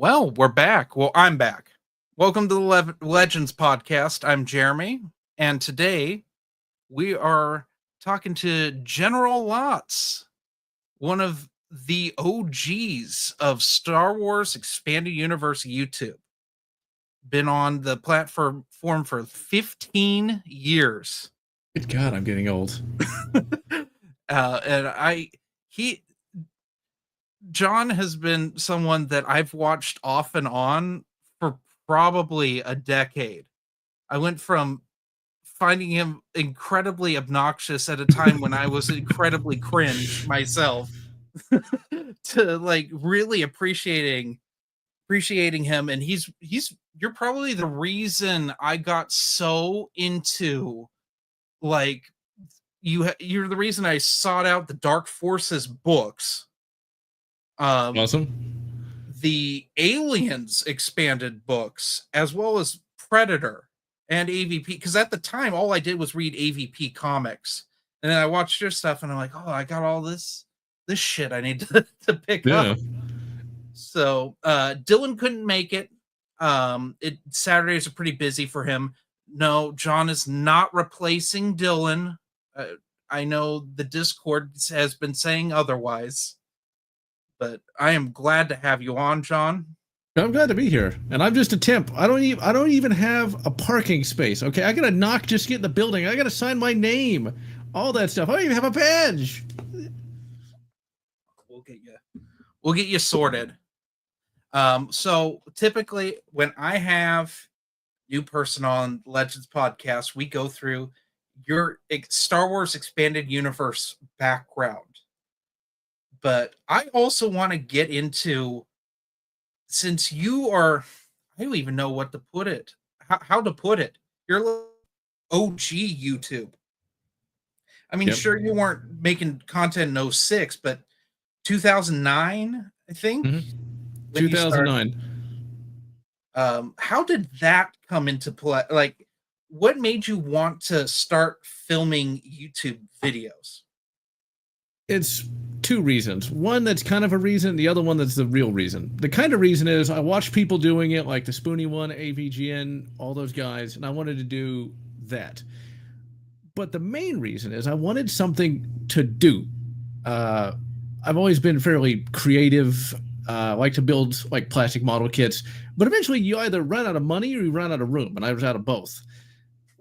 Well, we're back. Well, I'm back. Welcome to the Legends podcast. I'm Jeremy, and today we are talking to General Lotz, one of the OGs of Star Wars Expanded Universe YouTube. Been on the platform for 15 years. Good God, I'm getting old. John has been someone that I've watched off and on for probably a decade. I went from finding him incredibly obnoxious at a time when I was incredibly cringe myself to like really appreciating him. And you're probably the reason I got so into like you're the reason I sought out the Dark Forces books. Awesome. The Aliens expanded books, as well as Predator and AVP, because at the time all I did was read AVP comics, and then I watched your stuff and I'm like, oh, I got all this shit I need to pick up. So Dylan couldn't make it. Saturdays are pretty busy for him. No, John is not replacing Dylan. I know the Discord has been saying otherwise, but I am glad to have you on, John. I'm glad to be here, and I'm just a temp. I don't even have a parking space. Okay, I gotta knock just to get in the building. I gotta sign my name, all that stuff. I don't even have a badge. We'll get you sorted. So typically, when I have new person on Legends podcast, we go through your Star Wars Expanded Universe background. But I also want to get into, since you are, I don't even know what to put it, how to put it. You're OG YouTube. I mean, Sure, you weren't making content in 06, but 2009, I think. Mm-hmm. 2009. How did that come into play? Like, what made you want to start filming YouTube videos? It's two reasons. One that's kind of a reason, the other one that's the real reason. The kind of reason is I watched people doing it, like the Spoonie One, AVGN, all those guys, and I wanted to do that. But the main reason is I wanted something to do. I've always been fairly creative. Like to build like plastic model kits, but eventually you either run out of money or you run out of room, and I was out of both.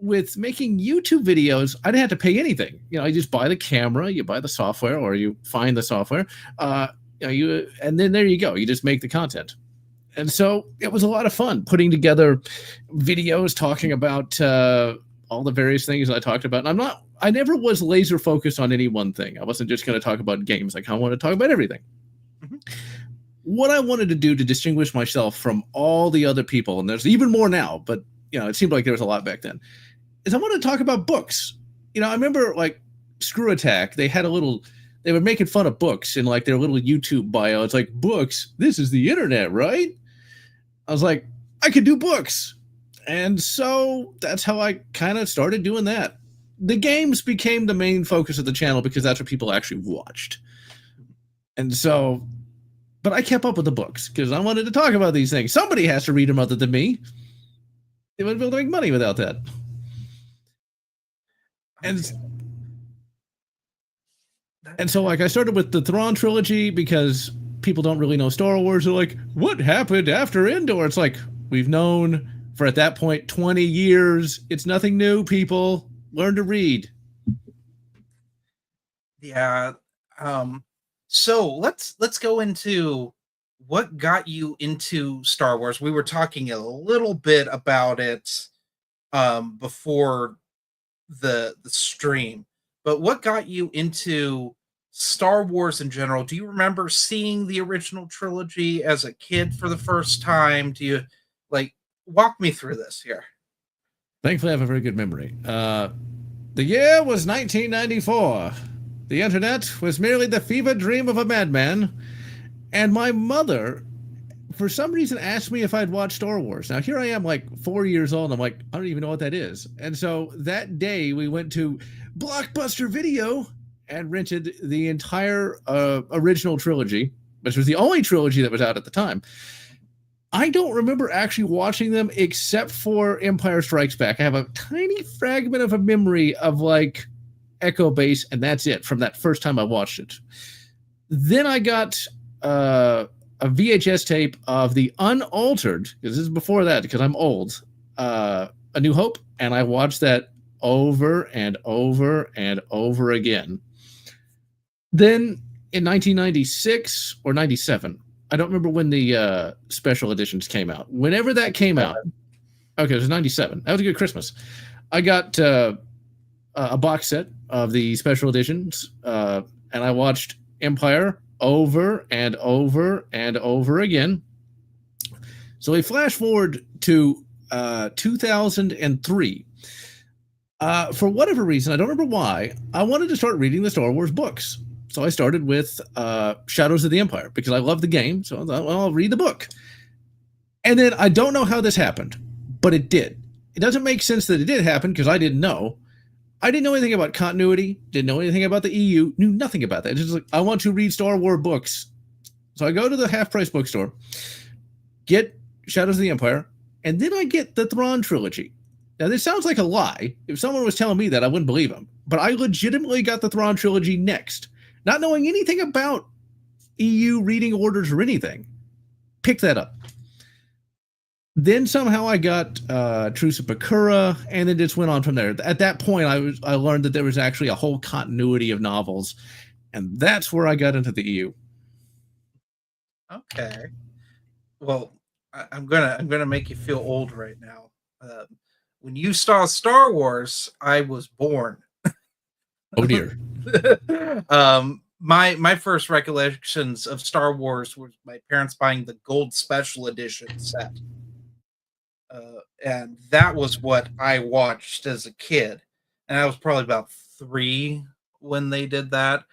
With making YouTube videos, I didn't have to pay anything. You just buy the camera, you buy the software, or you find the software. And then there you go. You just make the content. And so it was a lot of fun putting together videos talking about all the various things I talked about. And I never was laser focused on any one thing. I wasn't just going to talk about games. I kind of wanted to talk about everything. Mm-hmm. What I wanted to do to distinguish myself from all the other people, and there's even more now, but it seemed like there was a lot back then, is I wanted to talk about books. I remember like Screw Attack, they were making fun of books in like their little YouTube bio. It's like, books, this is the internet, right? I was like, I could do books. And so that's how I kind of started doing that. The games became the main focus of the channel because that's what people actually watched. And so, but I kept up with the books because I wanted to talk about these things. Somebody has to read them other than me. They wouldn't be able to make money without that. And so, like, I started with the Thrawn trilogy because people don't really know Star Wars. They're like, what happened after Endor? It's like, we've known for, at that point, 20 years. It's nothing new, people. Learn to read. Yeah. So let's go into what got you into Star Wars. We were talking a little bit about it before the stream, but what got you into Star Wars in general? Do you remember seeing the original trilogy as a kid for the first time? Do you walk me through this here? Thankfully, I have a very good memory. The year was 1994. The internet was merely the fever dream of a madman, and my mother, for some reason, asked me if I'd watched Star Wars. Now, here I am, like 4 years old, and I'm like, I don't even know what that is. And so that day, we went to Blockbuster Video and rented the entire original trilogy, which was the only trilogy that was out at the time. I don't remember actually watching them except for Empire Strikes Back. I have a tiny fragment of a memory of like Echo Base, and that's it from that first time I watched it. Then I got a VHS tape of the unaltered, because this is before that, because I'm old, A New Hope, and I watched that over and over and over again. Then in 1996 or 97, I don't remember when the special editions came out. Whenever that came out, okay, it was 97. That was a good Christmas. I got a box set of the special editions, and I watched Empire over and over and over again. So we flash forward to 2003. For whatever reason, I don't remember why, I wanted to start reading the Star Wars books. So I started with Shadows of the Empire because I love the game. So I thought, well, I'll read the book. And then I don't know how this happened, but it did. It doesn't make sense that it did happen because I didn't know. I didn't know anything about continuity, didn't know anything about the EU, knew nothing about that. It's just like, I want to read Star Wars books. So I go to the half-price bookstore, get Shadows of the Empire, and then I get the Thrawn trilogy. Now, this sounds like a lie. If someone was telling me that, I wouldn't believe them. But I legitimately got the Thrawn trilogy next, not knowing anything about EU reading orders or anything. Pick that up. Then somehow I got Truce of Bakura, and it just went on from there. At that point, I learned that there was actually a whole continuity of novels, and that's where I got into the EU. Okay. Well, I'm gonna make you feel old right now. When you saw Star Wars, I was born. Oh dear. My first recollections of Star Wars was my parents buying the gold special edition set. And that was what I watched as a kid. And I was probably about 3 when they did that.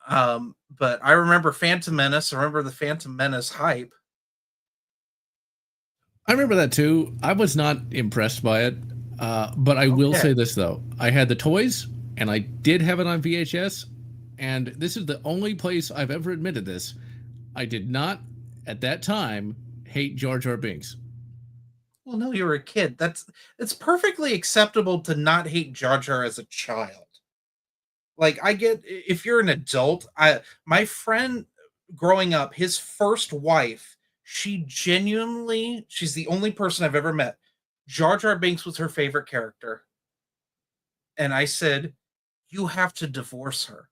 But I remember Phantom Menace. I remember the Phantom Menace hype. I remember that too. I was not impressed by it. But I will say this, though. I had the toys, and I did have it on VHS. And this is the only place I've ever admitted this. I did not, at that time, hate Jar Jar Binks. Well, no, you were a kid. It's perfectly acceptable to not hate Jar Jar as a child. Like, I get if you're an adult. My friend growing up, his first wife, she's the only person I've ever met. Jar Jar Binks was her favorite character. And I said, you have to divorce her.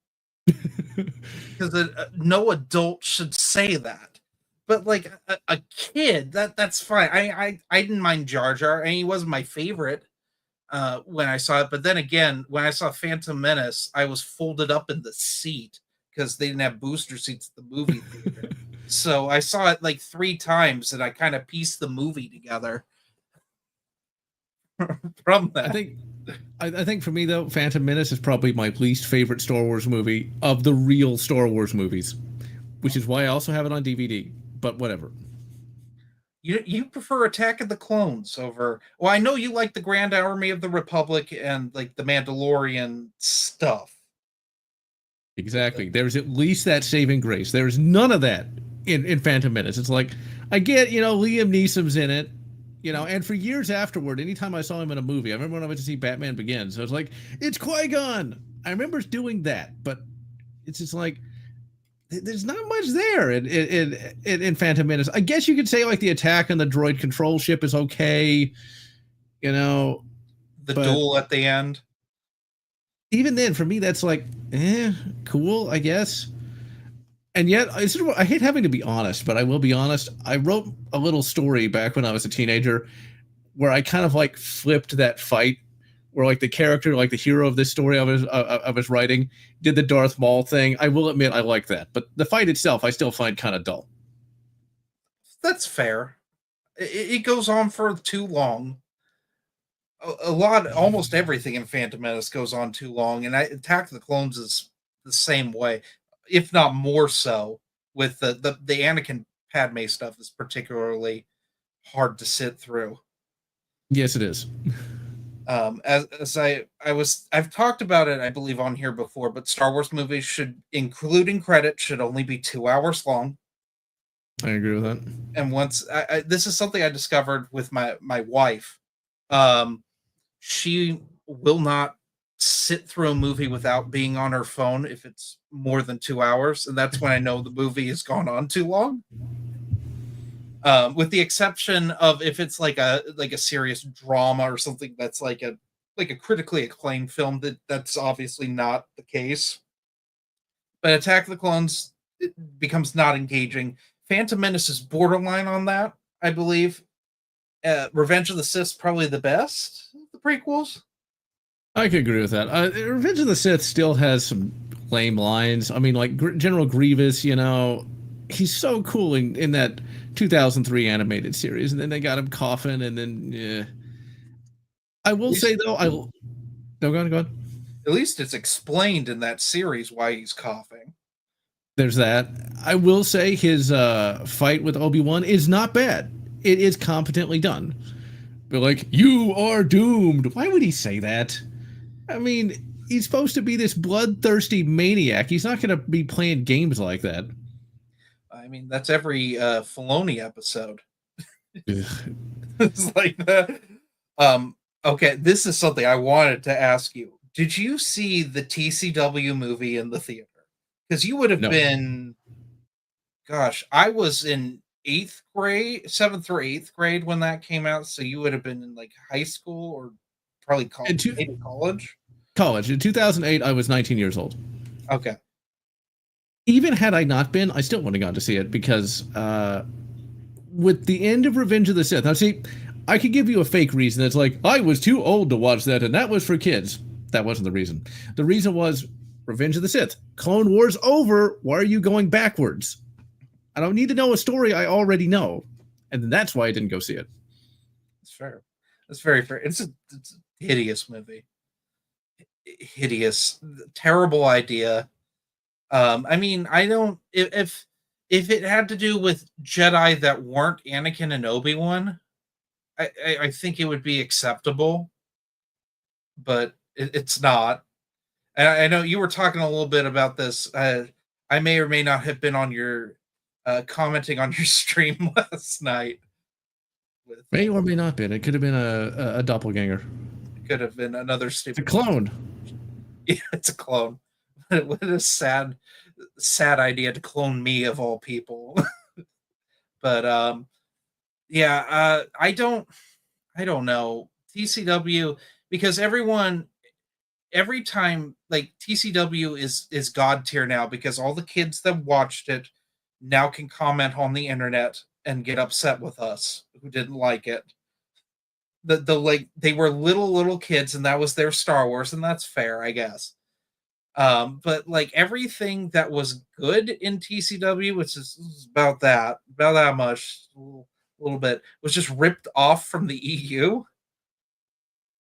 Because no adult should say that. But like a kid, that's fine. I didn't mind Jar Jar, and he wasn't my favorite when I saw it. But then again, when I saw Phantom Menace, I was folded up in the seat because they didn't have booster seats at the movie theater. So I saw it like 3 times, and I kind of pieced the movie together from that. I think for me though, Phantom Menace is probably my least favorite Star Wars movie of the real Star Wars movies, which is why I also have it on DVD. But whatever. You prefer Attack of the Clones over? Well, I know you like the Grand Army of the Republic and like the Mandalorian stuff. Exactly. There's at least that saving grace. There's none of that in Phantom Menace. It's like, I get, Liam Neeson's in it, and for years afterward, anytime I saw him in a movie, I remember when I went to see Batman Begins, I was like, it's Qui-Gon. I remember doing that, but it's just like, there's not much there in Phantom Menace. I guess you could say like the attack on the droid control ship is okay, the duel at the end. Even then, for me, that's like, cool, I guess. And yet, I hate having to be honest, but I will be honest. I wrote a little story back when I was a teenager where I kind of like flipped that fight where like the character, like the hero of this story I was writing, did the Darth Maul thing. I will admit I like that, but the fight itself I still find kind of dull. That's fair. It goes on for too long. Almost everything in Phantom Menace goes on too long, and Attack of the Clones is the same way, if not more so. With the Anakin Padme stuff is particularly hard to sit through. Yes, it is. As I've talked about it, I believe, on here before, but Star Wars movies should, including credits, should only be 2 hours long. I agree with that. And once this is something I discovered with my wife. Um, she will not sit through a movie without being on her phone if it's more than 2 hours, and that's when I know the movie has gone on too long. With the exception of if it's like a serious drama or something that's like a critically acclaimed film, that's obviously not the case. But Attack of the Clones, it becomes not engaging. Phantom Menace is borderline on that, I believe. Revenge of the Sith probably the best of the prequels. I could agree with that. Revenge of the Sith still has some lame lines. I mean, like General Grievous, you know, he's so cool in that 2003 animated series, and then they got him coughing, and then yeah. I will say though, no, go on, go on. At least it's explained in that series why he's coughing. There's that. I will say his fight with Obi-Wan is not bad. It is competently done. But like, you are doomed. Why would he say that? I mean, he's supposed to be this bloodthirsty maniac. He's not going to be playing games like that. I mean, that's every Filoni episode. It's like that. Okay, this is something I wanted to ask you. Did you see the TCW movie in the theater? Because you would have been, gosh, I was in 8th grade, 7th or 8th grade when that came out. So you would have been in like high school or probably college. Maybe college. College. In 2008, I was 19 years old. Okay. Even had I not been, I still wouldn't have gone to see it because with the end of Revenge of the Sith, now see, I could give you a fake reason that's like, I was too old to watch that and that was for kids. That wasn't the reason. The reason was Revenge of the Sith. Clone Wars over. Why are you going backwards? I don't need to know a story I already know. And that's why I didn't go see it. It's fair. That's very fair. It's a hideous movie. Hideous. Terrible idea. I mean, I don't if it had to do with Jedi that weren't Anakin and Obi-Wan, I think it would be acceptable, but it's not. And I know you were talking a little bit about this. I may or may not have been on your commenting on your stream last night. May or may not been. It could have been a doppelganger. It could have been another stupid. A clone. Yeah, it's a clone. What a sad idea to clone me of all people. But yeah, I don't know TCW, because every time, like, TCW is god tier now because all the kids that watched it now can comment on the internet and get upset with us who didn't like it. The like, they were little kids and that was their Star Wars, and that's fair, I guess. But like everything that was good in TCW, which is about that much, a little bit, was just ripped off from the EU.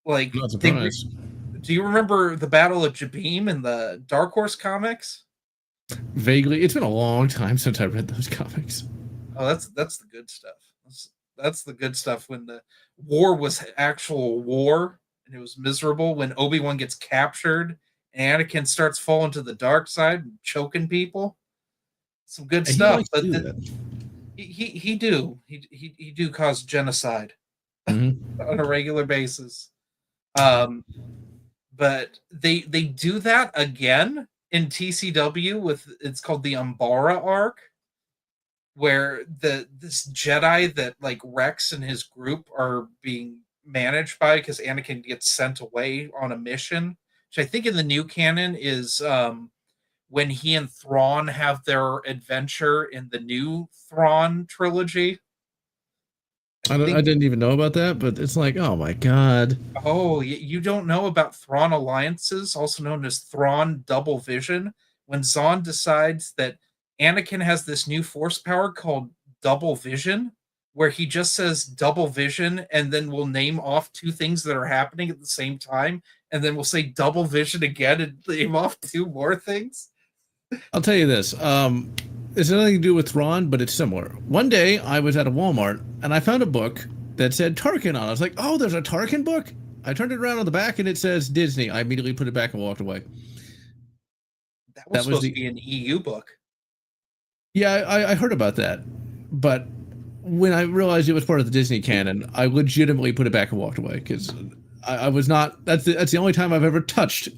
Like, do you remember the Battle of Jabim in the Dark Horse comics? Vaguely. It's been a long time since I read those comics. Oh, that's the good stuff. That's the good stuff when the war was actual war and it was miserable, when Obi-Wan gets captured and Anakin starts falling to the dark side and choking people. Some good stuff. But he do cause genocide on a regular basis. But they do that again in TCW with, it's called the Umbara arc, where this Jedi that like Rex and his group are being managed by, because Anakin gets sent away on a mission, which I think in the new canon is when he and Thrawn have their adventure in the new Thrawn trilogy. I didn't even know about that, but it's like, oh my god. Oh, you don't know about Thrawn alliances, also known as Thrawn double vision? When Zahn decides that Anakin has this new force power called double vision, where he just says double vision and then we'll name off two things that are happening at the same time, and then we'll say double vision again and name off two more things. I'll tell you this. It's nothing to do with Thrawn, but it's similar. One day, I was at a Walmart, and I found a book that said Tarkin on it. I was like, oh, there's a Tarkin book? I turned it around on the back, and it says Disney. I immediately put it back and walked away. That was supposed to be an EU book. Yeah, I heard about that. but when I realized it was part of the Disney canon, I legitimately put it back and walked away because I was not. That's the only time I've ever touched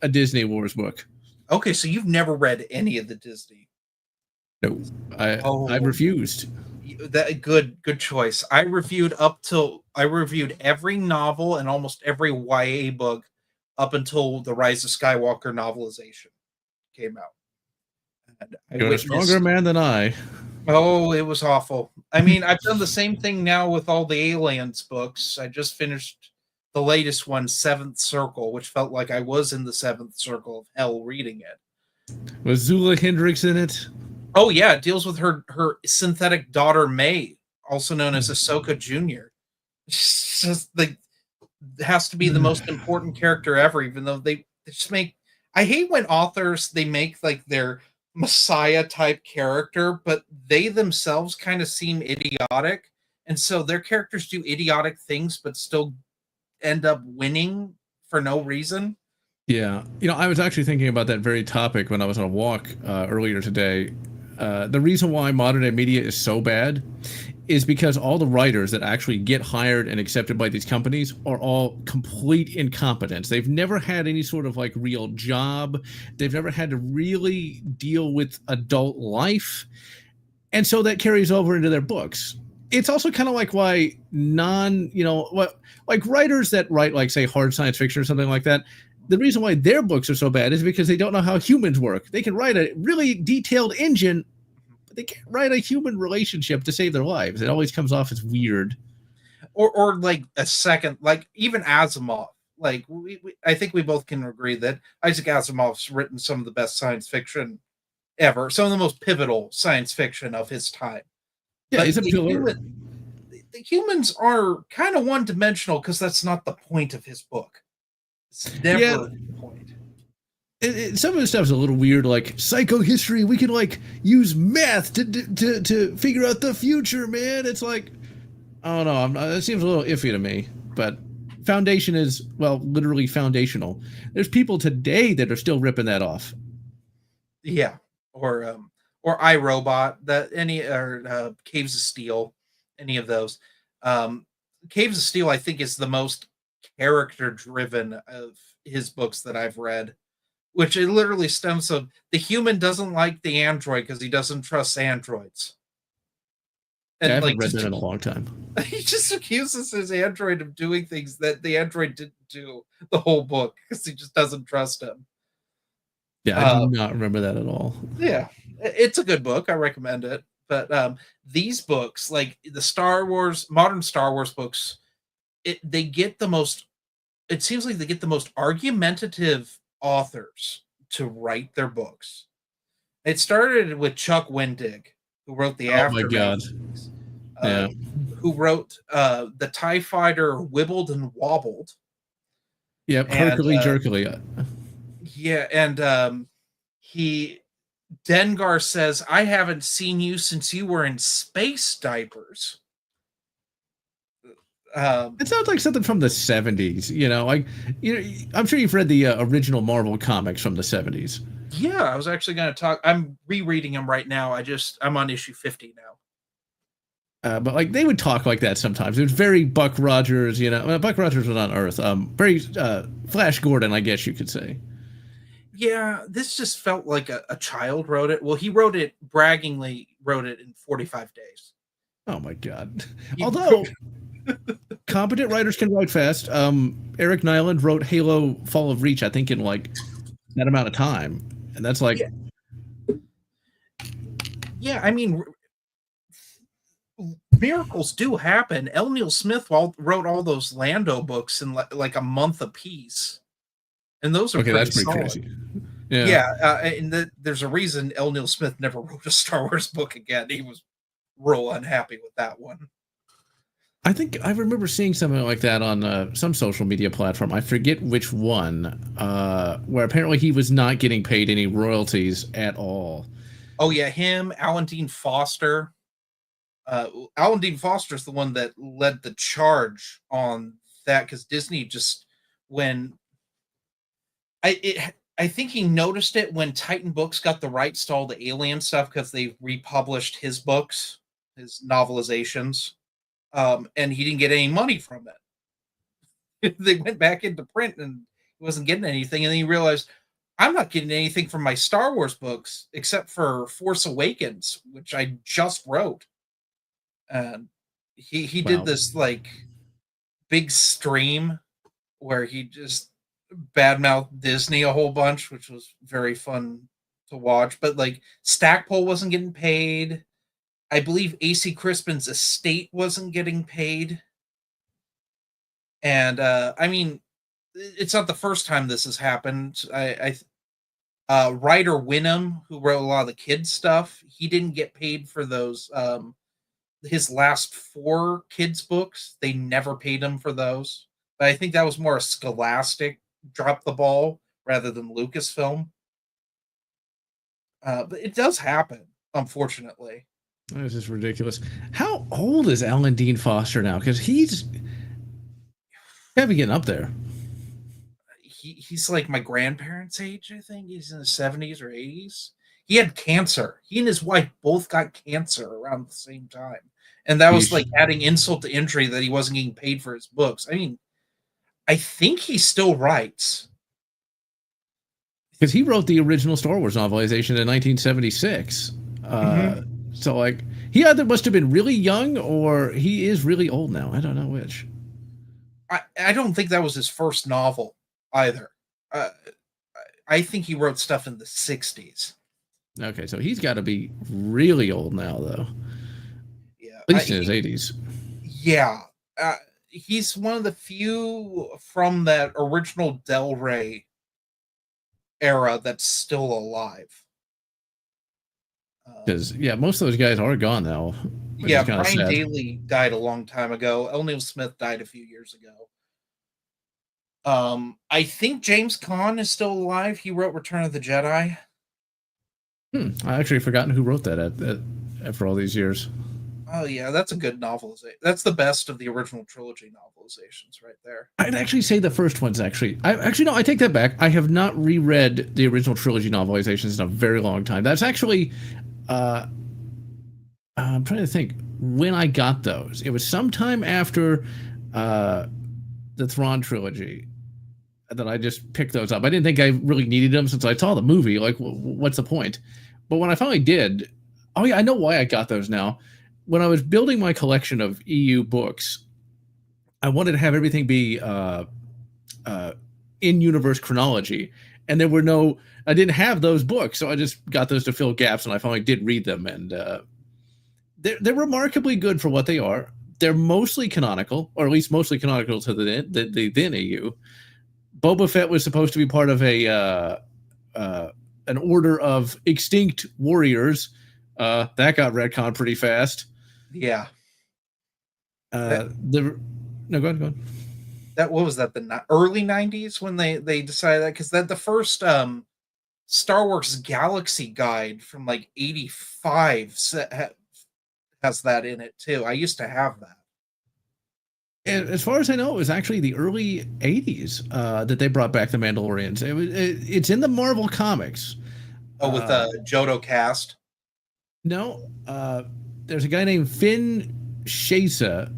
a Disney Wars book. Okay, so you've never read any of the Disney. No, I refused. That good choice. I reviewed every novel and almost every YA book up until the Rise of Skywalker novelization came out. And I You're a stronger witnessed. man than I. Oh, it was awful. I mean, I've done the same thing now with all the Aliens books. I just finished the latest one, Seventh Circle, which felt like I was in the seventh circle of hell reading it. Was Zula Hendricks in it? Oh yeah, it deals with her synthetic daughter May, also known as Ahsoka Jr. It's just like has to be the most important character ever, even though they just make. I hate when authors they make like their messiah type character, but they themselves kind of seem idiotic, and so their characters do idiotic things, but still end up winning for no reason. Yeah, I was actually thinking about that very topic when I was on a walk earlier today. The reason why modern day media is so bad is because all the writers that actually get hired and accepted by these companies are all complete incompetents. They've never had any sort of like real job. They've never had to really deal with adult life. And so that carries over into their books. It's also kind of like why like writers that write like say hard science fiction or something like that, the reason why their books are so bad is because they don't know how humans work. They can write a really detailed engine, but they can't write a human relationship to save their lives. It always comes off as weird. Or like a second, like even Asimov. Like I think we both can agree that Isaac Asimov's written some of the best science fiction ever, some of the most pivotal science fiction of his time. Yeah, But he's a pillar. The humans are kind of one dimensional because that's not the point of his book. It's never the point. Some of the stuff's a little weird, like psychohistory. We can like use math to figure out the future, man. It's like, I don't know. It seems a little iffy to me. But foundation is literally foundational. There's people today that are still ripping that off. Yeah, or iRobot, that any or Caves of Steel, any of those. Um, Caves of Steel, I think, is the most character driven of his books that I've read, which it literally stems from the human doesn't like the android because he doesn't trust androids. And I haven't read that in a long time. He just accuses his android of doing things that the android didn't do the whole book because he just doesn't trust him. Yeah, I do not remember that at all. Yeah, it's a good book. I recommend it. But these books, like the modern Star Wars books, they get the most. It seems like they get the most argumentative authors to write their books. It started with Chuck Wendig, who wrote the Aftermath. Oh my god! Yeah. Who wrote the TIE Fighter Wibbled and Wobbled. Yep, Hercule Jerkily. Yeah, and Dengar says, I haven't seen you since you were in space diapers. It sounds like something from the 70s, I'm sure you've read the original Marvel comics from the 70s. Yeah, I was actually going to talk. I'm rereading them right now. I'm on issue 50 now. But like they would talk like that sometimes. It was very Buck Rogers, Buck Rogers was on Earth. Very Flash Gordon, I guess you could say. Yeah, this just felt like a child wrote it. Well, he wrote it braggingly, wrote it in 45 days. Oh my god! Although competent writers can write fast. Eric Nyland wrote Halo: Fall of Reach, I think, in like that amount of time, and that's like, yeah. I mean, miracles do happen. L. Neil Smith wrote all those Lando books in like a month apiece. And those are that's pretty solid. crazy. And there's a reason L. Neil Smith never wrote a Star Wars book again. He was real unhappy with that one. I think I remember seeing something like that on some social media platform. I forget which one, where apparently he was not getting paid any royalties at all. Oh yeah, him, Alan Dean Foster. Alan Dean Foster is the one that led the charge on that because Disney just I think he noticed it when Titan Books got the rights to all the Alien stuff because they republished his books, his novelizations, and he didn't get any money from it. They went back into print, and he wasn't getting anything. And then he realized, I'm not getting anything from my Star Wars books except for Force Awakens, which I just wrote. And he did Wow. this like big stream where he just badmouthed Disney a whole bunch, which was very fun to watch. But like Stackpole wasn't getting paid. I believe AC Crispin's estate wasn't getting paid. And I mean, it's not the first time this has happened. Ryder Winham, who wrote a lot of the kids stuff, he didn't get paid for those. His last 4 kids books, they never paid him for those. But I think that was more a Scholastic drop the ball rather than Lucasfilm. But it does happen, unfortunately. This is ridiculous. How old is Alan Dean Foster now? Because he's got to be getting up there. He's like my grandparents' age, I think. He's in his 70s or 80s. He had cancer. He and his wife both got cancer around the same time. And that was like adding insult to injury that he wasn't getting paid for his books. I mean, I think he still writes. Because he wrote the original Star Wars novelization in 1976. So, like, he either must have been really young or he is really old now. I don't know which. I don't think that was his first novel either. I think he wrote stuff in the 60s. Okay, so he's got to be really old now, though. Yeah. At least in his 80s. Yeah. He's one of the few from that original Del Rey era that's still alive. Because, yeah, most of those guys are gone now. Yeah, Brian Daley died a long time ago. L. Neil Smith died a few years ago. I think James Caan is still alive. He wrote Return of the Jedi. I actually forgotten who wrote that after all these years. Oh, yeah, that's a good novelization. That's the best of the original trilogy novelizations right there. I'd actually say the first one's actually... No, I take that back. I have not reread the original trilogy novelizations in a very long time. That's actually... I'm trying to think when I got those. It was sometime after the Thrawn trilogy that I just picked those up. I didn't think I really needed them since I saw the movie. Like, what's the point? But when I finally did... Oh, yeah, I know why I got those now. When I was building my collection of EU books, I wanted to have everything be in-universe chronology. And there were no... I didn't have those books, so I just got those to fill gaps, and I finally did read them. And they're remarkably good for what they are. They're mostly canonical, or at least mostly canonical to the then EU. Boba Fett was supposed to be part of an order of extinct warriors. That got retconned pretty fast. Yeah. No, go ahead. What was that? The early 90s when they decided that? Because the first Star Wars Galaxy Guide from like 85 has that in it too. I used to have that. And as far as I know, it was actually the early 80s that they brought back the Mandalorians. It's in the Marvel comics. Oh, with Jodo Cast? No. There's a guy named Finn Shaisa.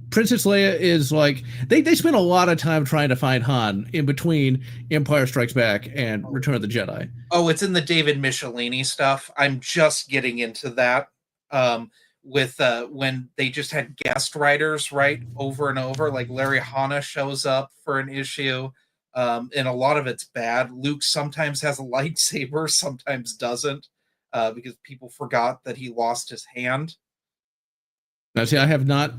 Princess Leia is like... They spent a lot of time trying to find Han in between Empire Strikes Back and Return of the Jedi. Oh, it's in the David Michelini stuff. I'm just getting into that. With when they just had guest writers write over and over, like Larry Hannah shows up for an issue, and a lot of it's bad. Luke sometimes has a lightsaber, sometimes doesn't, because people forgot that he lost his hand. Now, see, I have not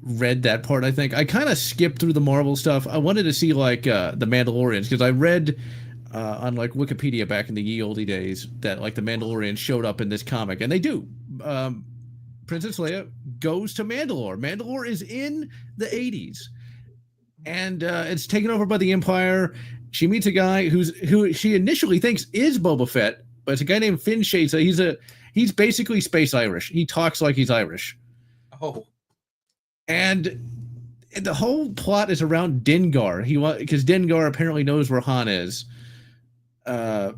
read that part. I think I kind of skipped through the Marvel stuff. I wanted to see like the Mandalorians, because I read on like Wikipedia back in the ye olde days that like the Mandalorians showed up in this comic, and they do. Princess Leia goes to Mandalore. Mandalore is in the 80s, and it's taken over by the Empire. She meets a guy who she initially thinks is Boba Fett, but it's a guy named Finn Shaisa. He's basically space Irish. He talks like he's Irish. Oh, and the whole plot is around Dengar. Because Dengar apparently knows where Han is. At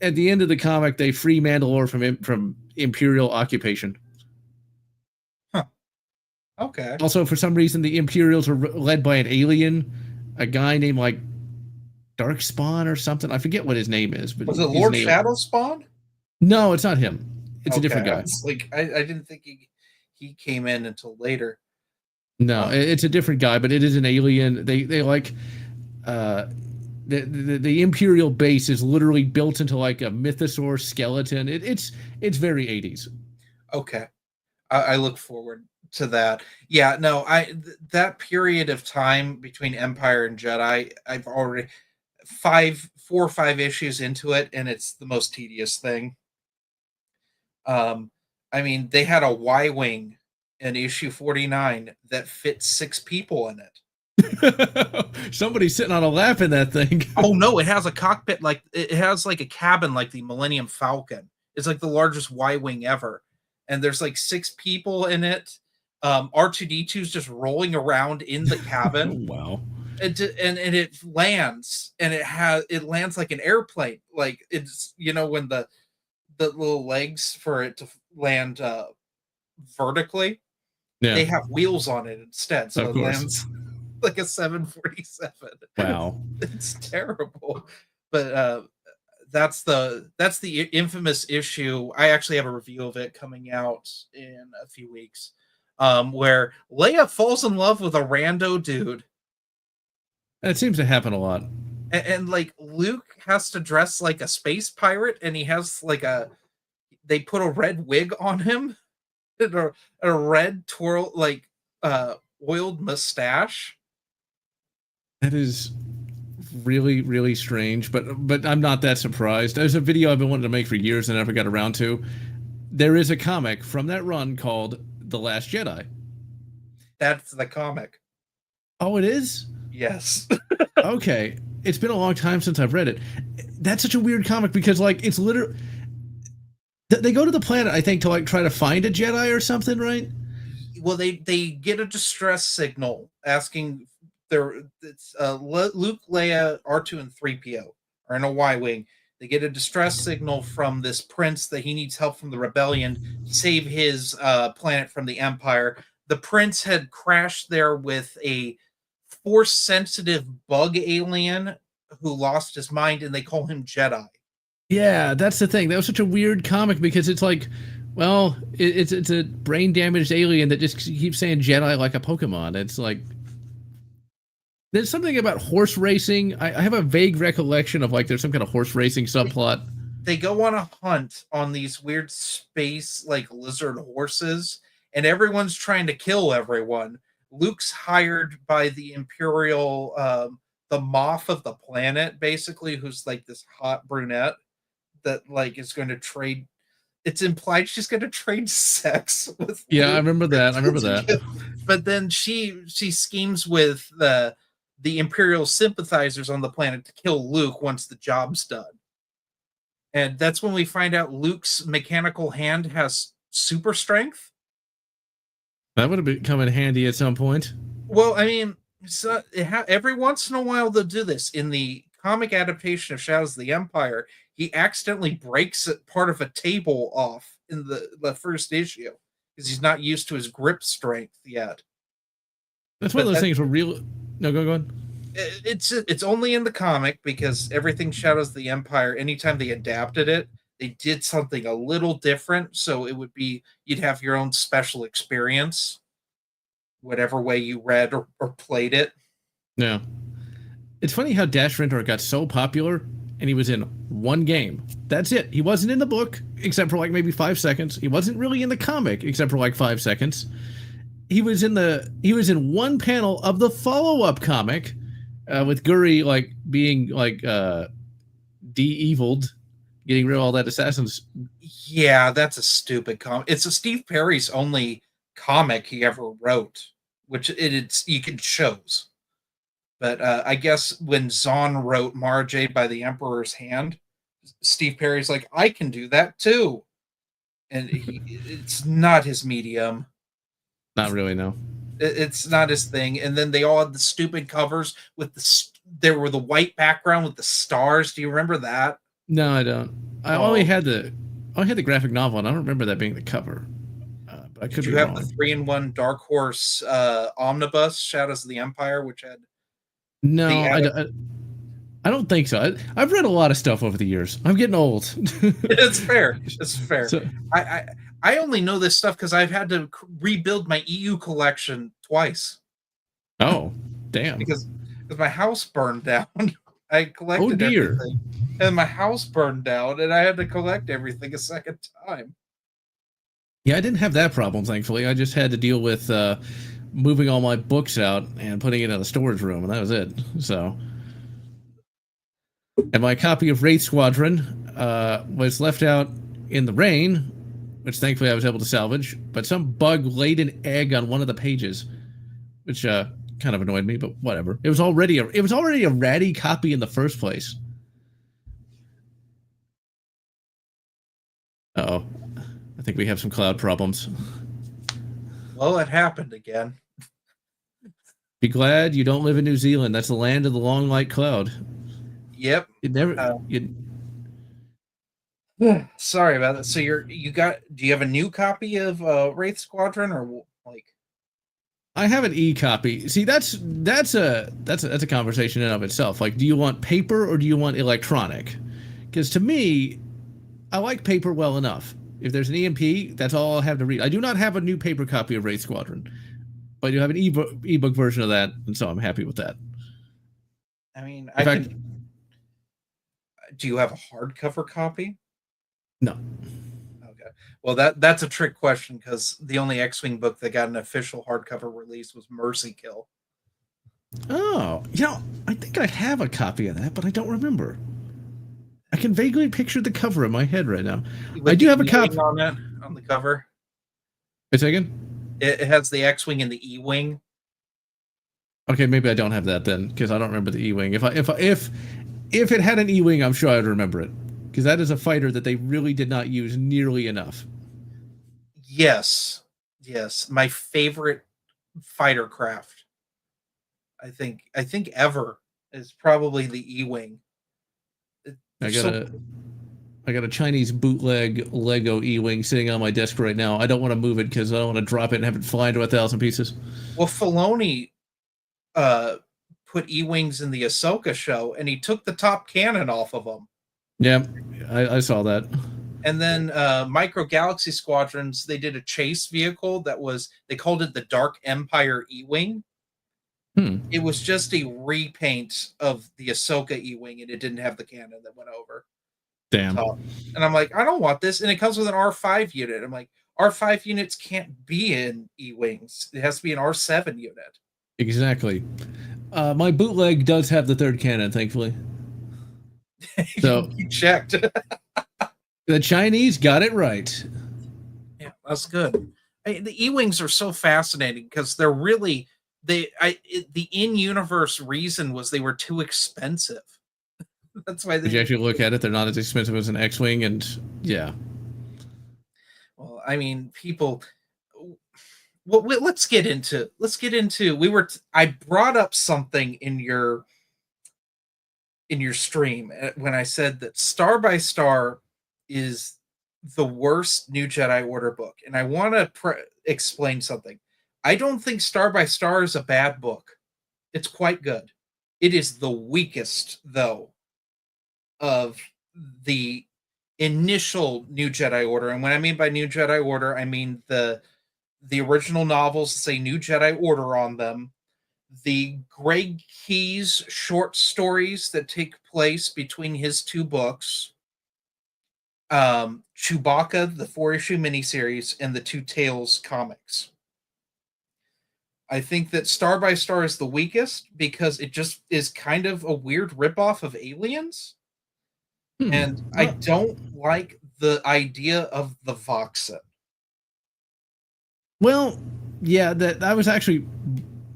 the end of the comic, they free Mandalore from Imperial occupation. Okay. Also, for some reason, the Imperials are led by an alien, a guy named like Darkspawn or something. I forget what his name is, but Was it he's an Lord alien. Shadowspawn? No, it's not him. It's a Okay, different I guy. was like, I didn't think he came in until later. No, Um, it's a different guy, but it is an alien. They like uh, the Imperial base is literally built into like a mythosaur skeleton. It's very 80s. okay, I look forward to that. Yeah, no, that period of time between Empire and Jedi, I've already 4 or 5 issues into it, and it's the most tedious thing. Um, I mean, they had a Y wing in issue 49 that fit 6 people in it. Somebody's sitting on a lap in that thing. Oh no, it has a cockpit, like it has like a cabin like the Millennium Falcon. It's like the largest Y wing ever, and there's like 6 people in it. R2D2 is just rolling around in the cabin. Wow. And it lands, and it lands like an airplane. Like it's when the little legs for it to land vertically, Yeah, they have wheels on it instead, so of it course. lands like a 747. Wow. It's terrible. But that's the infamous issue. I actually have a review of it coming out in a few weeks, where Leia falls in love with a rando dude, That seems to happen a lot. and like Luke has to dress like a space pirate, and he has like they put a red wig on him and a red twirl like oiled mustache. That is really, really strange, but I'm not that surprised. There's a video I've been wanting to make for years and never got around to. There is a comic from that run called The Last Jedi. That's the comic. Oh, it is? Yes. Okay. It's been a long time since I've read it. That's such a weird comic because like it's literally they go to the planet, I think, to like try to find a Jedi or something, right? Well, they get a distress signal asking it's Luke, Leia, R2, and 3PO are in a Y wing. They get a distress signal from this prince that he needs help from the rebellion to save his planet from the Empire. The prince had crashed there with a force sensitive bug alien who lost his mind, and they call him Jedi. Yeah, that's the thing. That was such a weird comic because it's like, well, it's a brain damaged alien that just keeps saying Jedi like a Pokemon. It's like there's something about horse racing. I have a vague recollection of like there's some kind of horse racing subplot. They go on a hunt on these weird space like lizard horses, and everyone's trying to kill everyone. Luke's hired by the Imperial, the moth of the planet, basically, who's like this hot brunette that like is going to trade. It's implied she's going to trade sex with Yeah, I Luke. remember that. I remember that. But then she schemes with the Imperial sympathizers on the planet to kill Luke once the job's done. And that's when we find out Luke's mechanical hand has super strength. That would have come in handy at some point. Well, I mean, every once in a while they'll do this. In the comic adaptation of Shadows of the Empire, he accidentally breaks part of a table off in the first issue because he's not used to his grip strength yet. That's one of those things where real. No, go on. It's only in the comic because everything Shadows of the Empire, anytime they adapted it, they did something a little different. So it would be you'd have your own special experience, whatever way you read or played it. Yeah. It's funny how Dash Rendor got so popular and he was in one game. That's it. He wasn't in the book except for like maybe 5 seconds. He wasn't really in the comic except for like 5 seconds. He was in one panel of the follow-up comic with Guri like being like de-eviled, getting rid of all that assassins. Yeah, that's a stupid comic. It's a Steve Perry's only comic he ever wrote, which it's you can shows. But I guess when Zahn wrote Mara Jade by the Emperor's Hand, Steve Perry's like, I can do that too. And it's not his medium. Not really, no. It's not his thing. And then they all had the stupid covers with there were the white background with the stars. Do you remember that? No, I don't. I only had the graphic novel, and I don't remember that being the cover. I Did could you be have the wrong. 3-in-1 Dark Horse omnibus, Shadows of the Empire, which had the No, Adam? I don't think so. I've read a lot of stuff over the years. I'm getting old. It's fair. It's fair. So, I I, I only know this stuff because I've had to rebuild my EU collection twice oh, damn. because my house burned down. I Oh collected dear. everything, and my house burned down, and I had to collect everything a second time. Yeah, I didn't have that problem, thankfully. I just had to deal with moving all my books out and putting it in a storage room, and that was it. So, and my copy of Wraith Squadron was left out in the rain, which thankfully I was able to salvage. But some bug laid an egg on one of the pages, which kind of annoyed me. But whatever. It was already a ratty copy in the first place. Uh-oh. I think we have some cloud problems. Well, it happened again. Be glad you don't live in New Zealand. That's the land of the long light cloud. Yep. It never. Sorry about that. So you got? Do you have a new copy of Wraith Squadron, or like? I have an e-copy. See, that's a conversation in and of itself. Like, do you want paper or do you want electronic? Because to me, I like paper well enough. If there's an EMP, that's all I'll have to read. I do not have a new paper copy of Wraith Squadron, but I do have an ebook version of that, and so I'm happy with that. I mean, do you have a hardcover copy? No. Okay. Well, that's a trick question because the only X-Wing book that got an official hardcover release was Mercy Kill. Oh, I think I have a copy of that, but I don't remember. I can vaguely picture the cover in my head right now. I do have a copy on that on the cover. Wait a second. It has the X-Wing and the E-Wing. Okay, maybe I don't have that then, because I don't remember the E-Wing. If it had an E-Wing, I'm sure I'd remember it, because that is a fighter that they really did not use nearly enough. Yes, my favorite fighter craft. I think ever is probably the E-Wing. I got a Chinese bootleg Lego E-Wing sitting on my desk right now. I don't want to move it because I don't want to drop it and have it fly into 1,000 pieces. Well, Filoni put E-Wings in the Ahsoka show, and he took the top cannon off of them. Yeah, I saw that. And then Micro Galaxy Squadrons, they did a chase vehicle they called it the Dark Empire E-Wing. It was just a repaint of the Ahsoka E-Wing, and it didn't have the cannon that went over. Damn. And I'm like, I don't want this. And it comes with an R5 unit. I'm like, R5 units can't be in E-Wings. It has to be an R7 unit. Exactly. My bootleg does have the third cannon, thankfully. So you checked. The Chinese got it right. Yeah, that's good. The E-Wings are so fascinating because they're really the in-universe reason was they were too expensive. That's why If you actually look at it, they're not as expensive as an X-Wing, and yeah. Well, I mean, people. Well, let's get into. I brought up something in your stream when I said that Star by Star is the worst New Jedi Order book, and I want to explain something. I don't think Star by Star is a bad book. It's quite good. It is the weakest, though, of the initial New Jedi Order. And when I mean by New Jedi Order, I mean the original novels say New Jedi Order on them. The Greg Keyes short stories that take place between his two books. Chewbacca, the 4-issue miniseries, and the Two Tales comics. I think that Star by Star is the weakest because it just is kind of a weird ripoff of Aliens. And I don't like the idea of the Voxen. Well, yeah, that I was actually,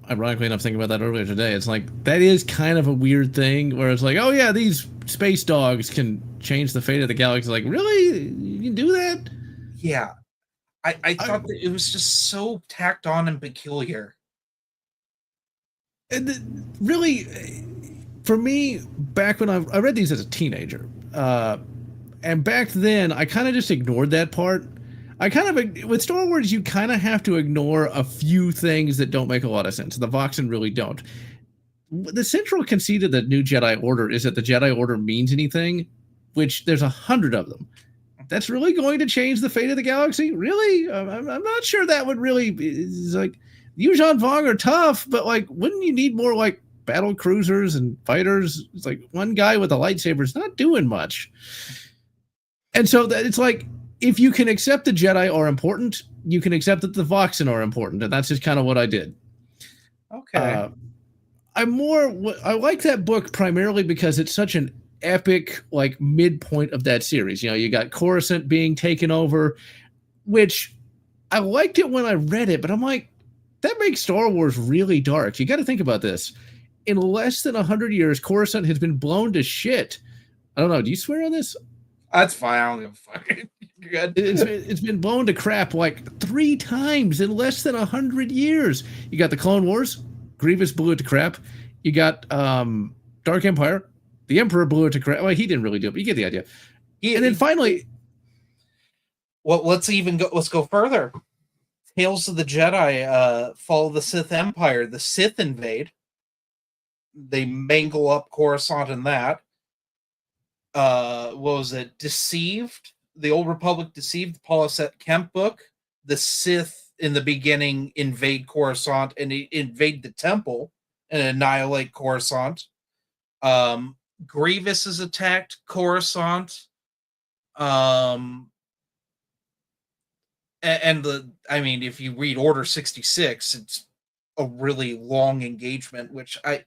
ironically enough, thinking about that earlier today. It's like, that is kind of a weird thing where it's like, oh yeah, these space dogs can change the fate of the galaxy. Like, really? You can do that? Yeah. I thought that it was just so tacked on and peculiar. And really, for me, back when I read these as a teenager, and back then I kind of just ignored that part. I kind of with Star Wars, you kind of have to ignore a few things that don't make a lot of sense. The Voxen really don't. The central conceit of the new Jedi Order is that the Jedi Order means anything, which there's 100 of them. That's really going to change the fate of the galaxy? Really? I'm not sure that would really be. It's like, Yuuzhan Vong are tough, but like, wouldn't you need more like battle cruisers and fighters? It's like one guy with a lightsaber is not doing much. And so that it's like, if you can accept the Jedi are important, you can accept that the Voxen are important, and that's just kind of what I did. Okay. I like that book primarily because it's such an epic like midpoint of that series. You know, you got Coruscant being taken over, which I liked it when I read it, but I'm like, that makes Star Wars really dark. You got to think about this. In less than 100 years, Coruscant has been blown to shit. I don't know. Do you swear on this? That's fine. I don't give a fuck. You're good. It's been blown to crap like 3 times in less than 100 years. You got the Clone Wars. Grievous blew it to crap. You got Dark Empire. The Emperor blew it to crap. Well, he didn't really do it, but you get the idea. And then finally, well, let's go further. Tales of the Jedi, Fall of the Sith Empire. The Sith invade. They mangle up Coruscant in that. What was it? Deceived. The Old Republic Deceived. The Paul F. Kemp book. The Sith in the beginning invade Coruscant and invade the temple and annihilate Coruscant. Grievous is attacked Coruscant. If you read Order 66, it's a really long engagement, which I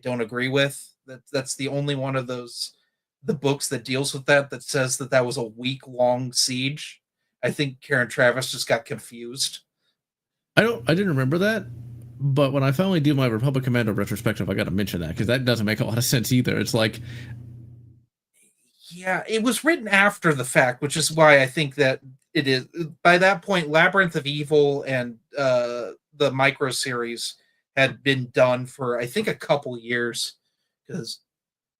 don't agree with. That's the only one of the books that deals with that says that was a week-long siege. I think Karen Traviss just got confused. I didn't remember that, but when I finally do my Republic Commando retrospective, I got to mention that because that doesn't make a lot of sense either. It's like, yeah, it was written after the fact, which is why I think that it is. By that point, Labyrinth of Evil and the micro series had been done for I think a couple years, because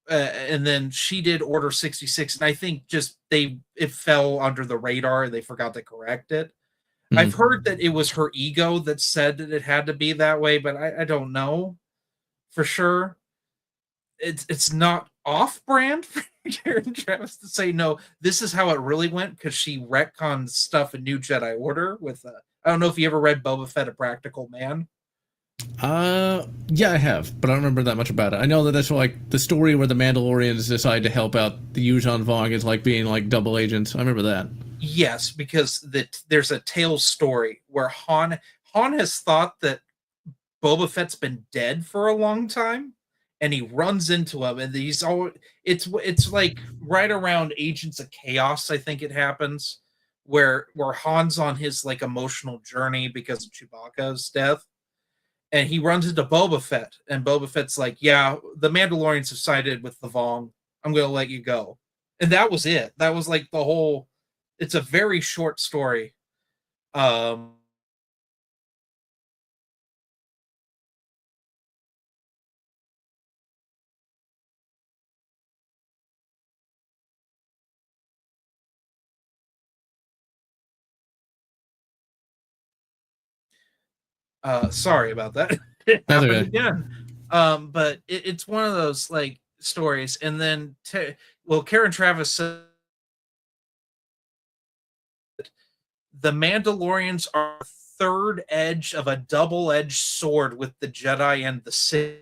and then she did Order 66, and I think just it fell under the radar and they forgot to correct it. Mm-hmm. I've heard that it was her ego that said that it had to be that way, but I don't know for sure. It's not off-brand for Karen Traviss to say, no, this is how it really went, because she retcons stuff in New Jedi Order with I don't know if you ever read Boba Fett, A Practical Man. Yeah, I have, but I don't remember that much about it. I know that that's like the story where the Mandalorians decide to help out the Yuuzhan Vong is like being like double agents. I remember that. Yes, because there's a Tales story where Han has thought that Boba Fett's been dead for a long time, and he runs into him, and it's like right around Agents of Chaos, I think it happens, where Han's on his like emotional journey because of Chewbacca's death, and he runs into Boba Fett, and Boba Fett's like, yeah, the Mandalorians have sided with the Vong. I'm going to let you go. And that was it. That was like the whole. It's a very short story. Sorry about that. It happened again. But it's one of those like stories. And then, Karen Traviss said the Mandalorians are the third edge of a double-edged sword with the Jedi and the Sith.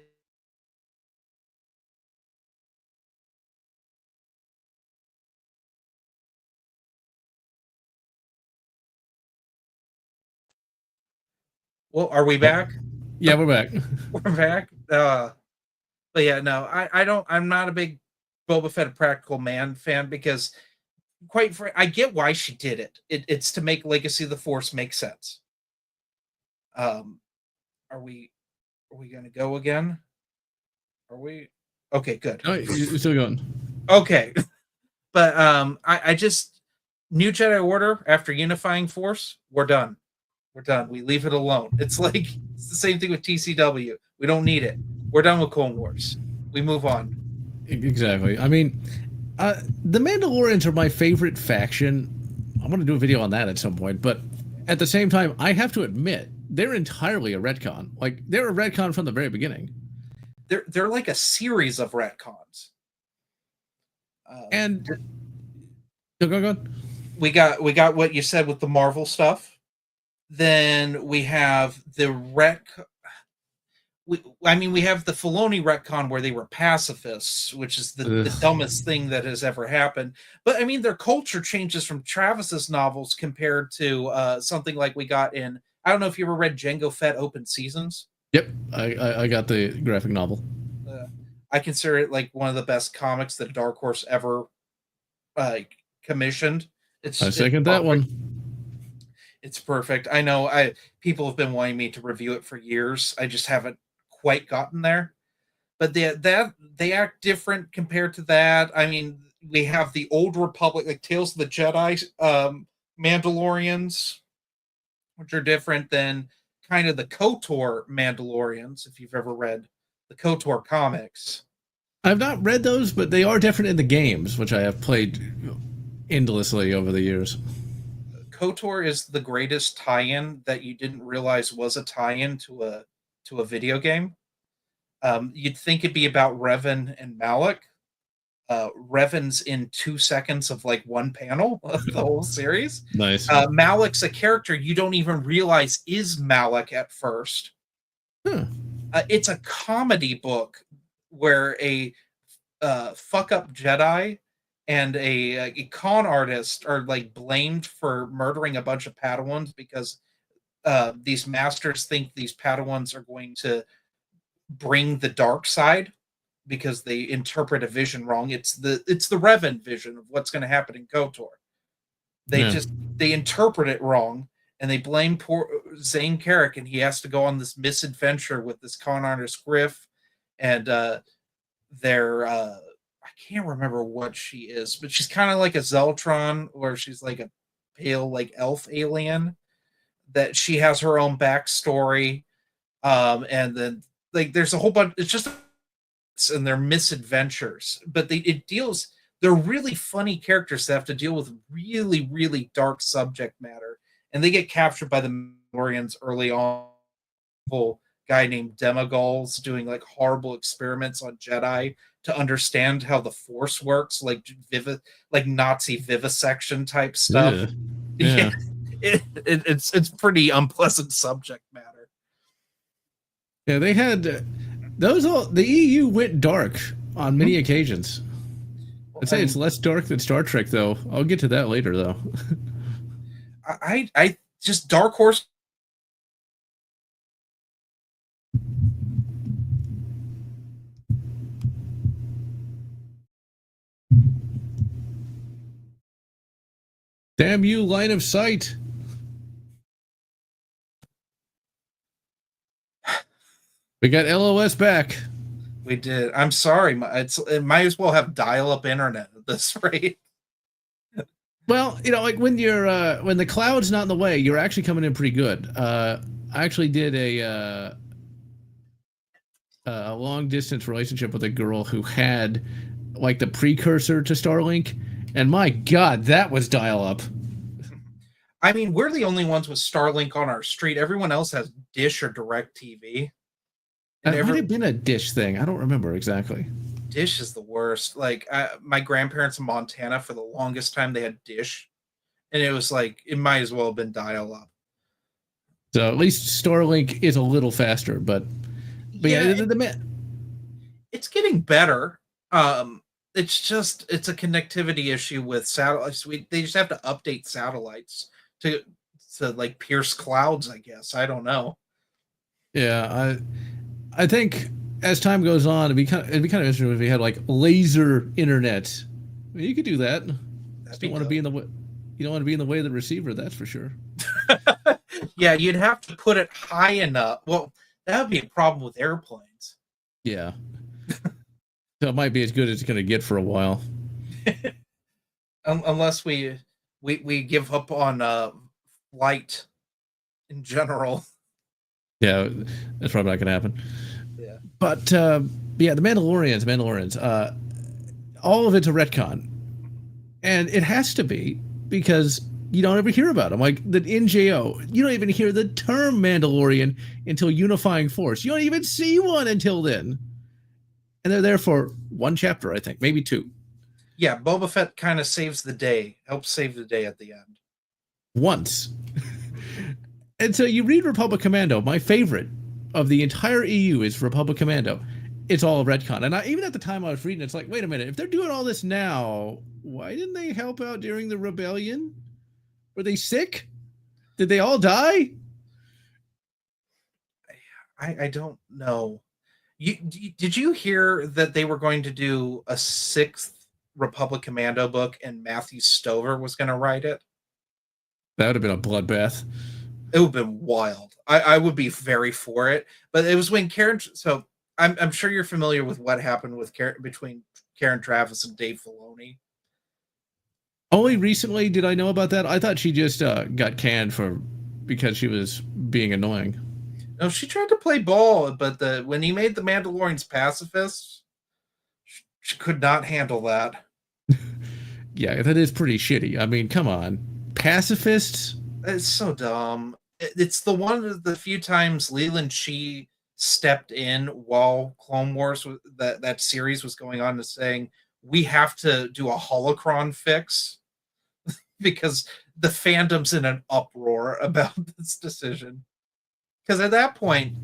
Well, are we back? Yeah, we're back. We're back. But yeah, no, I'm not a big Boba Fett, A Practical Man fan, because I get why she did it. It's to make Legacy of the Force make sense. Are we gonna go again? Are we? Okay, good. Oh, you're still going. Okay. But I just New Jedi Order after Unifying Force, we're done. We're done. We leave it alone. It's the same thing with TCW. We don't need it. We're done with Clone Wars. We move on. Exactly. I mean, the Mandalorians are my favorite faction, I want to do a video on that at some point. But at the same time, I have to admit they're entirely a retcon. Like they're a retcon from the very beginning. They're like a series of retcons. And go. We got what you said with the Marvel stuff. Then we have the we have the Filoni retcon where they were pacifists, which is the dumbest thing that has ever happened. But I mean, their culture changes from Travis's novels compared to something like we got in. I don't know if you ever read Jango Fett Open Seasons. Yep, I got the graphic novel. I consider it like one of the best comics that Dark Horse ever commissioned. I second that one. It's perfect. I know people have been wanting me to review it for years. I just haven't quite gotten there. But they act different compared to that. I mean, we have the Old Republic, like Tales of the Jedi Mandalorians, which are different than kind of the KOTOR Mandalorians, if you've ever read the KOTOR comics. I've not read those, but they are different in the games, which I have played endlessly over the years. KOTOR is the greatest tie-in that you didn't realize was a tie-in to a video game. You'd think it'd be about Revan and Malak. Revan's in 2 seconds of like one panel of the whole series. Nice. Malak's a character you don't even realize is Malak at first. It's a comedy book where a fuck-up Jedi and a con artist are like blamed for murdering a bunch of Padawans because these masters think these Padawans are going to bring the dark side because they interpret a vision wrong. It's the Revan vision of what's going to happen in KOTOR. They interpret it wrong, and they blame poor Zane Carrick, and he has to go on this misadventure with this con artist Griff, and I can't remember what she is, but she's kind of like a Zeltron, or she's like a pale like elf alien. That she has her own backstory, and then like there's a whole bunch. It's just and their misadventures, but they're really funny characters that have to deal with really, really dark subject matter, and they get captured by the Mandalorians early on. Guy named Demagol's doing like horrible experiments on Jedi to understand how the Force works, like Nazi vivisection type stuff. Yeah. It's pretty unpleasant subject matter. Yeah, they had the EU went dark on many occasions. I'd say it's less dark than Star Trek, though. I'll get to that later, though. I just Dark Horse. Damn you, line of sight. We got LOS back. We did. I'm sorry. It might as well have dial-up internet at this rate. Well, like when you're when the cloud's not in the way, you're actually coming in pretty good. I actually did a long distance relationship with a girl who had like the precursor to Starlink, and my God, that was dial-up. I mean, we're the only ones with Starlink on our street. Everyone else has Dish or DirecTV. It might have been a Dish thing. I don't remember exactly. Dish is the worst. Like my grandparents in Montana, for the longest time, they had Dish, and it was like it might as well have been dial-up. So at least Starlink is a little faster, but yeah, it's getting better. It's a connectivity issue with satellites. They just have to update satellites to like pierce clouds, I guess. I don't know. Yeah, I think as time goes on, it'd be kind of interesting if we had like laser internet. I mean, you could do that. You don't want to be in the way. You don't want to be in the way of the receiver. That's for sure. Yeah, you'd have to put it high enough. Well, that would be a problem with airplanes. Yeah. So it might be as good as it's going to get for a while. Unless we give up on flight in general. Yeah, that's probably not going to happen. Yeah. But yeah, the Mandalorians, all of it's a retcon. And it has to be because you don't ever hear about them. Like the NJO, you don't even hear the term Mandalorian until Unifying Force. You don't even see one until then. And they're there for one chapter, I think, maybe two. Yeah, Boba Fett kind of saves the day, helps save the day at the end. Once. And so you read Republic Commando. My favorite of the entire EU is Republic Commando. It's all a retcon. And even at the time I was reading, it's like, wait a minute. If they're doing all this now, why didn't they help out during the rebellion? Were they sick? Did they all die? I don't know. Did you hear that they were going to do a 6th Republic Commando book and Matthew Stover was going to write it? That would have been a bloodbath. It would have been wild. I would be very for it. But it was when Karen... So I'm sure you're familiar with what happened with between Karen Travis and Dave Filoni. Only recently did I know about that. I thought she just got canned because she was being annoying. No, she tried to play ball, but when he made the Mandalorians pacifists, she could not handle that. Yeah, that is pretty shitty. I mean, come on. Pacifists? It's so dumb. It's the one of the few times Leland Shee stepped in while Clone Wars, that series was going on, to saying, we have to do a holocron fix because the fandom's in an uproar about this decision. Because at that point,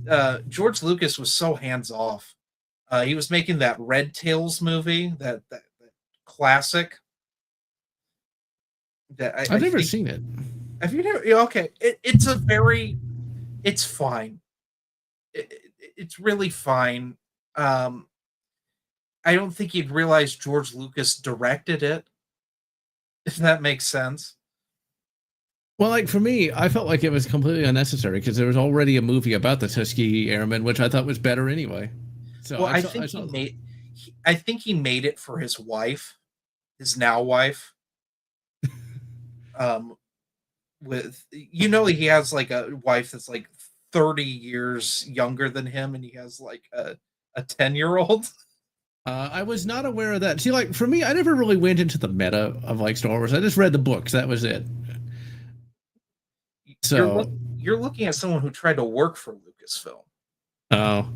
George Lucas was so hands-off. He was making that Red Tails movie, that classic. That I've never seen it. Have you never? Okay, it's fine. It's really fine. I don't think he'd realized George Lucas directed it, if that makes sense. Well, like for me, I felt like it was completely unnecessary because there was already a movie about the Tuskegee Airmen, which I thought was better anyway. So well, I think he made it for his wife, his now wife. With he has like a wife that's like 30 years younger than him, and he has like a 10-year-old. I was not aware of that. See, like for me, I never really went into the meta of like Star Wars. I just read the books. That was it. So you're looking at someone who tried to work for Lucasfilm. Oh,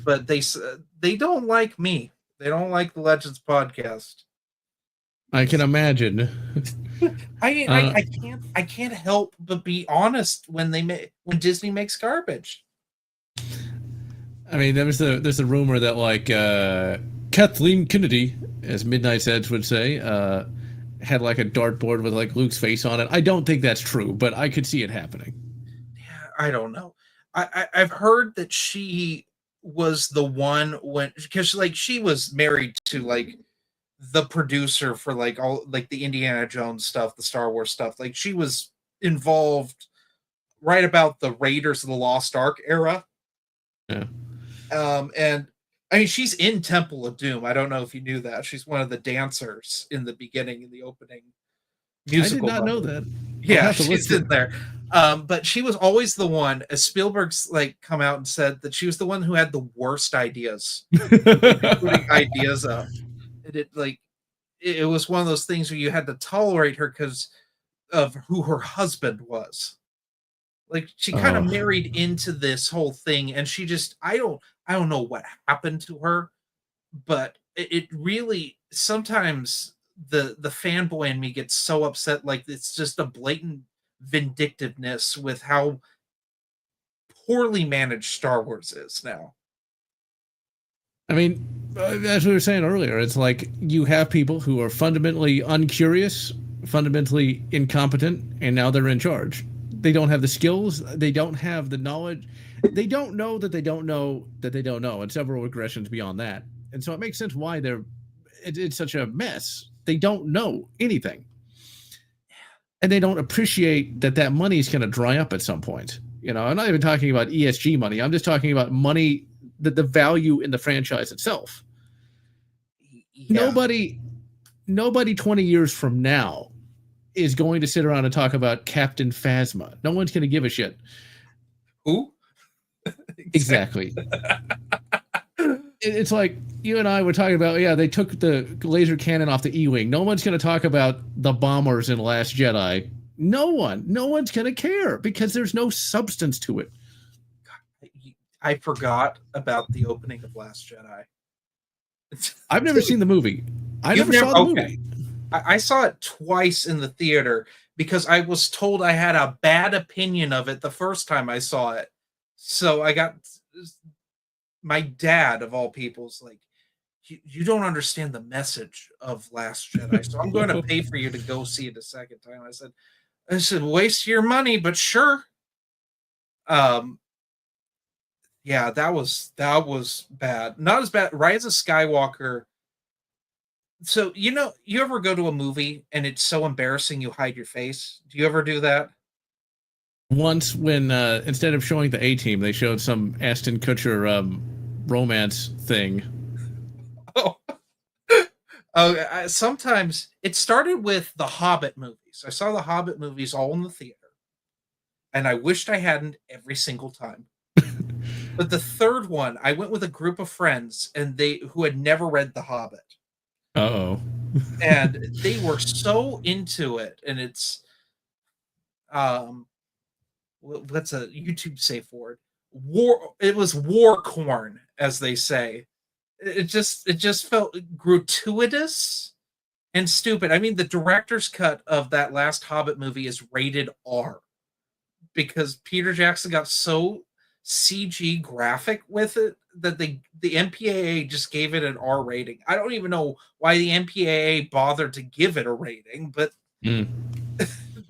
but they don't like me. They don't like the Legends podcast. I can imagine. I can't help but be honest when Disney makes garbage. I mean, there's a rumor that like Kathleen Kennedy, as Midnight's Edge would say, had like a dartboard with like Luke's face on it. I don't think that's true, but I could see it happening. Yeah, I don't know. I've heard that she was the one because like she was married to like the producer for like all like the Indiana Jones stuff, the Star Wars stuff. Like she was involved right about the Raiders of the Lost Ark era. Yeah. And I mean, she's in Temple of Doom. I don't know if you knew that. She's one of the dancers in the beginning, in the opening musical. I did not know that. Yeah, she's in there. But she was always the one, as Spielberg's like come out and said that she was the one who had the worst ideas, putting ideas up. It was one of those things where you had to tolerate her because of who her husband was. Like she kind of married into this whole thing, and she just I don't know what happened to her, but it really sometimes the fanboy in me gets so upset. Like it's just a blatant vindictiveness with how poorly managed Star Wars is now. I mean, as we were saying earlier, it's like you have people who are fundamentally uncurious, fundamentally incompetent, and now they're in charge. They don't have the skills. They don't have the knowledge. They don't know that they don't know that they don't know, and several regressions beyond that. And so it makes sense why it's such a mess. They don't know anything. And they don't appreciate that money is going to dry up at some point. You know, I'm not even talking about ESG money. I'm just talking about money, the value in the franchise itself. Yeah. Nobody 20 years from now is going to sit around and talk about Captain Phasma. No one's going to give a shit. Who? Exactly. It's like you and I were talking about, they took the laser cannon off the E-Wing. No one's going to talk about the bombers in Last Jedi No one's gonna care because there's no substance to it. I forgot about the opening of Last Jedi. I've never seen the movie. I You've never never saw the okay. movie. I saw it twice in the theater because I was told I had a bad opinion of it the first time I saw it. So I got my dad of all people's like, you don't understand the message of Last Jedi, so I'm going to pay for you to go see it a second time. I said, waste your money, but sure. Um, yeah, that was bad. Not as bad. Rise of Skywalker. So you ever go to a movie and it's so embarrassing you hide your face? Do you ever do that? Once when instead of showing the A Team, they showed some Ashton Kutcher romance thing. Oh, sometimes it started with the Hobbit movies. I saw the Hobbit movies all in the theater, and I wished I hadn't every single time. But the third one, I went with a group of friends, and they who had never read The Hobbit, Uh-oh. and they were so into it. And it's what's a YouTube safe word? War. It was war corn, as they say. It just felt gratuitous and stupid. I mean, the director's cut of that last Hobbit movie is rated R because Peter Jackson got so CG graphic with it that the MPAA just gave it an R rating. I don't even know why the MPAA bothered to give it a rating, but they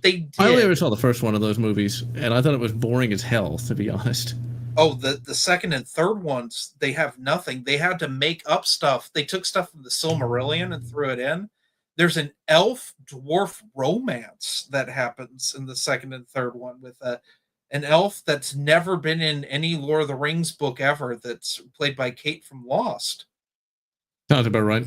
did. I only ever saw the first one of those movies, and I thought it was boring as hell, to be honest. Oh, the second and third ones, they have nothing. They had to make up stuff. They took stuff from the Silmarillion and threw it in. There's an elf dwarf romance that happens in the second and third one with an elf that's never been in any Lord of the Rings book ever, that's played by Kate from Lost. Sounds about right.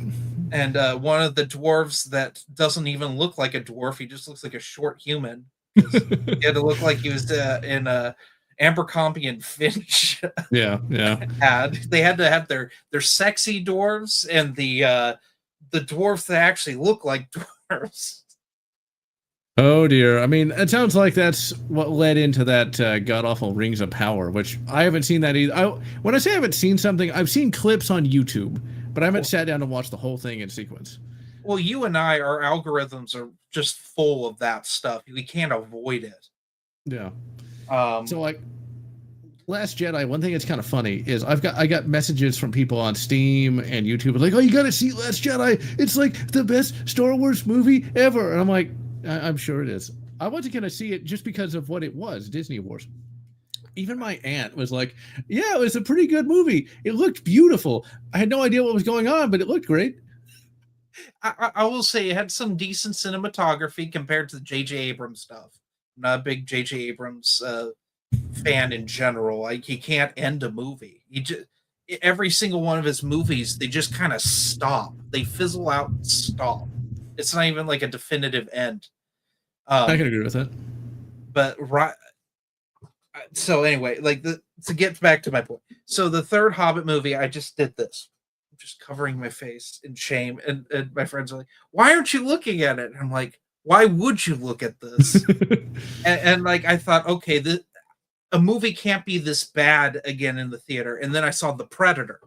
And one of the dwarves that doesn't even look like a dwarf, he just looks like a short human. He had to look like he was in a Abercrombie and Finch Yeah. ad. They had to have their sexy dwarves and the dwarves that actually look like dwarves. Oh dear. I mean, it sounds like that's what led into that god awful Rings of Power, which I haven't seen that either. When I say I haven't seen something, I've seen clips on YouTube, but I haven't sat down and watched the whole thing in sequence. Well, you and I, our algorithms are just full of that stuff. We can't avoid it. Yeah. So like Last Jedi, one thing that's kind of funny is I got messages from people on Steam and YouTube like, oh, you got to see Last Jedi. It's like the best Star Wars movie ever. And I'm like, I'm sure it is. I wasn't going to see it just because of what it was, Disney Wars. Even my aunt was like, yeah, it was a pretty good movie. It looked beautiful. I had no idea what was going on, but it looked great. I will say it had some decent cinematography compared to the J.J. Abrams stuff. I'm not a big J.J. Abrams fan in general. Like, he can't end a movie. Every single one of his movies, they just kind of stop. They fizzle out and stop. It's not even like a definitive end. I can agree with that. But so anyway, to get back to my point. So the third Hobbit movie, I just did this. I'm just covering my face in shame. And my friends are like, why aren't you looking at it? And I'm like, why would you look at this? and like, I thought, okay, a movie can't be this bad again in the theater. And then I saw The Predator,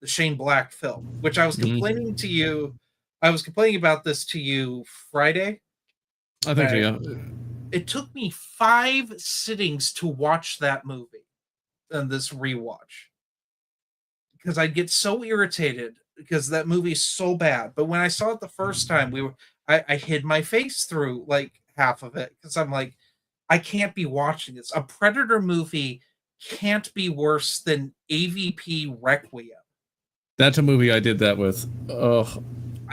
the Shane Black film, which I was complaining to you. I was complaining about this to you Friday. I think so, yeah. It took me 5 sittings to watch that movie and this rewatch because I'd get so irritated because that movie's so bad. But when I saw it the first time, I hid my face through like half of it because I'm like, I can't be watching this. A Predator movie can't be worse than AVP Requiem. That's a movie I did that with. Oh,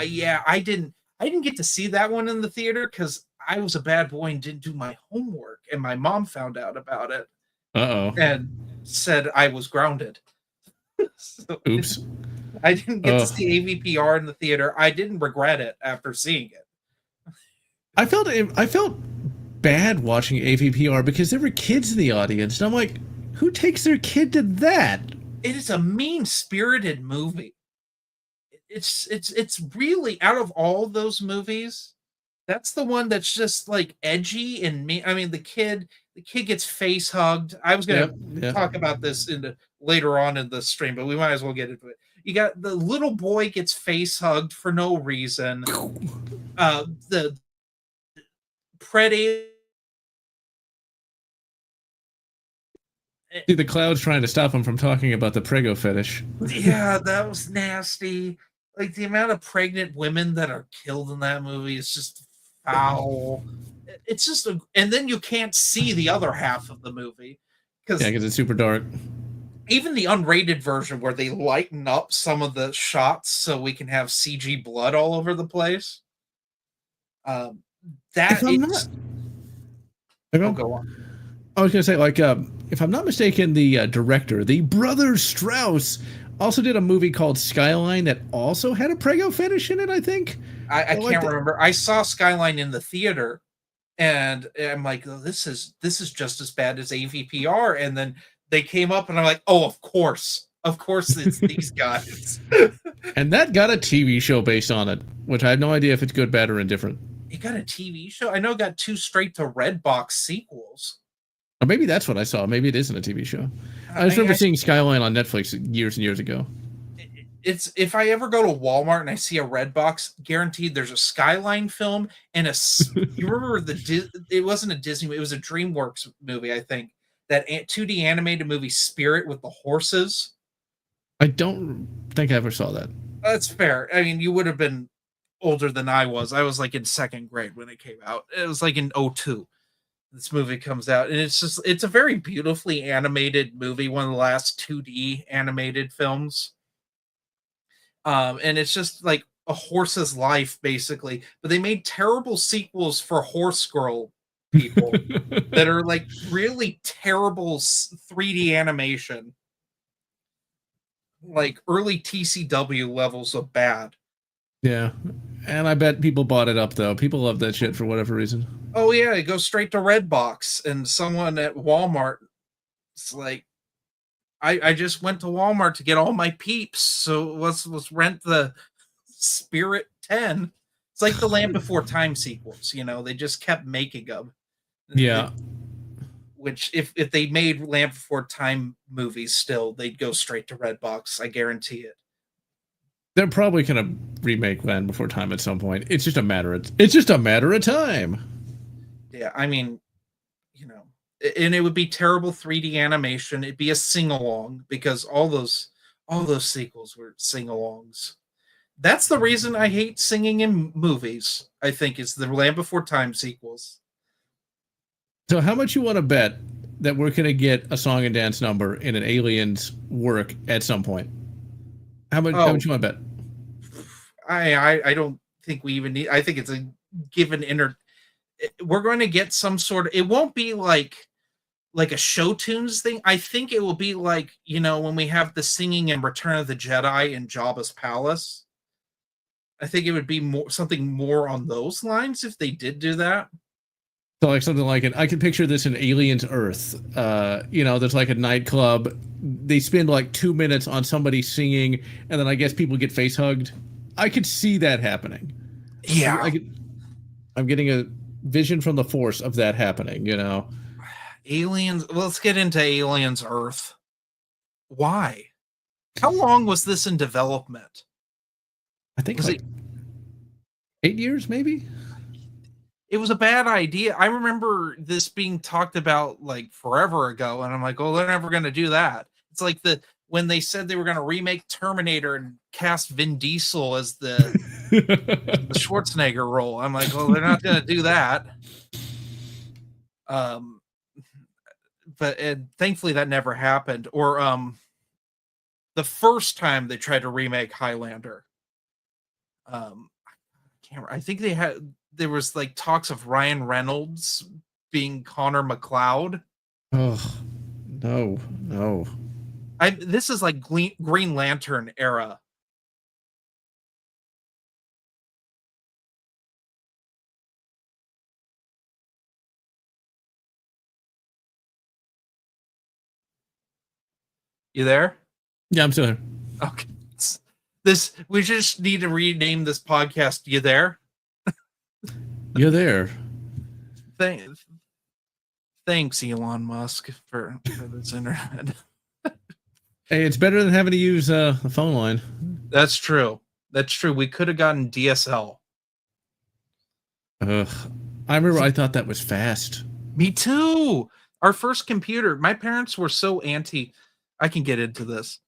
yeah, I didn't get to see that one in the theater because I was a bad boy and didn't do my homework, and my mom found out about it. And said I was grounded. So oops. I didn't get to see AVPR in the theater. I didn't regret it after seeing it. I felt bad watching AVPR because there were kids in the audience, and I'm like, who takes their kid to that? It is a mean-spirited movie. It's really, out of all those movies, That's the one that's just like edgy and me. I mean, the kid gets face hugged. I was gonna Yep. talk about this later on in the stream, but we might as well get into it. You got the little boy gets face hugged for no reason. The predator. See, the cloud's trying to stop him from talking about the prego fetish. Yeah, that was nasty. Like the amount of pregnant women that are killed in that movie is just foul. It's just and then you can't see the other half of the movie because because it's super dark. even the unrated version where they lighten up some of the shots so we can have CG blood all over the place. That If I'm it's not, go on. I was gonna say, like, if I'm not mistaken, the director, the brothers Strauss, also did a movie called Skyline that also had a prego fetish in it. I think. I can't remember. I saw Skyline in the theater, and I'm like, oh, this is just as bad as AVPR. And then they came up, and I'm like, oh, of course, it's these guys. And that got a TV show based on it, which I have no idea if it's good, bad, or indifferent. It got a TV show. I know it got 2 straight to Redbox sequels. Or maybe that's what I saw. Maybe it isn't a TV show. I just remember seeing Skyline on Netflix years and years ago. It's if I ever go to Walmart and I see a Redbox, guaranteed there's a Skyline film and you remember it wasn't a Disney, it was a DreamWorks movie, I think, that 2D animated movie Spirit with the horses. I don't think I ever saw that. That's fair. I mean, you would have been older than I was. I was like in 2nd grade when it came out. It was like in 2002. This movie comes out, and it's a very beautifully animated movie, one of the last 2D animated films. And it's just like a horse's life, basically. But they made terrible sequels for Horse Girl people that are like really terrible 3D animation, like early TCW levels of bad. Yeah, and I bet people bought it up though. People love that shit for whatever reason. Oh yeah, it goes straight to Redbox, and someone at Walmart, it's like, I just went to Walmart to get all my peeps, so let's rent the Spirit 10. It's like the Land Before Time sequels, they just kept making them. Yeah. Which if they made Land Before Time movies still, they'd go straight to Redbox, I guarantee it. They're probably gonna remake Land Before Time at some point. It's just a matter of time. Yeah, I mean, and it would be terrible 3D animation. It'd be a sing-along because all those sequels were sing-alongs. That's the reason I hate singing in movies, I think, is the Land Before Time sequels. So how much you want to bet that we're going to get a song and dance number in an Aliens work at some point? How much you want to bet? I don't think we even need, I think it's a given we're going to get some sort of, it won't be like a show tunes thing. I think it will be like, when we have the singing in Return of the Jedi in Jabba's palace. I think it would be something more on those lines if they did do that. So like something like it. I can picture this in Aliens Earth. There's like a nightclub. They spend like 2 minutes on somebody singing, and then I guess people get face hugged. I could see that happening. Yeah. I'm getting a vision from the Force of that happening, Aliens. Well, let's get into Aliens Earth. Why? How long was this in development? I think like 8 years, maybe. It was a bad idea. I remember this being talked about like forever ago, and I'm like, oh, they're never going to do that. It's like when they said they were going to remake Terminator and cast Vin Diesel as the Schwarzenegger role. I'm like, well, they're not going to do that. But thankfully that never happened. Or the first time they tried to remake Highlander, I think there was like talks of Ryan Reynolds being Connor McLeod. Oh, no. This is like Green Lantern era. You there? Yeah, I'm still here. Okay. We just need to rename this podcast. You there? You're there. Thank, thanks, Elon Musk, for this internet. Hey, it's better than having to use a phone line. That's true. That's true. We could have gotten DSL. Ugh. I remember I thought that was fast. Me too. Our first computer, my parents were so anti. I can get into this.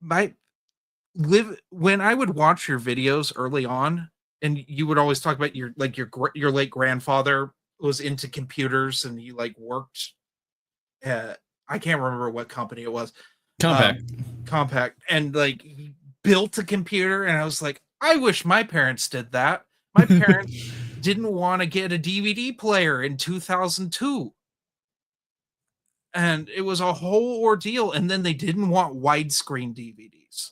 When I would watch your videos early on, and you would always talk about your late grandfather was into computers and he like worked I can't remember what company it was. Compact. Compact, and like he built a computer, and I was like, I wish my parents did that. My parents didn't want to get a DVD player in 2002. And it was a whole ordeal, and then they didn't want widescreen DVDs.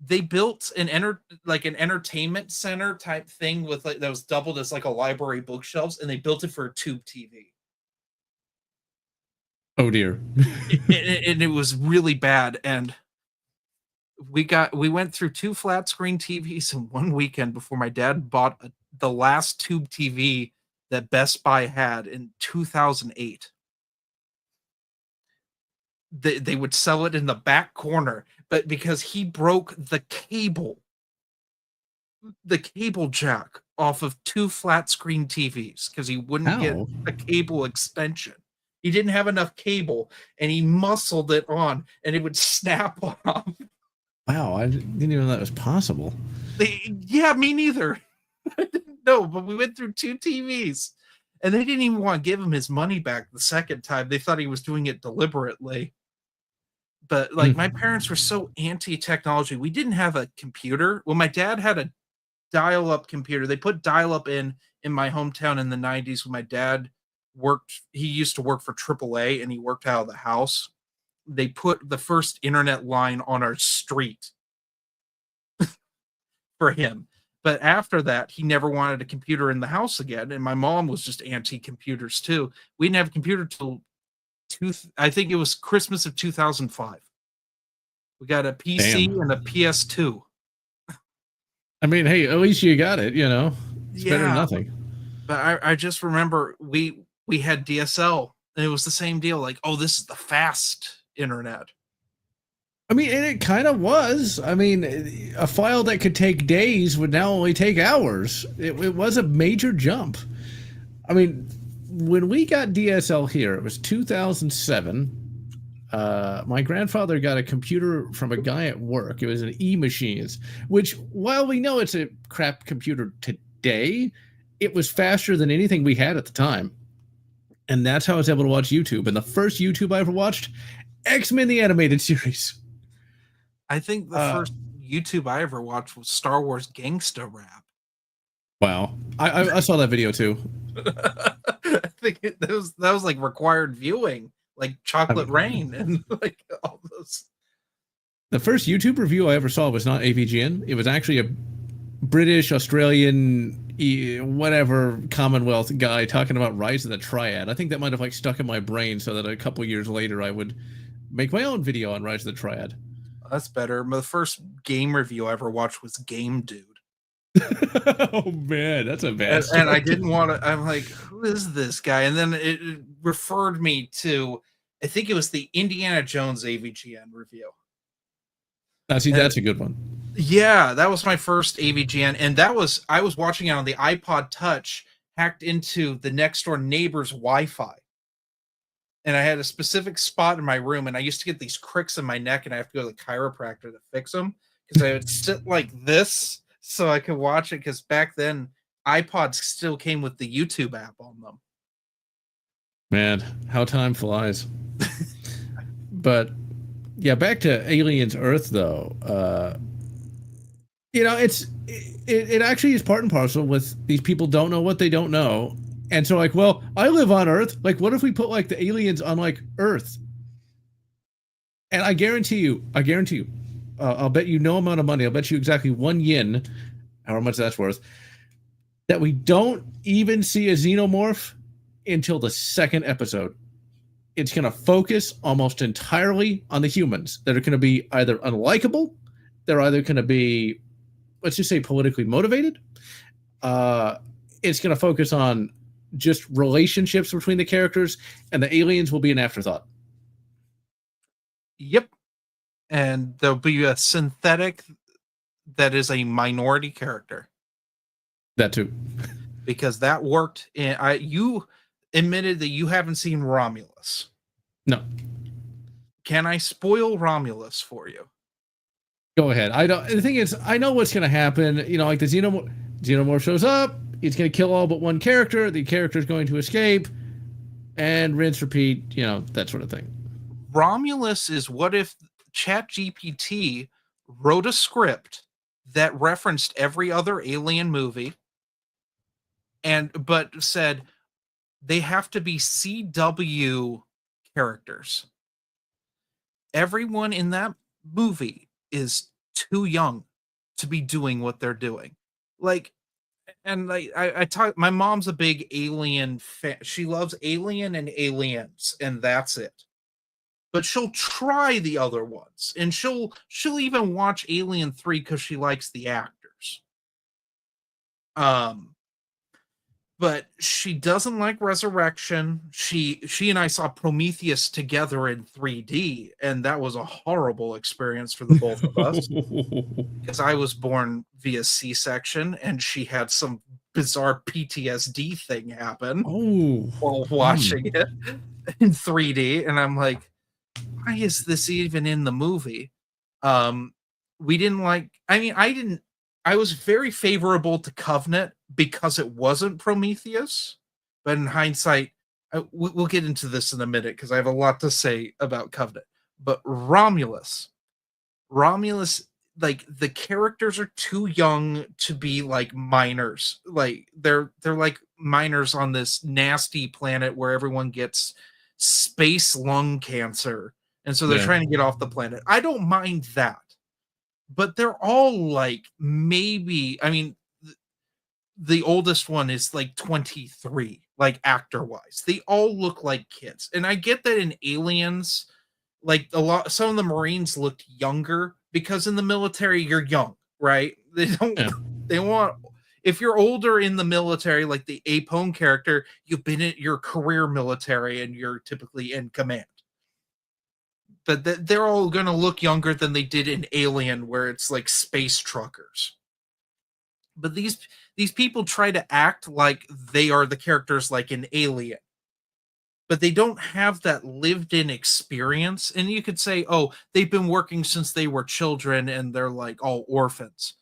They built an entertainment center type thing with like that was doubled as like a library bookshelves, and they built it for a tube TV. Oh dear. And it was really bad. And we went through 2 flat screen TVs in one weekend before my dad bought the last tube TV that Best Buy had in 2008. They would sell it in the back corner, but because he broke the cable jack off of 2 flat screen TVs because he wouldn't get a cable extension. He didn't have enough cable, and he muscled it on, and it would snap off. Wow, I didn't even know that was possible. Yeah, me neither. I didn't know, but we went through 2 TVs, and they didn't even want to give him his money back the second time. They thought he was doing it deliberately. But like my parents were so anti-technology. We didn't have a computer. Well, my dad had a dial-up computer. They put dial-up in my hometown in the 90s when my dad worked. He used to work for AAA, and he worked out of the house. They put the first internet line on our street for him. But after that, he never wanted a computer in the house again. And my mom was just anti-computers too. We didn't have a computer till I think it was Christmas of 2005. We got a PC and a PS2. I mean, hey, at least you got it, you know. It's better than nothing. But I just remember we had DSL, and it was the same deal. Like, oh, this is the fast internet. I mean, and it kind of was. I mean, a file that could take days would now only take hours. It was a major jump. I mean, when we got DSL here, it was 2007. My grandfather got a computer from a guy at work. It was an E-Machines, which, while we know it's a crap computer today, it was faster than anything we had at the time. And that's how I was able to watch YouTube. And the first YouTube I ever watched, X-Men the Animated Series. I think the first YouTube I ever watched was Star Wars Gangsta Rap. Wow. I saw that video too. I think that was like required viewing, like Chocolate Rain and like all those. The first YouTube review I ever saw was not AVGN. It was actually a British, Australian, whatever Commonwealth guy talking about Rise of the Triad. I think that might have like stuck in my brain so that a couple years later I would make my own video on Rise of the Triad. That's better. The first game review I ever watched was Game Dude. Oh man, that's a bad and I didn't want to. I'm like, who is this guy? And then it referred me to, I think it was the Indiana Jones AVGN review. Now, see, that's a good one. Yeah, that was my first AVGN, and I was watching it on the iPod Touch, hacked into the next door neighbor's Wi-Fi. And I had a specific spot in my room, and I used to get these cricks in my neck, and I have to go to the chiropractor to fix them because I would sit like this so I could watch it. Because back then, iPods still came with the YouTube app on them. Man, how time flies. But yeah, back to Aliens Earth, though. You know, it actually is part and parcel with these people don't know what they don't know. And so, like, well, I live on Earth. Like, what if we put, like, the aliens on, like, Earth? And I guarantee you, I'll bet you no amount of money, I'll bet you exactly 1 yen, however much that's worth, that we don't even see a xenomorph until the second episode. It's going to focus almost entirely on the humans that are going to be either unlikable, they're either going to be, let's just say, politically motivated, It's going to focus on just relationships between the characters, and the aliens will be an afterthought. Yep. And there'll be a synthetic that is a minority character. That too. Because that worked. You admitted that you haven't seen Romulus. No. Can I spoil Romulus for you? Go ahead. I don't. The thing is, I know what's going to happen. You know, like the Xenomorph shows up. It's going to kill all but one character. The character is going to escape, and rinse, repeat. You know, that sort of thing. Romulus is what if ChatGPT wrote a script that referenced every other alien movie, but said they have to be CW characters. Everyone in that movie is too young to be doing what they're doing. Like, and like I talk, my mom's a big Alien fan. She loves Alien and Aliens, and that's it. But she'll try the other ones, and she'll even watch Alien 3 because she likes the actors. But she doesn't like Resurrection. She and I saw Prometheus together in 3D, and that was a horrible experience for the both of us. Because I was born via C-section, and she had some bizarre PTSD thing happen while watching it in 3D, and I'm like, why is this even in the movie? We didn't like. I mean, I was very favorable to Covenant because it wasn't Prometheus, but in hindsight, we'll get into this in a minute because I have a lot to say about Covenant. But Romulus, like the characters are too young to be like minors. Like they're like minors on this nasty planet where everyone gets space lung cancer, and so they're trying to get off the planet. I don't mind that. But they're all like maybe, I mean, the oldest one is like 23, like actor wise. They all look like kids. And I get that in Aliens, like some of the Marines looked younger because in the military, you're young, right? They want, if you're older in the military, like the Apone character, you've been in your career military and you're typically in command. But they're all going to look younger than they did in Alien, where it's like space truckers. But these people try to act like they are the characters like in Alien. But they don't have that lived-in experience. And you could say, oh, they've been working since they were children and they're like all orphans.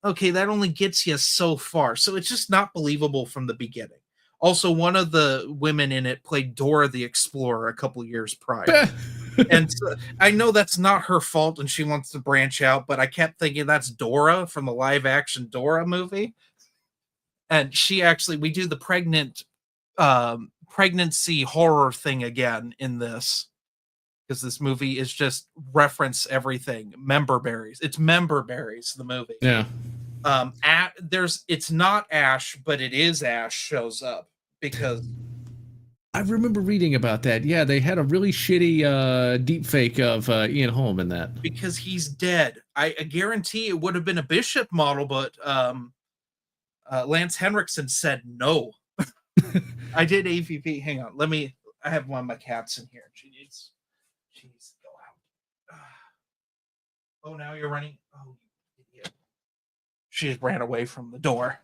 Okay, that only gets you so far. So it's just not believable from the beginning. Also, one of the women in it played Dora the Explorer a couple years prior. And so, I know that's not her fault and she wants to branch out, but I kept thinking that's Dora from the live action Dora movie. And we do the pregnancy horror thing again in this, because this movie is just reference everything. Member berries. It's Member Berries, the movie. Yeah. It's not Ash, but it is Ash shows up because I remember reading about that. Yeah, they had a really shitty deep fake of Ian Holm in that. Because he's dead. I guarantee it would have been a Bishop model, but Lance Henriksen said no. I did AVP. Hang on. I have one of my cats in here. She needs to go out. Oh, now you're running. Oh, you idiot. She just ran away from the door.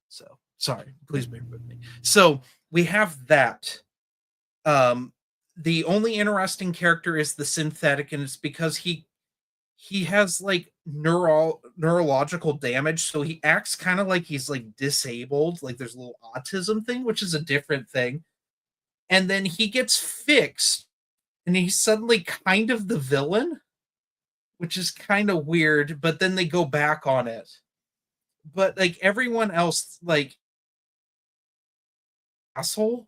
So, sorry. Please bear with me. So, we have that. The only interesting character is the synthetic, and it's because he has like neurological damage, so he acts kind of like he's like disabled, like there's a little autism thing, which is a different thing. And then he gets fixed, and he's suddenly kind of the villain, which is kind of weird, but then they go back on it. But like everyone else, like asshole.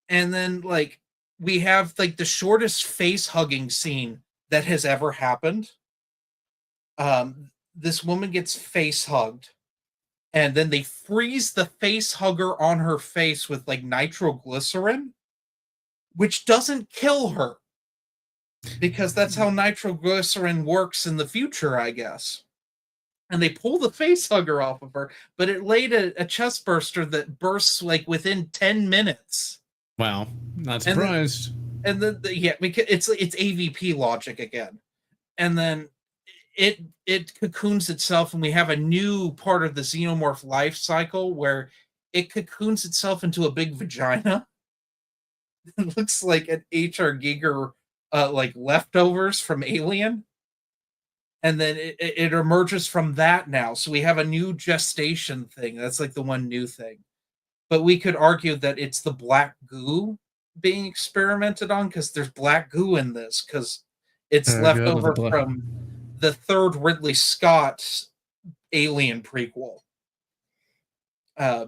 And then like we have like the shortest face hugging scene that has ever happened. This woman gets face hugged, and then they freeze the face hugger on her face with like nitroglycerin, which doesn't kill her, because that's how nitroglycerin works in the future, I guess. and they pull the face hugger off of her, but it laid a chest burster that bursts like within 10 minutes. Wow, not And then, surprised. yeah, because it's AVP logic again. And then it cocoons itself, and we have a new part of the xenomorph life cycle where it cocoons itself into a big vagina. It looks like an HR Giger like leftovers from Alien. And then it emerges from that now. So we have a new gestation thing. That's like the one new thing. But we could argue that it's the black goo being experimented on because there's black goo in this because it's Oh left god, with the over blood. from the third Ridley Scott Alien prequel.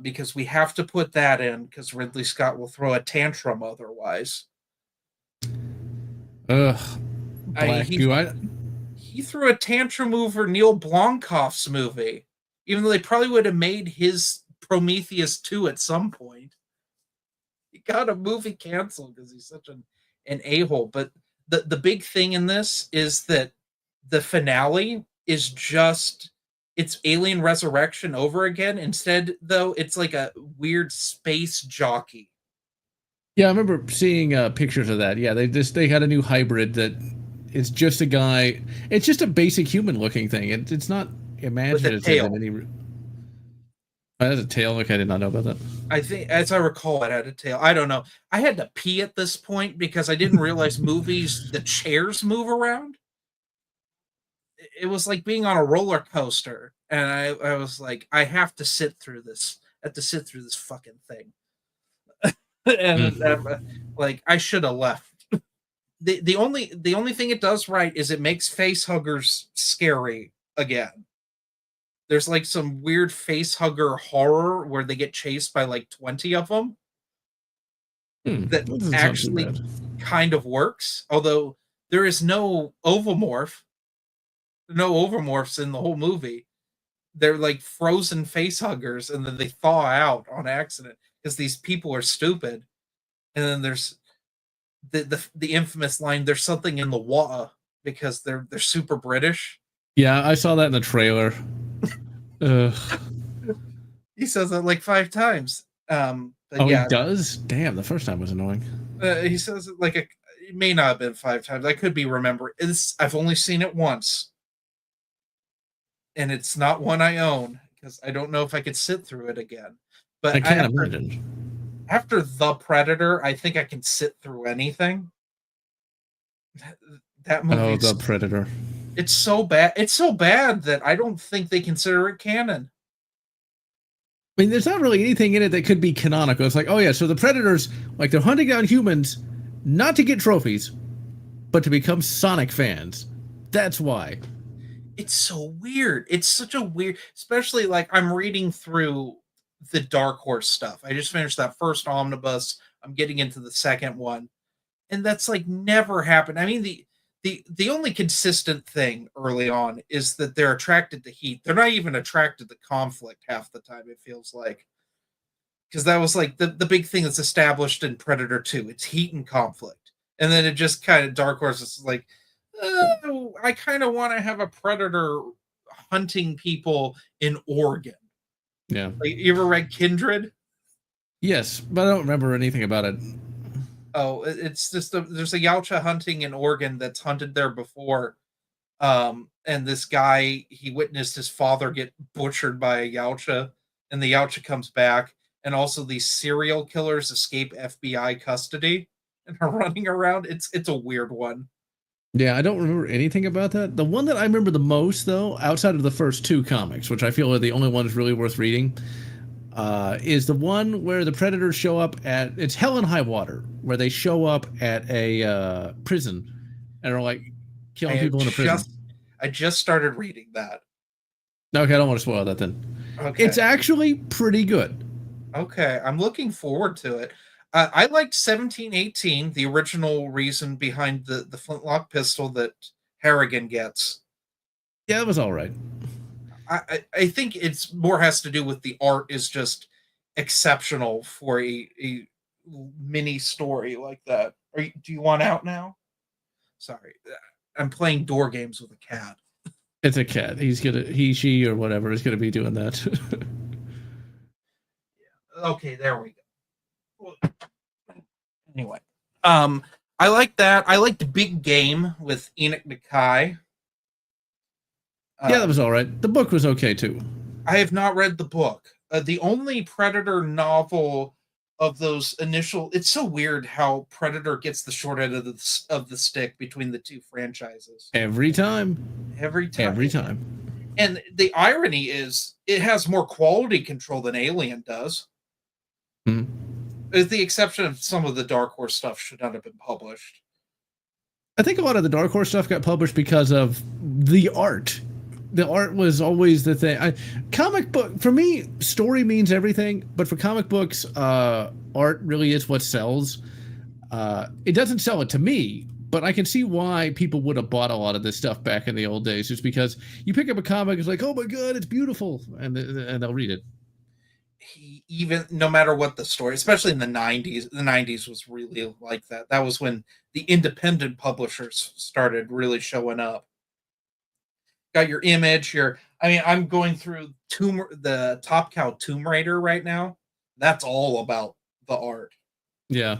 Because we have to put that in because Ridley Scott will throw a tantrum otherwise. Ugh, I mean, black goo. he threw a tantrum over Neil Blomkamp's movie, even though they probably would have made his Prometheus 2 at some point. He got a movie canceled because he's such an a-hole. But the big thing in this is that the finale is just it's Alien Resurrection over again. Instead, though, it's like a weird space jockey. Yeah, I remember seeing pictures of that. Yeah, they had a new hybrid that it's just a guy. It's just a basic human looking thing. It's not imaginative in any. Oh, that's a tail. Okay, I did not know about that. I think, as I recall, it had a tail. I don't know. I had to pee at this point because I didn't realize movies, the chairs move around. It was like being on a roller coaster. And I was like, I have to sit through this. I have to sit through this fucking thing. And like, I should have left. The only thing it does right is it makes face huggers scary again. There's like some weird face hugger horror where they get chased by like 20 of them. That actually kind of works, although there is no ovomorphs in the whole movie. They're like frozen face huggers, and then they thaw out on accident because these people are stupid. And then there's the infamous line, "There's something in the water," because they're super British. Yeah, I saw that in the trailer. He says that like 5 times. But yeah, he does. Damn, the first time was annoying. He says it like it may not have been 5 times. I could be remembering. I've only seen it once, and it's not one I own because I don't know if I could sit through it again. But I can't imagine. After The Predator, I think I can sit through anything. That movie. Oh, The Predator. It's so bad. It's so bad that I don't think they consider it canon. I mean, there's not really anything in it that could be canonical. It's like, oh yeah, so the Predators, like, they're hunting down humans, not to get trophies, but to become Sonic fans. That's why. It's so weird. It's such a weird, especially like I'm reading through the Dark Horse stuff. I just finished that first omnibus. I'm getting into the second one, and that's like never happened. I mean, the only consistent thing early on is that they're attracted to heat. They're not even attracted to conflict half the time, it feels like. Because that was like the big thing that's established in Predator 2. It's heat and conflict. And then it just kind of Dark Horse is like, oh, I kind of want to have a Predator hunting people in Oregon. Yeah. Like, you ever read Kindred? Yes, but I don't remember anything about it. Oh, it's just there's a Yautja hunting in Oregon that's hunted there before. And this guy, he witnessed his father get butchered by a Yautja, and the Yautja comes back, and also these serial killers escape FBI custody and are running around. It's a weird one. Yeah, I don't remember anything about that. The one that I remember the most, though, outside of the first 2 comics, which I feel are the only ones really worth reading, is the one where the Predators show up at, it's Hell and High Water, where they show up at a prison and are like killing people in a prison. I just started reading that. Okay, I don't want to spoil that then. Okay. It's actually pretty good. Okay, I'm looking forward to it. I liked 1718, the original reason behind the flintlock pistol that Harrigan gets. Yeah, it was all right. I think it's more has to do with the art is just exceptional for a mini story like that. Do you want out now? Sorry, I'm playing door games with a cat. It's a cat. She, or whatever is gonna be doing that. Okay, there we go. Anyway, um, I like that. I liked Big Game with Enoch Nakai. Yeah, that was all right. The book was okay too. I have not read the book. The only Predator novel of those initial. It's so weird how Predator gets the short end of the stick between the two franchises. Every time. Every time. Every time. And the irony is, it has more quality control than Alien does. Hmm. With the exception of some of the Dark Horse stuff should not have been published. I think a lot of the Dark Horse stuff got published because of the art. The art was always the thing. Comic book, for me, story means everything, but for comic books, art really is what sells. It doesn't sell it to me, but I can see why people would have bought a lot of this stuff back in the old days, just because you pick up a comic, it's like, oh my god, it's beautiful, and they'll read it. Even no matter what the story, especially in the 90s was really like that. That was when the independent publishers started really showing up. Got your Image, I'm going through the Top Cow Tomb Raider right now. That's all about the art. Yeah.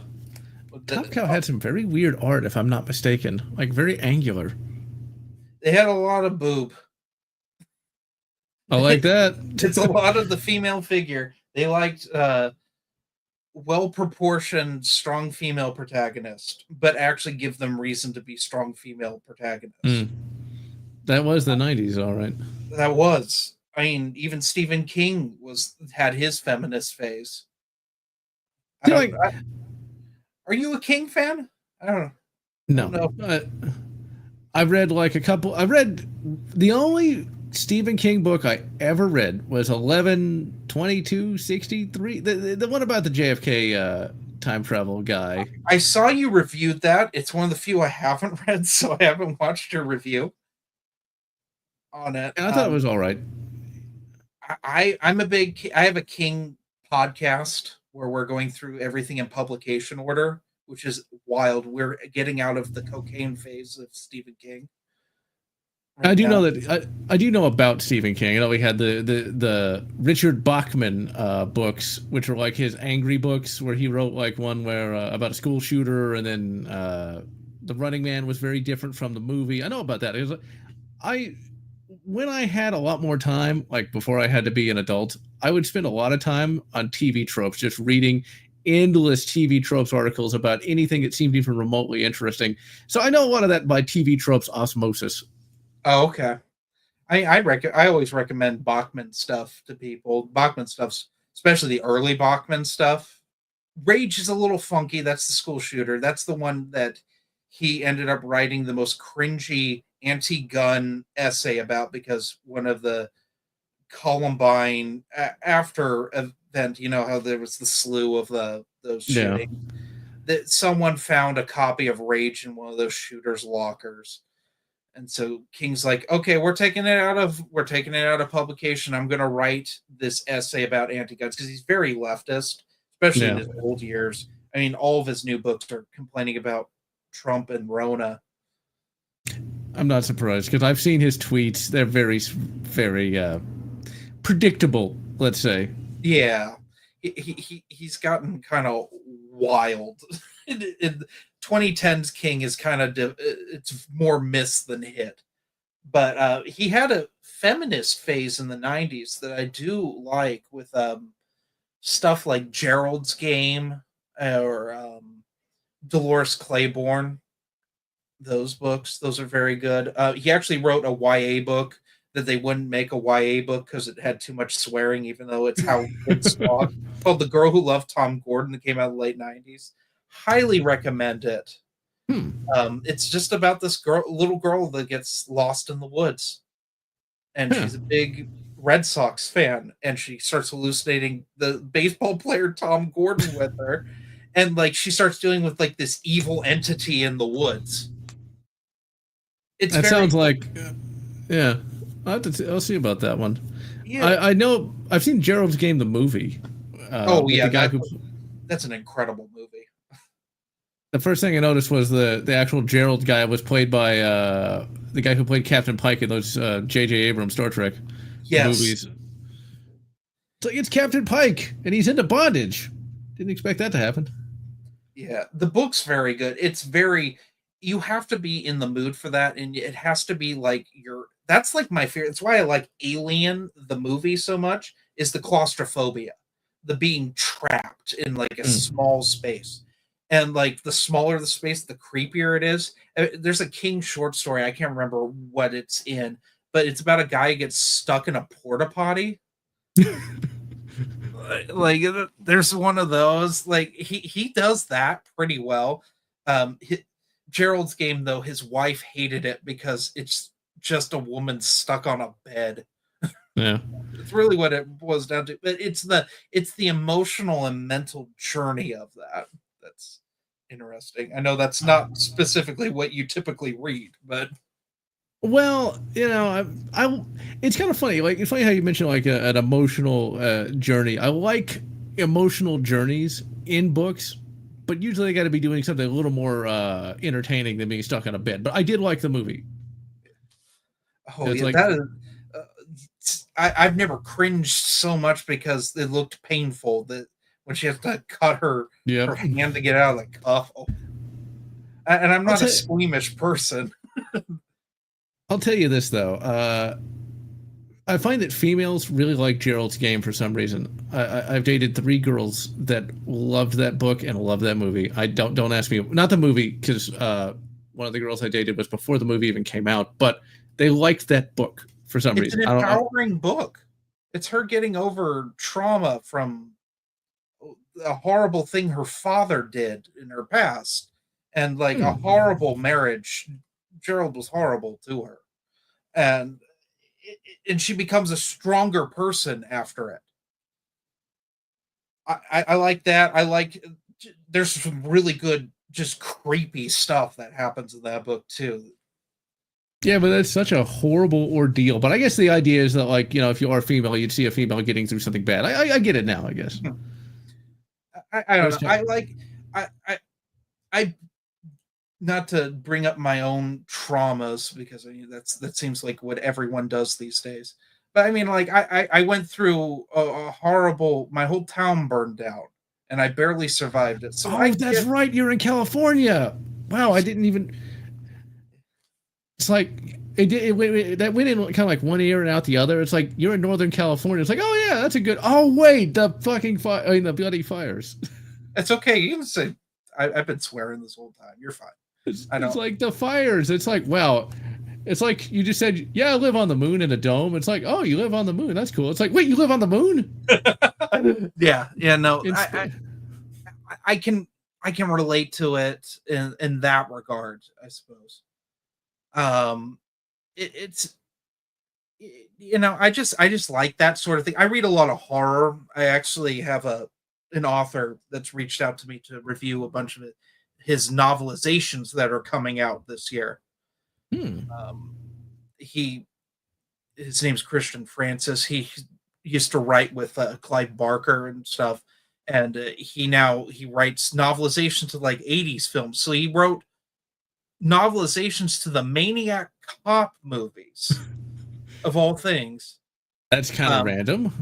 Top Cow had some very weird art, if I'm not mistaken, like very angular. They had a lot of boob. I like that. It's a lot of the female figure. They liked well-proportioned, strong female protagonist, but actually give them reason to be strong female protagonists. Mm. That was the 90s, all right. That was. I mean, even Stephen King had his feminist phase. Are you a King fan? I don't know. No. I've read like a couple. I read the only Stephen King book I ever read was 11/22/63. The one about the JFK time travel guy. I saw you reviewed that. It's one of the few I haven't read, so I haven't watched your review on it. And I thought it was all right. I have a King podcast where we're going through everything in publication order, which is wild. We're getting out of the cocaine phase of Stephen King. I do know that I do know about Stephen King. I know he had the Richard Bachman books, which were like his angry books, where he wrote like one where about a school shooter, and then The Running Man was very different from the movie. I know about that. When I had a lot more time, like before I had to be an adult, I would spend a lot of time on TV tropes, just reading endless TV tropes articles about anything that seemed even remotely interesting. So I know a lot of that by TV tropes osmosis. Oh, okay. I always recommend Bachman stuff to people. Bachman stuff, especially the early Bachman stuff. Rage is a little funky. That's the school shooter. That's the one that he ended up writing the most cringy anti-gun essay about, because one of the Columbine after event, you know how there was the slew of those shootings. That someone found a copy of Rage in one of those shooters' lockers. And so King's like, okay, we're taking it out of publication. I'm going to write this essay about anti-guns, because he's very leftist, especially in his old years. I mean, all of his new books are complaining about Trump and Rona. I'm not surprised, because I've seen his tweets. They're very, very predictable, let's say. Yeah, he's gotten kind of wild. In 2010's King is kind of it's more miss than hit, but he had a feminist phase in the 90s that I do like, with stuff like Gerald's Game or Dolores Claiborne. Those books, those are very good. He actually wrote a YA book that they wouldn't make a YA book because it had too much swearing, even though it's how it's called The Girl Who Loved Tom Gordon, that came out in the late 90s. Highly recommend it. It's just about this little girl that gets lost in the woods, and she's a big Red Sox fan, and she starts hallucinating the baseball player Tom Gordon with her, and like she starts dealing with like this evil entity in the woods. That sounds like, yeah. I'll see about that one. Yeah, I know. I've seen Gerald's Game, the movie. That's an incredible movie. The first thing I noticed was the actual Gerald guy was played by the guy who played Captain Pike in those J.J. Abrams Star Trek movies. So it's Captain Pike, and he's into bondage. Didn't expect that to happen. Yeah, the book's very good. It's very, you have to be in the mood for that, and it has to be like that's like my fear. It's why I like Alien, the movie, so much, is the claustrophobia, the being trapped in like a small space. And like the smaller the space, the creepier it is. There's a King short story, I can't remember what it's in, but it's about a guy who gets stuck in a porta potty. Like there's one of those, like he does that pretty well. Gerald's Game, though, his wife hated it because it's just a woman stuck on a bed. Yeah, it's really what it boils down to. But it's the emotional and mental journey of that's interesting. I know that's not specifically what you typically read, but well, I it's kind of funny. Like, it's funny how you mentioned like an emotional journey. I like emotional journeys in books, but usually they got to be doing something a little more entertaining than being stuck on a bed. But I did like the movie. Oh yeah, like, that is. I've never cringed so much because it looked painful that when she has to cut her hand to get out of the cuff. Oh. And I'm not a squeamish person. I'll tell you this though. I find that females really like Gerald's Game for some reason. I've dated 3 girls that loved that book and love that movie. I don't ask me, not the movie, because one of the girls I dated was before the movie even came out, but they liked that book for some reason. It's an empowering book. It's her getting over trauma from a horrible thing her father did in her past, and like a horrible marriage. Gerald was horrible to her, and she becomes a stronger person after it. I like that. I like, there's some really good, just creepy stuff that happens in that book too. Yeah, but that's such a horrible ordeal. But I guess the idea is that, like, if you are female, you'd see a female getting through something bad. I get it now, I guess. I don't know. I not to bring up my own traumas, because that seems like what everyone does these days. But I mean, like, I went through a horrible, my whole town burned down and I barely survived it. So that's right. You're in California. Wow. I didn't even, it's like, that went in kind of like one ear and out the other. It's like, you're in Northern California. It's like, oh yeah, that's a good, oh wait, the fucking fire, I mean, the bloody fires. It's okay. You can say, I've been swearing this whole time. You're fine. It's like the fires. It's like, wow. It's like you just said, yeah, I live on the moon in a dome. It's like, oh, you live on the moon. That's cool. It's like, wait, you live on the moon? Yeah, no. I can relate to it in that regard, I suppose. It's I just like that sort of thing. I read a lot of horror. I actually have an author that's reached out to me to review a bunch of his novelizations that are coming out this year. His name's Christian Francis. He used to write with Clive Barker and stuff, and he writes novelizations to like 80s films. So he wrote novelizations to the Maniac Cop movies, of all things. That's kind of random.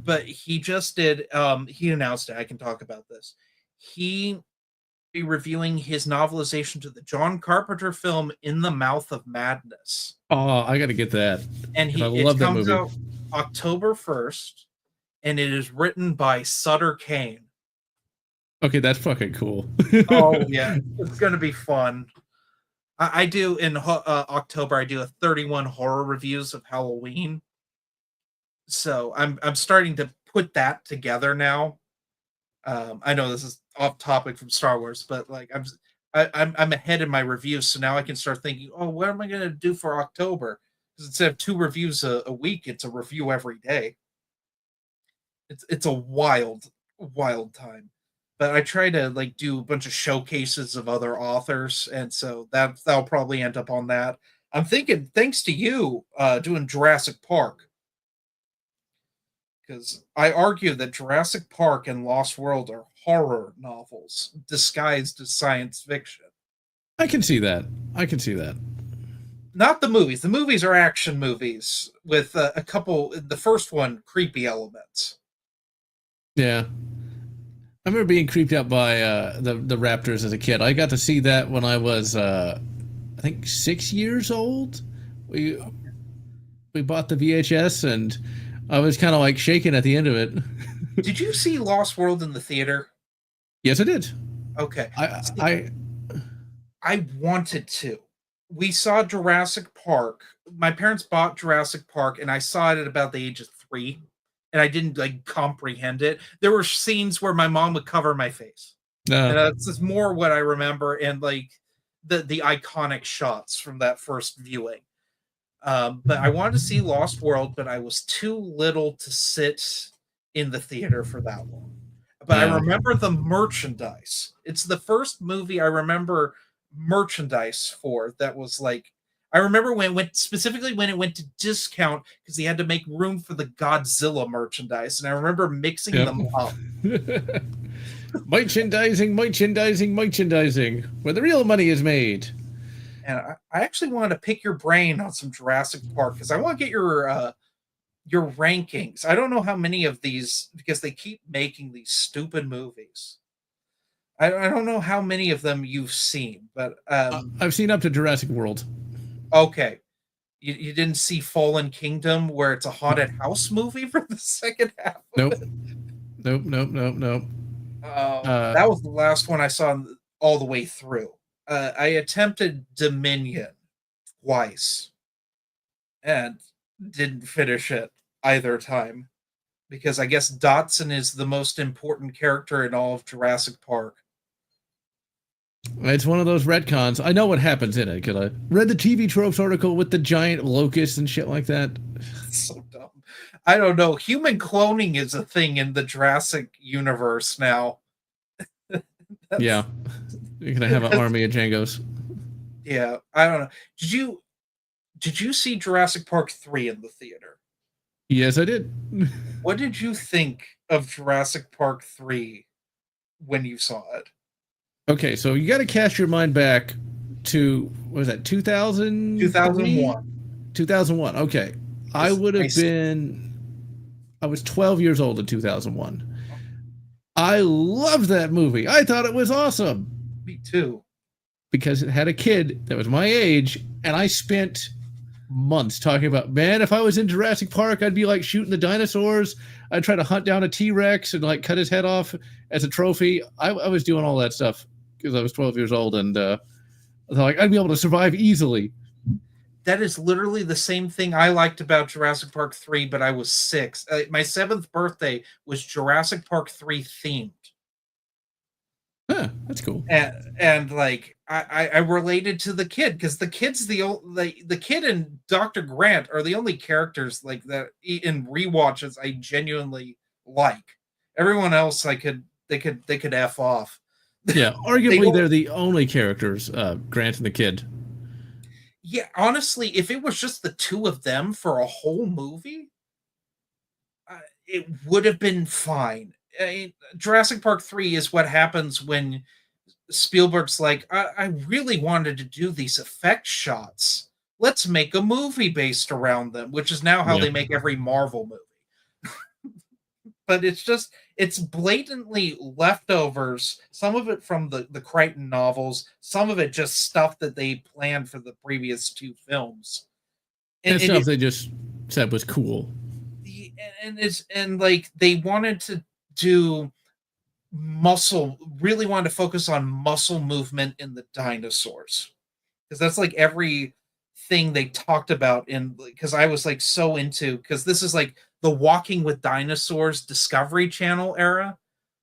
But he just did. He announced it. I can talk about this. He be reviewing his novelization to the John Carpenter film In the Mouth of Madness. Oh, I got to get that. And it comes out October 1st, and it is written by Sutter Kane. Okay, that's fucking cool. Oh yeah, it's gonna be fun. I do in October. I do a 31 horror reviews of Halloween. So I'm starting to put that together now. I know this is off topic from Star Wars, but like I'm ahead in my reviews, so now I can start thinking, oh, what am I going to do for October? Because instead of 2 reviews a week, it's a review every day. It's a wild time, but I try to like do a bunch of showcases of other authors, and so that'll probably end up on that. I'm thinking, thanks to you, doing Jurassic Park. Because I argue that Jurassic Park and Lost World are horror novels disguised as science fiction. I can see that. Not the movies. The movies are action movies with a couple. The first one, creepy elements. Yeah. I remember being creeped out by the Raptors as a kid. I got to see that when I was, I think, 6 years old. We bought the VHS, and I was kind of like shaking at the end of it. Did you see Lost World in the theater? Yes, I did. Okay. I I wanted to. We saw Jurassic Park. My parents bought Jurassic Park, and I saw it at about the age of 3, and I didn't like comprehend it. There were scenes where my mom would cover my face, and that's just more what I remember, and like the iconic shots from that first viewing. But I wanted to see Lost World, but I was too little to sit in the theater for that long. But I remember the merchandise. It's the first movie I remember merchandise for that was like, I remember when it went, specifically when it went to discount, because they had to make room for the Godzilla merchandise, and I remember mixing them up. Merchandising, where the real money is made. And I actually wanted to pick your brain on some Jurassic Park, because I want to get your rankings. I don't know how many of these, because they keep making these stupid movies. I don't know how many of them you've seen, but I've seen up to Jurassic World. Okay. You didn't see Fallen Kingdom, where it's a haunted house movie for the second half? Nope. That was the last one I saw all the way through. I attempted Dominion twice and didn't finish it either time, because I guess Dotson is the most important character in all of Jurassic Park. It's one of those retcons. I know what happens in it because I read the TV Tropes article with the giant locusts and shit like that. It's so dumb. I don't know. Human cloning is a thing in the Jurassic universe now. Yeah. You're going to have an army of Jangos. Yeah, I don't know. Did you see Jurassic Park 3 in the theater? Yes, I did. What did you think of Jurassic Park 3 when you saw it? Okay, so you got to cast your mind back to, what was that, 2000? 2001. 2001, okay. I would have been, I was 12 years old in 2001. I loved that movie. I thought it was awesome. Me too. Because it had a kid that was my age, and I spent months talking about, man, if I was in Jurassic Park, I'd be like shooting the dinosaurs. I'd try to hunt down a T-Rex and like cut his head off as a trophy. I was doing all that stuff because I was 12 years old, and I was like, I'd be able to survive easily. That is literally the same thing I liked about Jurassic Park 3, but I was 6. My 7th birthday was Jurassic Park 3 themed. Huh, that's cool. And like I related to the kid, because the kid's the kid and Dr. Grant are the only characters like that in rewatches I genuinely like. Everyone else they could F off. Yeah, arguably they're the only characters, Grant and the kid. Yeah, honestly, if it was just the two of them for a whole movie, it would have been fine. Jurassic Park 3 is what happens when Spielberg's like, I really wanted to do these effect shots. Let's make a movie based around them, which is now how they make every Marvel movie. But it's blatantly leftovers, some of it from the Crichton novels, some of it just stuff that they planned for the previous 2 films. And stuff they just said was cool. And like they wanted to do really wanted to focus on muscle movement in the dinosaurs, because that's like everything they talked about because I was like so into, because this is like the Walking with Dinosaurs Discovery Channel era,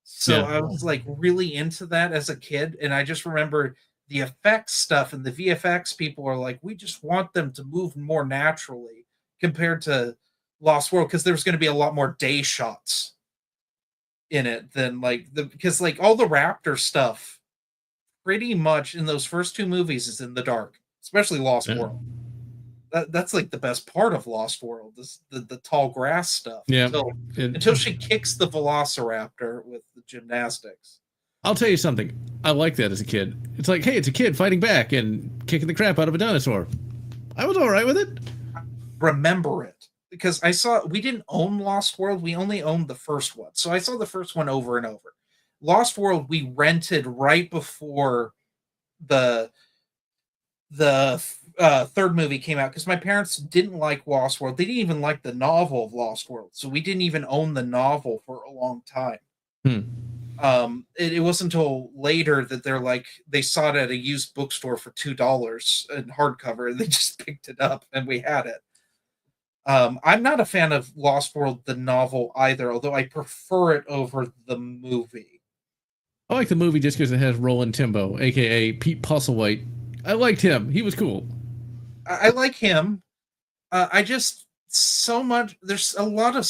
so I was like really into that as a kid. And I just remember the effects stuff, and the VFX people are like, we just want them to move more naturally compared to Lost World, because there's going to be a lot more day shots in it than because like all the raptor stuff pretty much in those first 2 movies is in the dark, especially Lost World. That's like the best part of Lost World, is the tall grass stuff. Yeah. Until she kicks the velociraptor with the gymnastics. I'll tell you something. I like that as a kid. It's like, hey, it's a kid fighting back and kicking the crap out of a dinosaur. I was all right with it. Remember it because we didn't own Lost World. We only owned the first one. So I saw the first one over and over. Lost World we rented right before the third movie came out because my parents didn't like Lost World. They didn't even like the novel of Lost World. So we didn't even own the novel for a long time. It wasn't until later that they saw it at a used bookstore for $2 in hardcover and they just picked it up and we had it. I'm not a fan of Lost World, the novel either, although I prefer it over the movie. I like the movie just because it has Roland Timbo, aka Pete Postlethwaite. I liked him. He was cool. I like him. I just so much. There's a lot of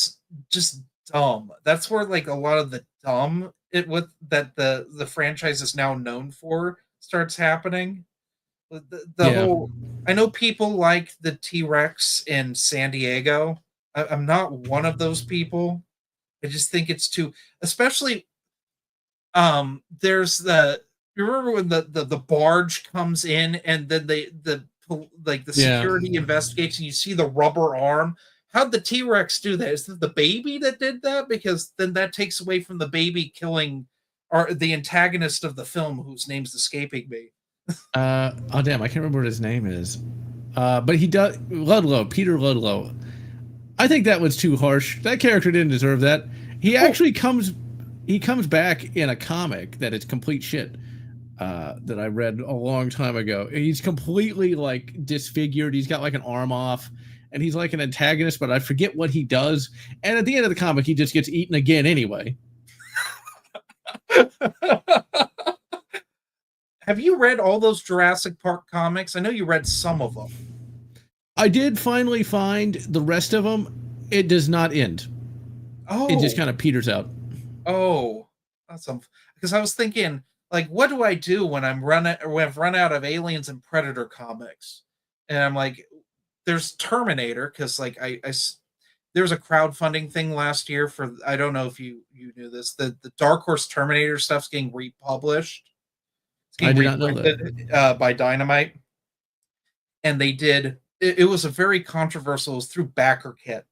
just dumb. That's where like a lot of the dumb that the franchise is now known for starts happening. The whole. I know people like the T-Rex in San Diego. I'm not one of those people. I just think it's too, especially. There's you remember when the barge comes in and then the security investigates and you see the rubber arm. How'd the T-Rex do that? Is it the baby that did that? Because then that takes away from the baby killing or the antagonist of the film whose name's escaping me. Oh damn, I can't remember what his name is. But he does Ludlow, Peter Ludlow. I think that was too harsh. That character didn't deserve that. He actually comes back in a comic that is complete shit. That I read a long time ago. He's completely like disfigured. He's got like an arm off, and he's like an antagonist, but I forget what he does. And at the end of the comic, he just gets eaten again anyway. Have you read all those Jurassic Park comics? I know you read some of them. I did finally find the rest of them. It does not end. Oh. It just kind of peters out. Oh, that's because I was thinking, like, what do I do when I've run out of Aliens and Predator comics? And I'm like, there's Terminator, because like there was a crowdfunding thing last year for, I don't know if you knew this, the Dark Horse Terminator stuff's getting republished. I did not know that. By Dynamite. And they did, it was a very controversial, it was through BackerKit.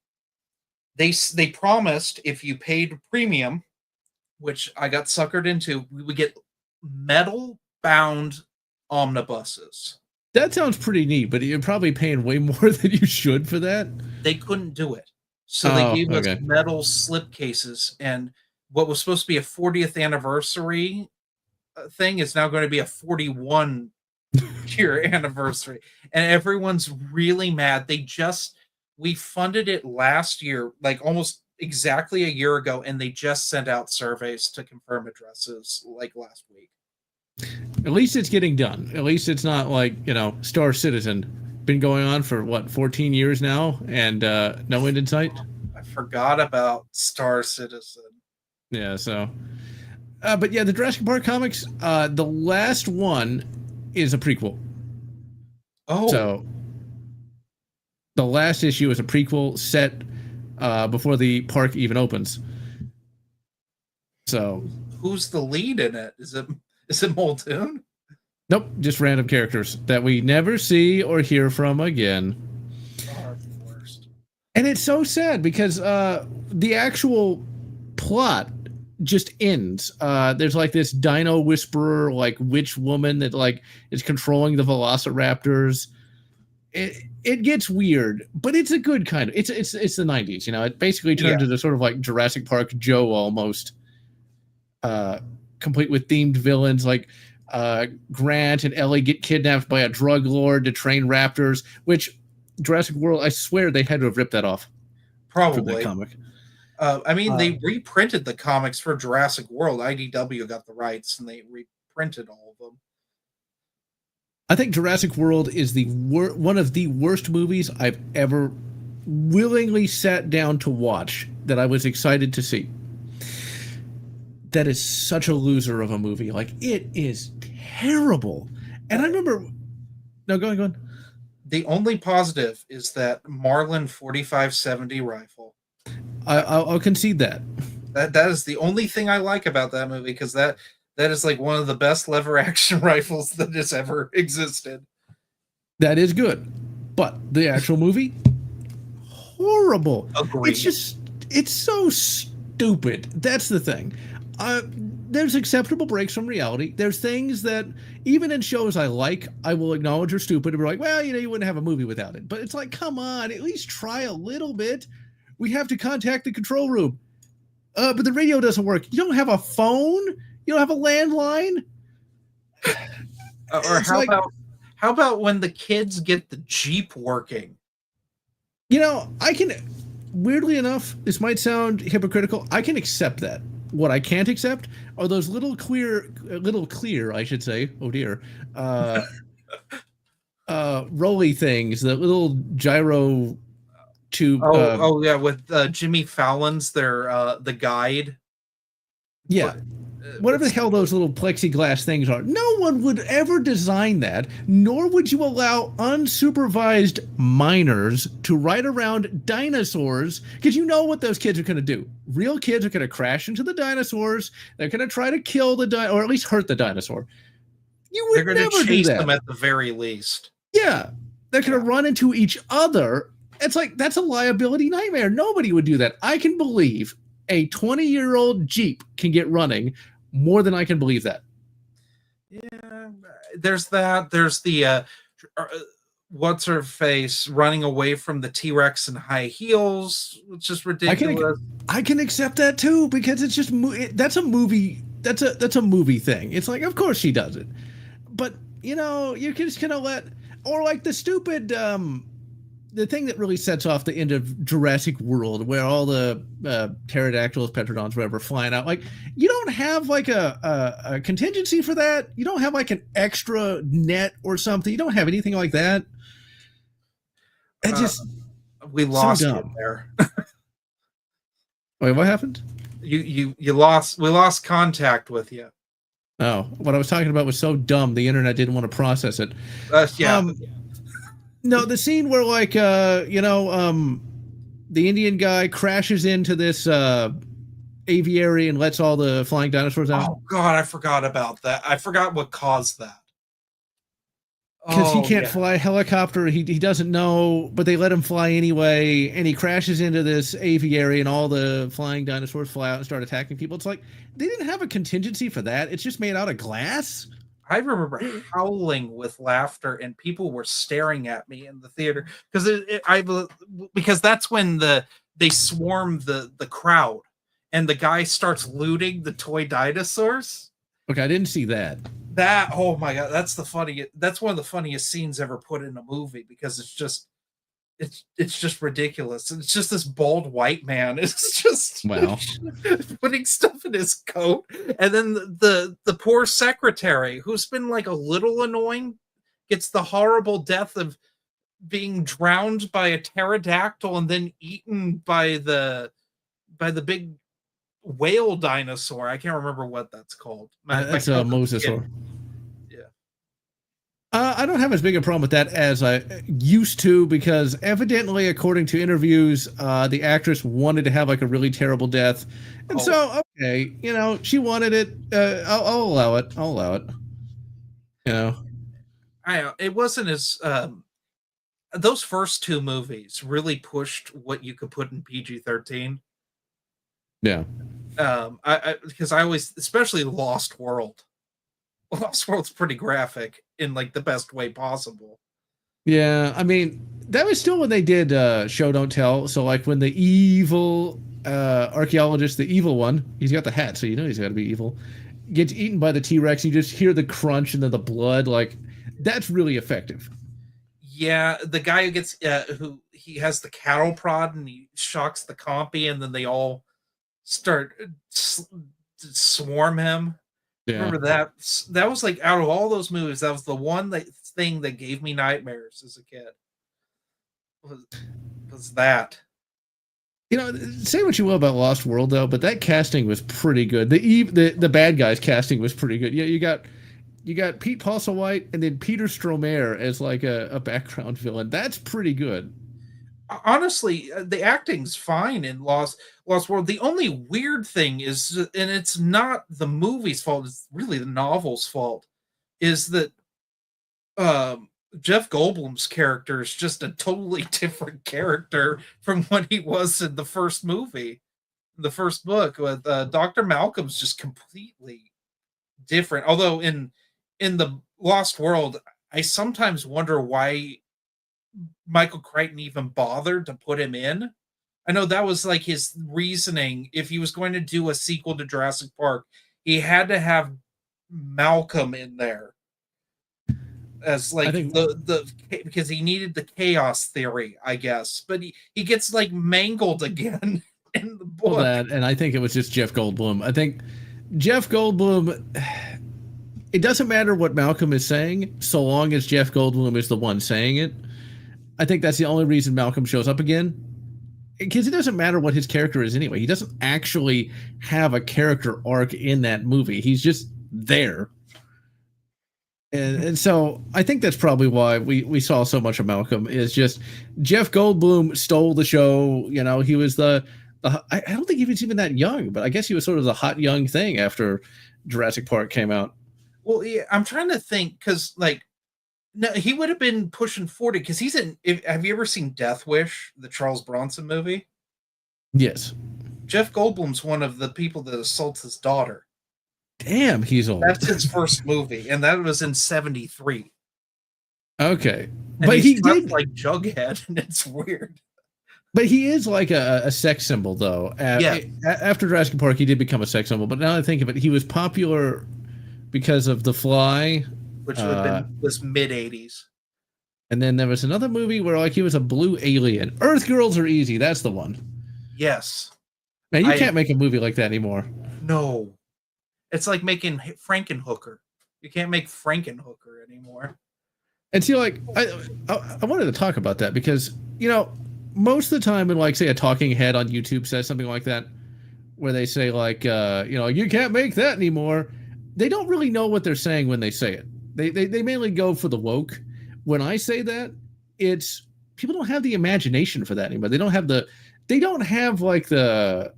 They promised if you paid premium, which I got suckered into, we would get metal-bound omnibuses. That sounds pretty neat, but you're probably paying way more than you should for that. They couldn't do it. So they gave us metal slipcases, and what was supposed to be a 40th anniversary thing is now going to be a 41-year anniversary. And everyone's really mad. We funded it last year, like almost exactly a year ago, and they just sent out surveys to confirm addresses like last week. At least it's getting done. At least it's not like, Star Citizen. Been going on for, 14 years now, and no end in sight? I forgot about Star Citizen. Yeah, so... but yeah, the Jurassic Park comics, the last one is a prequel. Oh. So, the last issue is a prequel set before the park even opens. So... Who's the lead in it? Is it Muldoon? Nope, just random characters that we never see or hear from again. Oh, the worst. And it's so sad because the actual plot just ends. There's like this dino whisperer, like witch woman that like is controlling the velociraptors. It gets weird, but it's a good kind of. It's the 90s, It basically turned into sort of like Jurassic Park Joe almost. Complete with themed villains like Grant and Ellie get kidnapped by a drug lord to train raptors, which Jurassic World, I swear they had to have ripped that off. Probably. From the comic. They reprinted the comics for Jurassic World. IDW got the rights and they reprinted all of them. I think Jurassic World is one of the worst movies I've ever willingly sat down to watch that I was excited to see. That is such a loser of a movie. Like, it is terrible. And I remember... No, go on. The only positive is that Marlin 4570 rifle. I'll concede that. That is the only thing I like about that movie, because that is like one of the best lever action rifles that has ever existed. That is good. But the actual movie, horrible. Agreed. It's so stupid. That's the thing. There's acceptable breaks from reality. There's things that even in shows I like, I will acknowledge are stupid and be like, well, you wouldn't have a movie without it. But it's like, come on, at least try a little bit. We have to contact the control room. But the radio doesn't work. You don't have a phone? You don't have a landline? Or how about when the kids get the Jeep working? I can, weirdly enough, this might sound hypocritical. I can accept that. What I can't accept are those little clear, I should say. Oh dear. Rolly things, the little gyro tube. Yeah, with Jimmy Fallon's the guide. Yeah. Whatever the hell those little plexiglass things are. No one would ever design that, nor would you allow unsupervised minors to ride around dinosaurs, because you know what those kids are going to do. Real kids are going to crash into the dinosaurs. They're going to try to kill the or at least hurt the dinosaur. They're going to chase them at the very least. Yeah. They're going to run into each other. It's like, that's a liability nightmare. Nobody would do that. I can believe a 20-year-old Jeep can get running more than I can believe that. Yeah, there's that. There's the what's her face running away from the T-Rex in high heels, which is ridiculous. I can accept that too, because it's just that's a movie. That's a movie thing. It's like, of course she does it, but you're just gonna let, or like the stupid the thing that really sets off the end of Jurassic World, where all the pterodactyls, petrodons, whatever, flying out. Like, you don't have like a contingency for that. You don't have like an extra net or something. You don't have anything like that. It just we lost it there. Wait, what happened? You lost. We lost contact with you. Oh, what I was talking about was so dumb the internet didn't want to process it. Yeah. No, the scene where like the Indian guy crashes into this aviary and lets all the flying dinosaurs out. Oh God, I forgot about that. I forgot what caused that. Because he can't fly a helicopter, he doesn't know, but they let him fly anyway, and he crashes into this aviary, and all the flying dinosaurs fly out and start attacking people. It's like, they didn't have a contingency for that. It's just made out of glass. I remember howling with laughter, and people were staring at me in the theater because that's when they swarm the crowd, and the guy starts looting the toy dinosaurs. Okay, I didn't see that. Oh my God, that's one of the funniest scenes ever put in a movie, because it's just ridiculous. It's just this bald white man. It's just putting stuff in his coat. And then the poor secretary, who's been like a little annoying, gets the horrible death of being drowned by a pterodactyl and then eaten by the big whale dinosaur. I can't remember what that's called. That's a mosasaur. Yeah. I don't have as big a problem with that as I used to, because evidently, according to interviews, the actress wanted to have like a really terrible death, and so okay, she wanted it. I'll allow it. It wasn't as those first two movies really pushed what you could put in PG-13. Yeah. Because I always, especially Lost World's pretty graphic in like the best way possible. Yeah, I mean, that was still when they did Show Don't Tell. So like when the evil archaeologist, the evil one, he's got the hat, so he's got to be evil, gets eaten by the T-Rex, you just hear the crunch and then the blood. Like, that's really effective. Yeah, the guy who gets he has the cattle prod and he shocks the compy, and then they all start swarm him. Yeah. Remember that? That was like, out of all those movies, that was the one thing that gave me nightmares as a kid. Was that? Say what you will about Lost World, though, but that casting was pretty good. The bad guys casting was pretty good. Yeah, you got Pete Postlethwaite and then Peter Stormare as like a background villain. That's pretty good. Honestly, the acting's fine in Lost World. The only weird thing is, and it's not the movie's fault, it's really the novel's fault, is that Jeff Goldblum's character is just a totally different character from what he was in the first movie, the first book. With Dr. Malcolm's just completely different. Although in the Lost World, I sometimes wonder why Michael Crichton even bothered to put him in. I know that was like his reasoning. If he was going to do a sequel to Jurassic Park, he had to have Malcolm in there as like the because he needed the chaos theory, I guess. But he gets like mangled again in the book. Well, that, and I think it was just Jeff Goldblum. I think Jeff Goldblum. It doesn't matter what Malcolm is saying, so long as Jeff Goldblum is the one saying it. I think that's the only reason Malcolm shows up again. Because it doesn't matter what his character is anyway. He doesn't actually have a character arc in that movie. He's just there. And so I think that's probably why we saw so much of Malcolm, is just Jeff Goldblum stole the show. You know, he was I don't think he was even that young, but I guess he was sort of the hot young thing after Jurassic Park came out. Well, yeah, I'm trying to think because, like, no, he would have been pushing 40 because he's in. Have you ever seen Death Wish, the Charles Bronson movie? Yes. Jeff Goldblum's one of the people that assaults his daughter. Damn, he's old. That's his first movie, and that was in '73. Okay, and but he did like Jughead, and it's weird. But he is like a sex symbol, though. Yeah. After Jurassic Park, he did become a sex symbol. But now I think of it, he was popular because of The Fly, which would have been was mid '80s. And then there was another movie where like he was a blue alien. Earth Girls Are Easy. That's the one. Yes. Man, you can't make a movie like that anymore. No. It's like making Frankenhooker. You can't make Frankenhooker anymore. And see, like, I wanted to talk about that because, you know, most of the time when, like, say, a talking head on YouTube says something like that, where they say, like, you know, you can't make that anymore, they don't really know what they're saying when they say it. They mainly go for the woke. When I say that, it's people don't have the imagination for that anymore. They don't have like the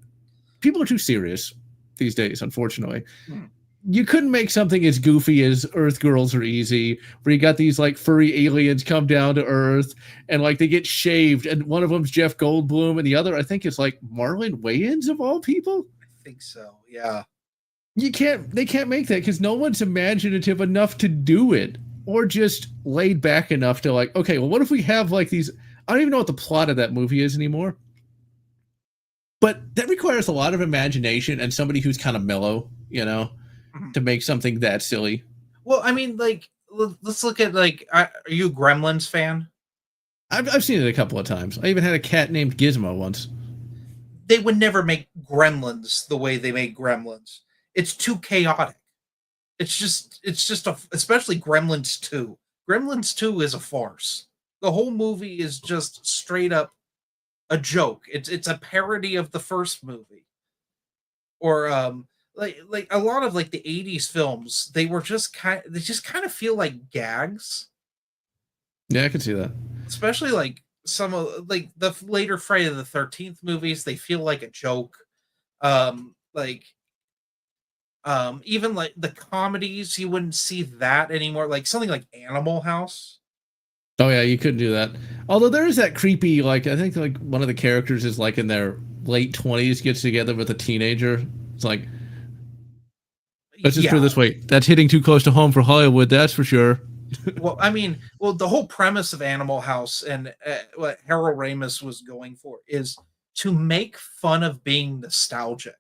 people are too serious these days, unfortunately. You couldn't make something as goofy as Earth Girls Are Easy, where you got these like furry aliens come down to Earth and like they get shaved, and one of them's Jeff Goldblum, and the other I think is like Marlon Wayans of all people. I think so. Yeah. They can't make that because no one's imaginative enough to do it, or just laid back enough to like, okay, well, what if we have like these? I don't even know what the plot of that movie is anymore. But that requires a lot of imagination and somebody who's kind of mellow, you know, to make something that silly. Well, I mean, like, let's look at like, are you a Gremlins fan? I've seen it a couple of times. I even had a cat named Gizmo once. They would never make Gremlins the way they make Gremlins. It's too chaotic. It's just especially Gremlins 2. Gremlins 2 is a farce. The whole movie is just straight up a joke. It's a parody of the first movie. Or like a lot of like the 80s films, they just kind of feel like gags. Yeah, I can see that. Especially like some of like the later Friday the 13th movies, they feel like a joke. Even like the comedies, you wouldn't see that anymore. Like something like Animal House. Oh yeah, you couldn't do that. Although there is that creepy, like I think like one of the characters is like in their late 20s, gets together with a teenager. It's like, let's just put it this way: that's hitting too close to home for Hollywood, that's for sure. Well, I mean, the whole premise of Animal House and what Harold Ramis was going for is to make fun of being nostalgic.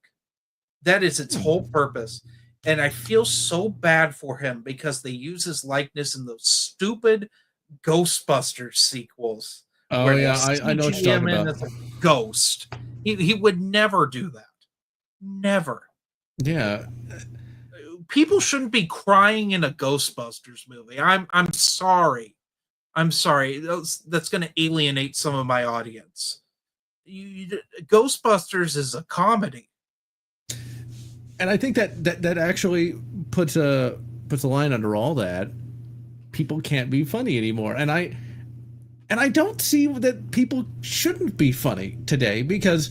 That is its whole purpose. And I feel so bad for him because they use his likeness in those stupid Ghostbusters sequels. Oh yeah, I know what you're talking about. As a ghost. He would never do that. Never. Yeah. People shouldn't be crying in a Ghostbusters movie. I'm sorry. I'm sorry. That's going to alienate some of my audience. Ghostbusters is a comedy. And I think that actually puts a line under all that. People can't be funny anymore. And I don't see that people shouldn't be funny today because,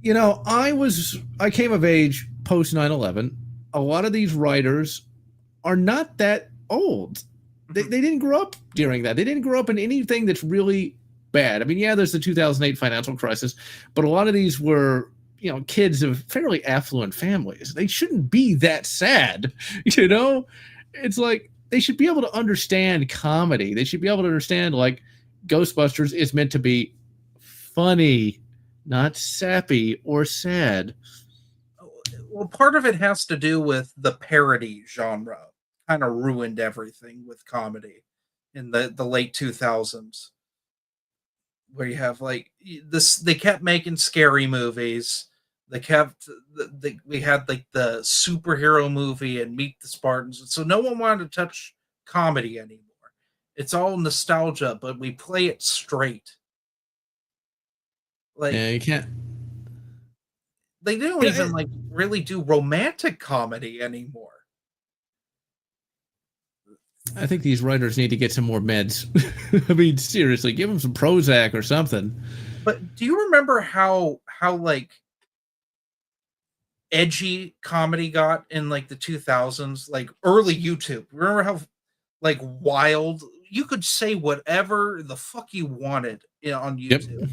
you know, I came of age post 9/11. A lot of these writers are not that old. They didn't grow up during that. They didn't grow up in anything that's really bad. I mean, yeah, there's the 2008 financial crisis, but a lot of these were, kids of fairly affluent families. They shouldn't be that sad, It's like they should be able to understand comedy. They should be able to understand, like, Ghostbusters is meant to be funny, not sappy or sad. Well, part of it has to do with the parody genre. Kind of ruined everything with comedy in the late 2000s, where you have like this. They kept making scary movies. They kept we had like the superhero movie and Meet the Spartans, so no one wanted to touch comedy anymore. It's all nostalgia, but we play it straight. Like, yeah, you can't. They don't even like really do romantic comedy anymore. I think these writers need to get some more meds. I mean, seriously, give them some Prozac or something. But do you remember how like edgy comedy got in like the 2000s, like early YouTube? Remember how like wild you could say whatever the fuck you wanted on YouTube?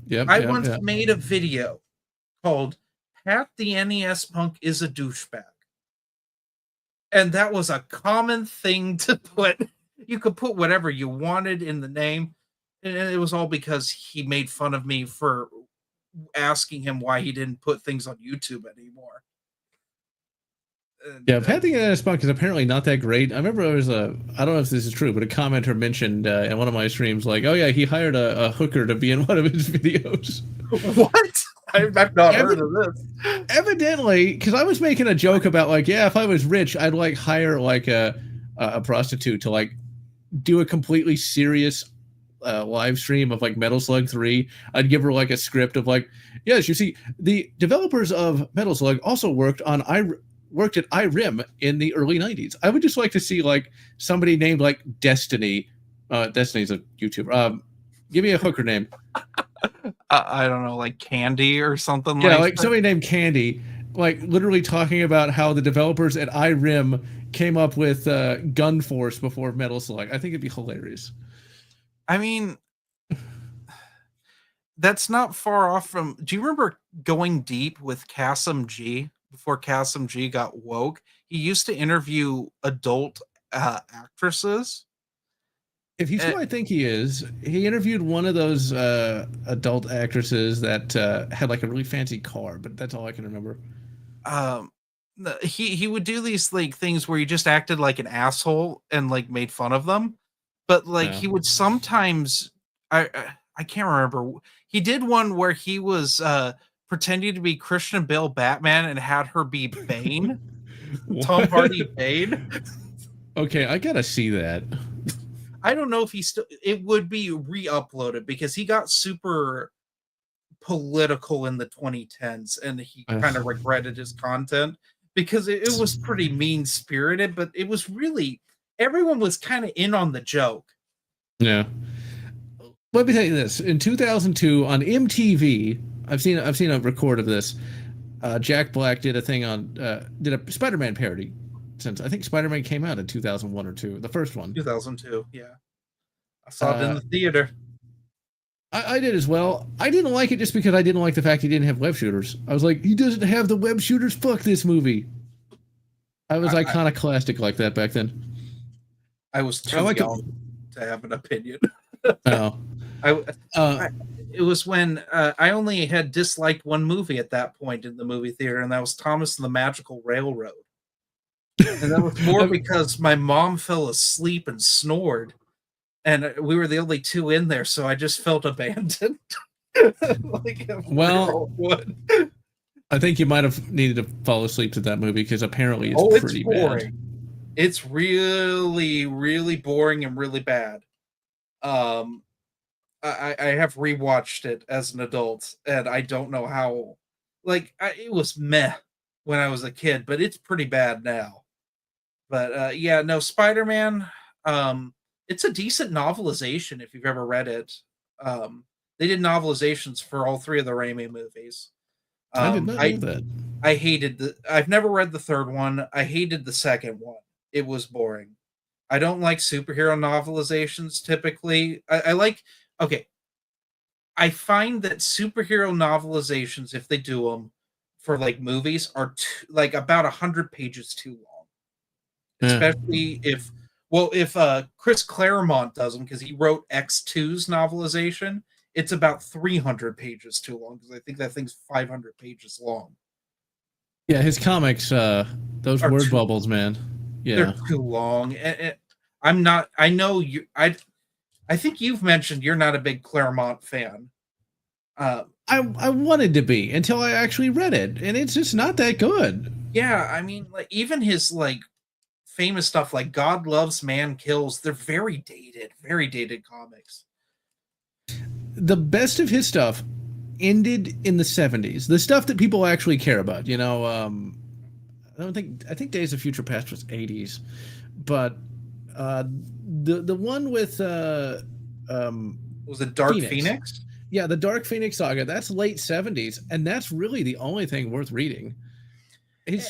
Yep. I once made a video called "Pat the NES Punk is a douchebag." And that was a common thing to put. You could put whatever you wanted in the name. And it was all because he made fun of me for asking him why he didn't put things on YouTube anymore. Yeah, Pat the NES Punk is apparently not that great. I remember there was I don't know if this is true, but a commenter mentioned in one of my streams, like, oh yeah, he hired a hooker to be in one of his videos. What? I've not heard of this. Evidently, because I was making a joke about, like, yeah, if I was rich, I'd like hire like a prostitute to like do a completely serious live stream of like Metal Slug 3. I'd give her like a script of like, yes, you see, the developers of Metal Slug also worked at IRIM in the early 90s. I would just like to see like somebody named like Destiny. Destiny's a YouTuber. Give me a hooker name. I don't know, like Candy or something. Yeah, like somebody named Candy, like literally talking about how the developers at IRIM came up with Gun Force before Metal Slug. I think it'd be hilarious. I mean, that's not far off from. Do you remember Going Deep with Kasim G before Kasim G got woke? He used to interview adult actresses. If he's who I think he is, he interviewed one of those adult actresses that had like a really fancy car, but that's all I can remember. He would do these like things where he just acted like an asshole and like made fun of them, but like he would sometimes I can't remember. He did one where he was pretending to be Christian Bale Batman and had her be Bane, Tom Hardy Bane. Okay, I gotta see that. I don't know if it would be re-uploaded because he got super political in the 2010s and he kind of regretted his content because it was pretty mean-spirited, but it was really, everyone was kind of in on the joke. Yeah. Let me tell you this. In 2002 on MTV, I've seen a record of this. Jack Black did a thing on did a Spider-Man parody. Since I think Spider-Man came out in 2001 or 2, the first one. 2002, yeah. I saw it in the theater. I did as well. I didn't like it just because I didn't like the fact he didn't have web shooters. I was like, he doesn't have the web shooters. Fuck this movie. I was iconoclastic like that back then. I was too young to have an opinion. Oh. It was when I only had disliked one movie at that point in the movie theater, and that was Thomas and the Magical Railroad. And that was more because my mom fell asleep and snored, and we were the only two in there, so I just felt abandoned. Well, I think you might have needed to fall asleep to that movie because apparently it's pretty boring. Bad. It's really, really boring and really bad. I have rewatched it as an adult, and I don't know how. Like, it was meh when I was a kid, but it's pretty bad now. But yeah, no, Spider-Man. It's a decent novelization if you've ever read it. They did novelizations for all three of the Raimi movies. I did not know that. I hated I've never read the third one. I hated the second one. It was boring. I don't like superhero novelizations typically. I like, okay, I find that superhero novelizations, if they do them for like movies, are like about 100 pages too long. Yeah. Especially if, well, if Chris Claremont does them, because he wrote X2's novelization, it's about 300 pages too long, because I think that thing's 500 pages long. Yeah, his comics, those Are word too, bubbles, man. they're Yeah. too long. I'm not. I know you. I think you've mentioned you're not a big Claremont fan. Uh, I wanted to be until I actually read it, and it's just not that good. yeah, I mean, like even his like famous stuff like God Loves Man Kills, they're very dated comics. The best of his stuff ended in the 70s. The stuff that people actually care about, you know. I think Days of Future Past was 80s, but uh, the one with Was it Dark Phoenix. Phoenix? Yeah, the Dark Phoenix saga. That's late 70s, and that's really the only thing worth reading.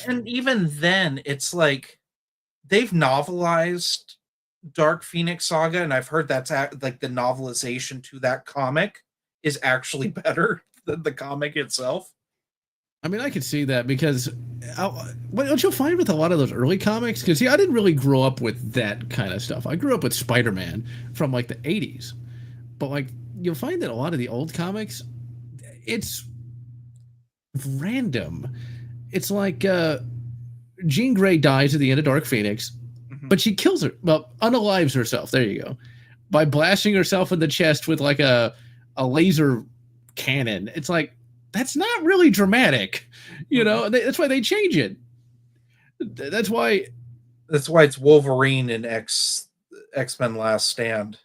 And even then, it's like they've novelized Dark Phoenix Saga, and I've heard that's like the novelization to that comic is actually better than the comic itself. I mean, I could see that because what you'll find with a lot of those early comics, because I didn't really grow up with that kind of stuff. I grew up with Spider-Man from like the 80s, but like you'll find that a lot of the old comics, it's random. It's like Jean Grey dies at the end of Dark Phoenix, but she kills her, well, unalives herself. There you go, by blasting herself in the chest with like a laser cannon. It's like, that's not really dramatic, you know. That's why they change it. That's why it's Wolverine in X-Men Last Stand.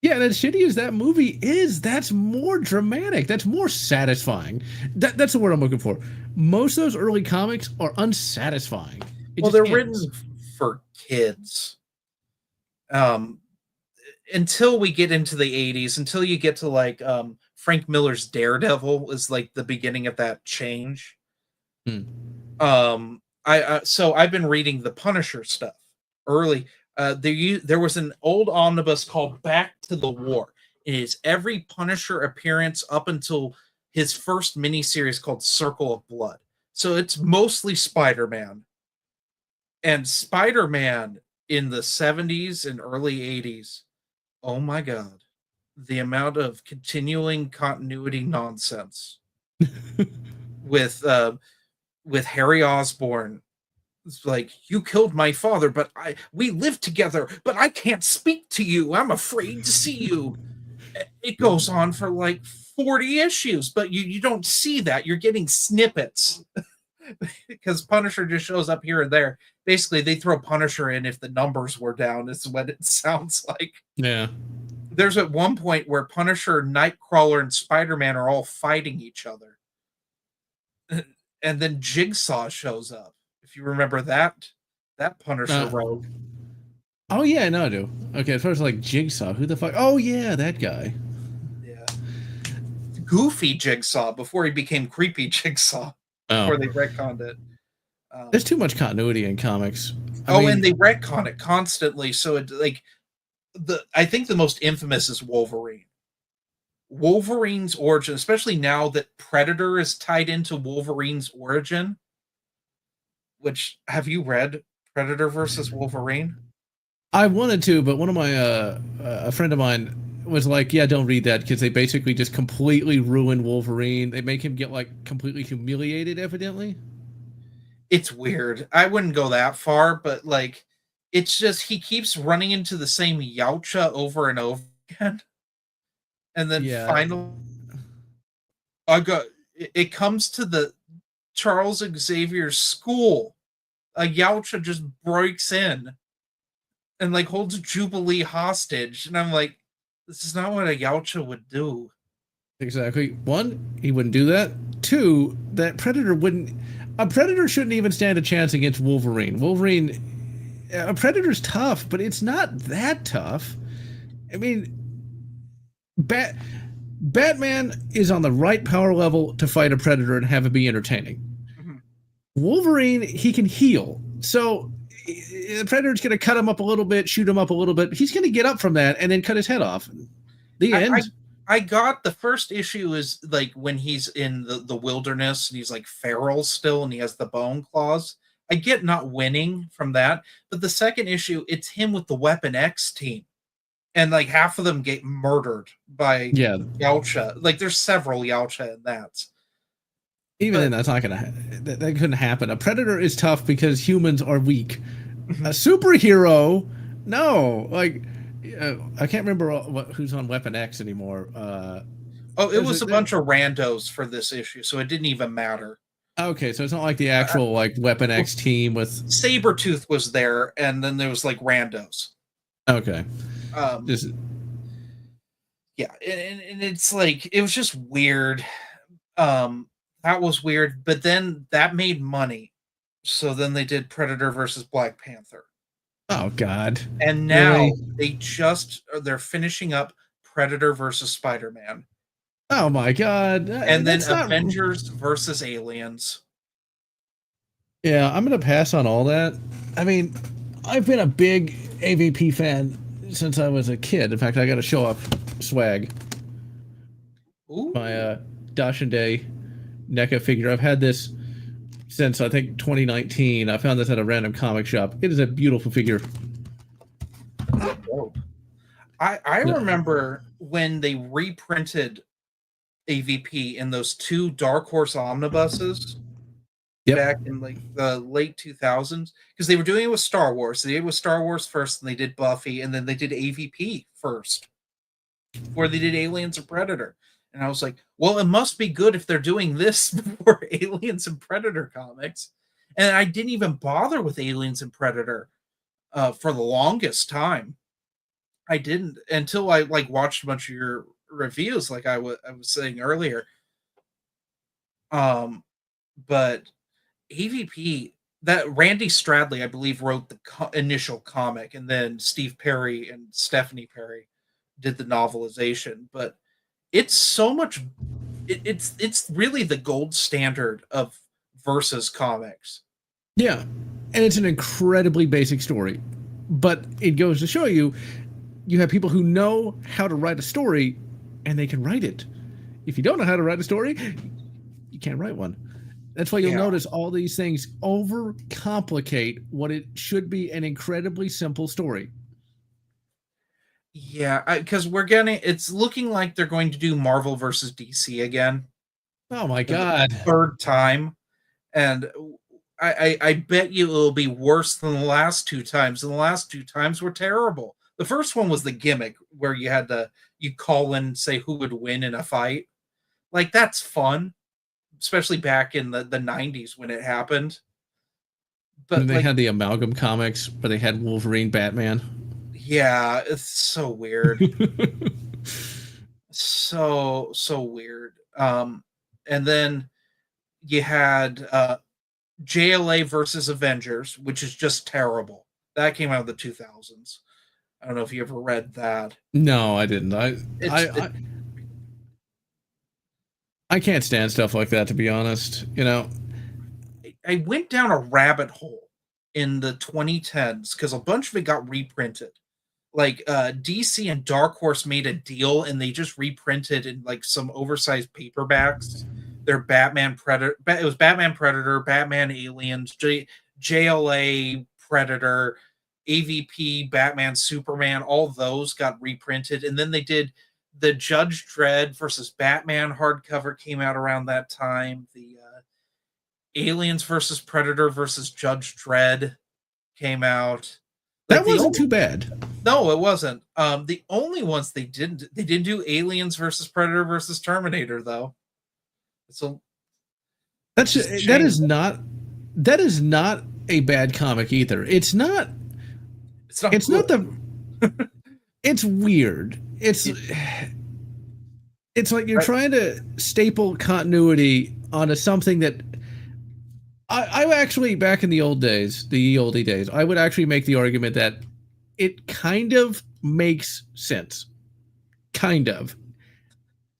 Yeah, and as shitty as that movie is, that's more dramatic. That's more satisfying. That's the word I'm looking for. Most of those early comics are unsatisfying. Well, they're written for kids. Until we get into the 80s, until you get to like Frank Miller's Daredevil is like the beginning of that change. So I've been reading the Punisher stuff early. There was an old omnibus called Back to the War. It is every Punisher appearance up until his first miniseries called Circle of Blood. So it's mostly Spider-Man. And Spider-Man in the 70s and early 80s, oh my God, the amount of continuing continuity nonsense with Harry Osborn. It's like, you killed my father, but we live together, but I can't speak to you. I'm afraid to see you. It goes on for like 40 issues, but you don't see that. You're getting snippets because Punisher just shows up here and there. Basically, they throw Punisher in if the numbers were down, is what it sounds like. Yeah. There's at one point where Punisher, Nightcrawler, and Spider-Man are all fighting each other. And then Jigsaw shows up. If you remember that Punisher rogue. Oh yeah, no, I do. Okay, as far as like Jigsaw, who the fuck? Oh yeah, that guy. Yeah, goofy Jigsaw before he became creepy Jigsaw. Before they retconned it. There's too much continuity in comics. I mean, and they retcon it constantly. So it like I think the most infamous is Wolverine. Wolverine's origin, especially now that Predator is tied into Wolverine's origin. Which, have you read Predator versus Wolverine? I wanted to, but one of my a friend of mine was like, "Yeah, don't read that because they basically just completely ruin Wolverine. They make him get like completely humiliated, evidently." It's weird. I wouldn't go that far, but like, it's just he keeps running into the same Yautja over and over again, and then finally, it comes to the Charles Xavier's school. A Yautja just breaks in and like holds Jubilee hostage, and I'm like, this is not what a Yautja would do. Exactly. One, he wouldn't do that. Two, that Predator wouldn't. A Predator shouldn't even stand a chance against Wolverine. A Predator's tough, but it's not that tough. I mean, Batman is on the right power level to fight a Predator and have it be entertaining. Mm-hmm. Wolverine, he can heal. So the Predator's going to cut him up a little bit, shoot him up a little bit. He's going to get up from that and then cut his head off. The end. I got the first issue is like when he's in the wilderness and he's like feral still and he has the bone claws. I get not winning from that, but the second issue, it's him with the Weapon X team, and like half of them get murdered by Yautja. Like there's several Yautja in that. Even then, that's not gonna. That couldn't happen. A Predator is tough because humans are weak. A superhero, no. Like I can't remember who's on Weapon X anymore. It was a bunch of randos for this issue, so it didn't even matter. Okay, so it's not like the actual like Weapon X team with Sabretooth was there, and then there was like randos. Okay. And it's like it was just weird. That was weird, but then that made money. So then they did Predator versus Black Panther. Oh God. And now they're finishing up Predator versus Spider-Man. Oh my God. And then Avengers versus Aliens. Yeah, I'm going to pass on all that. I mean, I've been a big AVP fan since I was a kid. In fact, I got to show off swag. Ooh. My Dash and Day NECA figure. I've had this since I think 2019. I found this at a random comic shop. It is a beautiful figure. Dope. I remember when they reprinted AVP in those 2 Dark Horse omnibuses back in like the late 2000s, because they were doing it with Star Wars. So they did it with Star Wars first, and they did Buffy, and then they did AVP first, where they did Aliens and Predator. And I was like, well, it must be good if they're doing this before Aliens and Predator comics. And I didn't even bother with Aliens and Predator for the longest time. I didn't until I like watched a bunch of your reviews, like I was saying earlier. But AVP, that Randy Stradley, I believe, wrote the initial comic, and then Steve Perry and Stephanie Perry did the novelization. But it's so much. It's really the gold standard of versus comics. Yeah, and it's an incredibly basic story, but it goes to show you have people who know how to write a story, and they can write it. If you don't know how to write a story, you can't write one. That's why you'll notice all these things overcomplicate what it should be an incredibly simple story. Yeah, because it's looking like they're going to do Marvel versus DC again. Oh my God. Third time. And I bet you it'll be worse than the last 2 times. And the last 2 times were terrible. The first one was the gimmick where you call in and say who would win in a fight. Like, that's fun, especially back in the 90s when it happened. But and they had the amalgam comics where they had Wolverine, Batman. Yeah, it's so weird. so weird. And then you had JLA versus Avengers, which is just terrible. That came out in the 2000s. I don't know if you ever read that. No, I didn't. I can't stand stuff like that, to be honest. You know, I went down a rabbit hole in the 2010s because a bunch of it got reprinted. Like DC and Dark Horse made a deal, and they just reprinted in like some oversized paperbacks. Their Batman Predator. It was Batman Predator, Batman Aliens, JLA Predator, AVP, Batman, Superman, all those got reprinted. And then they did the Judge Dredd versus Batman hardcover came out around that time. The Aliens versus Predator versus Judge Dredd came out. That wasn't too bad. No, it wasn't. The only ones they didn't do Aliens versus Predator versus Terminator, though. So that is not a bad comic either. It's not it's weird. It's like you're trying to staple continuity onto something that I actually, back in the oldie days, I would actually make the argument that it kind of makes sense. Kind of.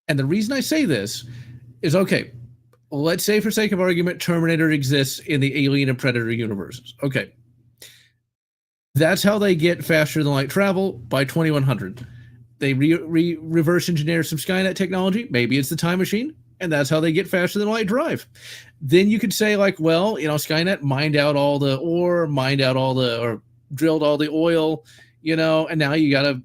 And the reason I say this is, okay, let's say for sake of argument, Terminator exists in the Alien and Predator universes. Okay. That's how they get faster than light travel by 2100. They reverse engineer some Skynet technology. Maybe it's the time machine, and that's how they get faster than light drive. Then you could say, like, well, Skynet mined out all the ore, or drilled all the oil, and now you got to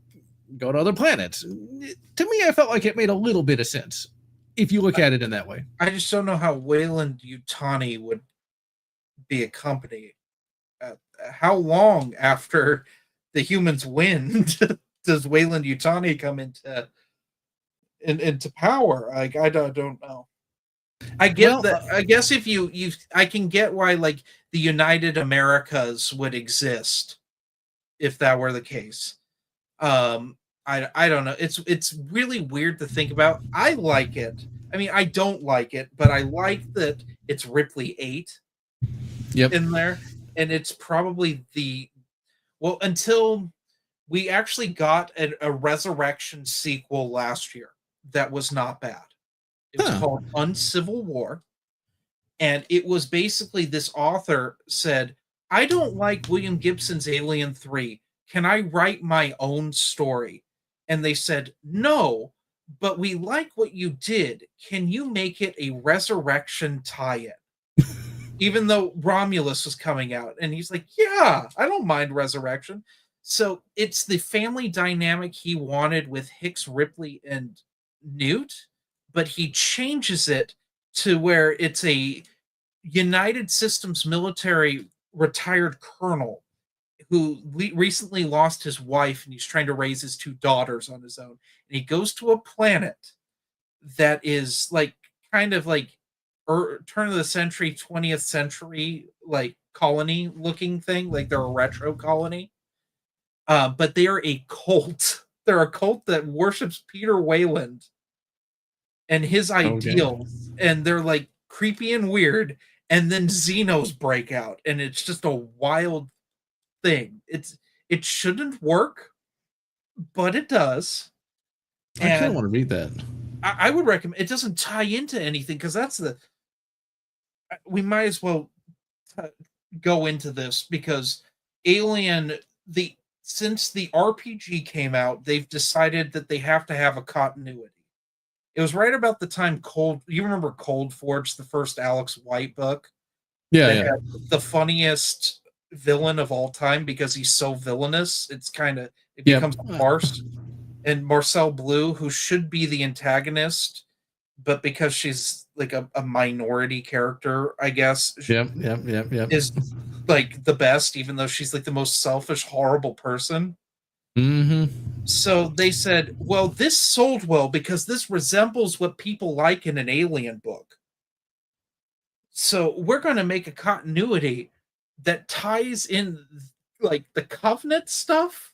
go to other planets. To me, I felt like it made a little bit of sense if you look at it in that way. I just don't know how Wayland Yutani would be a company. How long after the humans win does Wayland Yutani come into power? Like, I don't know. I get that. I guess if I can get why like the United Americas would exist if that were the case. I don't know. It's really weird to think about. I like it. I mean, I don't like it, but I like that it's Ripley 8 in there, and it's probably until we actually got a Resurrection sequel last year that was not bad. It was called Uncivil War, and it was basically this author said, I don't like William Gibson's Alien 3. Can I write my own story? And they said, no, but we like what you did. Can you make it a Resurrection tie-in? Even though Romulus was coming out. And he's like, yeah, I don't mind Resurrection. So it's the family dynamic he wanted with Hicks, Ripley, and Newt, but he changes it to where it's a United Systems military retired colonel who recently lost his wife, and he's trying to raise his 2 daughters on his own. And he goes to a planet that is like kind of like turn of the century, 20th century, like colony looking thing, like they're a retro colony. But they are a cult. They're a cult that worships Peter Wayland and his ideals, and they're like creepy and weird. And then Xenos break out, and it's just a wild thing. It shouldn't work, but it does. I kind of want to read that. I would recommend. It doesn't tie into anything because we might as well go into this because Alien since the RPG came out, they've decided that they have to have a continuity. It was right about the time you remember Cold Forge, the first Alex White book? Yeah. The funniest villain of all time because he's so villainous. It becomes a farce. And Marcel Blue, who should be the antagonist, but because she's like a minority character, I guess. Is like the best, even though she's like the most selfish, horrible person. Mm-hmm. So they said, well, this sold well because this resembles what people like in an Alien book. So we're going to make a continuity that ties in like the Covenant stuff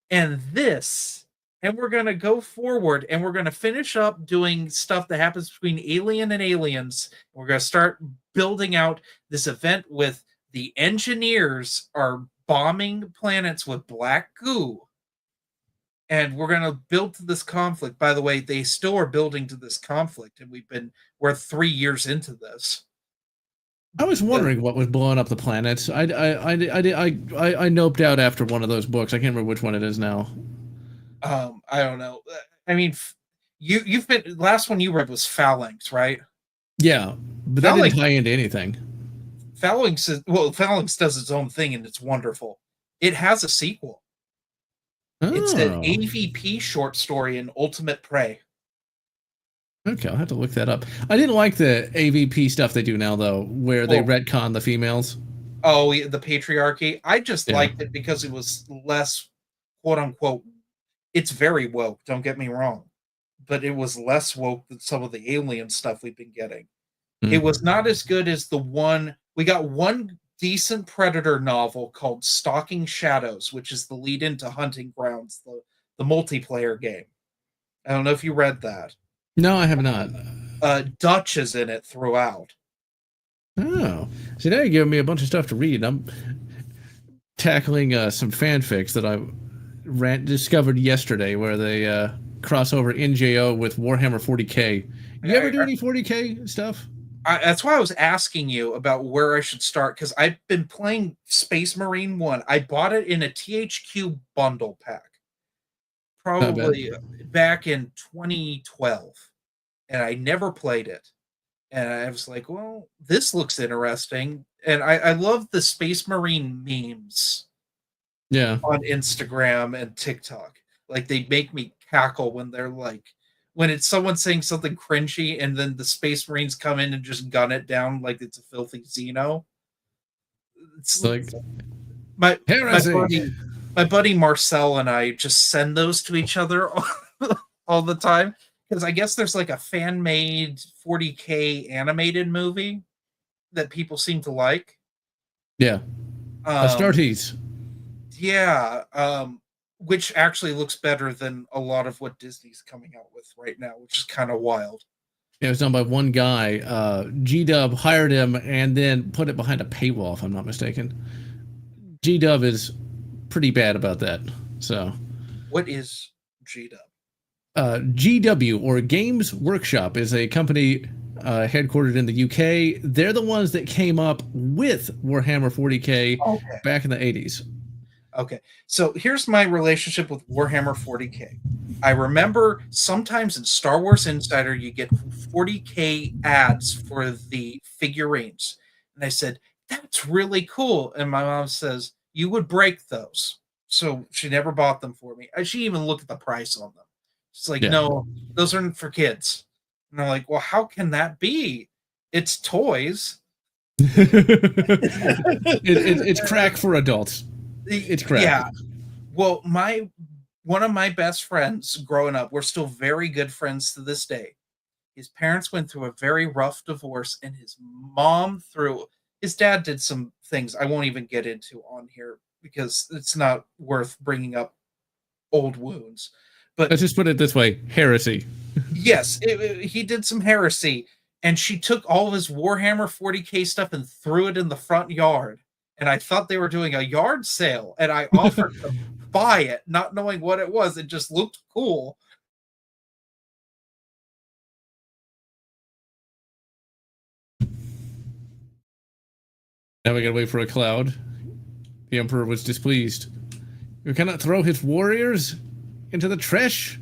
and this. And we're going to go forward and we're going to finish up doing stuff that happens between Alien and Aliens. We're going to start building out this event with the engineers are bombing planets with black goo. And we're going to build to this conflict. By the way, they still are building to this conflict. And we're 3 years into this. I was wondering what was blowing up the planets. I noped out after one of those books. I can't remember which one it is now. I don't know. I mean, you've been last one you read was Phalanx, right? Yeah, but that didn't tie into anything. Phalanx does its own thing and it's wonderful. It has a sequel. Oh. It's an AVP short story in Ultimate Prey. Okay, I'll have to look that up. I didn't like the AVP stuff they do now, though, where they retcon the females. Oh, the patriarchy. I just liked it because it was less, quote unquote. It's very woke. Don't get me wrong, but it was less woke than some of the alien stuff we've been getting. It was not as good as the one we got. One decent Predator novel called Stalking Shadows, which is the lead into Hunting Grounds, the multiplayer game. I don't know if you read that. No, I have not. Dutch is in it throughout. Oh, see, now you're giving me a bunch of stuff to read. I'm tackling some fanfics that I discovered yesterday, where they cross over NJO with Warhammer 40K. You ever do any 40K stuff? That's why I was asking you about where I should start, because I've been playing Space Marine 1. I bought it in a THQ bundle pack, Not bad. probably back in 2012, and I never played it. And I was like, well, this looks interesting. And I love the Space Marine memes Yeah. on Instagram and TikTok. Like, they make me cackle when they're like, when it's someone saying something cringy and then the Space Marines come in and just gun it down like it's a filthy Xeno. It's Like my my heresy. buddy my buddy Marcel and I just send those to each other all the time, because I guess there's like a fan made 40K animated movie that people seem to like. Yeah. Um, Astartes. yeah, which actually looks better than a lot of what Disney's coming out with right now, which is kind of wild. Yeah, it was done by one guy. G-Dub hired him and then put it behind a paywall, if I'm not mistaken. G-Dub is pretty bad about that. So, What is G-Dub? GW, or Games Workshop, is a company headquartered in the UK. They're the ones that came up with Warhammer 40K Okay. back in the 80s. Okay. So here's my relationship with Warhammer 40K. I remember sometimes in Star Wars Insider, you get 40K ads for the figurines. And I said, that's really cool. And my mom says, you would break those. So she never bought them for me. She even looked at the price on them. She's like, Yeah. no, those aren't for kids. And I'm like, well, how can that be? It's toys. It's crack for adults. It's crack. Yeah. Well, one of my best friends growing up, we're still very good friends to this day. His parents went through a very rough divorce, and his dad did some things I won't even get into on here because it's not worth bringing up old wounds. But Let's just put it this way: heresy. yes, he did some heresy, and she took all of his Warhammer 40K stuff and threw it in the front yard. And I thought they were doing a yard sale, and I offered to buy it, not knowing what it was. It just looked cool. Now we gotta wait for a cloud. The Emperor was displeased. You cannot throw his warriors into the trash.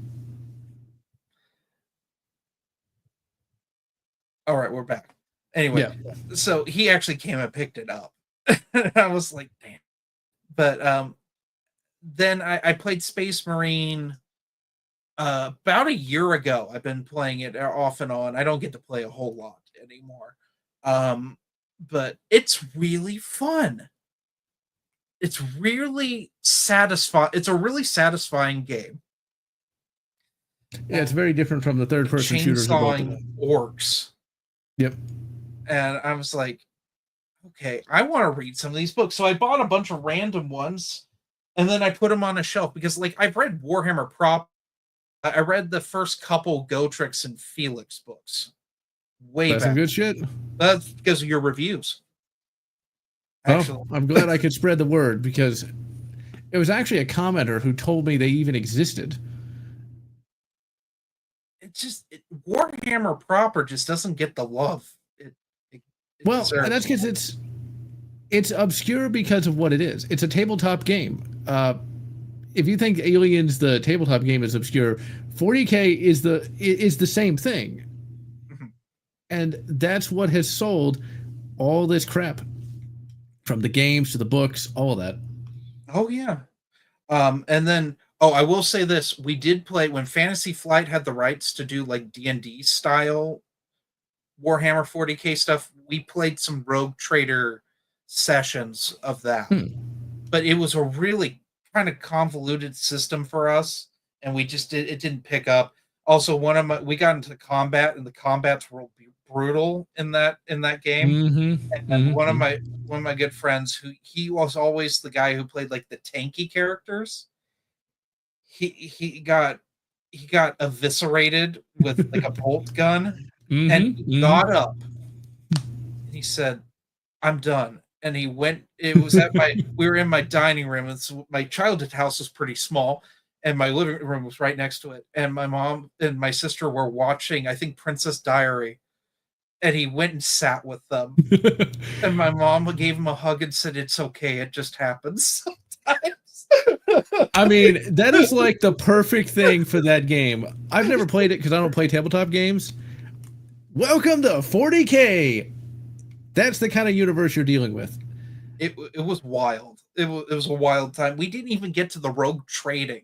All right, we're back. Anyway, Yeah. so he actually came and picked it up. I was like, damn. But then I played Space Marine about a year ago. I've been playing it off and on. I don't get to play a whole lot anymore. But it's really fun. It's really satisfying. It's a really satisfying game. Yeah, it's very different from the third-person shooters. Chainsawing orcs. Yep. And I was like, okay, I want to read some of these books. So I bought a bunch of random ones, and then I put them on a shelf because, like, I've read Warhammer prop. I read the first couple Gotrix and Felix books. That's some good shit. That's because of your reviews. Actually. Oh, I'm glad I could spread the word because it was actually a commenter who told me they even existed. It's just Warhammer proper just doesn't get the love. It well, and that's because it's obscure because of what it is. It's a tabletop game. If you think Aliens, the tabletop game, is obscure, 40K is the same thing, and that's what has sold all this crap, from the games to the books, all of that. Oh yeah, and then I will say this: we did play when Fantasy Flight had the rights to do like D&D style Warhammer 40K stuff. We played some Rogue Trader sessions of that, but it was a really kind of convoluted system for us, and it didn't pick up. Also, we got into the combat, and the combats were brutal in that game. And one of my good friends, he was always the guy who played like the tanky characters. He got eviscerated with like a bolt gun, and he got up and he said, "I'm done." And he went. It was at we were in my dining room, and so my childhood house was pretty small, and my living room was right next to it. And my mom and my sister were watching, I think, Princess Diary. and he went and sat with them. And my mom gave him a hug and said, "It's okay. It just happens sometimes." I mean, that is like the perfect thing for that game. I've never played it because I don't play tabletop games. Welcome to 40K. That's the kind of universe you're dealing with. It was wild. It was a wild time. We didn't even get to the rogue trading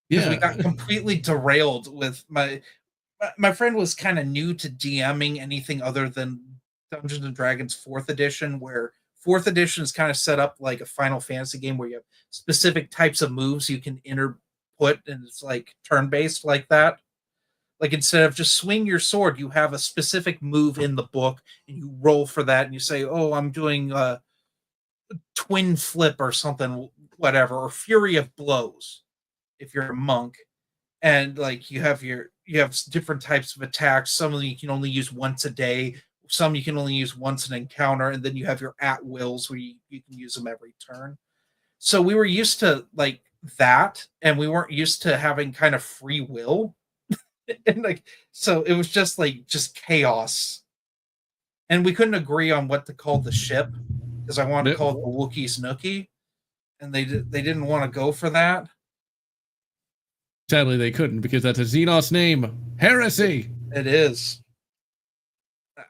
because we got completely derailed with my friend was kind of new to DMing anything other than Dungeons and Dragons 4th edition, where 4th edition is kind of set up like a Final Fantasy game where you have specific types of moves you can input, and it's like turn-based like that. Like instead of just swing your sword, you have a specific move in the book and you roll for that and you say, "Oh, I'm doing a twin flip or something, whatever, or fury of blows," if you're a monk. And like you have different types of attacks. Some of them you can only use once a day, some you can only use once an encounter, and then you have your at wills where you can use them every turn. So we were used to like that, and we weren't used to having kind of free will. And like so it was just chaos. And we couldn't agree on what to call the ship, because I wanted to call it the Wookiees Nookie, and they didn't want to go for that. Sadly, they couldn't, because that's a Xenos name. Heresy! It is.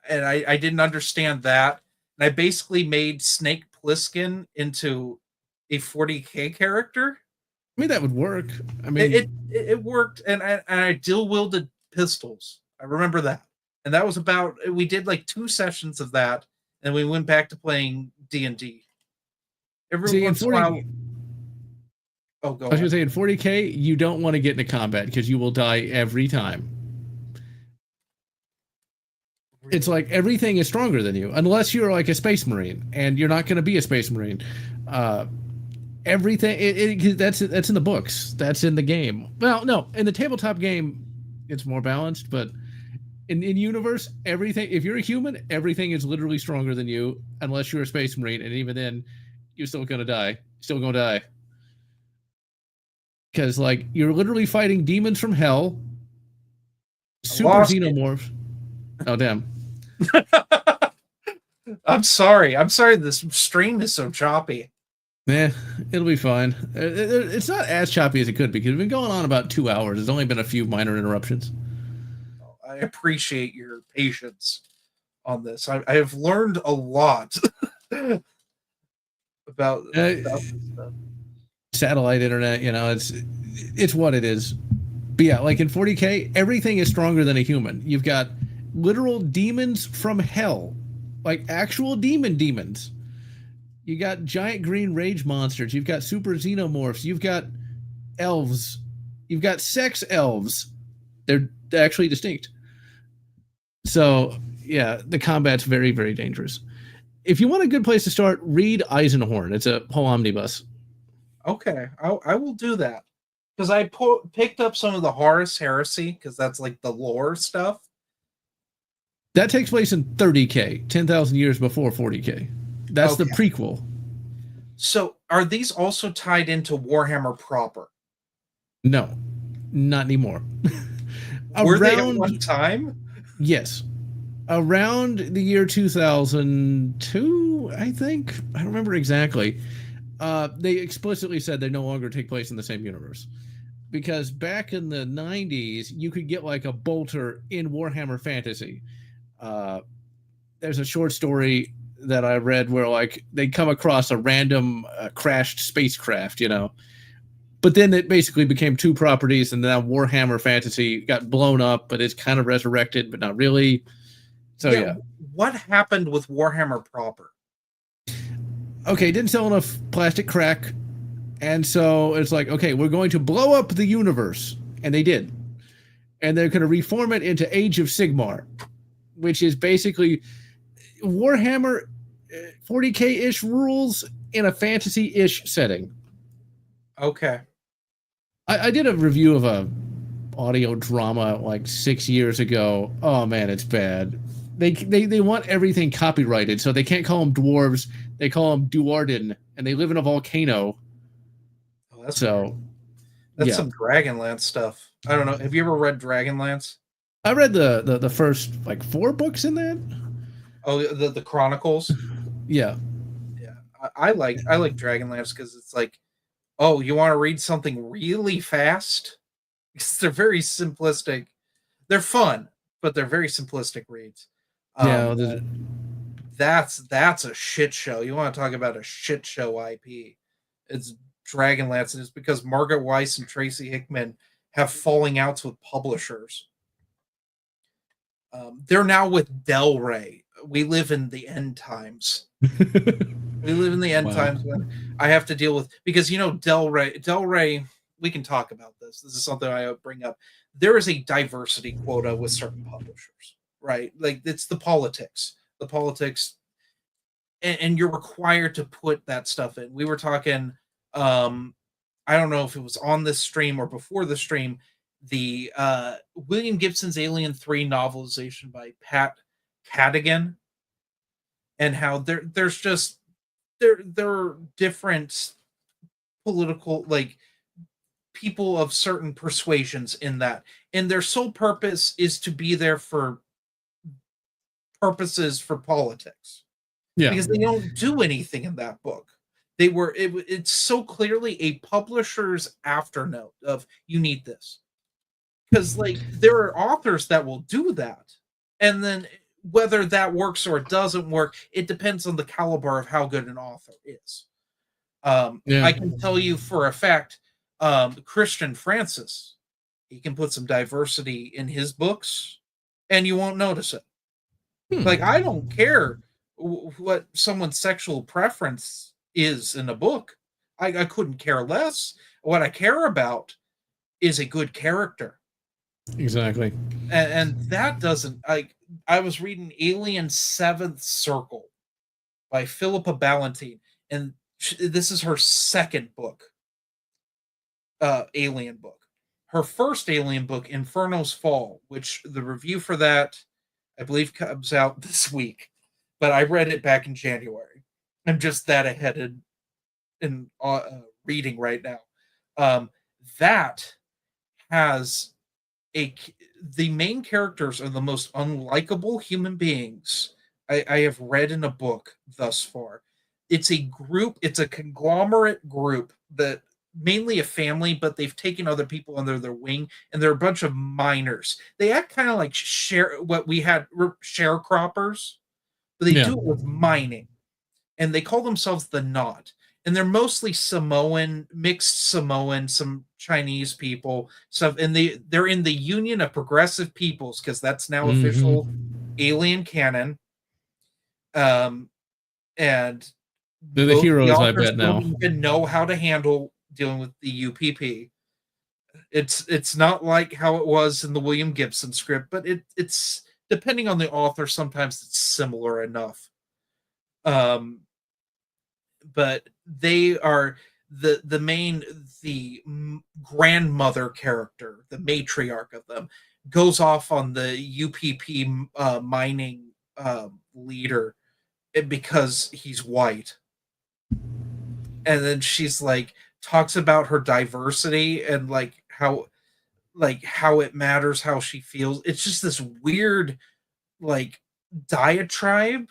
And I didn't understand that. And I basically made Snake Plissken into a 40K character. I mean, that would work. I mean, it worked, and I dual wielded pistols. I remember that. And that was about, we did like 2 sessions of that, and we went back to playing D&D. Every once in a while. Oh, go on. I was going to say, in 40K, you don't want to get into combat because you will die every time. Really? It's like everything is stronger than you, unless you're like a Space Marine, and you're not going to be a Space Marine. Everything, that's in the books. That's in the game. Well, no, in the tabletop game, it's more balanced, but in universe, everything, if you're a human, everything is literally stronger than you, unless you're a Space Marine, and even then, you're still going to die. Still going to die. Because, like, you're literally fighting demons from hell, super xenomorphs. Oh, damn. I'm sorry. This stream is so choppy. Yeah, it'll be fine. It's not as choppy as it could be, because it's been going on about 2 hours. There's only been a few minor interruptions. I appreciate your patience on this. I have learned a lot about this stuff. Satellite internet, it's what it is. But yeah, like in 40K, everything is stronger than a human. You've got literal demons from hell, like actual demons. You got giant green rage monsters. You've got super xenomorphs. You've got elves. You've got sex elves. They're actually distinct. So yeah, the combat's very, very dangerous. If you want a good place to start, read Eisenhorn. It's a whole omnibus. Okay, I will do that, because I picked up some of the Horus Heresy, because that's like the lore stuff. That takes place in 30K, 10,000 years before 40K. That's the prequel. So are these also tied into Warhammer proper? No, not anymore. Were they at one time? Yes. Around the year 2002, I think. I don't remember exactly. They explicitly said they no longer take place in the same universe, because back in the 90s you could get like a bolter in Warhammer Fantasy. There's a short story that I read where like they come across a random crashed spacecraft, but then it basically became 2 properties, and now Warhammer Fantasy got blown up, but it's kind of resurrected, but not really. So yeah. What happened with Warhammer proper? Okay, didn't sell enough plastic crack, and so it's like, okay, we're going to blow up the universe, and they did. And they're going to reform it into Age of Sigmar, which is basically Warhammer 40K-ish rules in a fantasy-ish setting. Okay. I did a review of a audio drama like 6 years ago. Oh man, it's bad. They want everything copyrighted, so they can't call them dwarves. They call them Duarden, and they live in a volcano. Oh, that's some Dragonlance stuff. I don't know. Have you ever read Dragonlance? I read the first like 4 books in that. Oh, the Chronicles. Yeah. Yeah, I like Dragonlance because it's like, oh, you want to read something really fast? Because they're very simplistic. They're fun, but they're very simplistic reads. Yeah. That's a shit show. You want to talk about a shit show IP? It's Dragonlance, and it's because Margaret Weiss and Tracy Hickman have falling outs with publishers. They're now with Del Rey. We live in the end times. We live in the end Wow. times when I have to deal with, because Del Rey. Del Rey. We can talk about this. This is something I bring up. There is a diversity quota with certain publishers, right? Like it's the politics. The politics, and you're required to put that stuff in. We were talking, I don't know if it was on this stream or before the stream, the William Gibson's Alien 3 novelization by Pat Cadigan, and how there's just there are different political, like, people of certain persuasions in that, and their sole purpose is to be there for purposes for politics, Yeah. because they don't do anything in that book. It's so clearly a publisher's afternote of, you need this, because like there are authors that will do that, and then whether that works or it doesn't work, it depends on the caliber of how good an author is. Yeah. I can tell you for a fact, Christian Francis, he can put some diversity in his books, and you won't notice it. Like, I don't care what someone's sexual preference is in a book. I couldn't care less. What I care about is a good character. Exactly. And that doesn't, like, I was reading Alien Seventh Circle by Philippa Ballantine, and this is her second book, Alien book. Her first Alien book, Inferno's Fall, which the review for that, I believe, comes out this week, but I read it back in January. I'm just that ahead in reading right now. That has the main characters are the most unlikable human beings I have read in a book thus far. It's a group, it's a conglomerate group that mainly a family, but they've taken other people under their wing, and they're a bunch of miners. They act kind of like what we had sharecroppers, but they do it with mining, and they call themselves the Knot. And they're mostly Samoan, mixed Samoan, some Chinese people, stuff, and they're in the Union of Progressive Peoples, because that's now official alien canon. And They're the heroes, I bet, now. Don't even know how to handle dealing with the UPP. It's not like how it was in the William Gibson script, but it's depending on the author, sometimes it's similar enough. But they are the grandmother character, the matriarch of them, goes off on the UPP mining leader because he's white, and then she's like talks about her diversity and like how it matters how she feels. It's just this weird, like, diatribe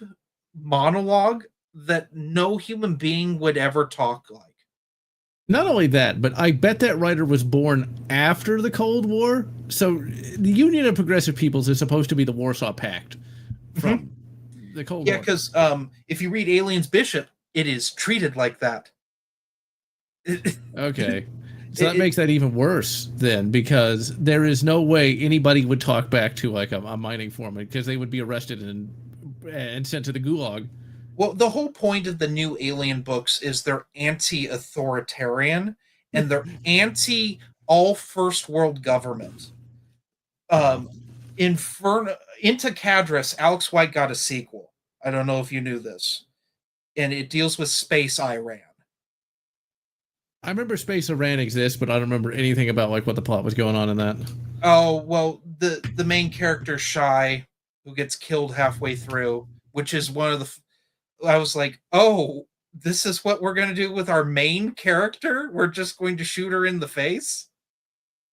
monologue that no human being would ever talk like. Not only that, but I bet that writer was born after the Cold War. So the Union of Progressive Peoples is supposed to be the Warsaw Pact from the Cold War. Yeah, because if you read Alien's Bishop, it is treated like that. Okay. So that makes that even worse then, because there is no way anybody would talk back to like a mining foreman, because they would be arrested and sent to the gulag. Well, the whole point of the new Alien books is they're anti-authoritarian, and they're anti all first world government. Into Cadris, Alex White got a sequel. I don't know if you knew this, and it deals with space Iran. I remember Space Iran exists, but I don't remember anything about like what the plot was going on in that. Oh, well, the main character, Shy, who gets killed halfway through, which is one of the... I was like, oh, this is what we're going to do with our main character? We're just going to shoot her in the face?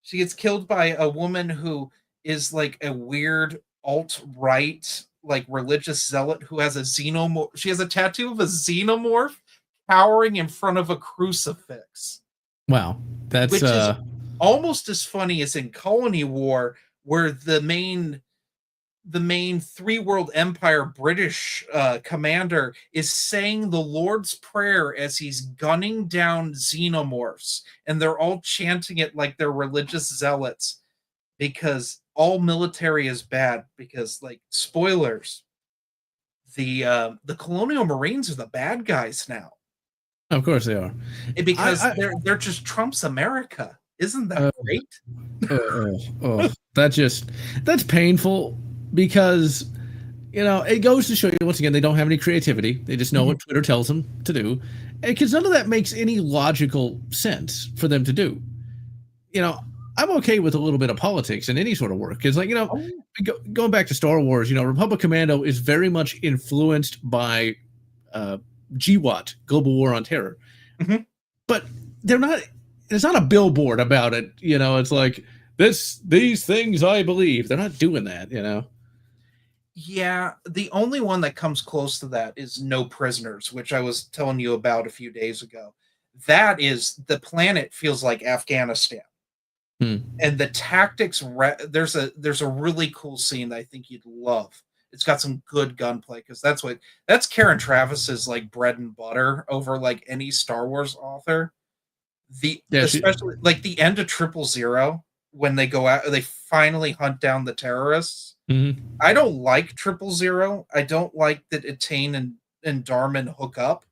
She gets killed by a woman who is like a weird alt-right, like religious zealot who has a xenomorph. She has a tattoo of a xenomorph cowering in front of a crucifix, Wow, that's which is almost as funny as in Colony War, where the main three world empire British commander is saying the Lord's Prayer as he's gunning down xenomorphs, and they're all chanting it like they're religious zealots, because all military is bad, because, like, spoilers, the colonial marines are the bad guys now. of course they are. Because they're just Trump's America. Isn't that great? That's painful, because it goes to show you once again they don't have any creativity. They just know what Twitter tells them to do, and because none of that makes any logical sense for them to do. I'm okay with a little bit of politics in any sort of work. It's like, going back to Star Wars, Republic Commando is very much influenced by GWOT, Global War on Terror. But there's not a billboard about it. It's like, these things I believe. They're not doing that, Yeah, the only one that comes close to that is No Prisoners, which I was telling you about a few days ago. That is, the planet feels like Afghanistan. And the tactics, there's a really cool scene that I think you'd love. It's got some good gunplay, because that's Karen Travis's like bread and butter over like any Star Wars author. Especially like the end of 000, when they go out, they finally hunt down the terrorists. I don't like 000. I don't like that Etain and Darman hook up,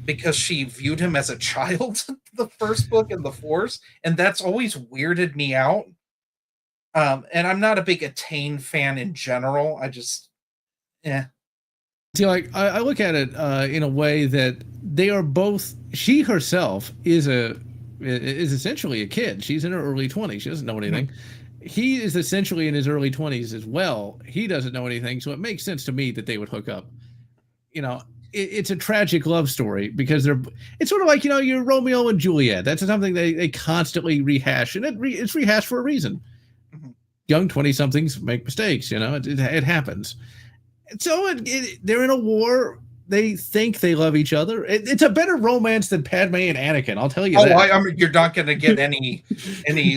because she viewed him as a child the first book in the Force, and that's always weirded me out. And I'm not a big Etain fan in general. I just, See, like, I look at it in a way that they are both. She herself is essentially a kid. She's in her early 20s. She doesn't know anything. He is essentially in his early 20s as well. He doesn't know anything, so it makes sense to me that they would hook up. It's a tragic love story, because it's sort of like, your Romeo and Juliet. That's something they constantly rehash, and it's rehashed for a reason. Young 20-somethings make mistakes, it happens. So they're in a war. They think they love each other. It's a better romance than Padme and Anakin, I'll tell you that. I mean, you're not going to get any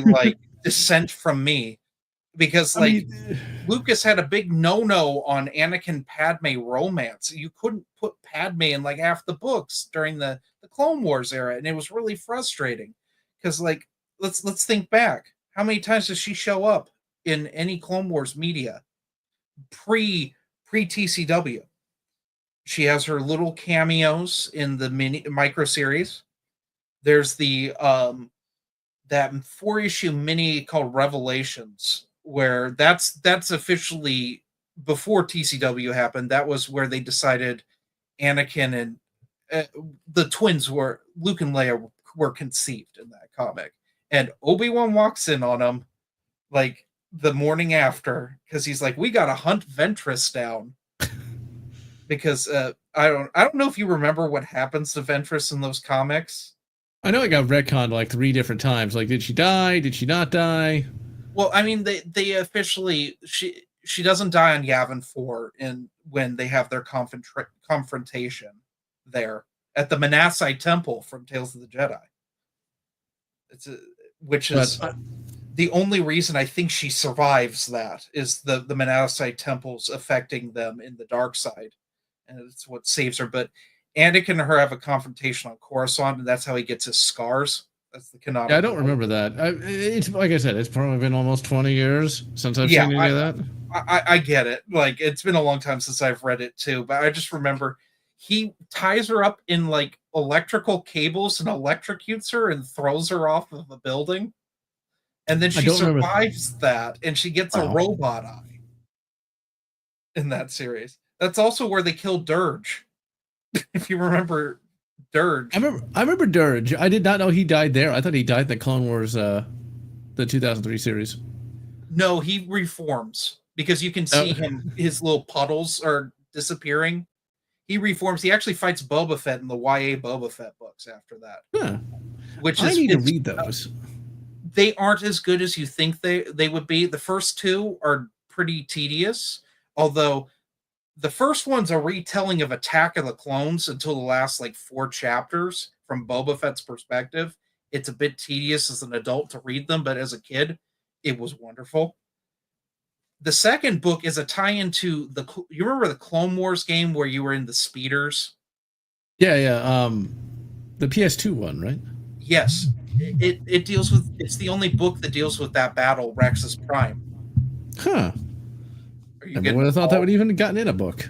like dissent from me, because Lucas had a big no-no on Anakin Padme romance. You couldn't put Padme in like half the books during the Clone Wars era, and it was really frustrating, because like let's think back. How many times does she show up in any Clone Wars media pre TCW? She has her little cameos in the micro series. There's the that 4-issue mini called Revelations, where that's officially before TCW happened. That was where they decided Anakin and the twins were Luke and Leia were conceived in that comic, and Obi-Wan walks in on them like the morning after, because he's like, we gotta hunt Ventress down. Because I don't know if you remember what happens to Ventress in those comics. I know it got retconned like 3 different times. Like, did she die? Did she not die? Well, I mean, they officially, she doesn't die on Yavin 4 when they have their confrontation there at the Manasseh Temple from Tales of the Jedi. The only reason I think she survives that is the Manasseh Temple's affecting them in the dark side, and it's what saves her. But Anakin and her have a confrontation on Coruscant, and that's how he gets his scars. That's the canonical. Yeah, I don't remember that. It's like I said, it's probably been almost 20 years since I've seen any of that. I get it. Like, it's been a long time since I've read it too, but I just remember he ties her up in like electrical cables and electrocutes her and throws her off of a building. And then she survives that, and she gets a robot eye in that series. That's also where they killed Dirge. If you remember Dirge. I remember Dirge. I did not know he died there. I thought he died in the Clone Wars, the 2003 series. No, he reforms, because you can see his little puddles are disappearing. He reforms. He actually fights Boba Fett in the YA Boba Fett books after that. Yeah. Which I need to read those. they aren't as good as you think they would be. The first two are pretty tedious, although the first one's a retelling of Attack of the Clones until the last like 4 chapters from Boba Fett's perspective. It's a bit tedious as an adult to read them, but as a kid, it was wonderful. The second book is a tie-in to you remember the Clone Wars game where you were in the speeders? Yeah. The PS2 one, right? Yes. It deals with, it's the only book that deals with that battle, Rex's Prime. Huh. Never would have thought that would even gotten in a book.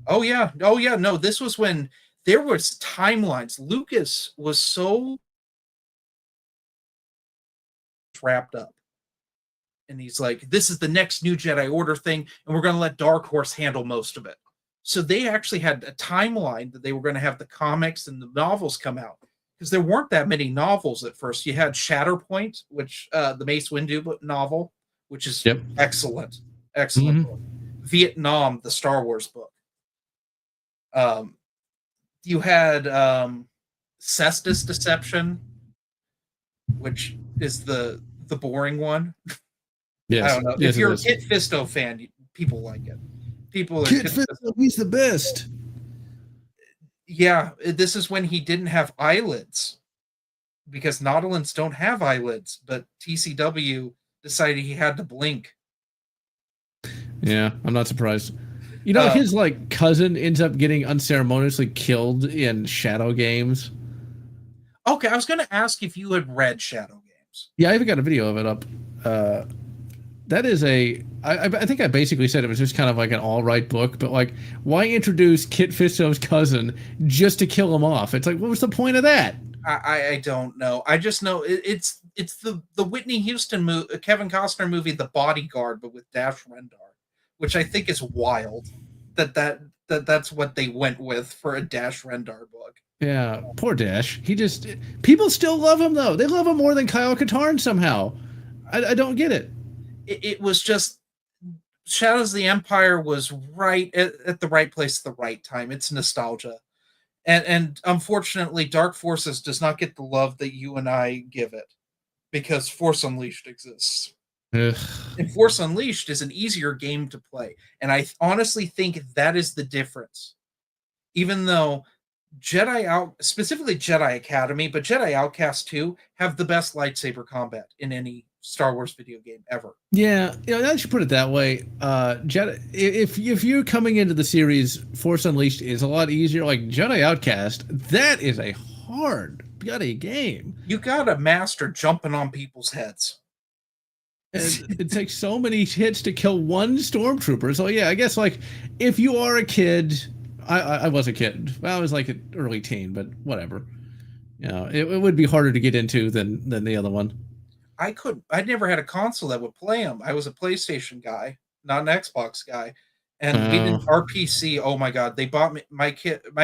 Oh yeah. No, this was when there was timelines. Lucas was so wrapped up. And he's like, this is the next new Jedi Order thing, and we're going to let Dark Horse handle most of it. So they actually had a timeline that they were going to have the comics and the novels come out, because there weren't that many novels at first. You had Shatterpoint, which the Mace Windu novel, which is excellent book. Vietnam, the Star Wars book. You had Cestus Deception, which is the boring one. Yes. I don't know. Yes, if you're a Kit Fisto fan, people like it. People are Kit Fisto, he's the best. Yeah, this is when he didn't have eyelids, because Nautiluns don't have eyelids, but TCW decided he had to blink. Yeah, I'm not surprised. You know, his like cousin ends up getting unceremoniously killed in Shadow Games. Okay, I was going to ask if you had read Shadow Games. Yeah, I even got a video of it up. That is I think I basically said it was just kind of like an all right book, but like, why introduce Kit Fisto's cousin just to kill him off? It's like, what was the point of that? I don't know. I just know it's the Whitney Houston Kevin Costner movie, The Bodyguard, but with Dash Rendar, which I think is wild that's what they went with for a Dash Rendar book. Yeah, poor Dash. People still love him though. They love him more than Kyle Katarn somehow. I don't get it. It was just Shadows of the Empire was right at the right place at the right time. It's nostalgia. And unfortunately, Dark Forces does not get the love that you and I give it, because Force Unleashed exists. Ugh. And Force Unleashed is an easier game to play. And I honestly think that is the difference. Even though specifically Jedi Academy, but Jedi Outcast 2 have the best lightsaber combat in any Star Wars video game ever. Yeah, I should put it that way. Jedi, if you're coming into the series, Force Unleashed is a lot easier. Like Jedi Outcast, that is a hard bloody game. You gotta master jumping on people's heads. And it takes so many hits to kill one stormtrooper. So yeah, I guess like if you are a kid, I was a kid. Well, I was like an early teen, but whatever. You know, it would be harder to get into than the other one. I never had a console that would play them. I was a PlayStation guy, not an Xbox guy. And we didn't, our PC, oh my God, they bought me, my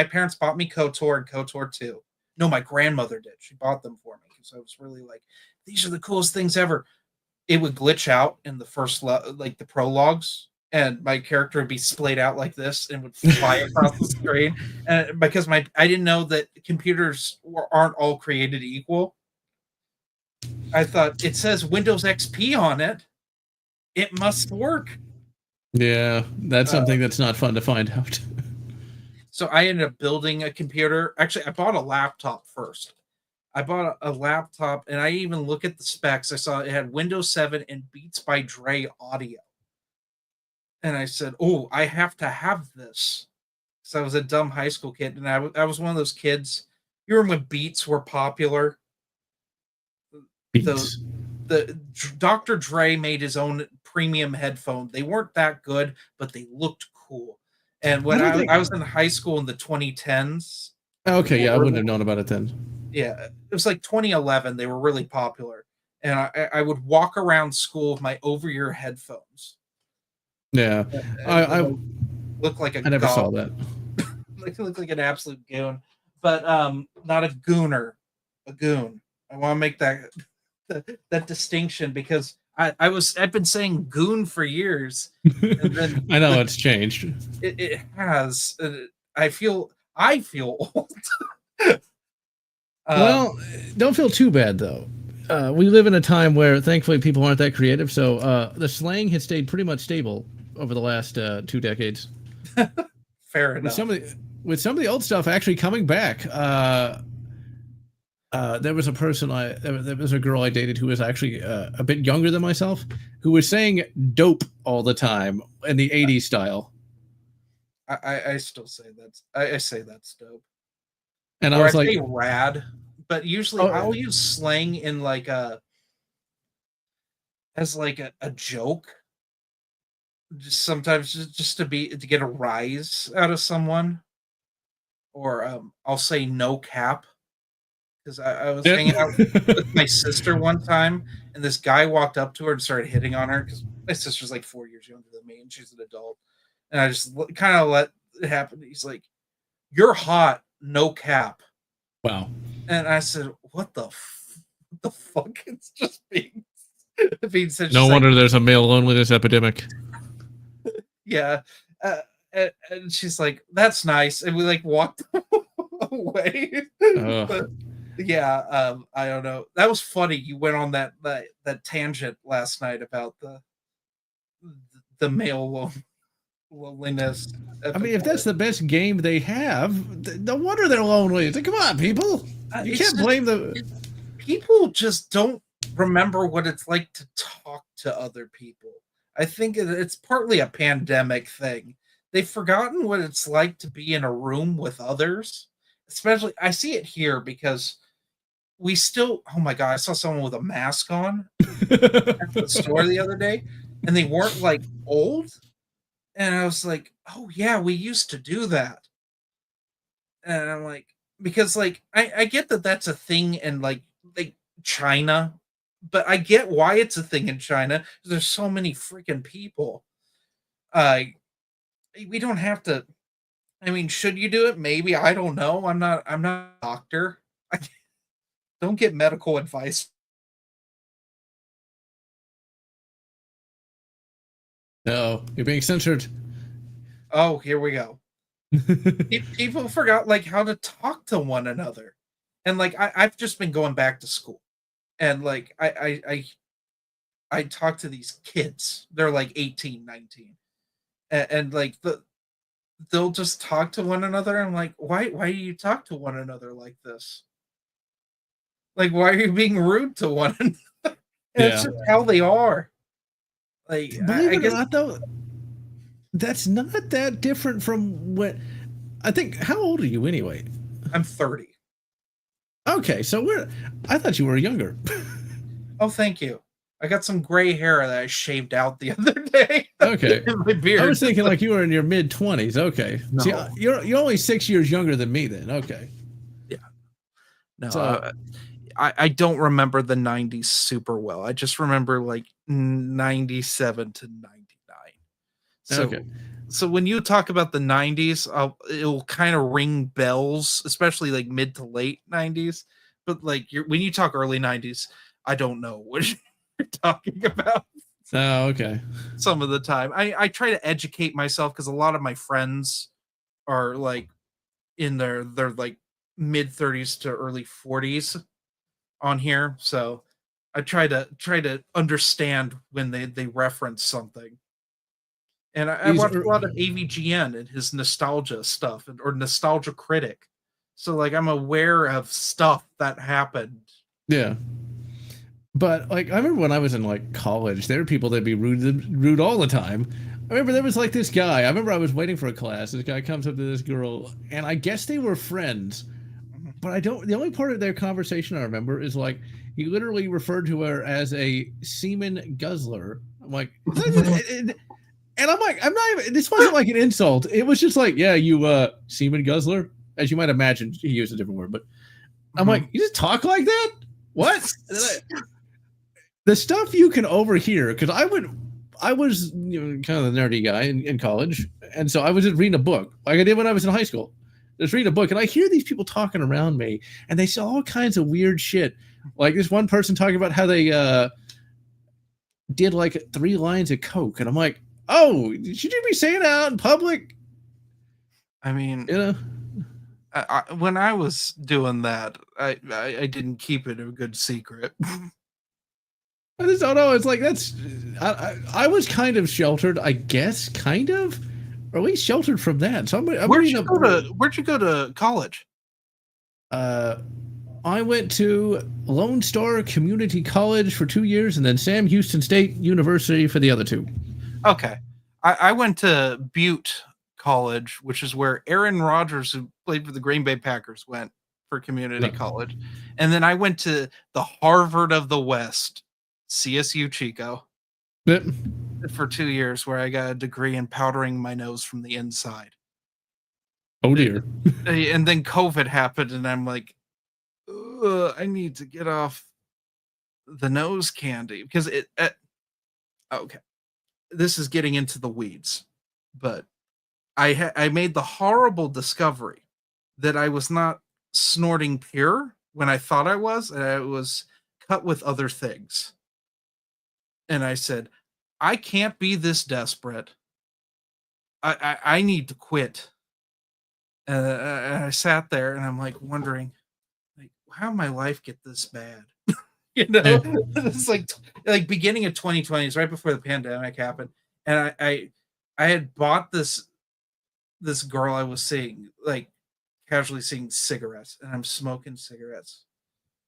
parents bought me KOTOR and KOTOR 2. No, my grandmother did. She bought them for me. So I was really like, these are the coolest things ever. It would glitch out in the first, like the prologues, and my character would be splayed out like this and would fly across the screen. And because I didn't know that computers aren't all created equal. I thought, it says Windows XP on it. It must work. Yeah, that's something that's not fun to find out. So I ended up building a computer. Actually, I bought a laptop first. I bought a laptop, and I even look at the specs. I saw it had Windows 7 and Beats by Dre audio. And I said, oh, I have to have this. So I was a dumb high school kid, and I was one of those kids. You remember when Beats were popular? Beats. The Dr. Dre made his own premium headphone. They weren't that good, but they looked cool. And when I was in high school in the 2010s. Okay, yeah, I wouldn't have known about it then. Yeah, it was like 2011. They were really popular. And I would walk around school with my over-ear headphones. Yeah. I look like I never saw that. Look like an absolute goon. But not a gooner. A goon. I want to make that distinction, because I've been saying goon for years. And then I know it's changed. It has. I feel old. Well, don't feel too bad though. we live in a time where thankfully people aren't that creative, so the slang has stayed pretty much stable over the last 2 decades. Fair With enough. some of the old stuff actually coming back. There was a person there was a girl I dated who was actually a bit younger than myself, who was saying "dope" all the time in the '80s style, I still say I say that's dope. and I Or I was like, say rad, but usually "Oh, I'll use slang in like as like a joke. Just sometimes just to get a rise out of someone. Or I'll say no cap because I was yeah." hanging out with my sister one time, and this guy walked up to her and started hitting on her because my sister's like 4 years younger than me, and she's an adult. And I just kind of let it happen. He's like, "You're hot, no cap." Wow. And I said, what the fuck?" It's just being said. No She's like, wonder there's a male loneliness epidemic. "Yeah," uh, and she's like, "That's nice," and we like walked away. But yeah, I don't know. That was funny. You went on that tangent last night about the male loneliness. I mean, if that's the best game they have, no wonder they're lonely. Come on, people. You can't blame the people just don't remember what it's like to talk to other people. I think it's partly a pandemic thing. They've forgotten what it's like to be in a room with others. Especially, I see it here because we still. Oh my god! I saw someone with a mask on at the store the other day, and they weren't like old. And I was like, "Oh yeah, we used to do that." And I'm like, because like I get that that's a thing in like China, but I get why it's a thing in China. There's so many freaking people. Uh, we don't have to. I mean, should you do it? Maybe I don't know. I'm not a doctor. I don't get medical advice. No, you're being censored. Oh, here we go. People forgot like how to talk to one another, and like I've just been going back to school, and like I talk to these kids. They're like 18, 19, and like they'll just talk to one another. I'm like, why do you talk to one another like this? Like, why are you being rude to one another? And it's Yeah. just how they are. Like, Believe I it or guess not, though, that's not that different from what I think. How old are you anyway? I'm 30. Okay, so I thought you were younger. Oh, thank you. I got some gray hair that I shaved out the other day. Okay, in my beard. I was thinking like you were in your mid-20s. Okay, No. see, you're only 6 years younger than me then. Okay, Yeah. No, so I don't remember the 90s super well. I just remember like 97 to 99. So okay. so when you talk about the 90s, it'll kind of ring bells, especially like mid to late 90s. But like when you talk early 90s, I don't know what you're talking about Oh, okay. some of the time. I try to educate myself because a lot of my friends are like in their like mid 30s to early 40s on here. So I try to understand when they reference something. And I These watch are, a lot of AVGN and his nostalgia stuff or nostalgia critic. So like I'm aware of stuff that happened. yeah. But like I remember when I was in like college, there were people that'd be rude all the time. I remember there was like this guy. I remember I was waiting for a class. This guy comes up to this girl, and I guess they were friends. But I don't. The only part of their conversation I remember is like he literally referred to her as a semen guzzler. I'm like, and I'm like, I'm not even. This wasn't like an insult. It was just like, yeah, you semen guzzler. As you might imagine, he used a different word, but I'm like, you just talk like that? What? The stuff you can overhear, because I was kind of the nerdy guy in college, and so I was just reading a book like I did when I was in high school. Just reading a book, and I hear these people talking around me, and they say all kinds of weird shit. Like this one person talking about how they did like 3 lines of coke, and I'm like, oh, should you be saying that out in public? I mean, You know, When I was doing that, I didn't keep it a good secret. I just don't know. It's like I was kind of sheltered, I guess, kind of, or at least sheltered from that. So I'm reading up. Where'd you go to college? Uh, I went to Lone Star Community College for 2 years, and then Sam Houston State University for the other 2. Okay, I went to Butte College, which is where Aaron Rodgers, who played for the Green Bay Packers, went for community college, and then I went to the Harvard of the West, CSU Chico, Yep. for 2 years, where I got a degree in powdering my nose from the inside. Oh dear. And then COVID happened, and I'm like, I need to get off the nose candy because okay, this is getting into the weeds, but I made the horrible discovery that I was not snorting pure when I thought I was, and I was cut with other things. And I said, I can't be this desperate. I need to quit. And I sat there and I'm like wondering, like, how did my life get this bad? It's like beginning of 2020 is right before the pandemic happened, and I had bought this girl I was seeing, like casually seeing cigarettes, and I'm smoking cigarettes,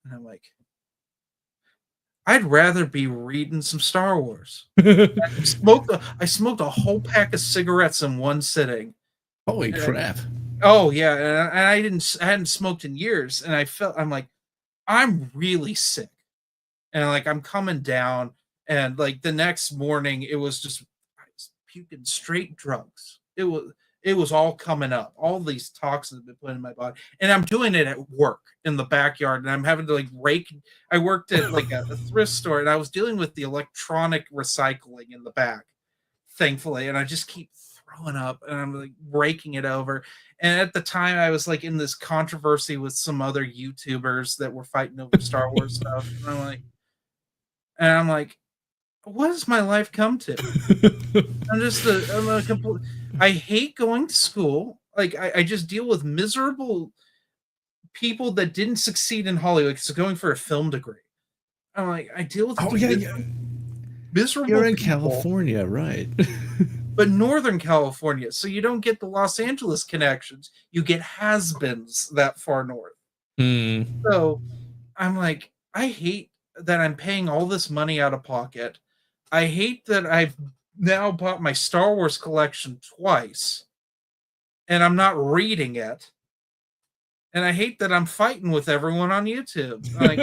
and I'm like, I'd rather be reading some Star Wars. I smoked a whole pack of cigarettes in one sitting. Holy crap! Oh yeah, and I hadn't smoked in years, and I'm like, I'm really sick, and like I'm coming down, and like the next morning it was just I was puking straight drugs. It was all coming up. All these toxins have been put in my body, and I'm doing it at work in the backyard, and I'm having to like rake. I worked at like a thrift store, and I was dealing with the electronic recycling in the back, thankfully, and I just keep throwing up, and I'm like raking it over. And at the time, I was like in this controversy with some other YouTubers that were fighting over Star Wars stuff, and I'm like, what has my life come to? I'm a complete. I hate going to school. Like I just deal with miserable people that didn't succeed in Hollywood. So going for a film degree, I'm like, I deal with miserable. You're in people, California, right? but Northern California, so you don't get the Los Angeles connections. You get has-beens that far north. So I'm like, I hate that I'm paying all this money out of pocket. I hate that I've now bought my Star Wars collection twice and I'm not reading it. And I hate that I'm fighting with everyone on YouTube. Like,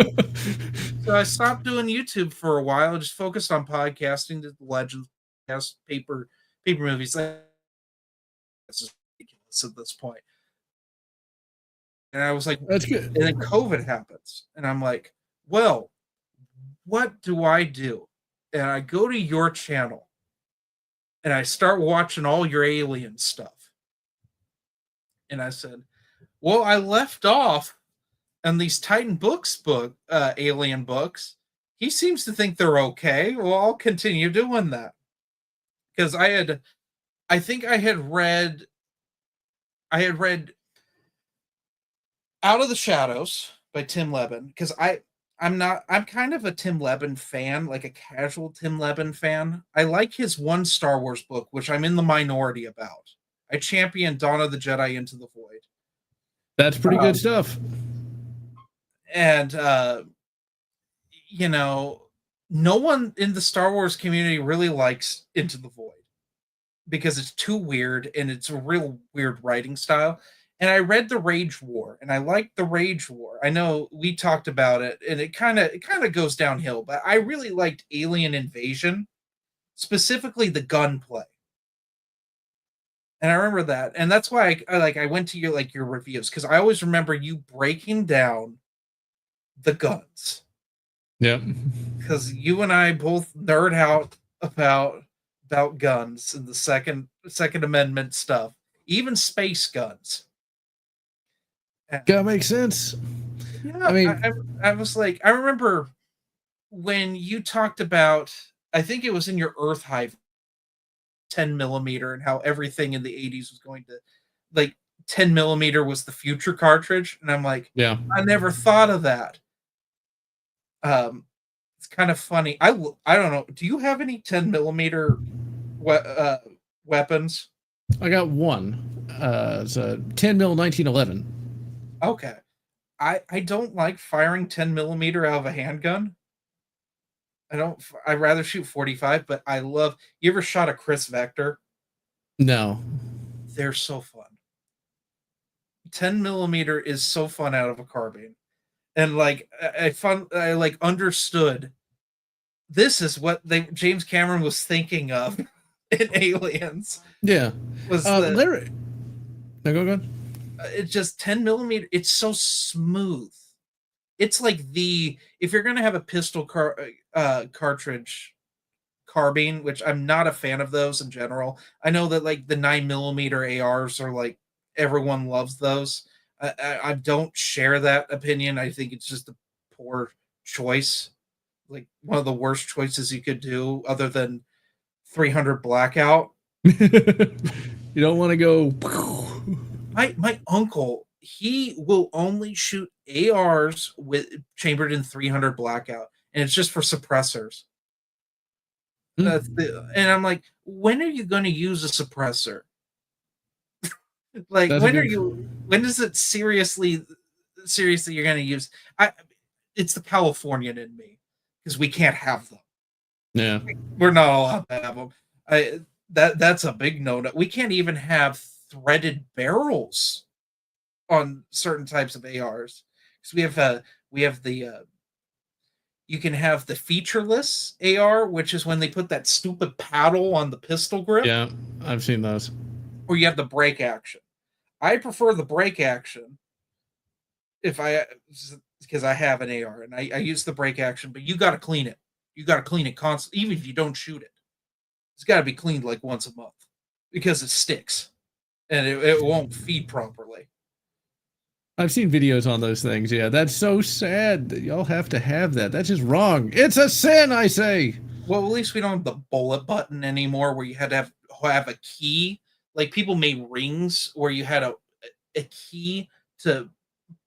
so I stopped doing YouTube for a while, just focused on podcasting, the Legends podcast, paper movies. That's just ridiculous at this point. And I was like, that's good. And then COVID happens. And I'm like, well, what do I do? And I go to your channel and I start watching all your alien stuff. And I said, well, I left off on these Titan Books alien books. He seems to think they're okay. Well, I'll continue doing that. Because I think I had read Out of the Shadows by Tim Levin, because I'm kind of a Tim Levin fan, like a casual Tim Levin fan. I like his one Star Wars book, which I'm in the minority about. I champion Dawn of the Jedi Into the Void. That's pretty good stuff. And no one in the Star Wars community really likes Into the Void because it's too weird and it's a real weird writing style. And I read The Rage War, and I liked The Rage War. I know we talked about it, and it kind of goes downhill, but I really liked Alien Invasion, specifically the gunplay. And I remember that, and that's why I went to your reviews, because I always remember you breaking down the guns. Yeah, because you and I both nerd out about guns and the Second Amendment stuff, even space guns. That makes sense. Yeah, I mean, I was like, I remember when you talked about, I think it was in your Earth Hive 10 millimeter, and how everything in the 80s was going to, like, 10 millimeter was the future cartridge, and I'm like, Yeah. I never thought of that. It's kind of funny. I don't know. Do you have any 10 millimeter weapons? I got one. It's a 10 mil 1911. Okay. I don't like firing 10 millimeter out of a handgun. I don't. I'd rather shoot 45, but I love. You ever shot a Chris Vector? No. They're so fun. 10 millimeter is so fun out of a carbine, and like I like understood. This is what James Cameron was thinking of in Aliens. Yeah. Was Larry. No, go on. It's just 10 millimeter. It's so smooth. It's like if you're gonna have a pistol cartridge carbine, which I'm not a fan of those in general. I know that like the 9 millimeter ARs are like everyone loves those. I don't share that opinion. I think it's just a poor choice, like one of the worst choices you could do, other than 300 blackout. You don't want to go. My uncle, he will only shoot ARs with chambered in 300 blackout, and it's just for suppressors. And I'm like, when are you going to use a suppressor? Like, when is it seriously you're going to use? It's the Californian in me, because we can't have them. Yeah, we're not allowed to have them. That's a big no. We can't even have threaded barrels on certain types of ARs, because we have the you can have the featureless AR, which is when they put that stupid paddle on the pistol grip. Yeah, I've seen those. Or you have the break action. I prefer the break action because I have an AR and I use the break action, but you got to clean it. You got to clean it constantly, even if you don't shoot it. It's got to be cleaned like once a month, because it sticks and it won't feed properly. I've seen videos on those things. Yeah, that's so sad that y'all have to have that. That's just wrong. It's a sin, I say. Well, at least we don't have the bullet button anymore, where you had to have a key. Like, people made rings where you had a key to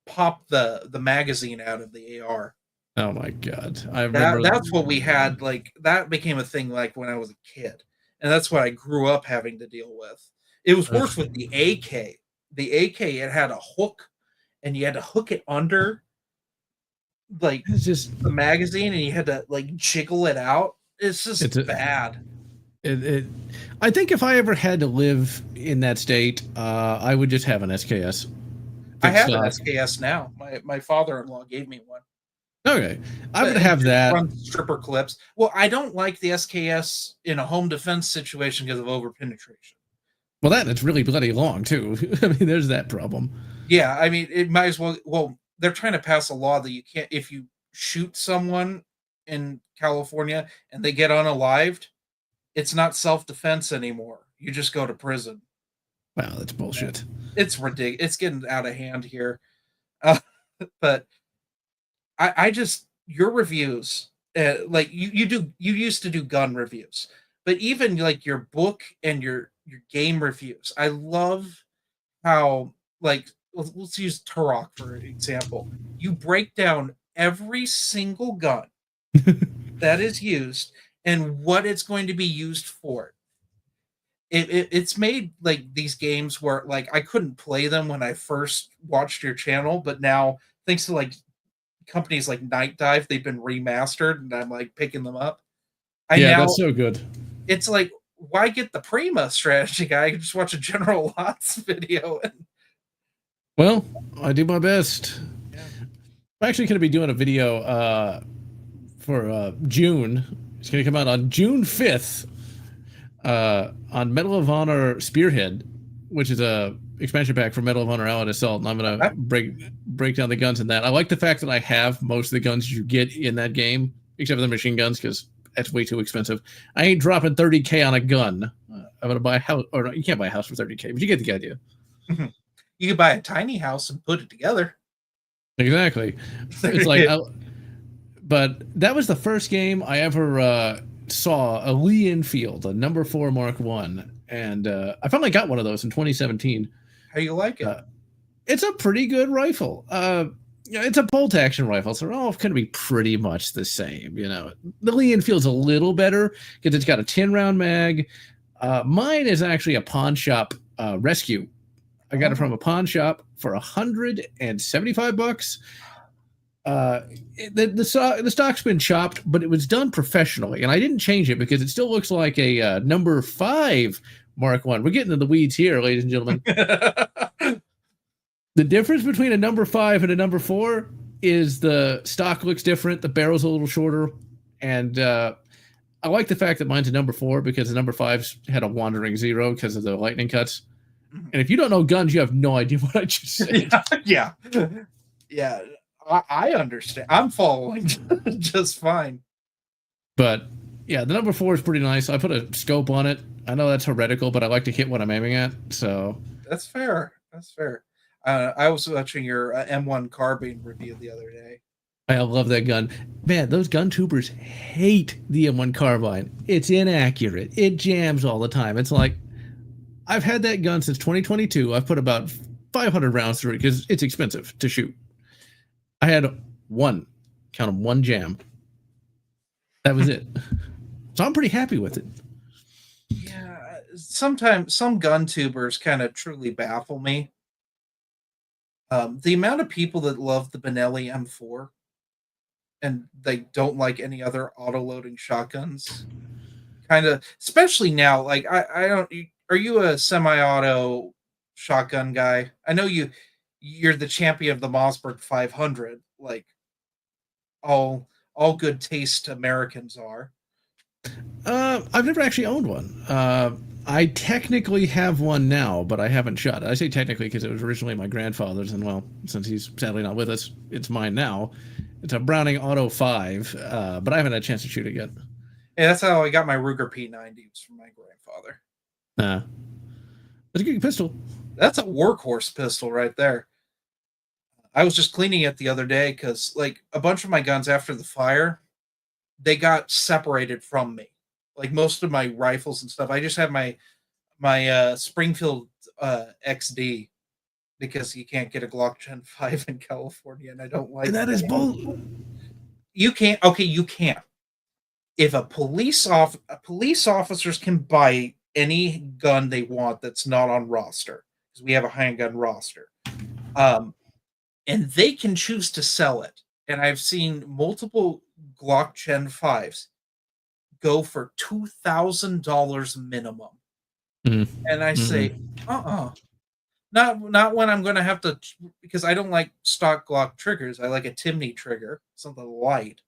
pop the magazine out of the AR. Oh my god, I remember that's what we had. Like, that became a thing like when I was a kid, and that's what I grew up having to deal with. It was worse with the AK. The AK, it had a hook, and you had to hook it under like it's just the magazine, and you had to like jiggle it out. It's bad. I think if I ever had to live in that state, I would just have an SKS. I have an SKS now. My father-in-law gave me one. Okay, I would have that. Run stripper clips. Well, I don't like the SKS in a home defense situation because of overpenetration. Well, it's really bloody long too. I mean, there's that problem. Yeah, I mean, it might as well. Well, they're trying to pass a law that you can't, if you shoot someone in California and they get unalived, it's not self-defense anymore. You just go to prison. Wow, that's bullshit. It's ridiculous. It's getting out of hand here. But I just, your reviews, like you used to do gun reviews, but even like your book and your game reviews, I love how, like, let's use Turok for example. You break down every single gun that is used and what it's going to be used for. It's made like these games where like I couldn't play them when I first watched your channel, but now thanks to like companies like Night Dive, they've been remastered, and I'm like picking them up. That's so good. It's like, why get the Prima strategy guy? I can just watch a General Lotz video. Well, I do my best. Yeah. I'm actually going to be doing a video for June. It's going to come out on June 5th on Medal of Honor Spearhead, which is a expansion pack for Medal of Honor Allied Assault, and I'm going to break down the guns in that. I like the fact that I have most of the guns you get in that game, except for the machine guns, because that's way too expensive. I ain't dropping $30K on a gun. I'm going to buy a house, or no, you can't buy a house for $30K, but you get the idea. Mm-hmm. You could buy a tiny house and put it together. Exactly. It's like, but that was the first game I ever saw a Lee Enfield, a number 4 Mark I, and I finally got one of those in 2017. How you like it? It's a pretty good rifle. It's a bolt action rifle, so they're all going to be pretty much the same. The Lee Enfield's a little better because it's got a 10-round mag. Mine is actually a pawn shop rescue. I got it from a pawn shop for $175. The stock's been chopped, but it was done professionally, and I didn't change it because it still looks like a number 5 Mark 1. We're getting into the weeds here, ladies and gentlemen. The difference between a number 5 and a number 4 is the stock looks different, the barrel's a little shorter, and I like the fact that mine's a number 4 because the number 5's had a wandering 0 because of the lightning cuts. And if you don't know guns, you have no idea what I just said. Yeah. I understand. I'm following just fine. But yeah, the number 4 is pretty nice. I put a scope on it. I know that's heretical, but I like to hit what I'm aiming at. So that's fair. I was watching your M1 carbine review the other day. I love that gun. Man, those gun tubers hate the M1 carbine. It's inaccurate. It jams all the time. It's like, I've had that gun since 2022. I've put about 500 rounds through it because it's expensive to shoot. I had one jam. That was it. So I'm pretty happy with it. Yeah, sometimes some gun tubers kind of truly baffle me. The amount of people that love the Benelli M4 and they don't like any other auto-loading shotguns, kind of, especially now. Like I don't. Are you a semi-auto shotgun guy? I know you're the champion of the Mossberg 500, like all good taste Americans are. I've never actually owned one. I technically have one now, but I haven't shot it. I say technically because it was originally my grandfather's, and well, since he's sadly not with us, it's mine now. It's a Browning Auto 5, but I haven't had a chance to shoot it yet. Yeah, that's how I got my Ruger P90. It was from my grandfather. It's a good pistol. That's a workhorse pistol right there. I was just cleaning it the other day because, like, a bunch of my guns after the fire, they got separated from me. Like most of my rifles and stuff, I just have my Springfield XD because you can't get a Glock Gen 5 in California, and I don't like that. Is bull. You can't. Okay, you can't. If police officers can buy any gun they want that's not on roster, because we have a handgun roster, and they can choose to sell it. And I've seen multiple Glock Gen 5s go for $2,000 minimum. And I say, not when I'm going to have to, because I don't like stock Glock triggers. I like a Timney trigger, something light.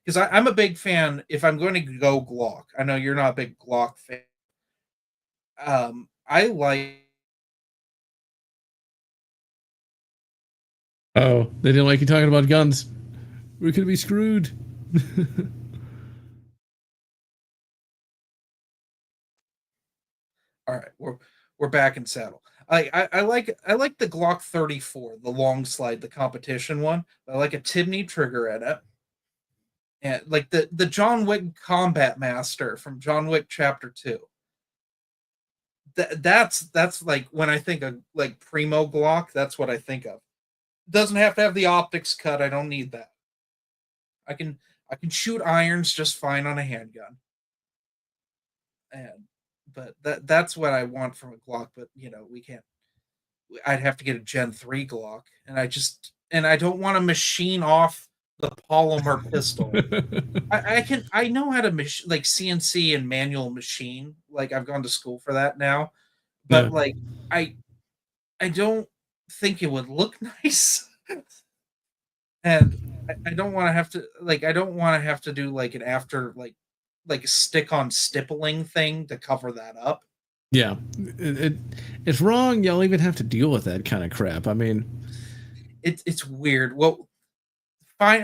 Because I'm a big fan. If I'm going to go Glock, I know you're not a big Glock fan. I like. Oh, they didn't like you talking about guns. We could be screwed. All right, we're back in saddle. I like the Glock 34, the long slide, the competition one. I like a Timney trigger in it, and like the John Wick Combat Master from John Wick Chapter 2. That's like when I think of like primo Glock. That's what I think of. Doesn't have to have the optics cut. I don't need that. I can shoot irons just fine on a handgun. But that's what I want from a Glock. But we can't. I'd have to get a Gen 3 Glock, and I don't want to machine off the polymer pistol. I know how to like CNC and manual machine. Like I've gone to school for that now, but like I don't think it would look nice. And I don't want to have to do like an after like a stick-on stippling thing to cover that up. Yeah, it's wrong. Y'all even have to deal with that kind of crap. I mean, it's weird. Well,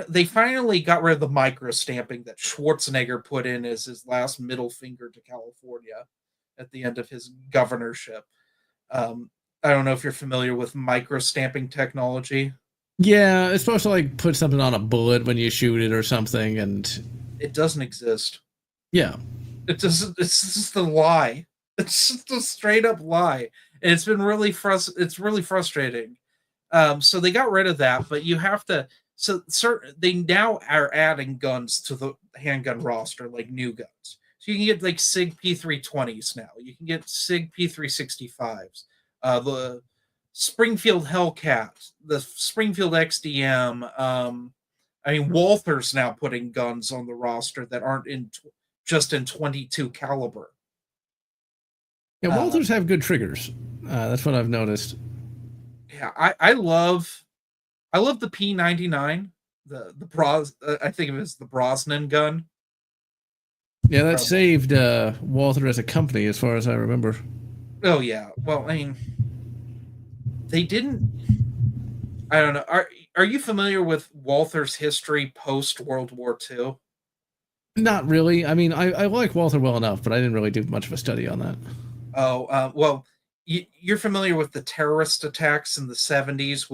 they finally got rid of the micro stamping that Schwarzenegger put in as his last middle finger to California at the end of his governorship. I don't know if you're familiar with micro stamping technology. Yeah, it's supposed to like put something on a bullet when you shoot it or something, and it doesn't exist. Yeah, it doesn't. It's just a lie. It's just a straight up lie. And it's been really it's really frustrating. So they got rid of that, but you have to. So they now are adding guns to the handgun roster, like new guns. So you can get like SIG P320s now. You can get SIG P365s. The Springfield Hellcat, the Springfield XDM. I mean, Walther's now putting guns on the roster that aren't just in 22 caliber. Yeah, Walthers have good triggers. That's what I've noticed. Yeah, I love the P99, I think of it as the Brosnan gun. Yeah, that saved Walther as a company, as far as I remember. Oh yeah. Well, I mean, they didn't. I don't know. Are you familiar with Walther's history post World War II? Not really. I mean, I like Walther well enough, but I didn't really do much of a study on that. Oh, well, you're familiar with the terrorist attacks in the 70s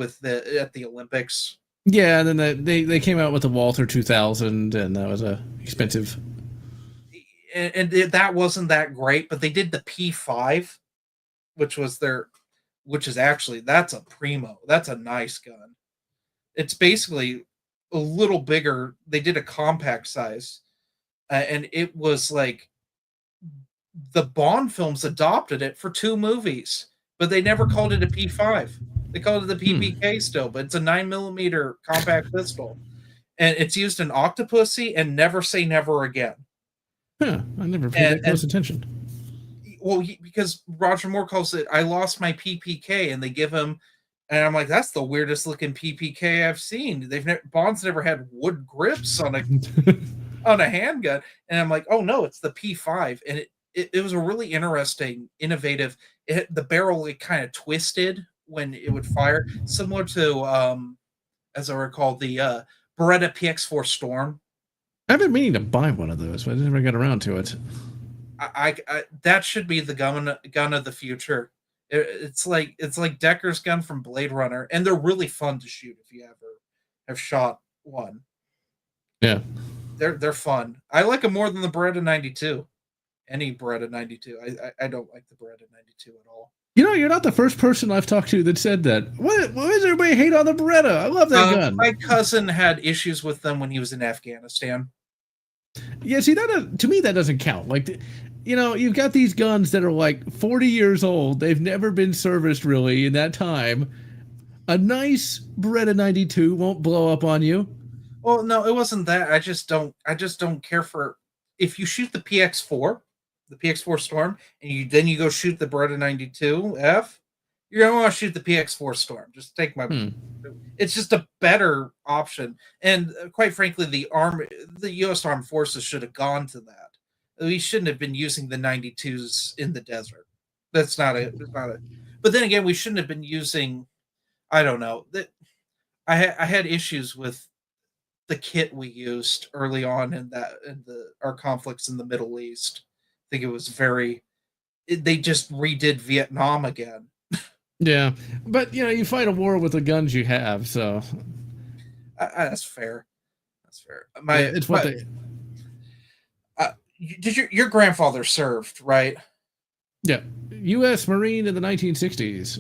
at the Olympics? Yeah, and then they came out with the Walther 2000, and that was expensive. And that wasn't that great, but they did the P5, which is actually, that's a primo. That's a nice gun. It's basically a little bigger. They did a compact size, and it was like the Bond films adopted it for 2 movies, but they never called it a P5. They called it the PPK still, but it's a 9mm compact pistol, and it's used in Octopussy and Never Say Never Again. Huh, I never paid that close attention. Well, because Roger Moore calls it "I lost my PPK," and they give him, and I'm like, that's the weirdest looking PPK I've seen. Bond's never had wood grips on a handgun, and I'm like, oh no, it's the P5, and it was a really interesting, innovative. The barrel, it kind of twisted when it would fire, similar to, as I recall, the Beretta PX4 Storm. I've been meaning to buy one of those, but I never got around to it. I that should be the gun of the future. It's like Decker's gun from Blade Runner, and they're really fun to shoot if you ever have shot one. Yeah, they're fun. I like them more than the Beretta 92. Any Beretta 92. I don't like the Beretta 92 at all. You know, you're not the first person I've talked to that said that. Why does everybody hate on the Beretta? I love that gun. My cousin had issues with them when he was in Afghanistan. Yeah, see, to me, that doesn't count. Like, you know, you've got these guns that are like 40 years old. They've never been serviced really in that time. A nice Beretta 92 won't blow up on you. Well, no, it wasn't that. I just don't care for, if you shoot the PX4, the PX4 Storm, and then you go shoot the Beretta 92F, you're gonna want to shoot the PX4 Storm. Just take my. It's just a better option, and quite frankly, the U.S. Armed Forces should have gone to that. We shouldn't have been using the 92s in the desert. That's not a. But then again, we shouldn't have been using. I don't know. That I had issues with the kit we used early on in our conflicts in the Middle East. I think it was they just redid Vietnam again. Yeah, but you know, you fight a war with the guns you have, so that's fair. That's fair. It's what they. Did your grandfather served, right? Yeah, U.S. Marine in the 1960s.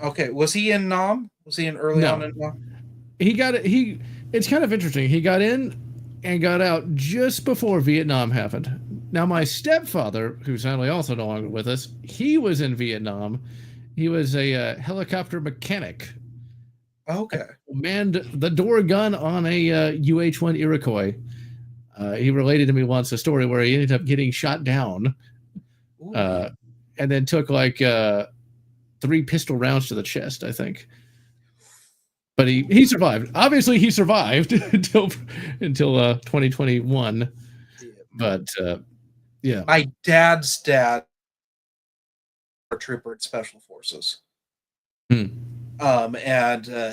Okay, was he in Nam? Was he in early on in Nam? He got it. It's kind of interesting. He got in and got out just before Vietnam happened. Now, my stepfather, who's sadly also no longer with us, he was in Vietnam. He was a helicopter mechanic. Okay. Manned the door gun on a UH-1 Iroquois. He related to me once a story where he ended up getting shot down, and then took like 3 pistol rounds to the chest, I think. But he survived. Obviously, he survived until 2021. But yeah, my dad's dad, a trooper at Special Forces. And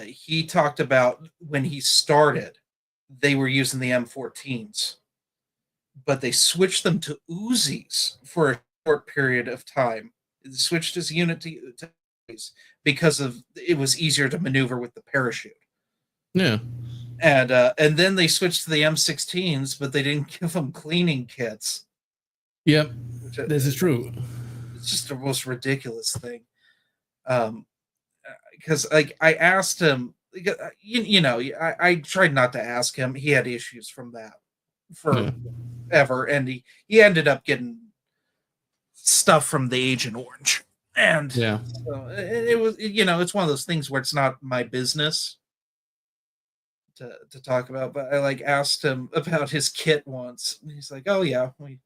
he talked about when he started, they were using the M14s, but they switched them to Uzis for a short period of time. They switched his unit to Uzis because it was easier to maneuver with the parachute. Yeah. And then they switched to the M16s, but they didn't give them cleaning kits. Yep, this is true. It's just the most ridiculous thing. Um, because like I asked him, I tried not to ask him. He had issues from that Yeah. forever, and he ended up getting stuff from the Agent Orange, and Yeah. so it was it's one of those things where it's not my business to talk about, but I like asked him about his kit once, and he's like, "Oh yeah, we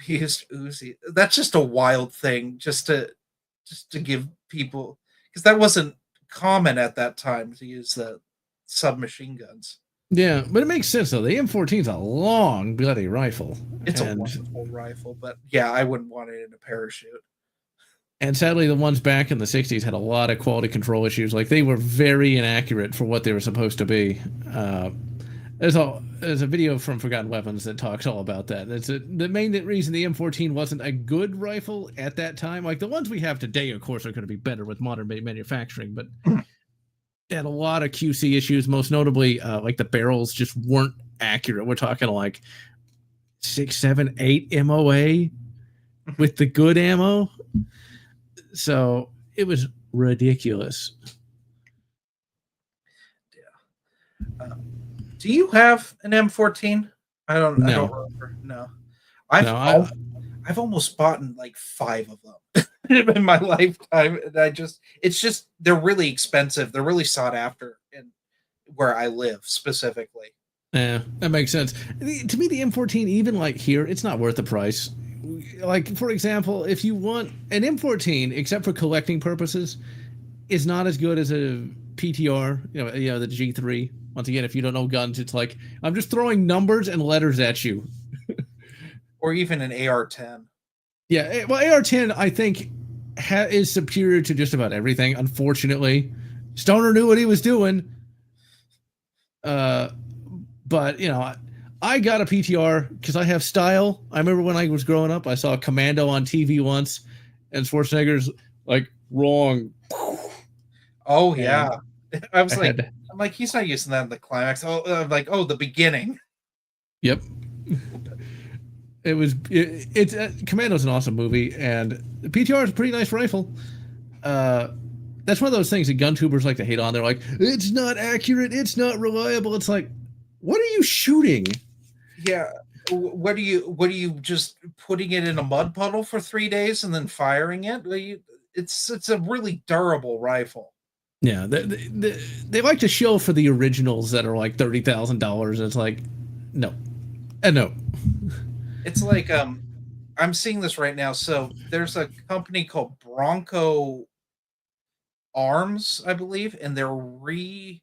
used Uzi." That's just a wild thing, just to give people, because that wasn't common at that time to use the submachine guns. Yeah, but it makes sense though. The M14 is a long bloody rifle, It's a and wonderful rifle, but yeah, I wouldn't want it in a parachute. sadly, the ones back in the '60s had a lot of quality control issues. Like they were very inaccurate for what they were supposed to be. There's a video from Forgotten Weapons that talks all about that. The main reason the M14 wasn't a good rifle at that time. Like the ones we have today, of course, are going to be better with modern manufacturing, but it had a lot of QC issues. Most notably, like the barrels just weren't accurate. We're talking like 6, 7, 8 MOA with the good ammo. So it was ridiculous. Do you have an M14? I don't remember. No. I've No, I've almost bought like 5 of them in my lifetime, and it's just they're really expensive. They're really sought after in where I live specifically. yeah, that makes sense. To me, the M14, even like here, it's not worth the price. Like, for example, if you want an M14, except for collecting purposes, is not as good as a PTR, the G3. Once again, if you don't know guns, it's like, I'm just throwing numbers and letters at you. Or even an AR-10. Yeah, well, AR-10, I think, is superior to just about everything, unfortunately. Stoner knew what he was doing. But, I got a PTR because I have style. I remember when I was growing up, I saw a Commando on TV once, and Schwarzenegger's like, wrong. Oh, yeah. I was like, had, I'm like, he's not using that in the climax. Oh, I'm like, oh, the beginning. Yep. It's Commando's an awesome movie, and the PTR is a pretty nice rifle. That's one of those things that gun tubers like to hate on. They're like, it's not accurate, it's not reliable. It's like, what are you shooting? Yeah. What are you just putting it in a mud puddle for 3 days and then firing it? It's a really durable rifle. Yeah, they like to show for the originals that are like $30,000. It's like, no, and no. It's like I'm seeing this right now. So there's a company called Bronco Arms, I believe, and they're re-releasing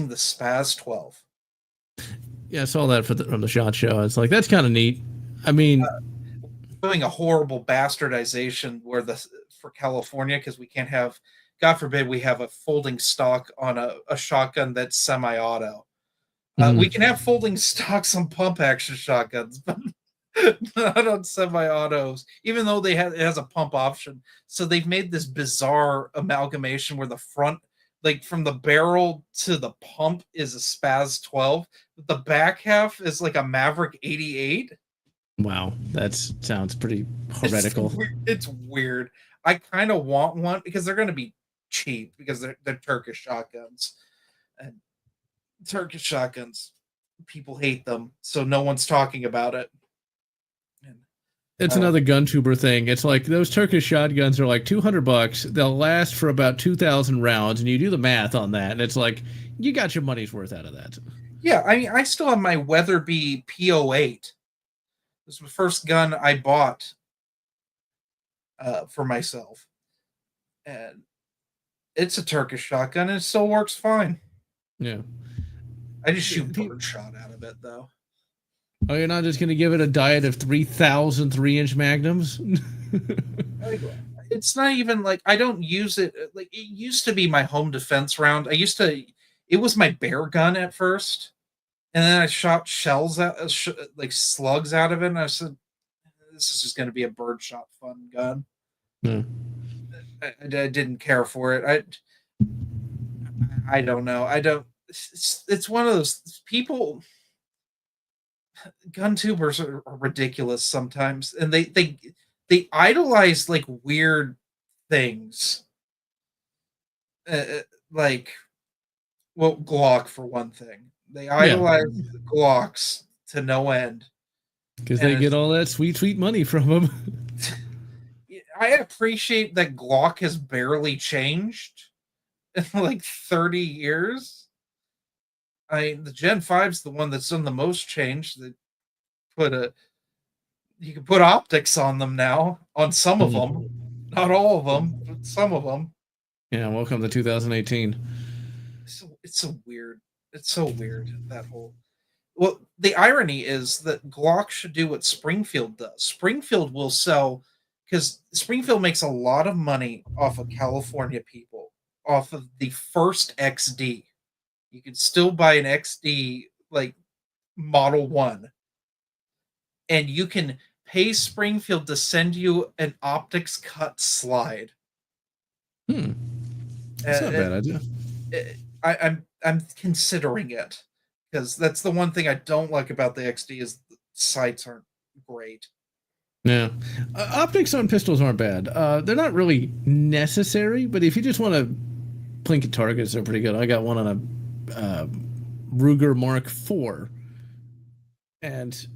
the Spaz 12. Yeah, I saw that from the SHOT Show. It's like, that's kind of neat. I mean, Doing a horrible bastardization for California, because we can't have, God forbid, we have a folding stock on a shotgun that's semi-auto. We can have folding stocks on pump action shotguns, but not on semi-autos, even though it has a pump option. So they've made this bizarre amalgamation where the front, like from the barrel to the pump, is a Spaz 12, but the back half is like a Maverick 88. wow, that sounds pretty heretical. It's weird. I kind of want one because they're going to be cheap because they're Turkish shotguns, and Turkish shotguns, people hate them, so no one's talking about it. And, it's another gun tuber thing. It's like those Turkish shotguns are like $200. They'll last for about 2,000 rounds, and you do the math on that, and it's like you got your money's worth out of that. Yeah, I mean, I still have my Weatherby P08. This was the first gun I bought for myself, and it's a Turkish shotgun, and it still works fine. Yeah. I just shoot birdshot out of it, though. Oh, you're not just going to give it a diet of 3,000 3-inch magnums? It's not even like I don't use it. Like, it used to be my home defense round. It was my bear gun at first, and then I shot shells out, like slugs out of it, and I said, this is just going to be a birdshot fun gun. Yeah. I didn't care for it. I don't know. I don't. It's one of those people. Gun tubers are ridiculous sometimes, and they idolize like weird things, like, well, Glock for one thing. They Yeah, idolize the Glocks to no end, because and they get all that sweet, sweet money from them. I appreciate that Glock has barely changed in like 30 years. The Gen 5's the one that's done the most change. They put a you can put optics on them now, on some of them, not all of them, but some of them. Yeah, welcome to 2018. It's so weird. It's so weird, that whole. Well, the irony is that Glock should do what Springfield does. Springfield will sell, because Springfield makes a lot of money off of California people, off of the first XD. You can still buy an XD like Model 1, and you can pay Springfield to send you an optics cut slide. That's not a bad And idea. I'm considering it, because that's the one thing I don't like about the XD is the sights aren't great. Yeah, optics on pistols aren't bad. They're not really necessary, but if you just want to plink at targets, they're pretty good. I got one on a Ruger Mark IV, and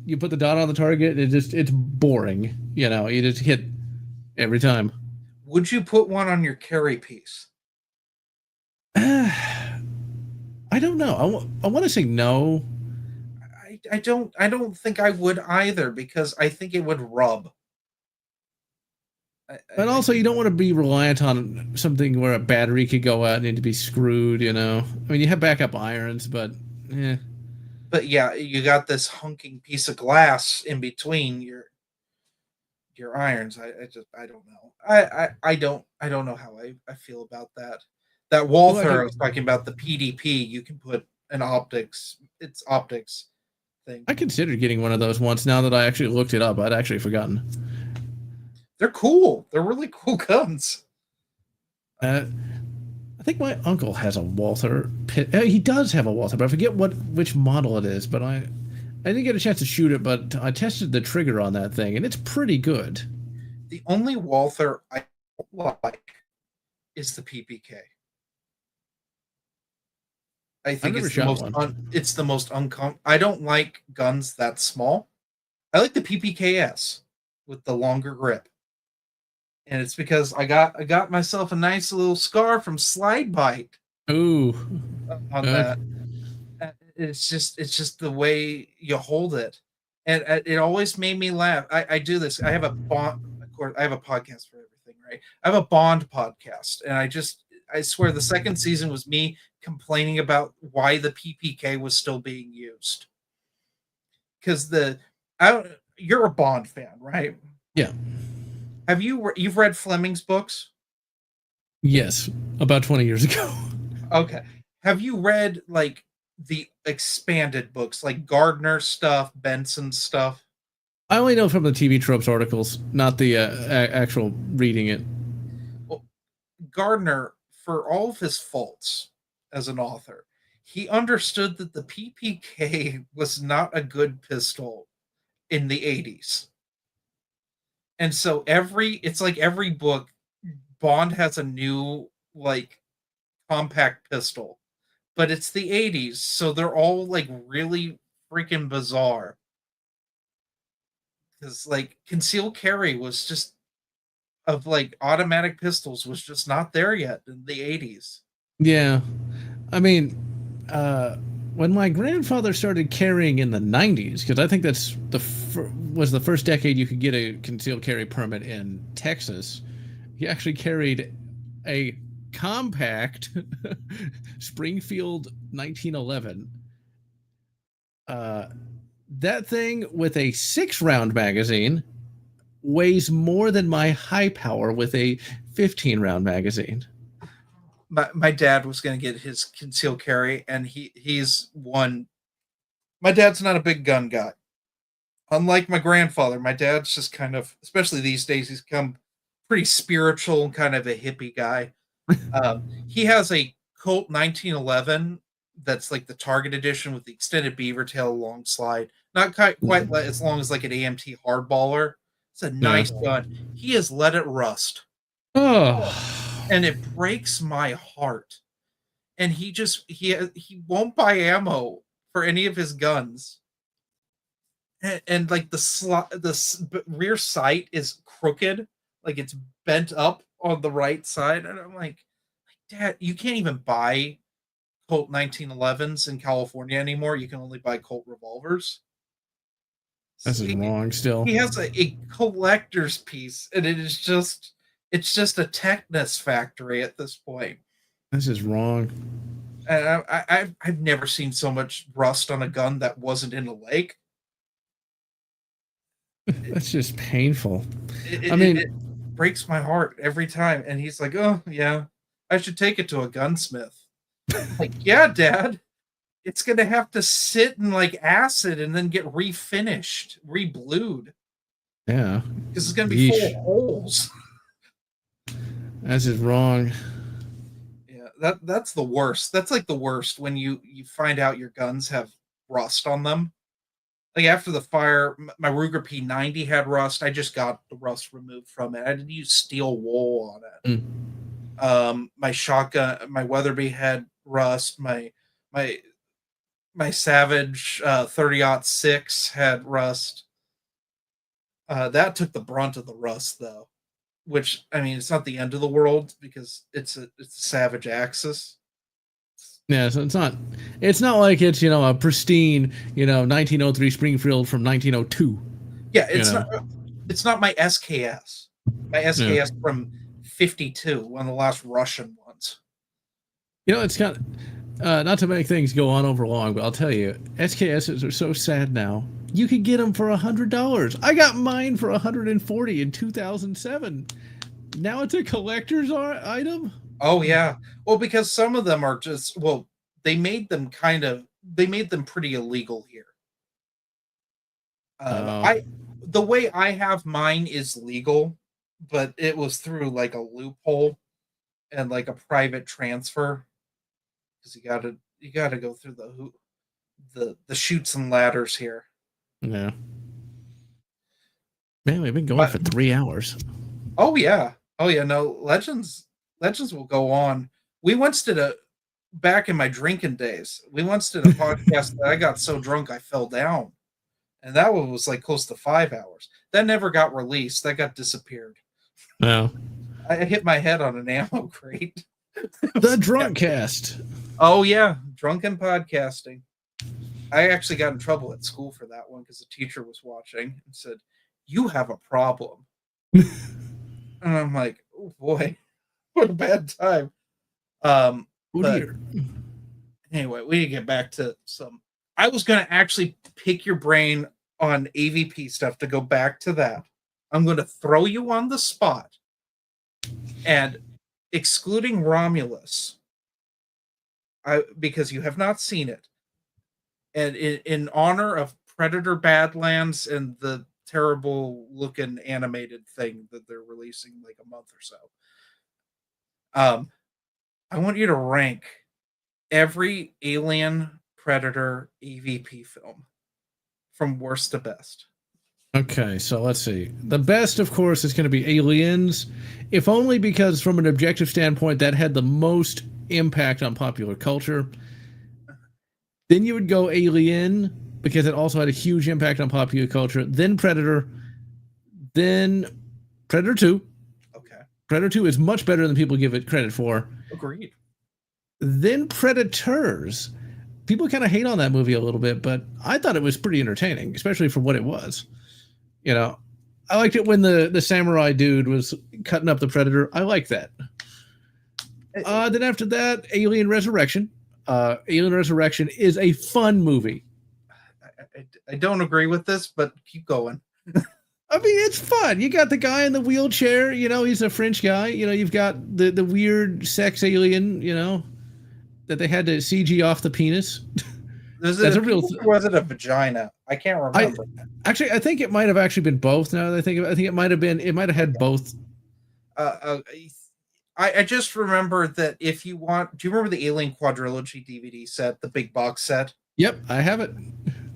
you put the dot on the target, it's boring. You just hit every time. Would you put one on your carry piece? I don't know. I want to say no. I don't think I would either, because I think it would rub. But also, you don't want to be reliant on something where a battery could go out and need to be screwed. I mean, you have backup irons, but yeah. But yeah, you got this hunking piece of glass in between your irons. I don't know. I don't know how I feel about that. That Walther I was talking about, the PDP, you can put an optics. It's optics thing. I considered getting one of those once. Now that I actually looked it up, I'd actually forgotten. They're cool. They're really cool guns. I think my uncle has a Walther. He does have a Walther, but I forget which model it is. But I didn't get a chance to shoot it, but I tested the trigger on that thing, and it's pretty good. The only Walther I like is the PPK. I think it's the most uncomfortable. I don't like guns that small. I like the PPKS with the longer grip, and it's because I got myself a nice little scar from Slide Bite. Ooh, on that. It's just the way you hold it, and it always made me laugh. I do this. I have a bond. Of course, I have a podcast for everything, right? I have a Bond podcast, and I swear the second season was me complaining about why the PPK was still being used. Because you're a Bond fan, right? Yeah. You've read Fleming's books? Yes, about 20 years ago. Okay. Have you read like the expanded books, like Gardner stuff, Benson stuff? I only know from the TV tropes articles, not the actual reading it. Well, Gardner, for all of his faults as an author, he understood that the PPK was not a good pistol in the 80s. And so it's like every book, Bond has a new like compact pistol, but it's the 80s, so they're all like really freaking bizarre. Because like concealed carry was just of like automatic pistols was just not there yet in the 80s. Yeah. I mean, when my grandfather started carrying in the 90s, because I think that's was the first decade you could get a concealed carry permit in Texas, he actually carried a compact Springfield 1911. That thing with a 6-round magazine weighs more than my high power with a 15-round magazine. My dad was going to get his concealed carry, and he's one. My dad's not a big gun guy. Unlike my grandfather, my dad's just kind of, especially these days, he's become pretty spiritual and kind of a hippie guy. He has a Colt 1911 that's like the Target edition with the extended beaver tail long slide. Not quite as long as like an AMT hardballer. It's a nice gun. He has let it rust. Oh, and it breaks my heart. And he won't buy ammo for any of his guns, and like the rear sight is crooked, like it's bent up on the right side, and I'm like, Dad, you can't even buy Colt 1911s in California anymore. You can only buy Colt revolvers. this is See, wrong. Still, he has a collector's piece, and it's just a Technus factory at this point. this is wrong. And I've never seen so much rust on a gun that wasn't in a lake. That's just painful. It, I it, mean, it breaks my heart every time. And he's like, "Oh yeah, I should take it to a gunsmith." I'm like, yeah, Dad, it's gonna have to sit in like acid and then get refinished, reblued, yeah, because it's gonna be full of yeesh. holes. This is wrong. Yeah, that's the worst. That's like the worst when you find out your guns have rust on them. Like after the fire, my Ruger P90 had rust. I just got the rust removed from it. I didn't use steel wool on it. Mm. My shotgun, my Weatherby had rust. My my Savage 30-06 had rust. That took the brunt of the rust though, which I mean, it's not the end of the world because it's a Savage Axis. Yeah, so it's not like it's a pristine 1903 Springfield from 1902. Yeah, You know, it's not my SKS. My yeah. SKS from 52, one of the last Russian ones. It's kind of not to make things go on over long, but I'll tell you, SKSs are so sad now. You could get them for $100. I got mine for $140 in 2007. Now it's a collector's item. Oh yeah. Well, because some of them are just they made them pretty illegal here. Uh, I The way I have mine is legal, but it was through like a loophole and like a private transfer because you gotta go through the chutes and ladders here. yeah. Man, we've been going But for 3 hours. oh yeah, oh yeah. No, legends will go on. We once did a back in my drinking days. We once did a podcast that I got so drunk I fell down, and that one was like close to 5 hours. That never got released. That got disappeared. No. I hit my head on an ammo crate. The drunk cast. Oh yeah, drunken podcasting. I actually got in trouble at school for that one because the teacher was watching and said, "You have a problem." And I'm like, "Oh boy, what a bad time." But anyway, we need to get back to some. I was going to actually pick your brain on AVP stuff to go back to that. I'm going to throw you on the spot, and excluding Romulus, because you have not seen it, and in honor of Predator Badlands and the terrible looking animated thing that they're releasing like a month or so, I want you to rank every Alien Predator AVP film from worst to best. Okay, so let's see. The best, of course, is going to be Aliens, if only because, from an objective standpoint, that had the most impact on popular culture. Then you would go Alien, because it also had a huge impact on popular culture. Then Predator. Then Predator 2. Okay. Predator 2 is much better than people give it credit for. Agreed. Then Predators. People kind of hate on that movie a little bit, but I thought it was pretty entertaining, especially for what it was. I liked it when the samurai dude was cutting up the Predator. I like that. Then after that, Alien Resurrection. Alien Resurrection is a fun movie. I don't agree with this, but keep going. I mean, it's fun. You got the guy in the wheelchair. He's a French guy. You've got the weird sex alien. That they had to CG off the penis. That's a real. Was it a vagina? I can't remember. I think it might have actually been both. Now that I think it might have been. It might have had both. I just remember that if you want, do you remember the Alien Quadrilogy DVD set, the big box set? Yep, I have it.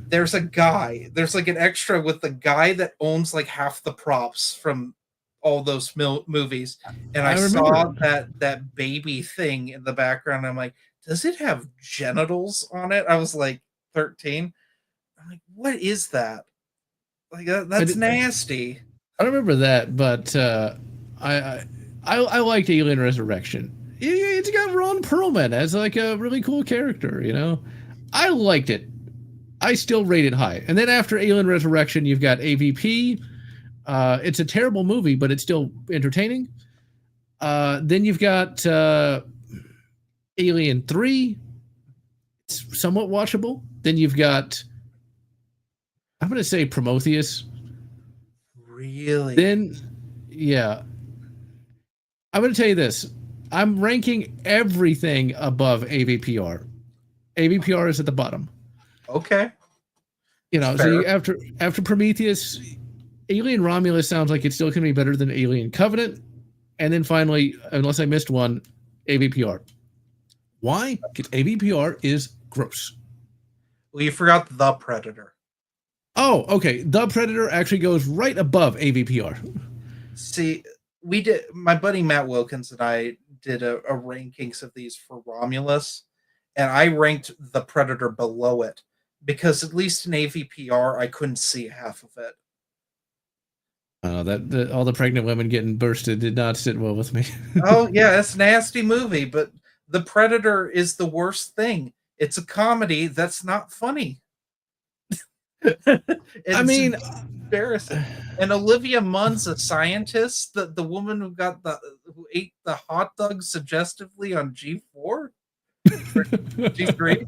There's like an extra with the guy that owns like half the props from all those movies, and I remember. saw that baby thing in the background. I'm like, does it have genitals on it? I was like 13. I'm like, what is that? Like that's nasty. I don't remember that, but I liked Alien Resurrection. It's got Ron Perlman as like a really cool character, you know. I liked it. I still rate it high. And then after Alien Resurrection, you've got AVP. It's a terrible movie, but it's still entertaining. Then you've got Alien 3. It's somewhat watchable. Then you've got, I'm going to say Prometheus. Really? Then, yeah. I'm going to tell you this. I'm ranking everything above AVPR. AVPR is at the bottom. Okay. You know, so after Prometheus, Alien Romulus sounds like it's still going to be better than Alien Covenant. And then finally, unless I missed one, AVPR. Why? Because AVPR is gross. Well, you forgot The Predator. Oh, okay. The Predator actually goes right above AVPR. See, my buddy Matt Wilkins and I did a rankings of these for Romulus, and I ranked The Predator below it because at least in AVPR I couldn't see half of it. All the pregnant women getting bursted did not sit well with me. Oh yeah, it's a nasty movie, but The Predator is the worst thing. It's a comedy that's not funny. I mean, embarrassing. And Olivia Munn's a scientist, the woman who ate the hot dog suggestively on G4, G3.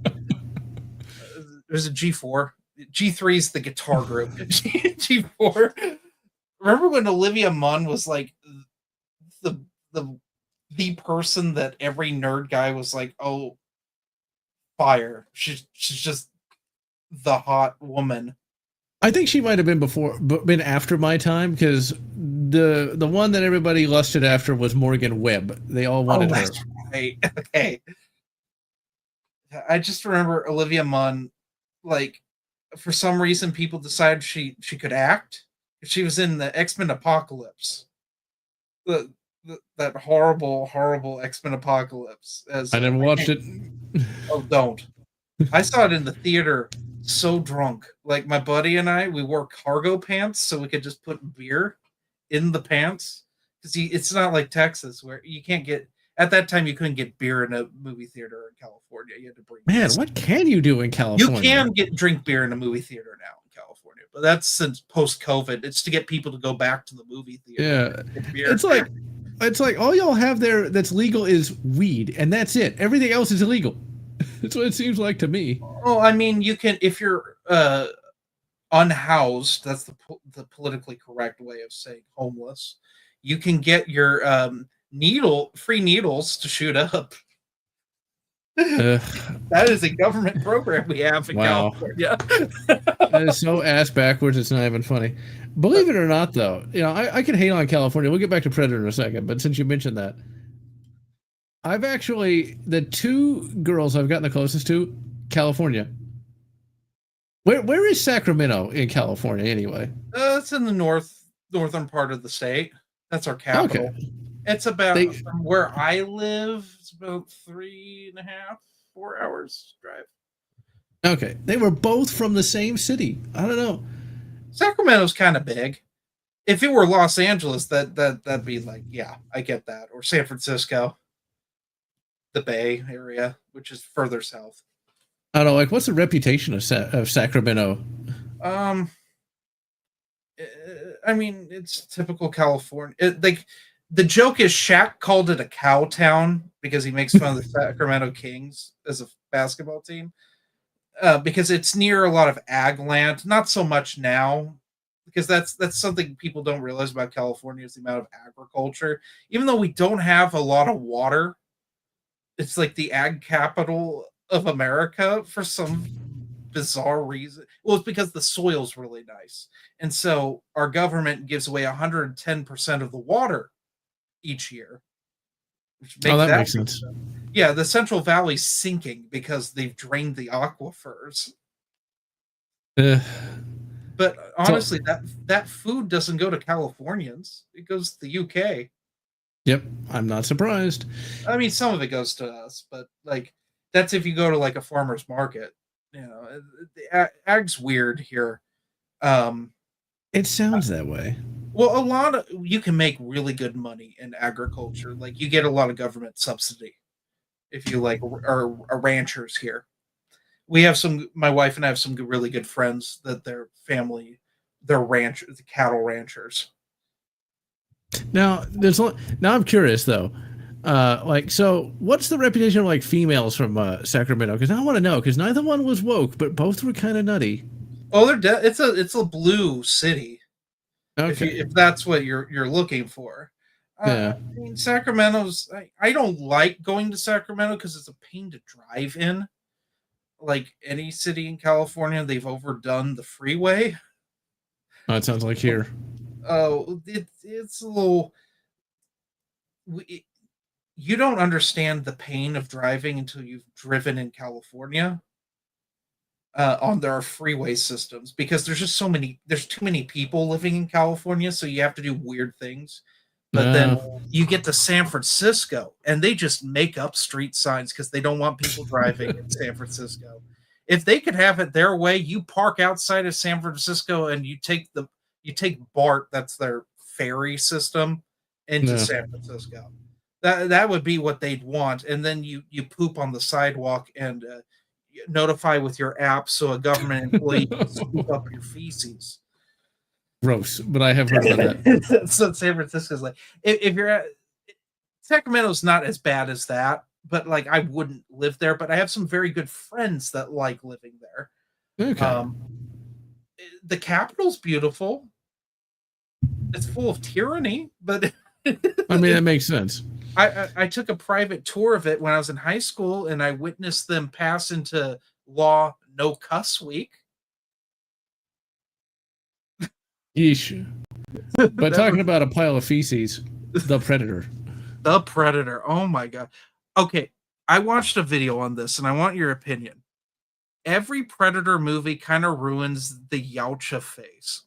There's a G4. G3 is the guitar group. G4. Remember when Olivia Munn was like the person that every nerd guy was like, oh, fire. She's just the hot woman. I think she might have been after my time, because the one that everybody lusted after was Morgan Webb. They all wanted her. Right. Okay. I just remember Olivia Munn, like, for some reason people decided she could act. She was in the X-Men Apocalypse. That horrible X-Men Apocalypse. I never watched it. Oh, don't. I saw it in the theater so drunk. Like, my buddy and I, we wore cargo pants so we could just put beer in the pants. Because it's not like Texas where you can't get, at that time you couldn't get beer in a movie theater in California. You had to bring what can you do in California? You can drink beer in a movie theater now in California, but that's since post-COVID. It's to get people to go back to the movie theater. Yeah. It's like all y'all have there that's legal is weed, and that's it. Everything else is illegal. That's what it seems like to me. Oh, I mean, you can, if you're unhoused, that's the politically correct way of saying homeless, you can get your free needles to shoot up. That is a government program we have in California. That is so ass backwards, it's not even funny. Believe it or not, though, you know, I can hate on California. We'll get back to Predator in a second, but since you mentioned that, I've actually, the two girls I've gotten the closest to, California. Where is Sacramento in California anyway? It's in the northern part of the state. That's our capital. Okay. It's about, from where I live, it's about 3.5, 4 hours drive. Okay. They were both from the same city. I don't know. Sacramento's kind of big. If it were Los Angeles, that'd be like, yeah, I get that. Or San Francisco, the Bay Area, which is further south. I don't know, like, what's the reputation of Sacramento? I mean, it's typical California. The joke is Shaq called it a cow town because he makes fun of the Sacramento Kings as a basketball team. Because it's near a lot of ag land, not so much now, because that's something people don't realize about California is the amount of agriculture. Even though we don't have a lot of water, it's like the ag capital of America for some bizarre reason. Well, it's because the soil's really nice. And so our government gives away 110% of the water each year. Which makes that makes sense. Yeah, the Central Valley's sinking because they've drained the aquifers. But So, honestly, that food doesn't go to Californians. It goes to the UK. yep, I'm not surprised. I mean, some of it goes to us, but like that's if you go to like a farmer's market. The ag's weird here. Um, It sounds that way. well, a lot of you can make really good money in agriculture. Like you get a lot of government subsidy if you like are ranchers here. We have some. My wife and I have some really good friends that their family, they're ranchers, cattle ranchers. Now, now I'm curious though. So what's the reputation of like females from Sacramento? Because I want to know. Because neither one was woke, but both were kind of nutty. Oh, it's a blue city. Okay. If that's what you're looking for. Yeah. I mean, Sacramento's. I don't like going to Sacramento because it's a pain to drive in. Like any city in California, they've overdone the freeway. Oh, it sounds like here. Oh, it's a little. You don't understand the pain of driving until you've driven in California on their freeway systems because there's too many people living in California, so you have to do weird things. But then you get to San Francisco and they just make up street signs because they don't want people driving in San Francisco. If they could have it their way, you park outside of San Francisco and you take BART, that's their ferry system, into San Francisco. That would be what they'd want, and then you poop on the sidewalk and notify with your app so a government employee can scoop up your feces. Gross, but I have heard about that. So San Francisco's like, if you're at Sacramento's not as bad as that, but like I wouldn't live there. But I have some very good friends that like living there. Okay. The capital's beautiful. It's full of tyranny, but I mean that makes sense. I took a private tour of it when I was in high school, and I witnessed them pass into law no cuss week. Yeesh. But talking about a pile of feces, the Predator. The Predator. Oh my god. Okay, I watched a video on this, and I want your opinion. Every Predator movie kind of ruins the Yautja face.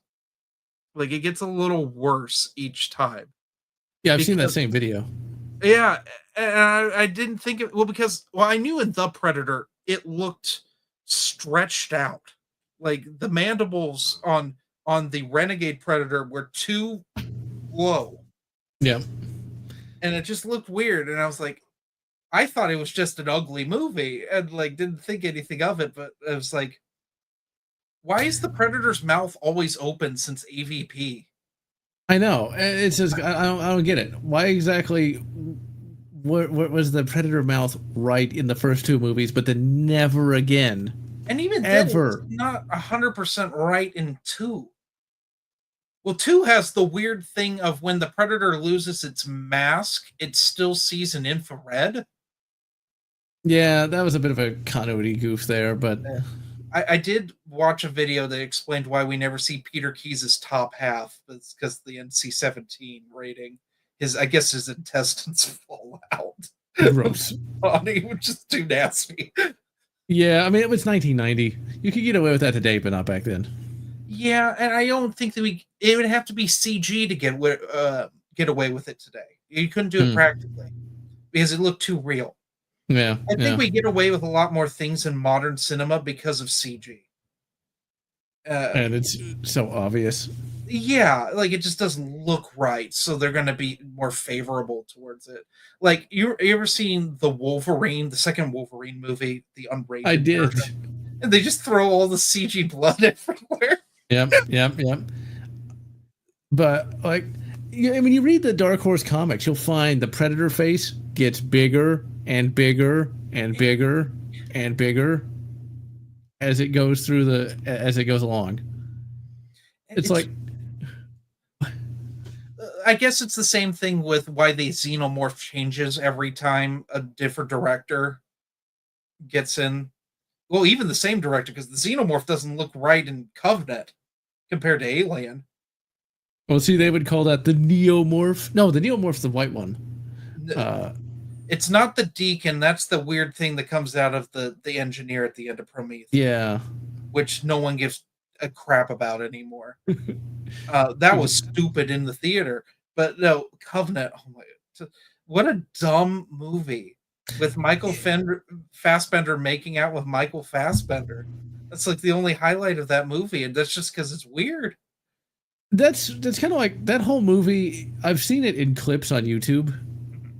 Like it gets a little worse each time. Yeah, I've seen that same video. Yeah, and I didn't think it because I knew in The Predator it looked stretched out. Like the mandibles on the Renegade Predator were too low. Yeah. And it just looked weird. And I was like, I thought it was just an ugly movie and like didn't think anything of it. But it was like, why is the Predator's mouth always open since AVP? I know. It's just I don't get it. Why exactly? What was the Predator mouth right in the first two movies, but then never again? And even ever then, not 100% right in 2. Well, 2 has the weird thing of when the Predator loses its mask, it still sees an infrared. Yeah, that was a bit of a continuity goof there, but I did watch a video that explained why we never see Peter Keyes' top half. It's because the NC-17 rating. I guess his intestines fall out. Gross. Body, which is too nasty. Yeah, I mean it was 1990. You could get away with that today, but not back then. Yeah, and I don't think that it would have to be CG to get away with it today. You couldn't do it practically because it looked too real. Yeah, I think we get away with a lot more things in modern cinema because of CG. And it's so obvious. Yeah, like it just doesn't look right, so they're going to be more favorable towards it. Like you ever seen the Wolverine, the second Wolverine movie, the unrated? I did. Version? And they just throw all the CG blood everywhere. Yep. But like, I mean, you read the Dark Horse comics, you'll find the Predator face gets bigger and bigger and bigger and bigger as it goes along. It's like, I guess it's the same thing with why the xenomorph changes every time a different director gets in. Well, even the same director, because the xenomorph doesn't look right in Covenant compared to Alien. Well, see, they would call that the neomorph. No, the neomorph's the white one. It's not the Deacon. That's the weird thing that comes out of the engineer at the end of Prometheus. Yeah. Which no one gives. a crap about anymore. That was stupid in the theater, but no, Covenant. Oh my, what a dumb movie with Fassbender making out with Michael Fassbender. That's like the only highlight of that movie, and that's just because it's weird. That's kind of like that whole movie. I've seen it in clips on YouTube.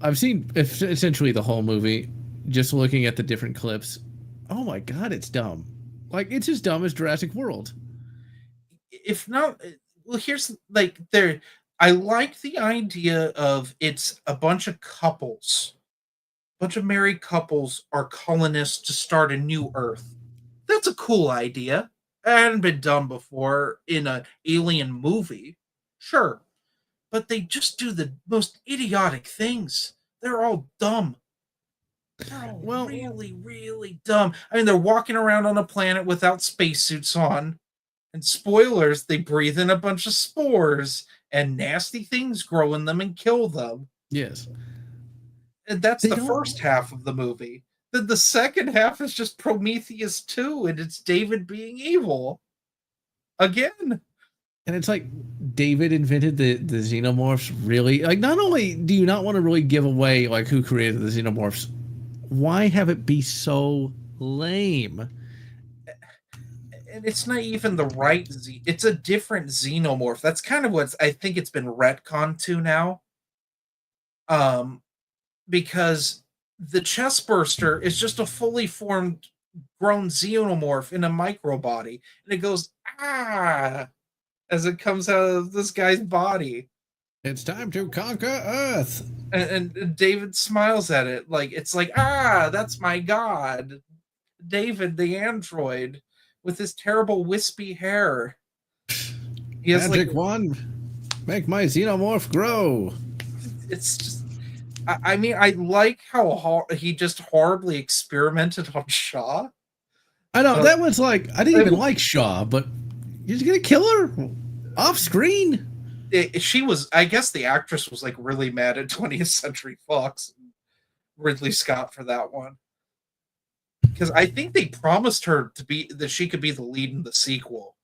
I've seen essentially the whole movie, just looking at the different clips. Oh my god, it's dumb. Like it's as dumb as Jurassic World. If not, well, here's like there. I like the idea of it's a bunch of couples, bunch of married couples are colonists to start a new Earth. That's a cool idea. It hadn't been done before in an alien movie. Sure. But they just do the most idiotic things. They're all dumb. They're all really, really dumb. I mean, they're walking around on a planet without spacesuits on. And spoilers, they breathe in a bunch of spores and nasty things grow in them and kill them. Yes. And that's the first half of the movie. Then the second half is just Prometheus 2, and it's David being evil. Again. And it's like David invented the xenomorphs, really? Like, not only do you not want to really give away like who created the xenomorphs, why have it be so lame? And it's not even the right it's a different xenomorph. That's kind of what I think it's been retconned to now. Because the chestburster is just a fully formed grown xenomorph in a micro body, and it goes as it comes out of this guy's body. It's time to conquer Earth. And David smiles at it like it's like, that's my god. David the android with his terrible wispy hair. He has Magic wand, make my xenomorph grow. It's just, I mean, I like how he just horribly experimented on Shaw. I know, that was like, I didn't even like Shaw, but you're just gonna kill her off screen? She was, I guess the actress was like really mad at 20th Century Fox and Ridley Scott for that one. Because I think they promised her that she could be the lead in the sequel.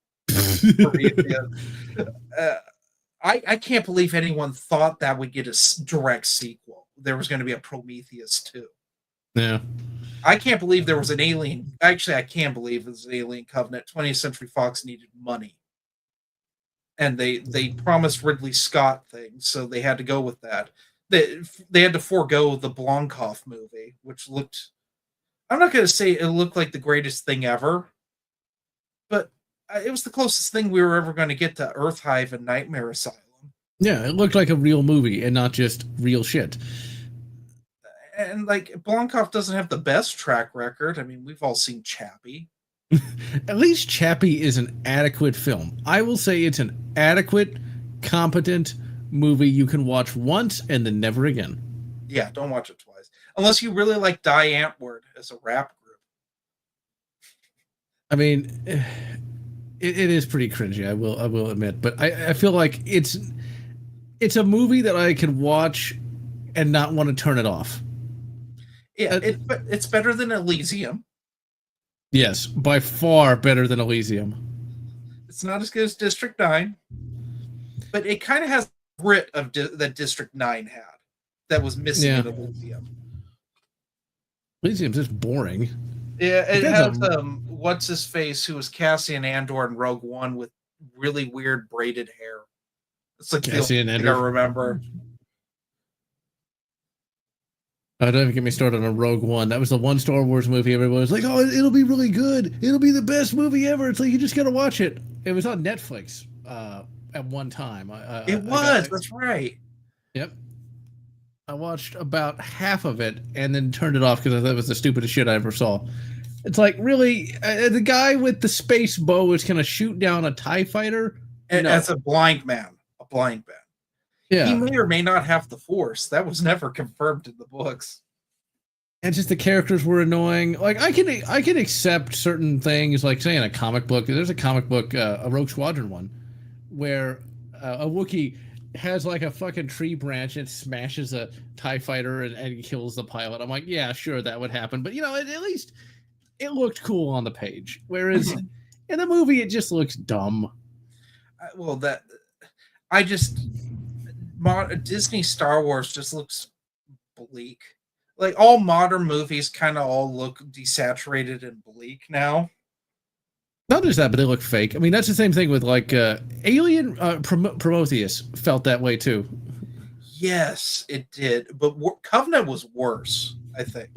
I can't believe anyone thought that would get a direct sequel. There was going to be a Prometheus 2. Yeah. I can't believe there was an Alien. Actually, I can believe there's an Alien Covenant. 20th Century Fox needed money. And they promised Ridley Scott things, so they had to go with that. They had to forego the Blomkamp movie, which looked... I'm not going to say it looked like the greatest thing ever, but it was the closest thing we were ever going to get to Earth Hive and Nightmare Asylum. Yeah, it looked like a real movie and not just real shit. And like Blomkamp doesn't have the best track record. I mean, we've all seen Chappie. At least Chappie is an adequate film. I will say it's an adequate, competent movie you can watch once and then never again. Yeah, don't watch it twice. Unless you really like Die Antwoord as a rap group. I mean, it is pretty cringy, I will admit. But I feel like it's a movie that I can watch and not want to turn it off. Yeah, it's better than Elysium. Yes, by far better than Elysium. It's not as good as District 9, but it kind of has the grit of that District 9 had that was missing in Elysium. Elysium's just boring. Yeah, it has what's his face who was Cassian Andor in Rogue One with really weird braided hair. It's like Cassian Andor. I remember. Oh, don't even get me started on Rogue One. That was the one Star Wars movie everyone was like, oh, it'll be really good. It'll be the best movie ever. It's like, you just got to watch it. It was on Netflix at one time. That's right. Yep. I watched about half of it and then turned it off because I thought it was the stupidest shit I ever saw. It's like, really? The guy with the space bow is going to shoot down a TIE fighter? And as a blind man. Yeah. He may or may not have the Force. That was never confirmed in the books. And just the characters were annoying. Like, I can accept certain things, like, say, in a comic book. There's a comic book, a Rogue Squadron one, where a Wookiee has like a fucking tree branch and smashes a TIE fighter and kills the pilot. I'm like, yeah, sure, that would happen. But, at least it looked cool on the page. Whereas In the movie, it just looks dumb. Well, that I just Disney Star Wars just looks bleak. Like all modern movies kind of all look desaturated and bleak now. Not just that, but they look fake. I mean, that's the same thing with like Alien Prometheus felt that way too. Yes, it did, but Covenant was worse, I think.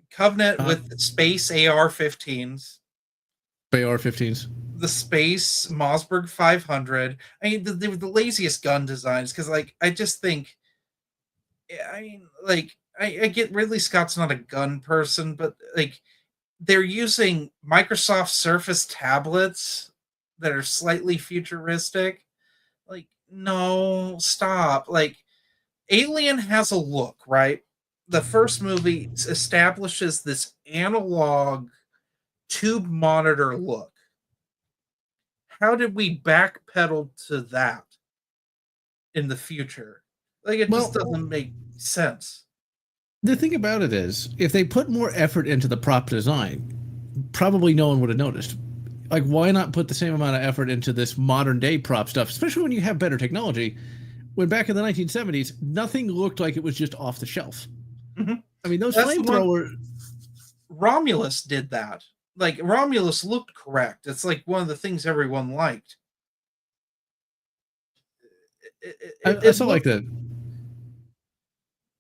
Covenant with the space AR-15s, AR-15s, the space Mossberg 500. I mean, they were the laziest gun designs because, like, I just think, I mean, like, I get Ridley Scott's not a gun person, but like, they're using Microsoft Surface tablets that are slightly futuristic. Like, no, stop. Like, Alien has a look, right? The first movie establishes this analog tube monitor look. How did we backpedal to that in the future? Like, it just doesn't make sense. The thing about it is, if they put more effort into the prop design, probably no one would have noticed. Like, why not put the same amount of effort into this modern day prop stuff, especially when you have better technology? When back in the 1970s, nothing looked like it was just off the shelf. Mm-hmm. I mean, those flamethrowers. Romulus did that. Like, Romulus looked correct. It's like one of the things everyone liked. I saw like the.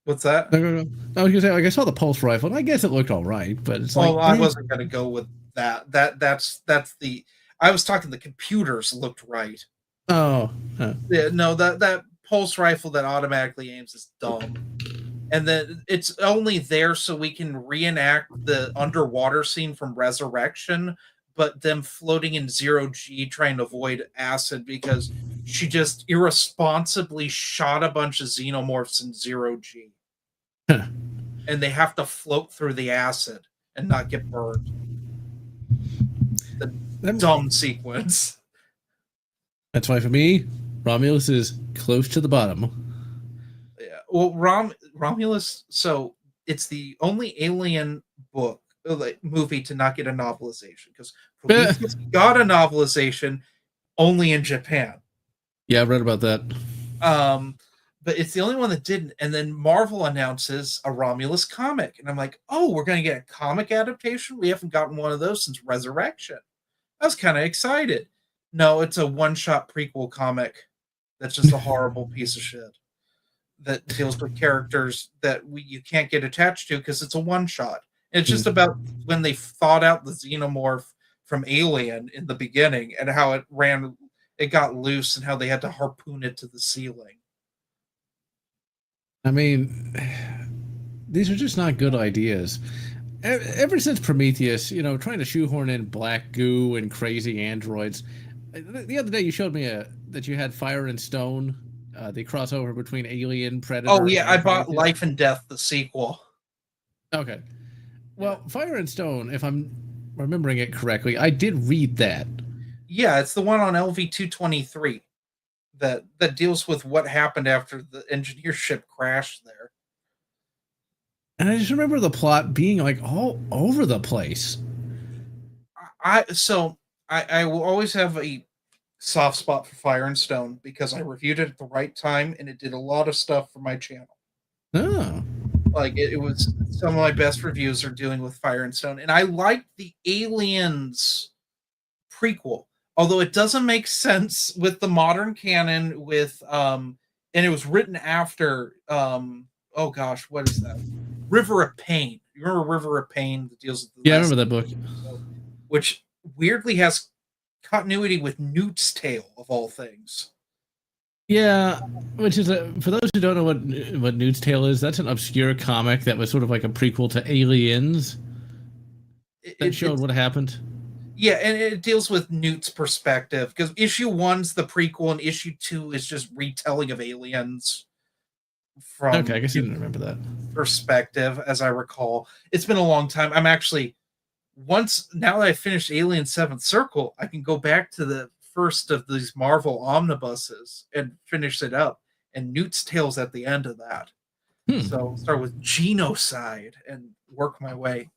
What's that? I was gonna say, like, I saw the pulse rifle, and I guess it looked all right, but it's like. I wasn't gonna go with that. That's the. I was talking the computers looked right. Oh. Yeah, no, that pulse rifle that automatically aims is dumb. And then it's only there so we can reenact the underwater scene from Resurrection, but them floating in 0G trying to avoid acid because she just irresponsibly shot a bunch of xenomorphs in 0G. And they have to float through the acid and not get burned. The dumb sequence. That's why for me, Romulus is close to the bottom. Yeah. Well, Romulus, so it's the only Alien book movie to not get a novelization because Prometheus got a novelization only in Japan. Yeah, I've read about that. But it's the only one that didn't. And then Marvel announces a Romulus comic, and I'm like, oh, we're going to get a comic adaptation. We haven't gotten one of those since Resurrection. I was kind of excited. No, it's a one-shot prequel comic that's just a horrible piece of shit that deals with characters that you can't get attached to because it's a one-shot. It's just about when they thought out the xenomorph from Alien in the beginning and how it got loose and how they had to harpoon it to the ceiling. I mean, these are just not good ideas. Ever since Prometheus, trying to shoehorn in black goo and crazy androids. The other day you showed me that you had Fire and Stone, the crossover between Alien, Predator. Oh yeah, I bought Life and Death, the sequel. Okay. Well, Fire and Stone, if I'm remembering it correctly, I did read that. Yeah, it's the one on LV-223 that deals with what happened after the engineer ship crashed there. And I just remember the plot being like all over the place. I will always have a soft spot for Fire and Stone because I reviewed it at the right time and it did a lot of stuff for my channel. Oh. Like it was some of my best reviews are dealing with Fire and Stone. And I liked the Aliens prequel, although it doesn't make sense with the modern canon and it was written after oh gosh, what is that? River of Pain. You remember River of Pain that deals with I remember that book. Which weirdly has continuity with Newt's Tale of all things. Yeah, which is for those who don't know what Newt's Tale is, that's an obscure comic that was sort of like a prequel to Aliens. That showed what happened. Yeah, and it deals with Newt's perspective because issue 1's the prequel and issue 2 is just retelling of Aliens from I guess you didn't remember that perspective, as I recall. It's been a long time. I'm actually now that I finished Alien Seventh Circle, I can go back to the first of these Marvel omnibuses and finish it up. And Newt's Tale's at the end of that. So I'll start with Genocide and work my way.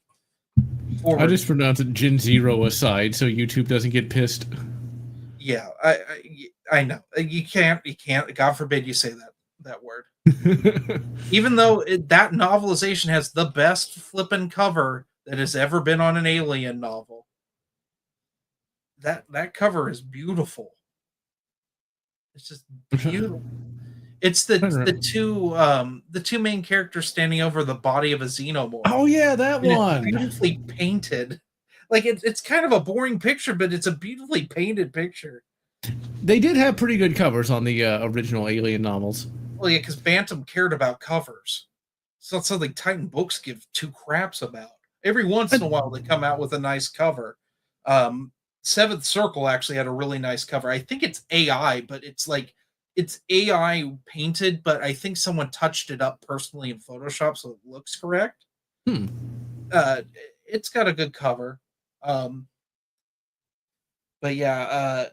I forward. just pronounce it Gen Zero aside, so YouTube doesn't get pissed. Yeah, I know you can't. God forbid you say that word. Even though that novelization has the best flippin' cover that has ever been on an Alien novel. That cover is beautiful. It's just beautiful. It's the two main characters standing over the body of a xenomorph. Oh yeah, that And it's one. beautifully painted. Like it's kind of a boring picture, but it's a beautifully painted picture. They did have pretty good covers on the original Alien novels. Well, yeah, because Bantam cared about covers. It's not something Titan Books give two craps about. Every once in a while, they come out with a nice cover. Seventh Circle actually had a really nice cover. I think it's AI, but it's AI painted, but I think someone touched it up personally in Photoshop so it looks correct. Hmm. It's got a good cover. But yeah,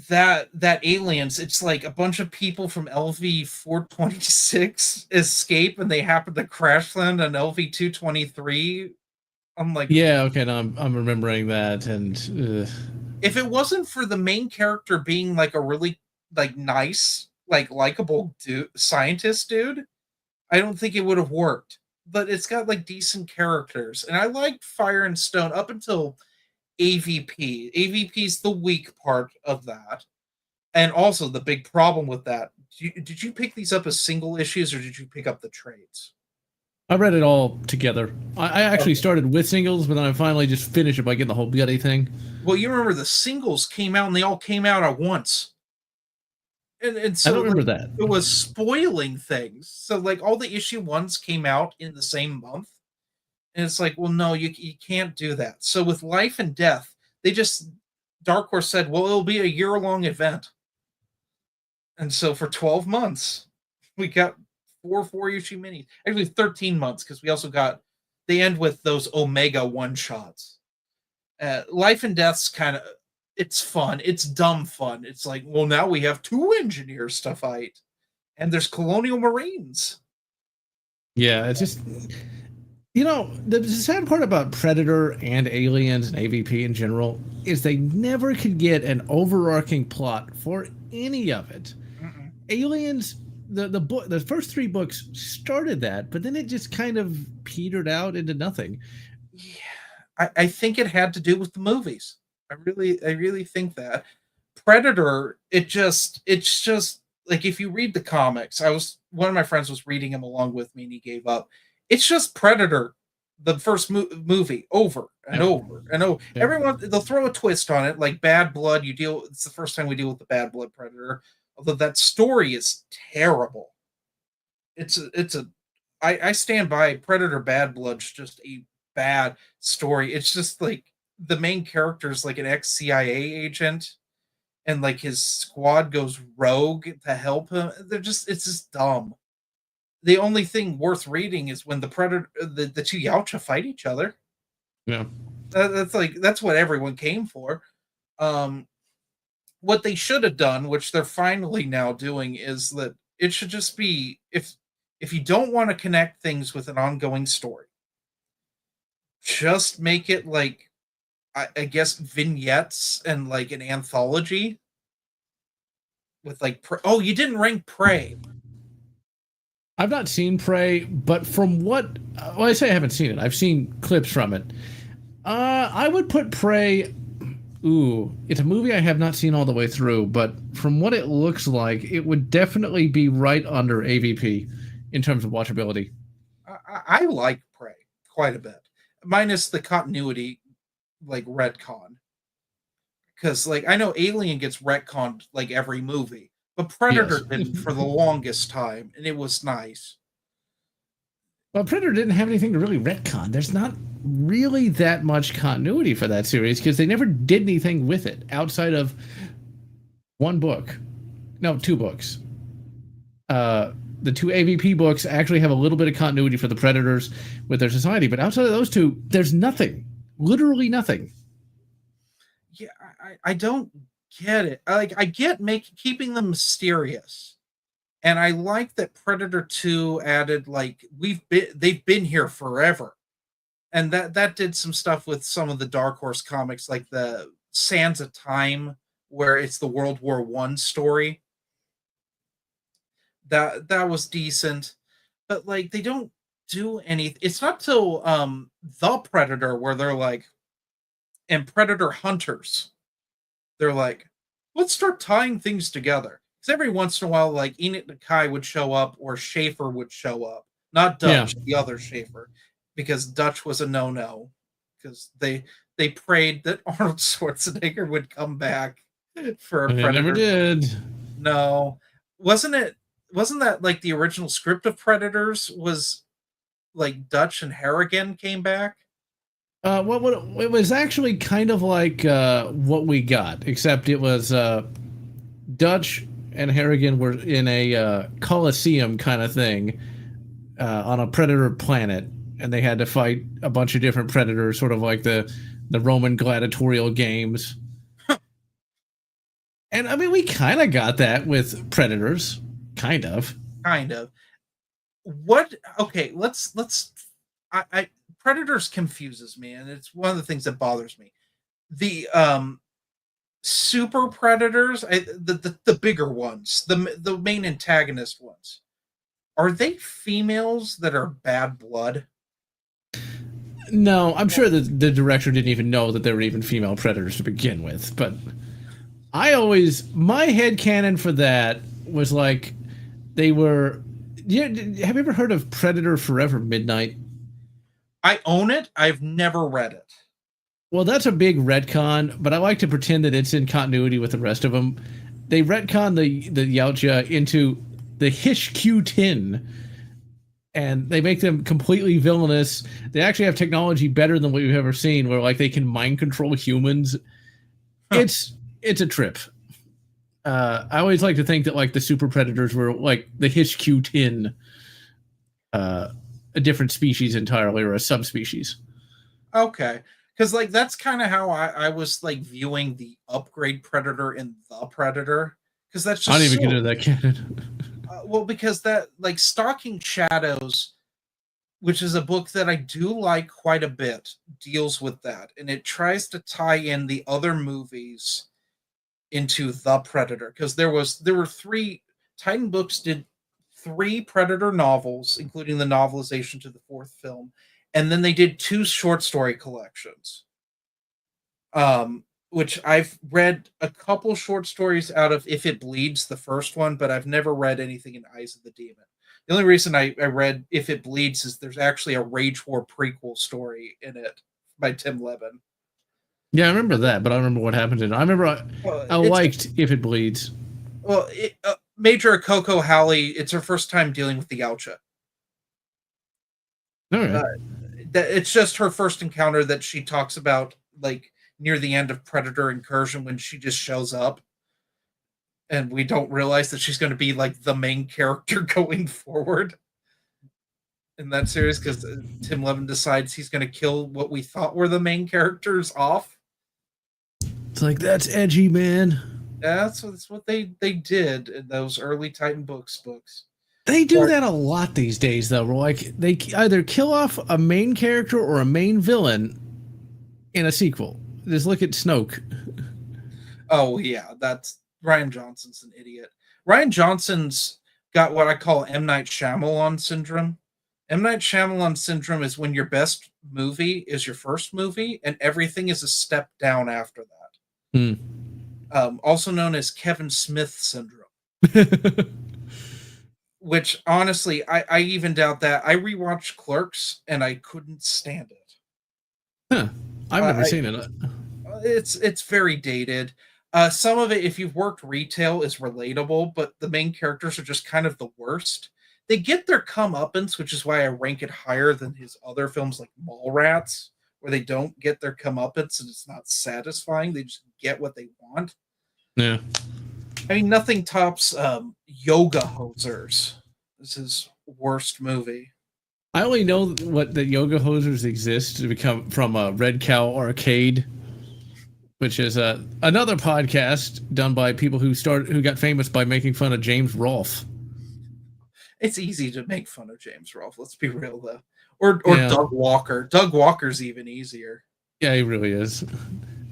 that aliens, it's like a bunch of people from LV 426 escape and they happen to crash land on LV 223. I'm like, yeah, okay, now I'm remembering that, and if it wasn't for the main character being like a really like nice, like likable scientist dude, I don't think it would have worked. But it's got like decent characters, and I liked Fire and Stone up until AVP. AVP is the weak part of that. And also the big problem with that, did you pick these up as single issues or did you pick up the trades? I read it all together. I actually Okay. started with singles, but then I finally just finished it by getting the whole bloody thing. Well, you remember the singles came out and they all came out at once. And I so don't remember like that. it was spoiling things. So like all the issue ones came out in the same month. And it's like, well, no, you can't do that. So with Life and Death, they just Dark Horse said, well, it'll be a year-long event. And so for 12 months, we got four issue minis. Actually, 13 months, because we also got they end with those Omega one shots. Life and Death's kind of it's fun. It's dumb fun. It's like, well, now we have two engineers to fight, and there's Colonial Marines. Yeah, it's just the sad part about Predator and Aliens and AVP in general is they never could get an overarching plot for any of it. Mm-mm. Aliens, the first three books started that, but then it just kind of petered out into nothing. Yeah, I think it had to do with the movies. I really think that Predator. It's just like if you read the comics. One of my friends was reading him along with me, and he gave up. It's just Predator, the first movie, over and Yep. over and over. Yep. Everyone they'll throw a twist on it, like Bad Blood. It's the first time we deal with the Bad Blood Predator. Although that story is terrible. I stand by Predator Bad Blood's just a bad story. It's just like the main character is like an ex CIA agent, and like his squad goes rogue to help him. It's just dumb. The only thing worth reading is when the Predator, the two Yautja fight each other. Yeah. That's what everyone came for. Um, what they should have done, which they're finally now doing, is that it should just be if you don't want to connect things with an ongoing story, just make it like I guess vignettes and like an anthology with like oh, you didn't rank Prey. I've not seen Prey, but from what well, I say I haven't seen it. I've seen clips from it. I would put Prey. Ooh, it's a movie I have not seen all the way through, but from what it looks like, it would definitely be right under AVP in terms of watchability. I like Prey quite a bit, minus the continuity, like retcon. Because like I know Alien gets retconned like every movie, but Predator Yes. didn't for the longest time, and it was nice. Well, Predator didn't have anything to really retcon. There's not really that much continuity for that series because they never did anything with it outside of one book. No, two books. The two AVP books actually have a little bit of continuity for the Predators with their society, but outside of those two, there's nothing. Literally nothing. Yeah, I don't get it. I get keeping them mysterious. And I like that Predator 2 added like they've been here forever. and that did some stuff with some of the Dark Horse comics, like the Sands of Time, where it's the World War I story. That was decent, but like they don't do anything. It's not till the Predator where they're like, and Predator Hunters, they're like, let's start tying things together. Because every once in a while, like Enoch Nakai would show up or Schaefer would show up, not Dutch, the other Schaefer, because Dutch was a no because they prayed that Arnold Schwarzenegger would come back for a and Predator. Never did. No, wasn't that like the original script of Predators was like Dutch and Harrigan came back? It was actually kind of like what we got, except it was Dutch and Harrigan were in a Coliseum kind of thing on a predator planet, and they had to fight a bunch of different predators, sort of like the Roman gladiatorial games. And I mean, we kind of got that with Predators, kind of. What? Okay, let's. I Predators confuses me, and it's one of the things that bothers me. The super predators, the bigger ones, the main antagonist ones, are they females that are bad blood? No, I'm sure that the director didn't even know that there were even female predators to begin with. But my headcanon for that was like they were. Yeah, have you ever heard of Predator Forever Midnight? I own it. I've never read it. Well, that's a big retcon, but I like to pretend that it's in continuity with the rest of them. They retcon the Yautja into the Hish-Q-Tin, and they make them completely villainous. They actually have technology better than what we've ever seen, where like they can mind control humans. Huh. It's a trip. I always like to think that like the super predators were like the Hish-Q-Tin, a different species entirely, or a subspecies. Okay, because like that's kind of how I was like viewing the upgrade Predator in the Predator, because that's just I don't even get into that canon. Well, because that like Stalking Shadows, which is a book that I do like quite a bit, deals with that, and it tries to tie in the other movies into the Predator, because there were three. Titan Books did 3 Predator novels, including the novelization to the 4th film, and then they did 2 short story collections. Which I've read a couple short stories out of If It Bleeds, the first one, but I've never read anything in Eyes of the Demon. The only reason I read If It Bleeds is there's actually a Rage War prequel story in it by Tim Levin. Yeah, I remember that, but I don't remember what happened in it. I remember I liked If It Bleeds. Well, Major Akoko Halley, it's her first time dealing with the Yautja. All right. It's just her first encounter that she talks about, like near the end of Predator Incursion, when she just shows up, and we don't realize that she's going to be like the main character going forward in that series, because Tim Levin decides he's going to kill what we thought were the main characters off. It's like, that's edgy, man. That's what they did in those early Titan books. They do that a lot these days, though. Like they either kill off a main character or a main villain in a sequel. Just look at Snoke. Oh yeah, that's Ryan Johnson's an idiot. Ryan Johnson's got what I call M. Night Shyamalan syndrome. M. Night Shyamalan syndrome is when your best movie is your first movie, and everything is a step down after that. Also known as Kevin Smith syndrome. Which, honestly, I even doubt that. I rewatched Clerks, and I couldn't stand it. Huh. I've never seen it. It's very dated. Some of it, if you've worked retail, is relatable, but the main characters are just kind of the worst. They get their comeuppance, which is why I rank it higher than his other films like Mallrats, where they don't get their comeuppance and it's not satisfying. They just get what they want. Yeah. I mean, nothing tops Yoga Hosers. This is worst movie. I only know what the Yoga Hosers exist to become from Red Cow Arcade, which is another podcast done by people who got famous by making fun of James Rolfe. It's easy to make fun of James Rolfe. Let's be real, though. Or Yeah. Doug Walker. Doug Walker's even easier. Yeah, he really is.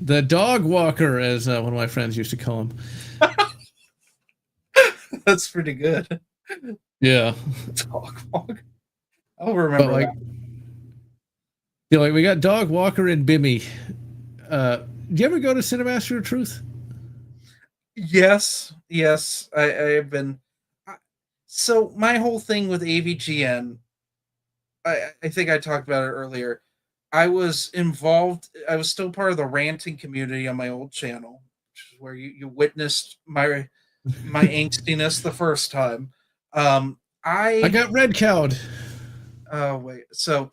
The dog walker, as one of my friends used to call him. That's pretty good. Yeah. Dog Walker. I'll But remember like, that. yeah, like we got Dog Walker and Bimmy. Do you ever go to Cinemaster of Truth? Yes, yes. I've been. So my whole thing with AVGN, I think I talked about it earlier. I was involved. I was still part of the ranting community on my old channel, which is where you witnessed my angstiness the first time. I got red cowed. Oh wait, so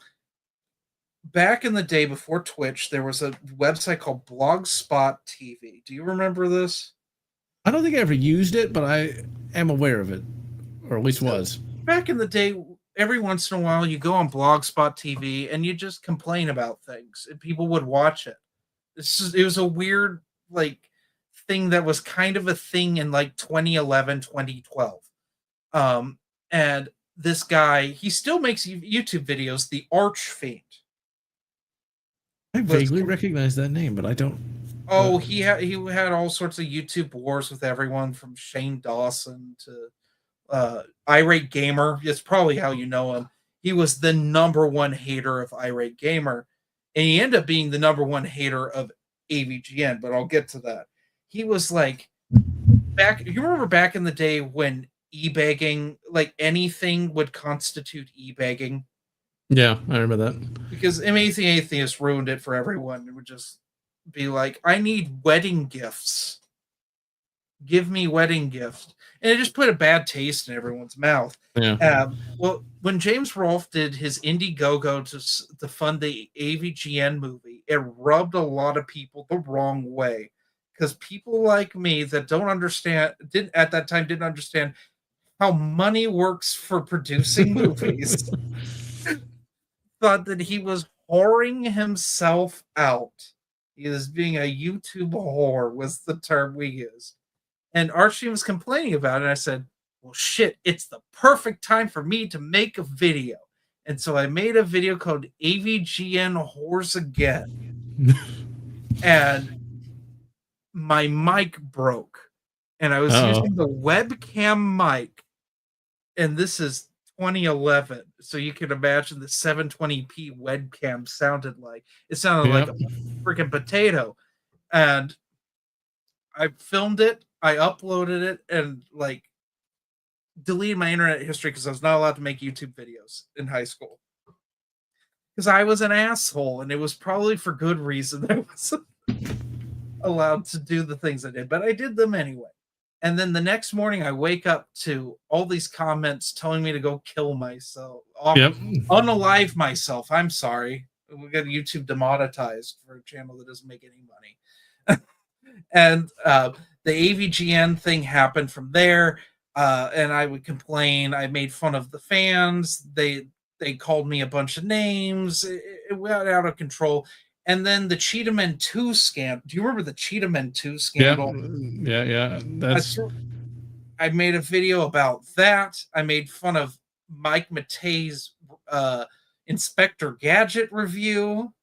back in the day before Twitch, there was a website called Blogspot TV. Do you remember this? I don't think I ever used it, but I am aware of it, or at least was. Back in the day, every once in a while, you go on Blogspot TV and you just complain about things, and people would watch it. It was a weird like thing that was kind of a thing in like 2011, 2012. And this guy, he still makes YouTube videos, the Archfiend. I vaguely recognize that name, but I don't. Oh, he had all sorts of YouTube wars with everyone from Shane Dawson to Irate Gamer. It's probably how you know him. He was the number one hater of Irate Gamer, and he ended up being the number one hater of AVGN. But I'll get to that. He was like back. You remember back in the day when e-begging, like anything, would constitute e-begging? Yeah, I remember that. Because Amazing Atheist ruined it for everyone. It would just be like, I need wedding gifts. Give me wedding gifts. And it just put a bad taste in everyone's mouth. Yeah. Well, when James Rolfe did his Indiegogo to fund the AVGN movie, it rubbed a lot of people the wrong way. Because people like me that didn't understand how money works for producing movies thought that he was whoring himself out. He was being a YouTube whore was the term we used. And Archie was complaining about it. And I said, well, shit, it's the perfect time for me to make a video. And so I made a video called AVGN Whores Again. And my mic broke. And I was using the webcam mic. And this is 2011, so you can imagine the 720p webcam sounded like. It sounded like a freaking potato. And I filmed it, I uploaded it, and like deleted my internet history because I was not allowed to make YouTube videos in high school. Because I was an asshole, and it was probably for good reason that I wasn't allowed to do the things I did, but I did them anyway. And then the next morning, I wake up to all these comments telling me to go kill myself, unalive myself. I'm sorry. We got YouTube demonetized for a channel that doesn't make any money. And the AVGN thing happened from there. And I would complain. I made fun of the fans. They called me a bunch of names. It went out of control. And then the Cheetah Men 2 scandal. Do you remember the Cheetah Men 2 scandal? Yeah. I made a video about that. I made fun of Mike Matei's Inspector Gadget review.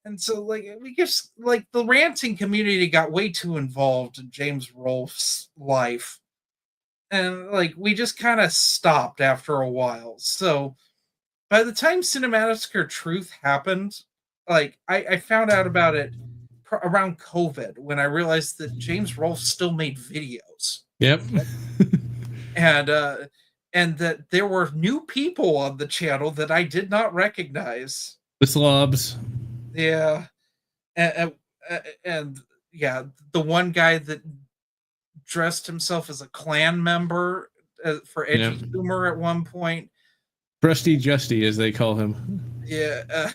And so, like, we just, like, the ranting community got way too involved in James Rolfe's life. And, like, we just kind of stopped after a while. So, by the time Cinematic Truth happened, like I found out about it around COVID when I realized that James Rolfe still made videos. Yep. and that there were new people on the channel that I did not recognize. The slobs. Yeah. And yeah, the one guy that dressed himself as a Klan member for edgy humor at one point. Crusty Justy, as they call him. Yeah.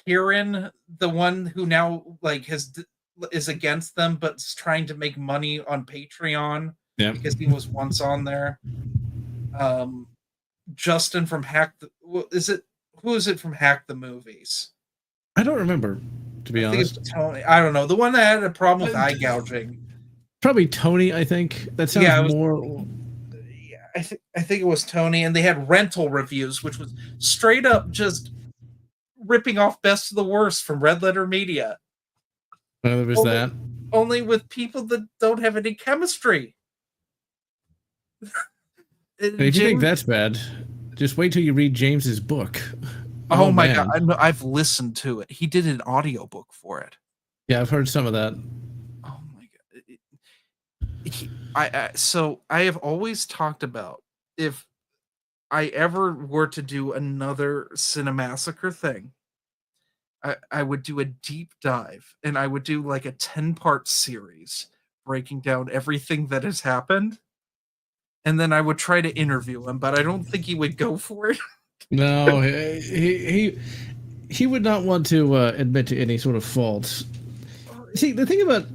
Kieran, the one who now like is against them but's trying to make money on Patreon because he was once on there. Justin from who is it from Hack the Movies? I don't remember, to be honest. It's Tony. I don't know. The one that had a problem with eye gouging. Probably Tony, I think. That sounds more. Yeah. I think it was Tony, and they had rental reviews, which was straight up just ripping off Best of the Worst from Red Letter Media. There was only, that. only with people that don't have any chemistry. And if you think that's bad, just wait till you read James's book. Oh my god, I've listened to it. He did an audiobook for it. Yeah, I've heard some of that. Oh my god. So I have always talked about, if I ever were to do another Cinemassacre thing, I would do a deep dive, and I would do like a 10-part series breaking down everything that has happened. And then I would try to interview him, but I don't think he would go for it. No, he would not want to admit to any sort of faults. See, the thing about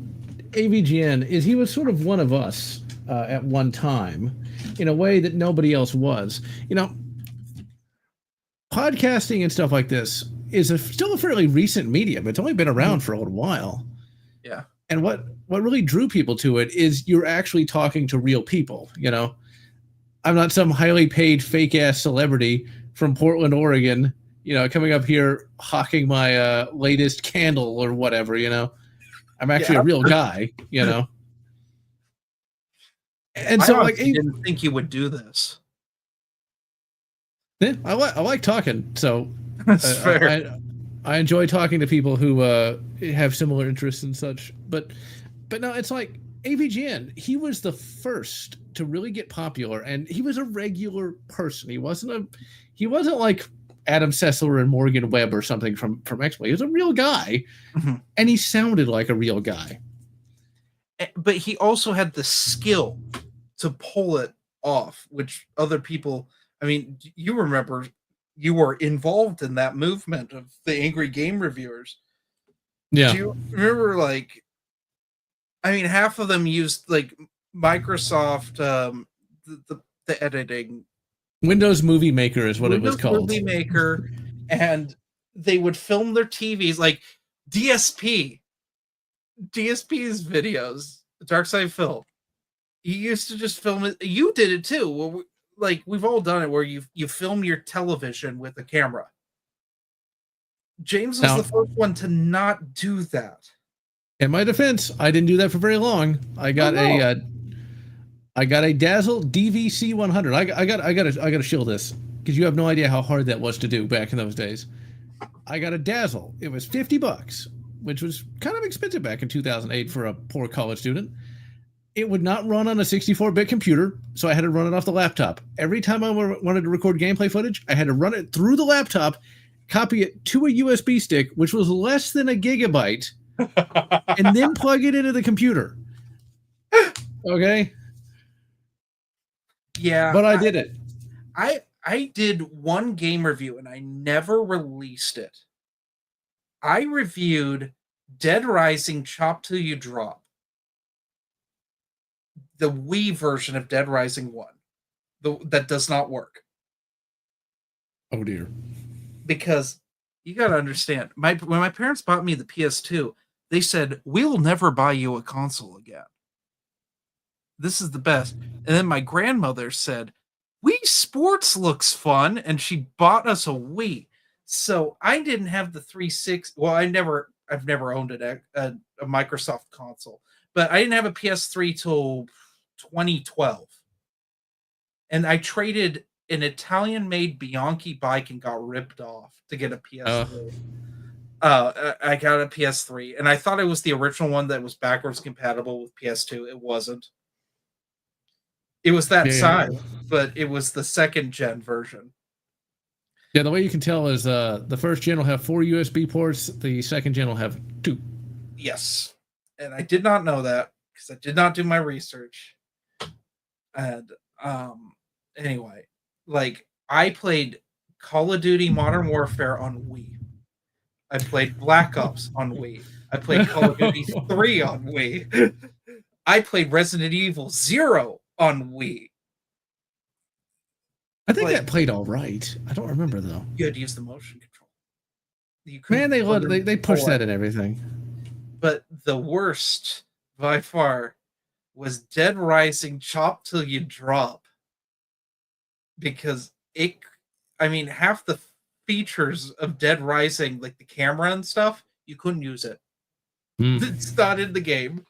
AVGN is he was sort of one of us at one time, in a way that nobody else was. You know, podcasting and stuff like this is still a fairly recent medium. It's only been around for a little while. Yeah. And what really drew people to it is you're actually talking to real people. You know, I'm not some highly paid fake ass celebrity from Portland, Oregon, you know, coming up here hawking my latest candle or whatever, you know. I'm actually a real guy, you know. And so, I didn't think you would do this. Yeah, I like talking. So that's fair. I enjoy talking to people who have similar interests and such. But no, it's like AVGN. He was the first to really get popular, and he was a regular person. He wasn't like Adam Sessler and Morgan Webb or something from X-Men. He was a real guy, and he sounded like a real guy. But he also had the skill to pull it off, which other people. I mean, you remember you were involved in that movement of the angry game reviewers. Yeah. Do you remember, like, I mean, half of them used like Microsoft, the editing. Windows Movie Maker is what Windows it was called. Movie Maker, and they would film their TVs like DSP's videos, Dark Side Phil. You used to just film it. You did it too. Well, like, we've all done it where you film your television with a camera. James was the first one to not do that. In my defense, I didn't do that for very long. I got a Dazzle DVC 100. I got to shill this because you have no idea how hard that was to do back in those days. I got a Dazzle. It was $50, which was kind of expensive back in 2008 for a poor college student. It would not run on a 64-bit computer, so I had to run it off the laptop. Every time I wanted to record gameplay footage, I had to run it through the laptop, copy it to a USB stick, which was less than a gigabyte, and then plug it into the computer. Okay? Yeah. But I did it. I did one game review, and I never released it. I reviewed Dead Rising Chop Till You Drop. The Wii version of Dead Rising 1. That does not work. Oh, dear. Because you got to understand, when my parents bought me the PS2, they said, we'll never buy you a console again. This is the best. And then my grandmother said, Wii Sports looks fun, and she bought us a Wii. So I didn't have the 360. Well, I've never owned a Microsoft console, but I didn't have a PS3 till 2012. And I traded an Italian-made Bianchi bike and got ripped off to get a PS3. I got a PS3, and I thought it was the original one that was backwards compatible with PS2. It wasn't. It was that size, but it was the second gen version. Yeah, the way you can tell is the first gen will have 4 USB ports, the second gen will have 2. Yes. And I did not know that because I did not do my research. And anyway, like, I played Call of Duty Modern Warfare on Wii. I played Black Ops on Wii. I played Call of Duty 3 on Wii. I played Resident Evil 0 on Wii. I think that played all right. I don't remember, though. You had to use the motion control. Man, they pushed that in everything. But the worst, by far, was Dead Rising Chop Till You Drop. because I mean, half the features of Dead Rising, like the camera and stuff, you couldn't use it. It's not in the game.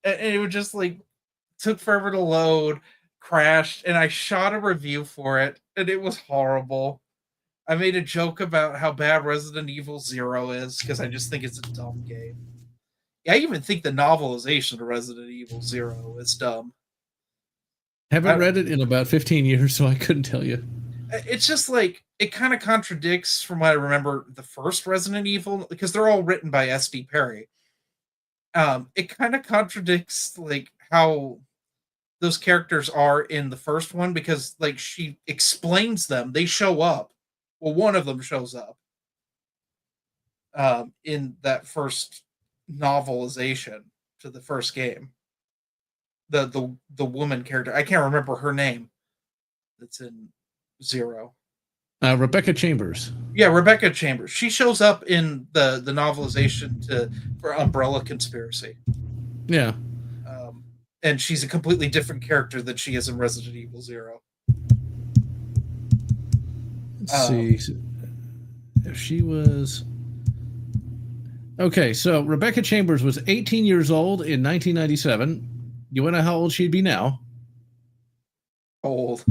And it would just like took forever to load, crashed, and I shot a review for it, and it was horrible. I made a joke about how bad Resident Evil Zero is because I just think it's a dumb game. I even think the novelization of Resident Evil Zero is dumb. Haven't read it in about 15 years, so I couldn't tell you. It's just like it kind of contradicts from what I remember the first Resident Evil because they're all written by S.D. Perry. It kind of contradicts like how those characters are in the first one because like she explains them, they show up. Well, one of them shows up in that first novelization to the first game. The woman character, I can't remember her name. That's in Zero. Rebecca Chambers. Yeah, Rebecca Chambers. She shows up in the novelization for Umbrella Conspiracy. Yeah. And she's a completely different character than she is in Resident Evil Zero. Let's see. If she was... Okay, so Rebecca Chambers was 18 years old in 1997. You want to know how old she'd be now? Old.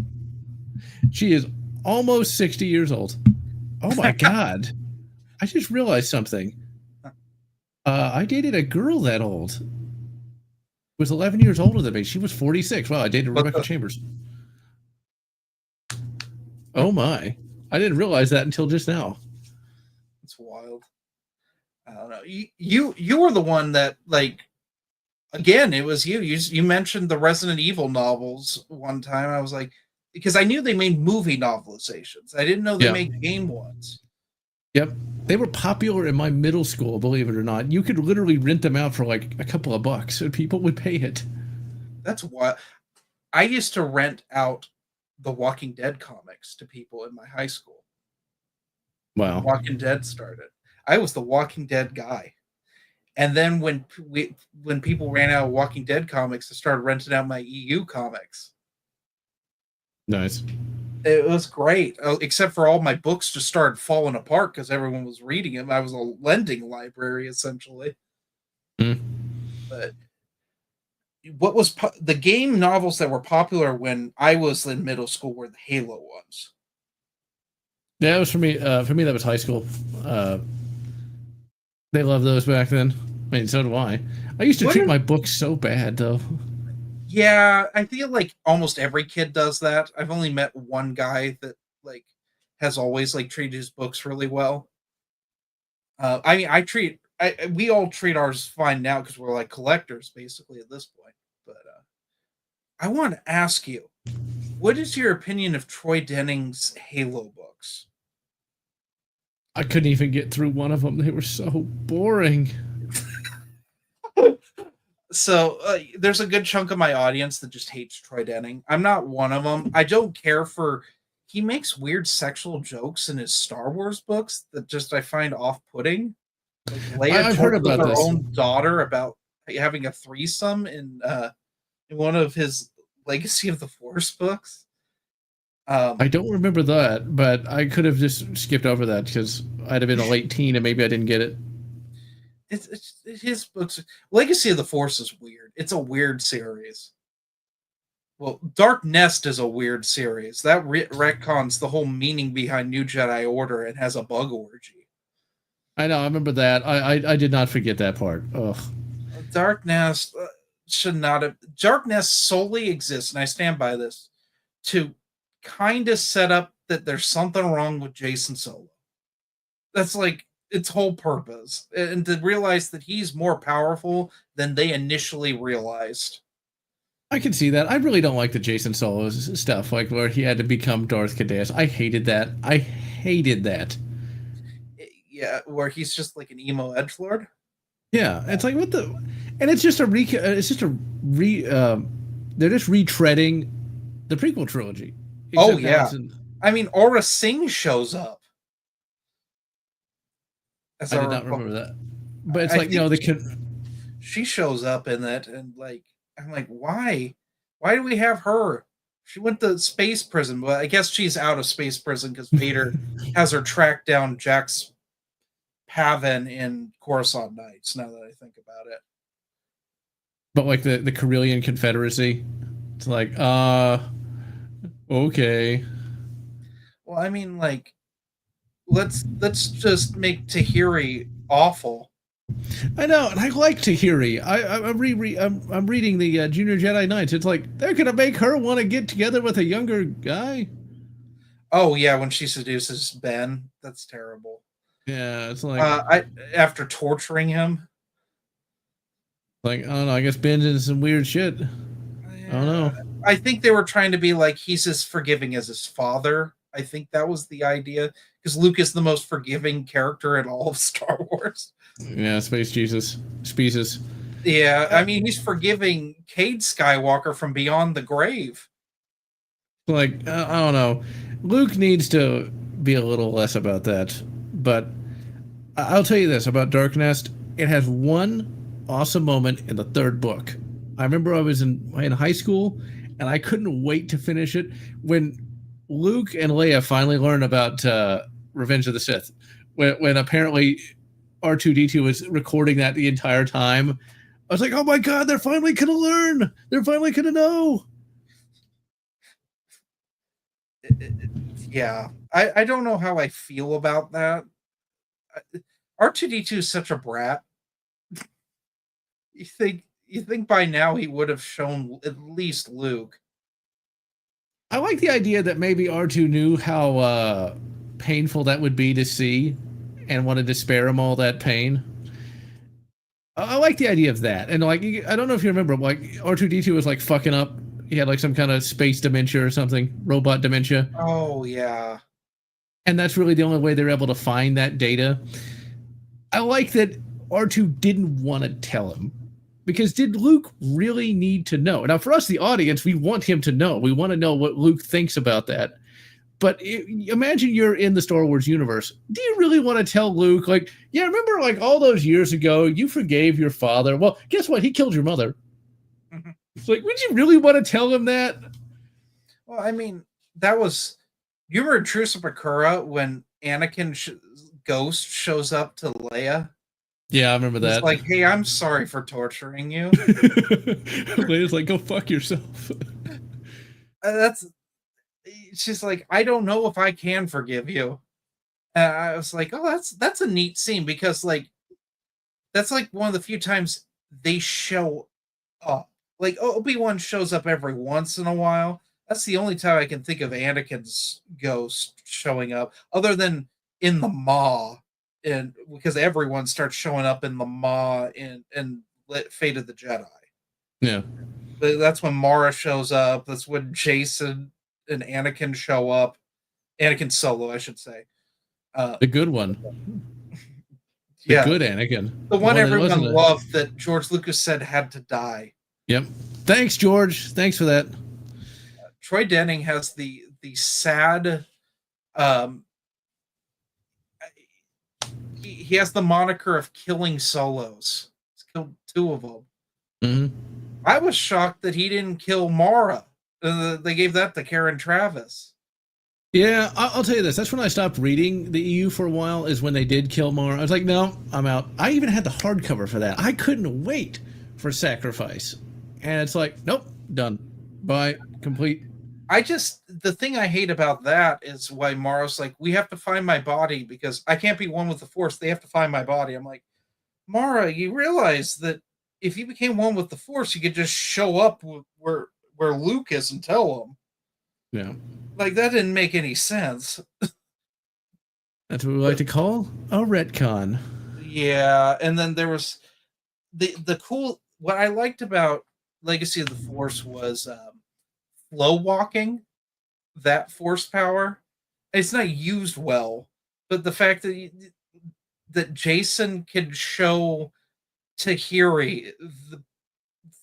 She is almost 60 years old. Oh my God. I just realized something. I dated a girl that old. Was 11 years older than me. She was 46. Wow, I dated Rebecca Chambers. Oh my. I didn't realize that until just now. It's wild. I don't know. You were the one that like again, it was you. You mentioned the Resident Evil novels one time. I was like, because I knew they made movie novelizations. I didn't know they made game ones. Yep. They were popular in my middle school, believe it or not. You could literally rent them out for like a couple of bucks and people would pay it. That's what I used to rent out the Walking Dead comics to people in my high school. Wow. Walking Dead started. I was the Walking Dead guy. And then when people ran out of Walking Dead comics, I started renting out my EU comics. Nice. It was great, except for all my books just started falling apart because everyone was reading them. I was a lending library, essentially. But what was the game novels that were popular when I was in middle school were the Halo ones. Yeah, it was for me. For me, that was high school. They loved those back then. I mean, so do I. I used to treat my books so bad, though. Yeah, I feel like almost every kid does that. I've only met one guy that like has always like treated his books really well. I mean, we all treat ours fine now because we're like collectors basically at this point. But I want to ask you, what is your opinion of Troy Denning's Halo books? I couldn't even get through one of them. They were so boring. So there's a good chunk of my audience that just hates Troy Denning. I'm not one of them. I don't care for. He makes weird sexual jokes in his Star Wars books that just I find off-putting. Like Leia I've heard about her this. own daughter about having a threesome in one of his Legacy of the Force books. I don't remember that, but I could have just skipped over that because I'd have been a late teen and maybe I didn't get it. It's his books. Legacy of the Force is weird. It's a weird series. Well, Dark Nest is a weird series. That retcons the whole meaning behind New Jedi Order and has a bug orgy. I know. I remember that. I did not forget that part. Ugh. Dark Nest should not have. Dark Nest solely exists, and I stand by this, to kind of set up that there's something wrong with Jason Solo. That's like its whole purpose, and to realize that he's more powerful than they initially realized. I can see that. I really don't like the Jason Solo stuff, like where he had to become Darth Cadet. I hated that. Yeah, where he's just like an emo edgelord. Yeah, it's like what the, and it's just they're just retreading the prequel trilogy. Oh yeah, I mean Aura Singh shows up. I did not remember that, but it's like she shows up in it, and like I'm like, why do we have her She went to space prison, but I guess she's out of space prison because Vader has her track down Jack's Pavan in Coruscant Nights. Now that I think about it, But like the Corellian Confederacy, it's like, okay. well, I mean, like, let's just make Tahiri awful. I know, and I like Tahiri. I'm reading the Junior Jedi Knights. It's like they're gonna make her want to get together with a younger guy. Oh yeah, when she seduces Ben, that's terrible. Yeah, it's like I after torturing him. I don't know. I guess Ben's in some weird shit. I don't know. I think they were trying to be like he's as forgiving as his father. I think that was the idea because Luke is the most forgiving character in all of Star Wars. Yeah, Space Jesus. Species. Yeah, I mean he's forgiving Cade Skywalker from beyond the grave. Like I don't know. Luke needs to be a little less about that. But I'll tell you this about Dark Nest. It has one awesome moment in the third book. I remember I was in high school and I couldn't wait to finish it when Luke and Leia finally learn about Revenge of the Sith. When apparently R2D2 was recording that the entire time. I was like, oh my god, they're finally gonna learn. They're finally gonna know. Yeah, I don't know how I feel about that. R2D2 is such a brat. You think by now he would have shown at least Luke. I like the idea that maybe R2 knew how painful that would be to see and wanted to spare him all that pain. I like the idea of that. And like, I don't know if you remember, like R2D2 was like fucking up. He had like some kind of space dementia or something, robot dementia. Oh yeah. And that's really the only way they're able to find that data. I like that R2 didn't want to tell him. Because did Luke really need to know? Now, for us, the audience, we want him to know. We want to know what Luke thinks about that. But imagine you're in the Star Wars universe. Do you really want to tell Luke, like, yeah, remember like all those years ago, you forgave your father? Well, guess what? He killed your mother. Mm-hmm. It's like, would you really want to tell him that? Well, I mean, that was... You remember Truce of Bakura when Anakin's ghost shows up to Leia? Yeah, I remember that. It's like, hey, I'm sorry for torturing you. Leia's like, go fuck yourself. She's like, I don't know if I can forgive you. And I was like, oh, that's a neat scene because like that's like one of the few times they show up. Like Obi-Wan shows up every once in a while. That's the only time I can think of Anakin's ghost showing up, other than in the Maw. And because everyone starts showing up in the Maw and Fate of the Jedi. Yeah. But that's when Mara shows up. That's when Jason and Anakin show up. Anakin Solo, I should say. The good one. The good Anakin. The one everyone loved that George Lucas said had to die. Yep. Thanks, George. Thanks for that. Troy Denning has the sad... He has the moniker of killing solos. He's killed 2 of them. Mm-hmm. I was shocked that he didn't kill Mara. They gave that to Karen Travis. Yeah, I'll tell you this. That's when I stopped reading the EU for a while, is when they did kill Mara. I was like, no, I'm out. I even had the hardcover for that. I couldn't wait for Sacrifice. And it's like, nope, done. Bye. Complete. The thing I hate about that is why Mara's like, we have to find my body because I can't be one with the Force. They have to find my body. I'm like, Mara, you realize that if you became one with the Force, you could just show up where Luke is and tell him. Yeah. Like, that didn't make any sense. That's what we like to call a retcon. Yeah, and then there was the cool... What I liked about Legacy of the Force was flow walking, that Force power. It's not used well, but the fact that Jason can show Tahiri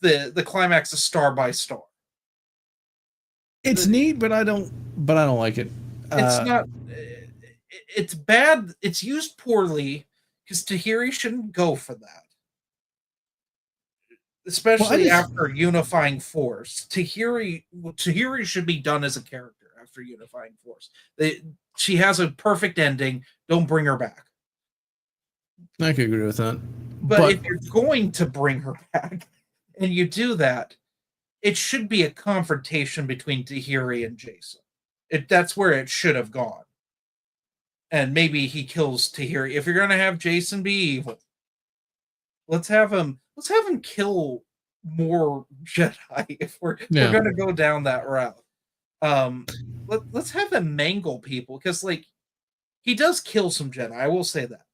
the climax of Star by Star. It's neat, but I don't like it. It's not. It's bad. It's used poorly because Tahiri shouldn't go for that. especially after unifying Force. Tahiri should be done as a character after unifying Force. She has a perfect ending. Don't bring her back. I could agree with that. But if you're going to bring her back and you do that, it should be a confrontation between Tahiri and Jason. That's where it should have gone. And maybe he kills Tahiri. If you're gonna have Jason be evil, let's have him kill more Jedi if we're gonna go down that route. Let's have him mangle people, because like he does kill some Jedi, I will say that.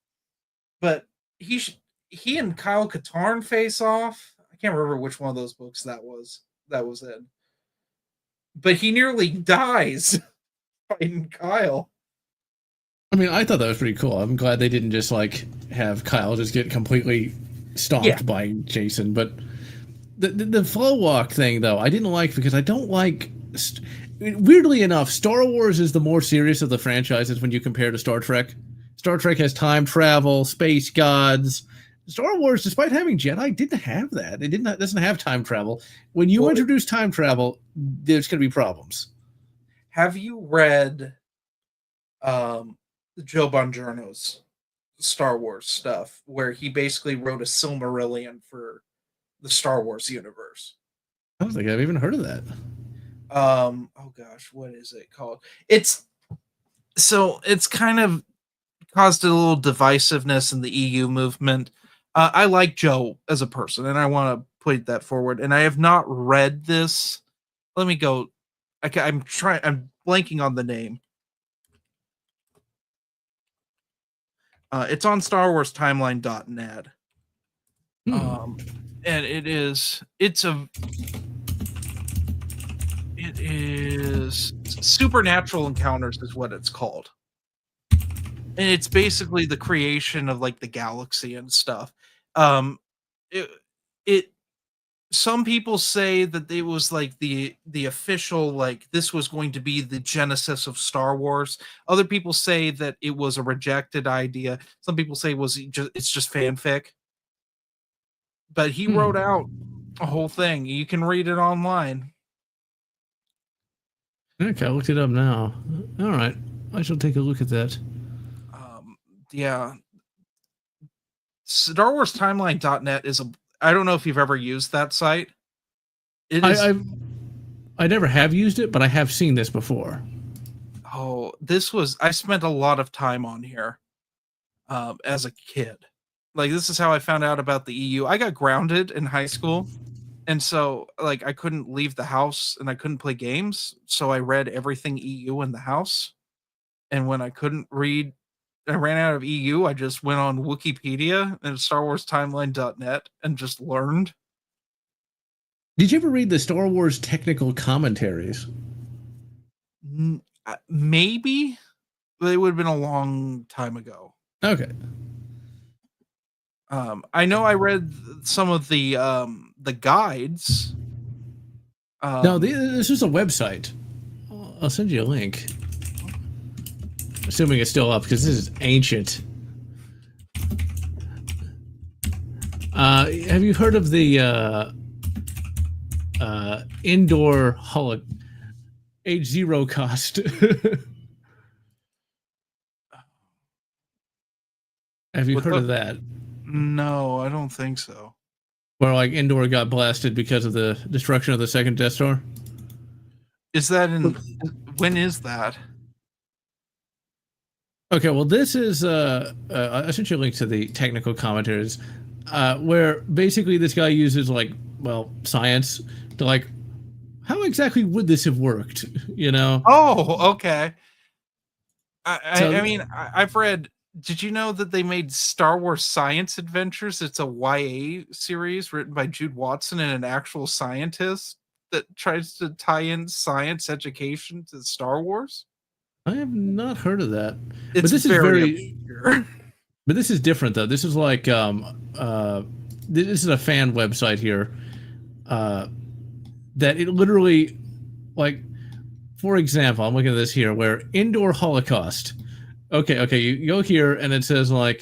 But he and Kyle Katarn face off. I can't remember which one of those books that was in. But he nearly dies fighting Kyle. I mean, I thought that was pretty cool. I'm glad they didn't just like have Kyle just get completely stomped by Jason. But the flow walk thing, though, I didn't like, because I don't like. Weirdly enough, Star Wars is the more serious of the franchises when you compare to Star Trek. Star Trek has time travel, space gods. Star Wars, despite having Jedi, didn't have that. It doesn't have time travel. When you introduce time travel, there's going to be problems. Have you read Joe Bongiorno's Star Wars stuff, where he basically wrote a Silmarillion for the Star Wars universe? I don't think I've even heard of that. Oh gosh, what is it called? It's kind of caused a little divisiveness in the EU movement. I like Joe as a person, and I want to put that forward. And I have not read this. Let me go. I'm blanking on the name. It's on StarWarsTimeline.net. And it is Supernatural Encounters is what it's called. And it's basically the creation of like the galaxy and stuff. Some people say that it was like the official, like this was going to be the genesis of Star Wars. Other people say that it was a rejected idea. Some people say it's just fanfic. But he wrote out a whole thing. You can read it online. Okay, I looked it up now. All right, I shall take a look at that. Yeah. StarWarsTimeline.net is I don't know if you've ever used that site. I never have used it, but I have seen this before. Oh, I spent a lot of time on here as a kid. Like, this is how I found out about the EU. I got grounded in high school, and so like I couldn't leave the house and I couldn't play games, so I read everything EU in the house. And when I couldn't read, I ran out of EU, I just went on Wikipedia and StarWarsTimeline.net and just learned. Did you ever read the Star Wars technical commentaries? Maybe. They would have been a long time ago. Okay. I know I read some of the guides. No, this is a website. I'll send you a link. Assuming it's still up, because this is ancient. Have you heard of the indoor age 0 cost? Have you heard of that? No, I don't think so. Where like Indoor got blasted because of the destruction of the second Death Star? Is that when is that? Okay, well, this is I sent you a link to the technical commentaries, where basically this guy uses science to how exactly would this have worked? You know? Oh, okay. I mean, I've read. Did you know that they made Star Wars Science Adventures? It's a YA series written by Jude Watson and an actual scientist that tries to tie in science education to Star Wars. I have not heard of that. But this is very obscure. But this is different though. This is this is a fan website here. That it literally, for example, I'm looking at this here where Indoor Holocaust. Okay, you go here and it says let's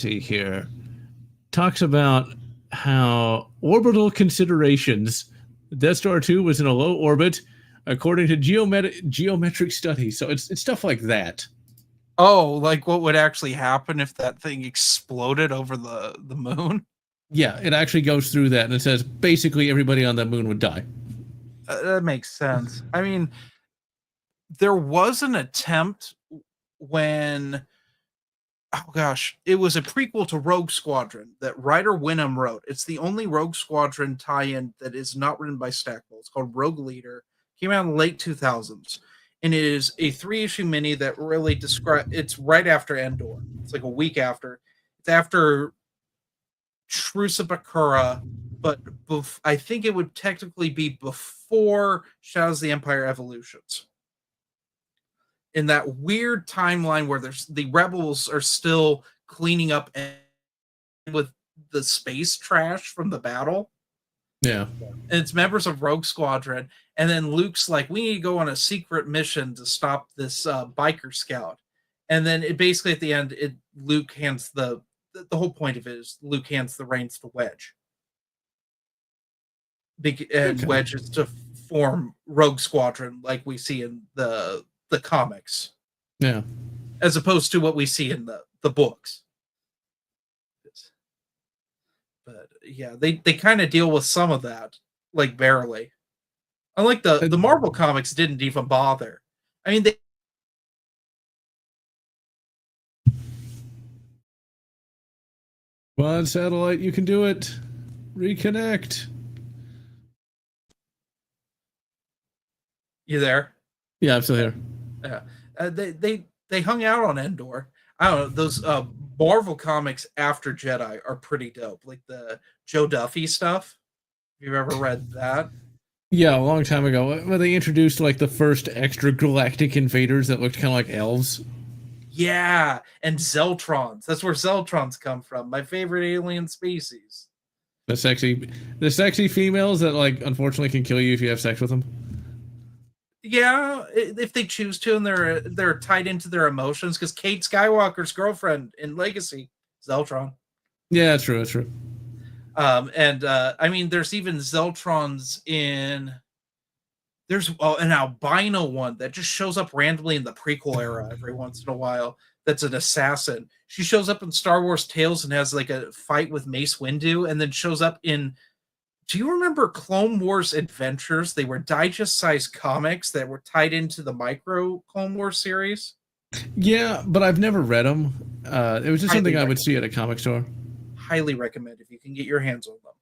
see here. Talks about how orbital considerations. Death Star 2 was in a low orbit according to geometric studies. So it's stuff like that. Oh, like what would actually happen if that thing exploded over the moon? Yeah, it actually goes through that, and it says basically everybody on that moon would die. That makes sense. I mean, there was an attempt when, oh gosh, it was a prequel to Rogue Squadron that Ryder Winham wrote. It's the only Rogue Squadron tie-in that is not written by Stackpole. It's called Rogue Leader. Came out in the late 2000s. And it is a 3-issue mini that really describe. It's right after Endor. It's like a week after. It's after Truce of Bakura, but I think it would technically be before Shadows of the Empire Evolutions. In that weird timeline where there's the rebels are still cleaning up with the space trash from the battle. Yeah. And it's members of Rogue Squadron. And then Luke's like, we need to go on a secret mission to stop this biker scout. And then it basically at the end, Luke hands the whole point of it is Luke hands the reins to Wedge. And okay. Wedge is to form Rogue Squadron like we see in the comics. Yeah. As opposed to what we see in the books. But yeah, they kind of deal with some of that, like barely. Unlike the Marvel comics didn't even bother. I mean, they Come on, satellite, you can do it. Reconnect. You there? Yeah, I'm still here. Yeah. They hung out on Endor. I don't know, those Marvel comics after Jedi are pretty dope. Like the Joe Duffy stuff. Have you ever read that? Yeah, a long time ago. When they introduced like the first extra galactic invaders that looked kind of like elves. Yeah, and Zeltrons. That's where Zeltrons come from. My favorite alien species. The sexy females that like unfortunately can kill you if you have sex with them. Yeah, if they choose to, and they're tied into their emotions. Because Kate Skywalker's girlfriend in Legacy, Zeltron. Yeah, that's true. That's true. I mean, there's even Zeltrons in. There's an albino one that just shows up randomly in the prequel era every once in a while. That's an assassin. She shows up in Star Wars Tales and has like a fight with Mace Windu, and then shows up in. Do you remember Clone Wars Adventures? They were digest-sized comics that were tied into the Micro Clone Wars series. Yeah, but I've never read them. It was just something I would see at a comic store. Highly recommend if you can get your hands on them.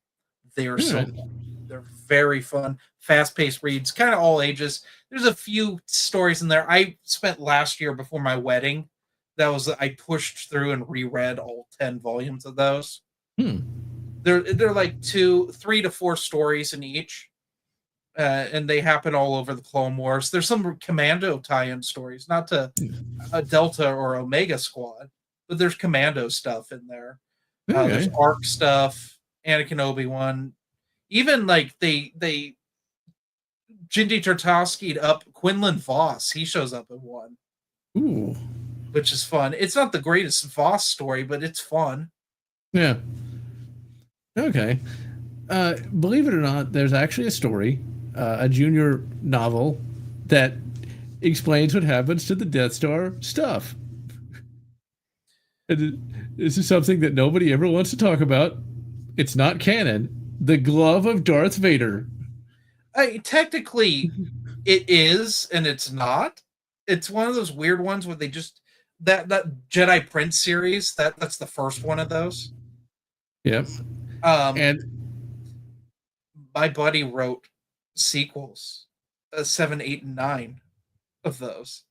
They are so fun. They're very fun, fast-paced reads, kind of all ages. There's a few stories in there. I spent last year before my wedding. I pushed through and reread all 10 volumes of those. They're like 3 to 4 stories in each, and they happen all over the Clone Wars. There's some Commando tie-in stories, not to a Delta or Omega Squad, but there's Commando stuff in there. Okay. There's ARC stuff, Anakin Obi-Wan. Even like they Jindy Tartaski'd up Quinlan Voss. He shows up in one. Ooh. Which is fun. It's not the greatest Voss story, but it's fun. Yeah. Okay. Believe it or not, there's actually a story, a junior novel, that explains what happens to the Death Star stuff. And this is something that nobody ever wants to talk about. It's not canon. The glove of Darth Vader. Technically, it is, and it's not. It's one of those weird ones where they just that Jedi Prince series. That's the first one of those. Yep. And my buddy wrote sequels, 7, 8, and 9 of those.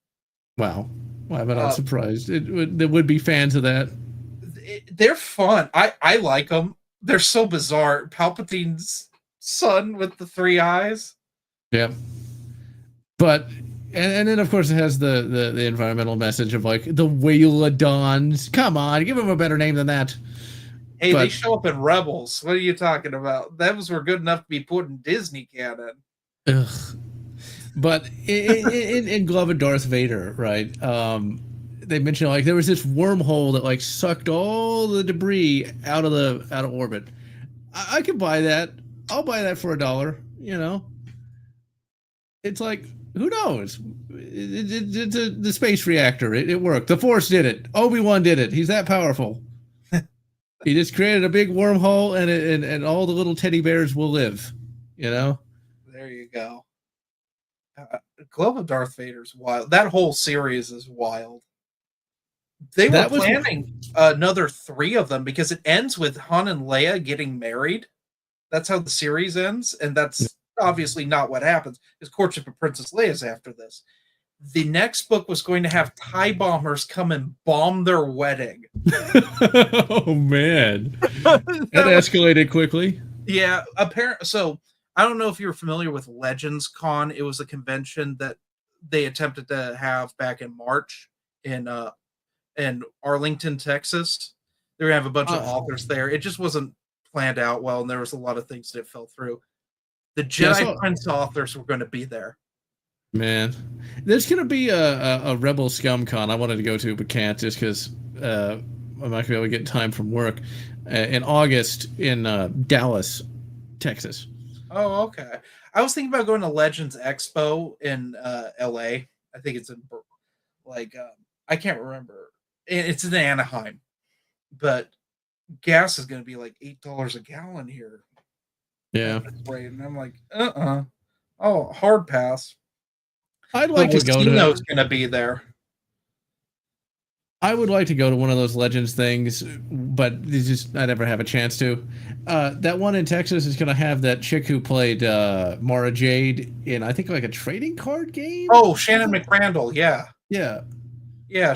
Wow. Why am I not surprised? There would be fans of that. They're fun. I like them. They're so bizarre. Palpatine's son with the 3 eyes. Yeah. But and then of course it has the environmental message of like the Whaladons. Come on, give them a better name than that. Hey, they show up in Rebels. What are you talking about? Those were good enough to be put in Disney canon. Ugh. But in Glove of Darth Vader, right? they mentioned like there was this wormhole that like sucked all the debris out of orbit. I could buy that. I'll buy that for $1. You know, it's like who knows? It's the space reactor. It worked. The Force did it. Obi-Wan did it. He's that powerful. He just created a big wormhole, and all the little teddy bears will live. You know. There you go. Globe of Darth Vader's wild. That whole series is wild. They were planning another 3 of them because it ends with Han and Leia getting married. That's how the series ends, and that's obviously not what happens. His Courtship of Princess Leia is after this. The next book was going to have TIE bombers come and bomb their wedding. Oh man, that escalated quickly. Yeah, apparently. So I don't know if you're familiar with Legends Con. It was a convention that they attempted to have back in March in Arlington, Texas. They're gonna have a bunch of authors there. It just wasn't planned out well, and there was a lot of things that fell through. The Jedi Prince authors were going to be there. Man, there's going to be a Rebel Scum Con I wanted to go to, but can't just because I'm not going to be able to get time from work in August in Dallas, Texas. Oh, okay. I was thinking about going to Legends Expo in LA. I think it's in I can't remember. It's in Anaheim, but gas is going to be like $8 a gallon here. Yeah. And I'm like, oh, hard pass. I'd like to go to. Going to be there. I would like to go to one of those Legends things, but I never have a chance to. That one in Texas is going to have that chick who played Mara Jade in, I think, like a trading card game. Oh, Shannon McRandall. Yeah. Yeah.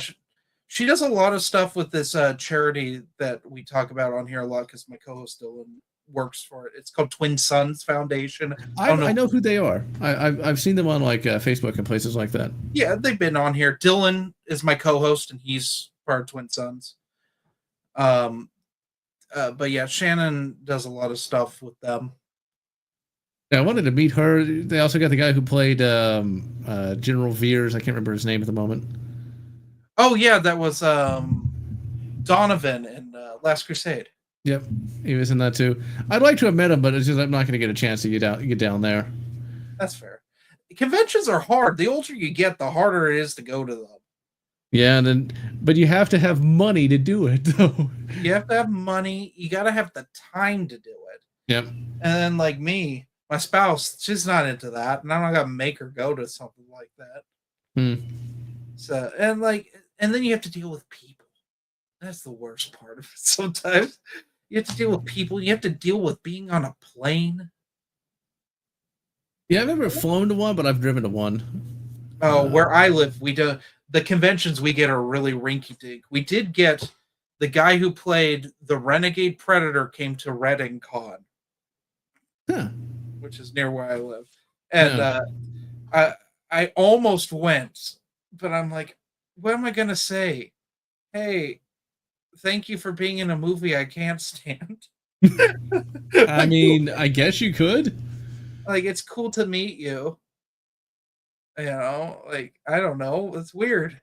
She does a lot of stuff with this charity that we talk about on here a lot because my co-host Dylan works for it. It's called Twin Sons Foundation. I know who they are. I've seen them on like Facebook and places like that. Yeah, they've been on here. Dylan is my co-host, and he's part of Twin Sons. But yeah, Shannon does a lot of stuff with them. Yeah, I wanted to meet her. They also got the guy who played General Veers. I can't remember his name at the moment. Oh yeah, that was Donovan in Last Crusade. Yep, he was in that too. I'd like to have met him, but it's just I'm not going to get a chance to get down there. That's fair. Conventions are hard. The older you get, the harder it is to go to them. Yeah, but you have to have money to do it, though. You have to have money. You got to have the time to do it. Yep. And then, like me, my spouse, she's not into that, and I'm not gonna make her go to something like that. So, and then you have to deal with people. That's the worst part of it. Sometimes you have to deal with people. You have to deal with being on a plane. Yeah, I've never flown to one, but I've driven to one. Oh, where I live, we do the conventions we get are really rinky-dink. We did get the guy who played the Renegade Predator came to Reading Con, which is near where I live, and I almost went, but I'm like, what am I gonna say? Hey, thank you for being in a movie I can't stand. I mean, I guess you could. Like, it's cool to meet you. You know, like, I don't know. It's weird.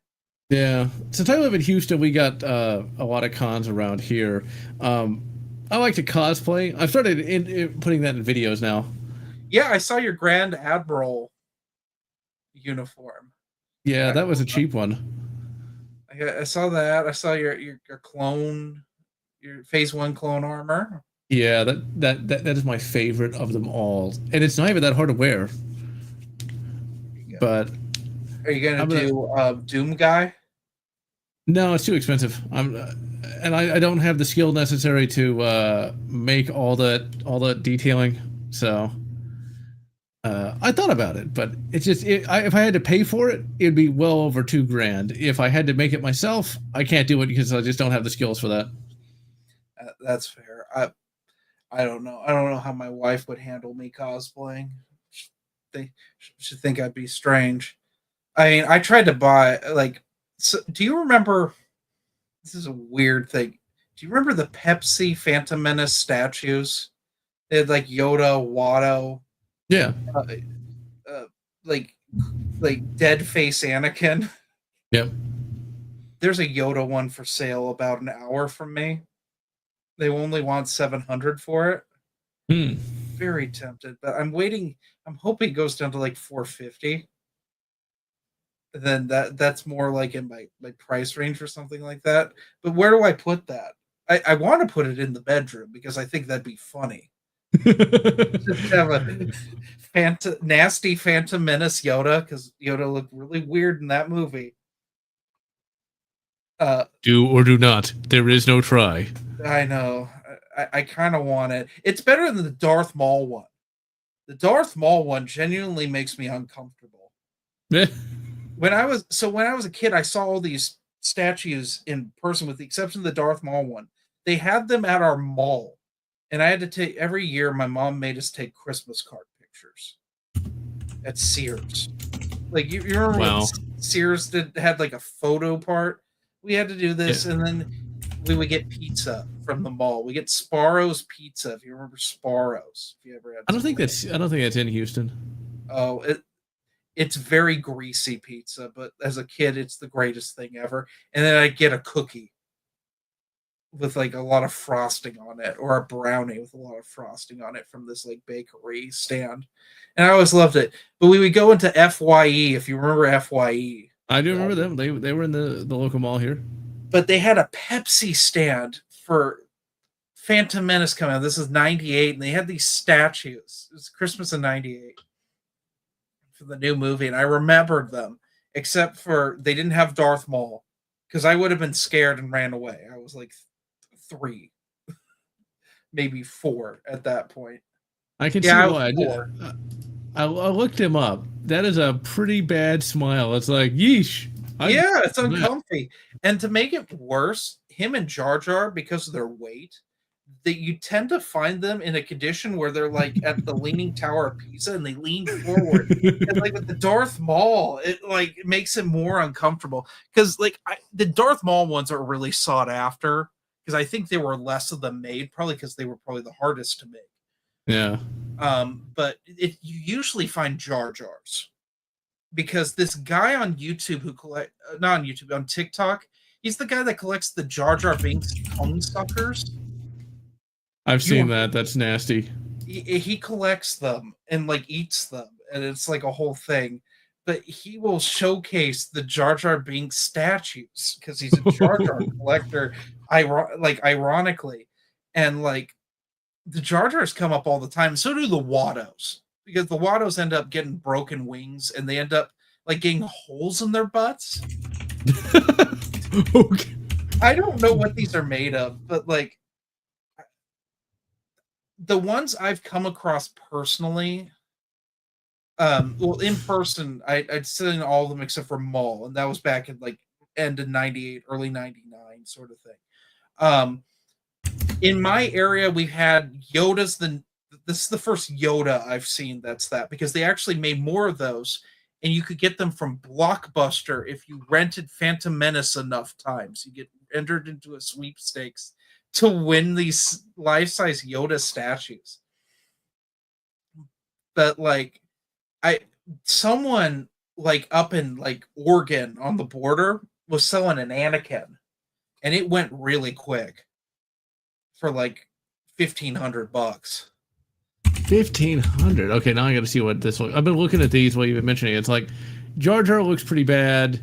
Yeah. Since I live in Houston, we got a lot of cons around here. I like to cosplay. I've started putting that in videos now. Yeah, I saw your Grand Admiral uniform. Yeah, that was a cheap one. I saw that. I saw your clone, your Phase 1 clone armor. Yeah, that is my favorite of them all, and it's not even that hard to wear. But are you gonna do Doom Guy? No, it's too expensive. I don't have the skill necessary to make all that detailing. So I thought about it, but it's just if I had to pay for it, it'd be well over $2,000. If I had to make it myself, I can't do it because I just don't have the skills for that. That's fair. I don't know. I don't know how my wife would handle me cosplaying. She'd think I'd be strange. I mean, I tried to buy So, do you remember? This is a weird thing. Do you remember the Pepsi Phantom Menace statues? They had like Yoda, Watto. Yeah. Like dead face Anakin. Yep. There's a Yoda one for sale about an hour from me. They only want 700 for it. Hmm. Very tempted, but I'm waiting. I'm hoping it goes down to like 450. Then that's more like in my price range or something like that. But where do I put that? I want to put it in the bedroom because I think that'd be funny. Just have a nasty Phantom Menace Yoda because Yoda looked really weird in that movie. Do or do not. There is no try. I know. I kind of want it. It's better than the Darth Maul one. The Darth Maul one genuinely makes me uncomfortable. When I was a kid, I saw all these statues in person, with the exception of the Darth Maul one. They had them at our mall, and I had to take every year. My mom made us take Christmas card pictures at Sears. Like you remember when Sears had like a photo part? We had to do this, and then we would get pizza from the mall. We get Sparrow's pizza. If you remember Sparrow's, if you ever had. I don't think that's in Houston. Oh, it's very greasy pizza, but as a kid, it's the greatest thing ever. And then I get a cookie with like a lot of frosting on it, or a brownie with a lot of frosting on it from this like bakery stand. And I always loved it. But we would go into FYE, if you remember FYE. I do remember them. They were in the local mall here. But they had a Pepsi stand for Phantom Menace coming out. This is 98, and they had these statues. It was Christmas of 98 for the new movie, and I remembered them, except for they didn't have Darth Maul, because I would have been scared and ran away. I was like 3, maybe 4 at that point. I can see why. I looked him up. That is a pretty bad smile. It's like, yeesh. It's uncomfy. And to make it worse, him and Jar Jar, because of their weight, that you tend to find them in a condition where they're like at the Leaning Tower of Pisa and they lean forward. And like with the Darth Maul, it like makes it more uncomfortable. Because like the Darth Maul ones are really sought after, because I think there were less of them made, probably because they were probably the hardest to make. Yeah. But you usually find Jar Jars, because this guy on YouTube not on YouTube, on TikTok, he's the guy that collects the Jar Jar Binks tongue suckers. I've seen that. That's nasty. He collects them and like eats them, and it's like a whole thing. But he will showcase the Jar Jar Binks statues because he's a Jar Jar collector. Ironically, and like the Jar Jars come up all the time. So do the Wattos, because the Wattos end up getting broken wings, and they end up like getting holes in their butts. Okay. I don't know what these are made of, but like the ones I've come across personally, in person, I'd seen all of them except for Maul, and that was back in like end of 98, early 99 sort of thing. In my area, we've had Yoda's. This is the first Yoda I've seen that, because they actually made more of those, and you could get them from Blockbuster if you rented Phantom Menace enough times. You get entered into a sweepstakes to win these life-size Yoda statues. But like, someone like up in like Oregon on the border was selling an Anakin, and it went really quick for like $1,500. 1,500. Okay, now I got to see what this looks. I've been looking at these while you've been mentioning it. It's like Jar Jar looks pretty bad.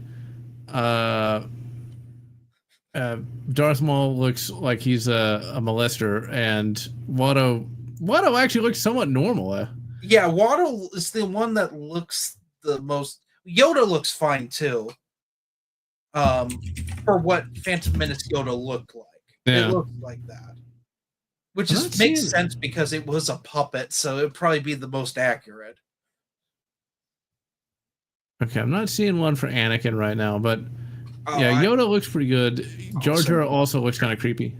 Darth Maul looks like he's a molester, and Watto actually looks somewhat normal. Yeah, Watto is the one that looks the most. Yoda looks fine too. For what Phantom Menace Yoda looked like, it looked like that, which makes sense because it was a puppet, so it'd probably be the most accurate. Okay, I'm not seeing one for Anakin right now, but. Yoda looks pretty good. Jar Jar also looks kind of creepy.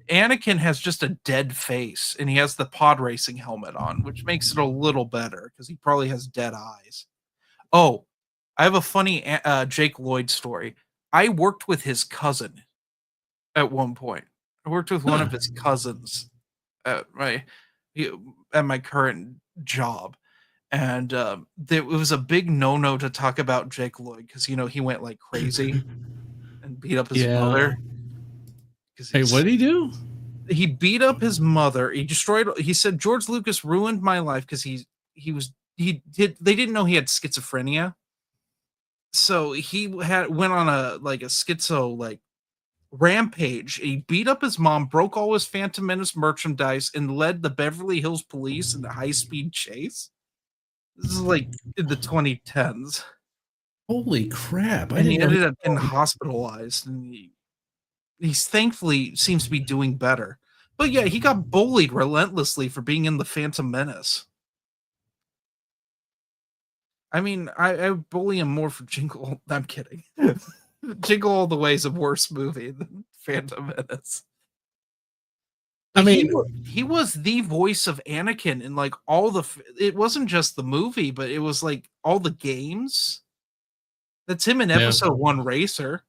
Anakin has just a dead face, and he has the pod racing helmet on, which makes it a little better because he probably has dead eyes. Oh, I have a funny Jake Lloyd story. I worked with his cousin at one point. I worked with one of his cousins at my current job. And it was a big no-no to talk about Jake Lloyd because, he went like crazy. beat up his mother. Hey, what did he do? He beat up his mother. He destroyed. He said George Lucas ruined my life because they didn't know he had schizophrenia. So he went on a schizo rampage. He beat up his mom, broke all his Phantom Menace merchandise, and led the Beverly Hills Police in a high-speed chase. This is like in the 2010s. Holy crap! And he ended up getting hospitalized, and he's thankfully seems to be doing better. But yeah, he got bullied relentlessly for being in the Phantom Menace. I mean, I bully him more for Jingle. I'm kidding. Jingle All the Way is a worse movie than Phantom Menace. I mean, he was the voice of Anakin in like all the. It wasn't just the movie, but it was like all the games. That's him in Episode 1 Racer.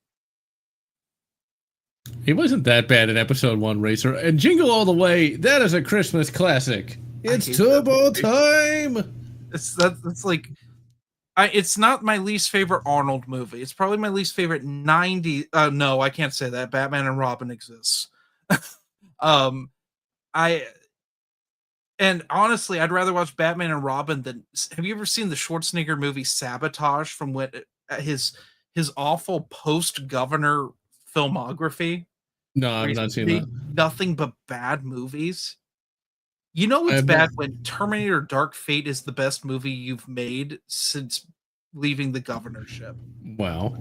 He wasn't that bad in Episode 1 Racer. And Jingle All the Way, that is a Christmas classic. It's turbo time. It's like it's not my least favorite Arnold movie. It's probably my least favorite 90. No, I can't say that. Batman and Robin exists. And honestly, I'd rather watch Batman and Robin than. Have you ever seen the Schwarzenegger movie Sabotage from his awful post-Governor filmography? No, I've not seen that. Nothing but bad movies. You know it's bad when Terminator Dark Fate is the best movie you've made since leaving the governorship. Wow.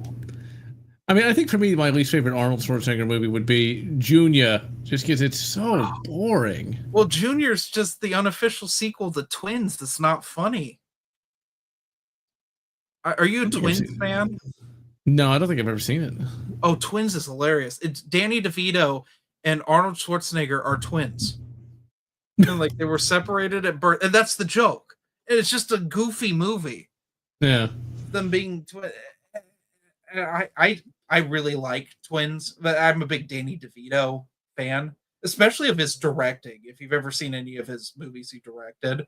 I mean, I think for me, my least favorite Arnold Schwarzenegger movie would be Junior, just because it's so boring. Well, Junior's just the unofficial sequel to Twins that's not funny. Are you a Twins fan? No, I don't think I've ever seen it. Oh, Twins is hilarious. It's Danny DeVito and Arnold Schwarzenegger are twins. And like they were separated at birth, and that's the joke. And it's just a goofy movie. Yeah. Them being twins. I really like Twins, but I'm a big Danny DeVito fan, especially of his directing. If you've ever seen any of his movies he directed.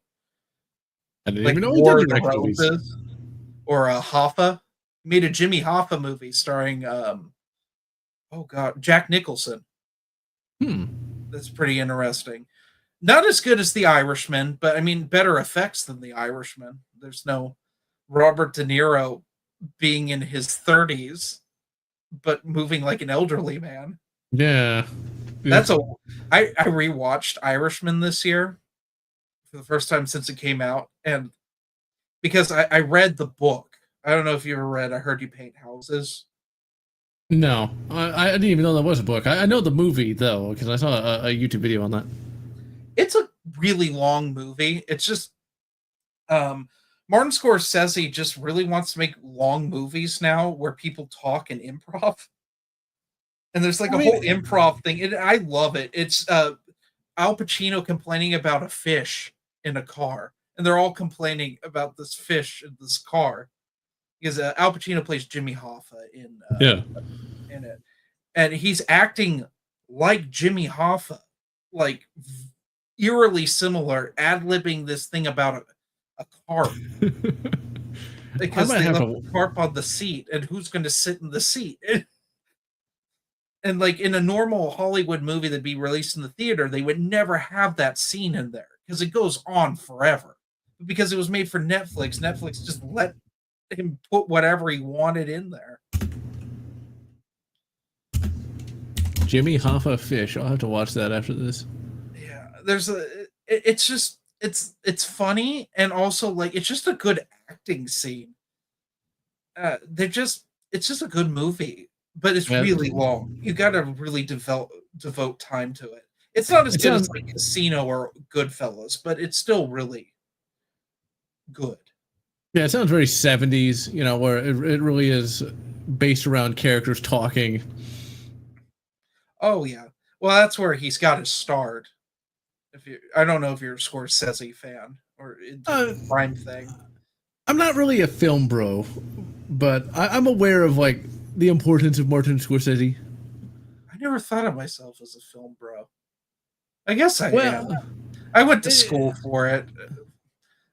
I didn't even know he did direct movies. Or Hoffa. He made a Jimmy Hoffa movie starring Jack Nicholson. That's pretty interesting. Not as good as The Irishman, but I mean better effects than The Irishman. There's no Robert De Niro being in his 30s but moving like an elderly man. Yeah. I rewatched Irishman this year for the first time since it came out, and because I read the book. I don't know if you ever read I Heard You Paint Houses. No, I didn't even know that was a book. I know the movie though, because I saw a YouTube video on that. It's a really long movie. It's just Martin Scorsese just really wants to make long movies now where people talk and improv. And there's like a whole improv thing. And I love it. It's Al Pacino complaining about a fish in a car. And they're all complaining about this fish in this car. Because Al Pacino plays Jimmy Hoffa in it. And he's acting like Jimmy Hoffa. Like eerily similar, ad-libbing this thing about a carp. Because they left the carp on the seat, and who's going to sit in the seat? And like in a normal Hollywood movie that'd be released in the theater, they would never have that scene in there because it goes on forever. But because it was made for Netflix, Netflix just let him put whatever he wanted in there. Jimmy Hoffa fish. I'll have to watch that after this. Yeah, it's funny, and also like it's just a good acting scene. It's just a good movie, but it's really long. You got to really devote time to it. It's not as good as like Casino or Goodfellas, but it's still really good. Yeah, it sounds very 70s, where it really is based around characters talking. Oh yeah, well that's where he's got his start. I don't know if you're a Scorsese fan or the Prime thing. I'm not really a film bro, but I'm aware of like the importance of Martin Scorsese. I never thought of myself as a film bro. I guess I am. I went to school for it.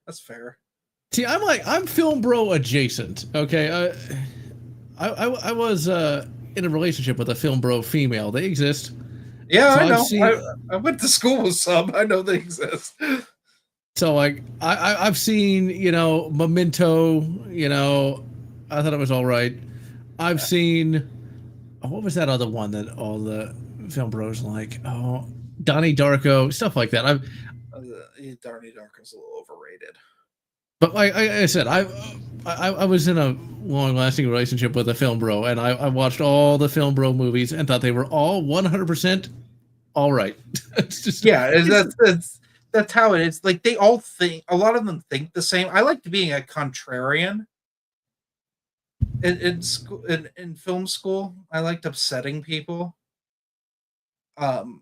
That's fair. See, I'm film bro adjacent. Okay, I was in a relationship with a film bro female. They exist. Yeah, So I I've know. seen. I went to school with some. I know they exist. So like I've seen, Memento. I thought it was all right. I've seen. What was that other one that all the film bros like? Oh, Donnie Darko, stuff like that. Darnie Darko's a little overrated. But like I said, I was in a long lasting relationship with a film bro, and I watched all the film bro movies and thought they were all 100% all right. It's just Yeah, that's how it is. Like they all think, a lot of them think the same. I liked being a contrarian in school, in film school. I liked upsetting people. Um,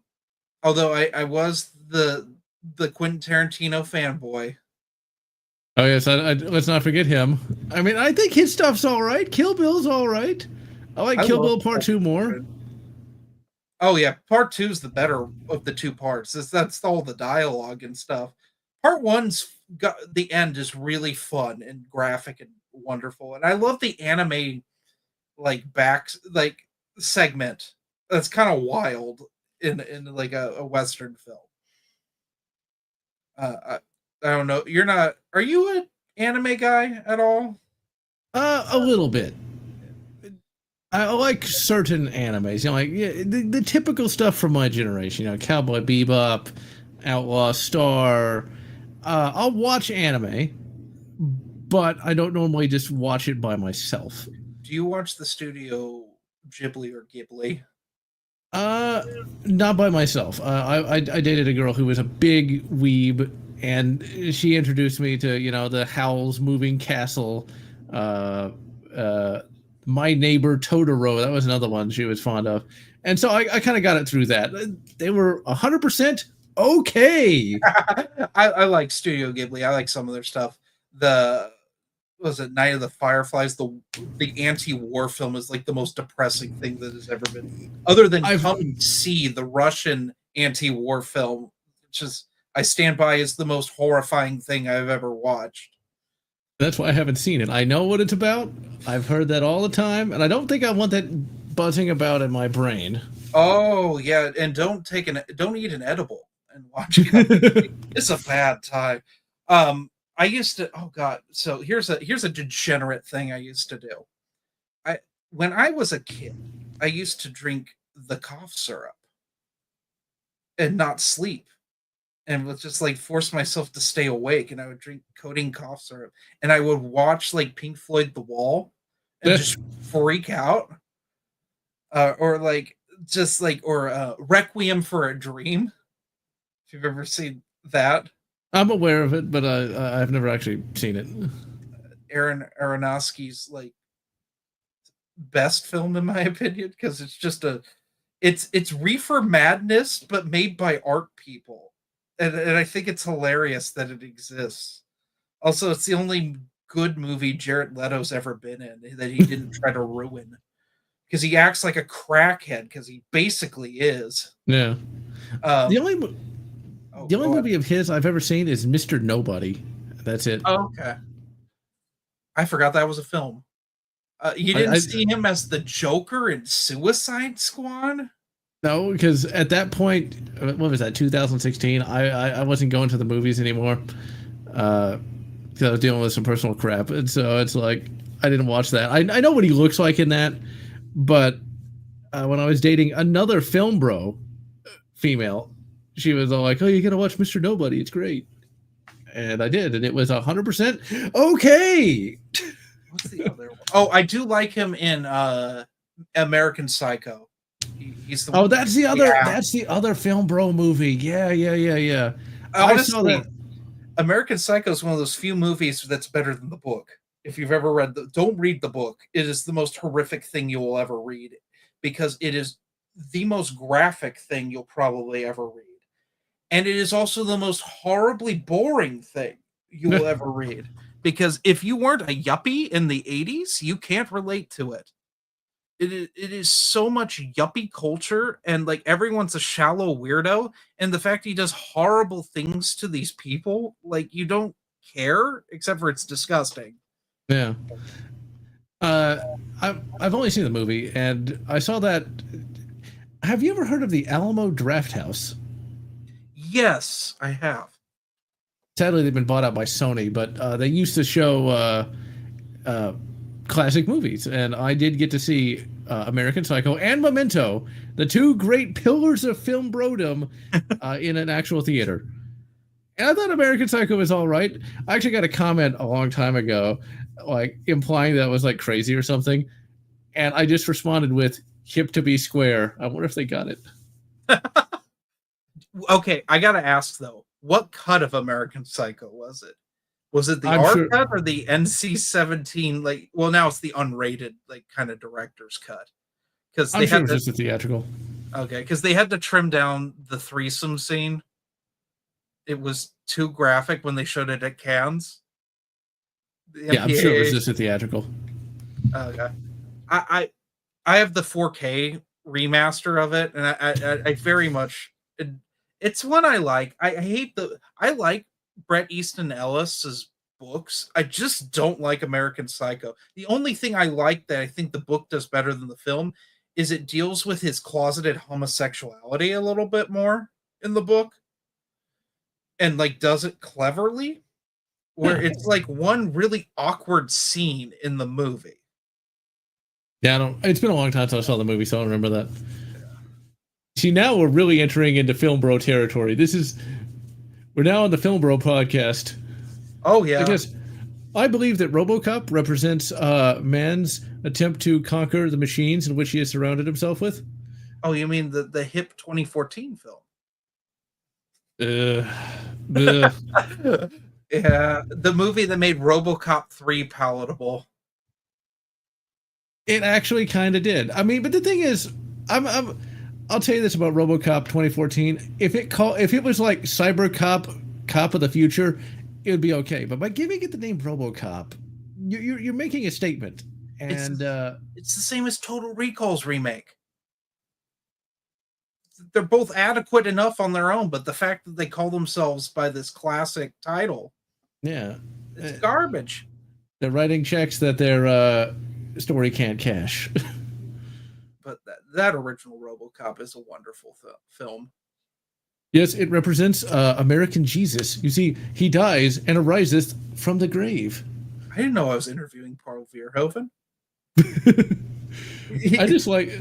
although I was the Quentin Tarantino fanboy. oh yes, let's not forget him. I mean, I think his stuff's all right. Kill Bill's all right. I like I Kill love Bill Part Two more. Oh yeah, part two is the better of the two parts. That's all the dialogue and stuff. Part one's got the end is really fun and graphic and wonderful, and I love the anime like segment. That's kind of wild in like a Western film. I don't know. You're not. Are you an anime guy at all? A little bit. I like certain animes, like the typical stuff from my generation. Cowboy Bebop, Outlaw Star. I'll watch anime, but I don't normally just watch it by myself. Do you watch the Studio Ghibli or Ghibli? Not by myself. I dated a girl who was a big weeb, and she introduced me to the Howl's Moving Castle, uh, uh, My Neighbor Totoro. That was another one she was fond of, and so I kind of got it through that. They were 100% okay. I like Studio Ghibli. I like some of their stuff. The was it Night of the Fireflies? The anti-war film is like the most depressing thing that has ever been. Other than Come and See, the Russian anti-war film, which is I stand by is the most horrifying thing I've ever watched. That's why I haven't seen it. I know what it's about. I've heard that all the time, and I don't think I want that buzzing about in my brain. Oh yeah, and don't eat an edible and watch it. It's a bad time. I used to. Oh God. So here's a degenerate thing I used to do. I When I was a kid, I used to drink the cough syrup and not sleep, and would just like force myself to stay awake. And I would drink codeine cough syrup, and I would watch like Pink Floyd The Wall, and just freak out, or like just like or Requiem for a Dream. If you've ever seen that. I'm aware of it, but I've never actually seen it. Aaron Aronofsky's like best film in my opinion, because it's just it's reefer madness but made by art people, and I think it's hilarious that it exists. Also, it's the only good movie Jared Leto's ever been in that he didn't try to ruin, because he acts like a crackhead, because he basically is. Yeah. The only go movie of his I've ever seen is Mr. Nobody. That's it. Oh, okay. I forgot that was a film. You didn't see him as the Joker in Suicide Squad? No, because at that point, what was that, 2016? I wasn't going to the movies anymore because I was dealing with some personal crap, and so it's like I didn't watch that. I know what he looks like in that, but when I was dating another film bro, female, she was all like, "Oh, you gotta watch Mr. Nobody. It's great." And I did, and it was 100% okay. What's the other one? Oh, I do like him in American Psycho. He's the that's the other. Yeah. That's the other film bro movie. Yeah. Honestly, American Psycho is one of those few movies that's better than the book. If you've ever read don't read the book. It is the most horrific thing you will ever read, because it is the most graphic thing you'll probably ever read. And it is also the most horribly boring thing you will ever read. Because if you weren't a yuppie in the 80s, you can't relate to it. It is so much yuppie culture, and like everyone's a shallow weirdo. And the fact he does horrible things to these people, like you don't care, except for it's disgusting. Yeah. I've only seen the movie, and I saw that. Have you ever heard of the Alamo Drafthouse? Yes, I have. Sadly, they've been bought out by Sony, but they used to show uh, classic movies, and I did get to see American Psycho and Memento, the two great pillars of film brodom, in an actual theater. And I thought American Psycho was all right. I actually got a comment a long time ago, like implying that it was like crazy or something, and I just responded with "hip to be square." I wonder if they got it. Okay, I gotta ask though, what cut of American Psycho was it? Was it the I'm R sure. cut or the NC-17? Like, well, now it's the unrated, like, kind of director's cut because I'm they sure it had was to. just a theatrical. Okay, because they had to trim down the threesome scene. It was too graphic when they showed it at Cannes. The Yeah, I'm sure it was MPAA. just a theatrical. Okay, I I, I have the 4K remaster of it, and I very much. It's one I like. I hate the. I like Bret Easton Ellis's books. I just don't like American Psycho. The only thing I like that I think the book does better than the film is it deals with his closeted homosexuality a little bit more in the book, and like does it cleverly, where Huh. it's like one really awkward scene in the movie. Yeah, I don't. It's been a long time since I saw the movie, so I don't remember that. See, now we're really entering into film bro territory. We're now on the film bro podcast. Oh I yeah. guess I believe that RoboCop represents man's attempt to conquer the machines in which he has surrounded himself with. Oh, you mean the hip 2014 film? Uh, the Yeah, the movie that made RoboCop 3 palatable. It actually kind of did. I mean, but the thing is, I'll tell you this about RoboCop 2014. If it was like CyberCop, Cop of the Future, it would be okay. But by giving it the name RoboCop, you're making a statement, It's and it's the same as Total Recall's remake. They're both adequate enough on their own, but the fact that they call themselves by this classic title, yeah, it's garbage. they're writing checks that their story can't cash. But that original RoboCop is a wonderful film. Yes, it represents American Jesus. You see, he dies and arises from the grave. I didn't know I was interviewing Paul Verhoeven. I just like.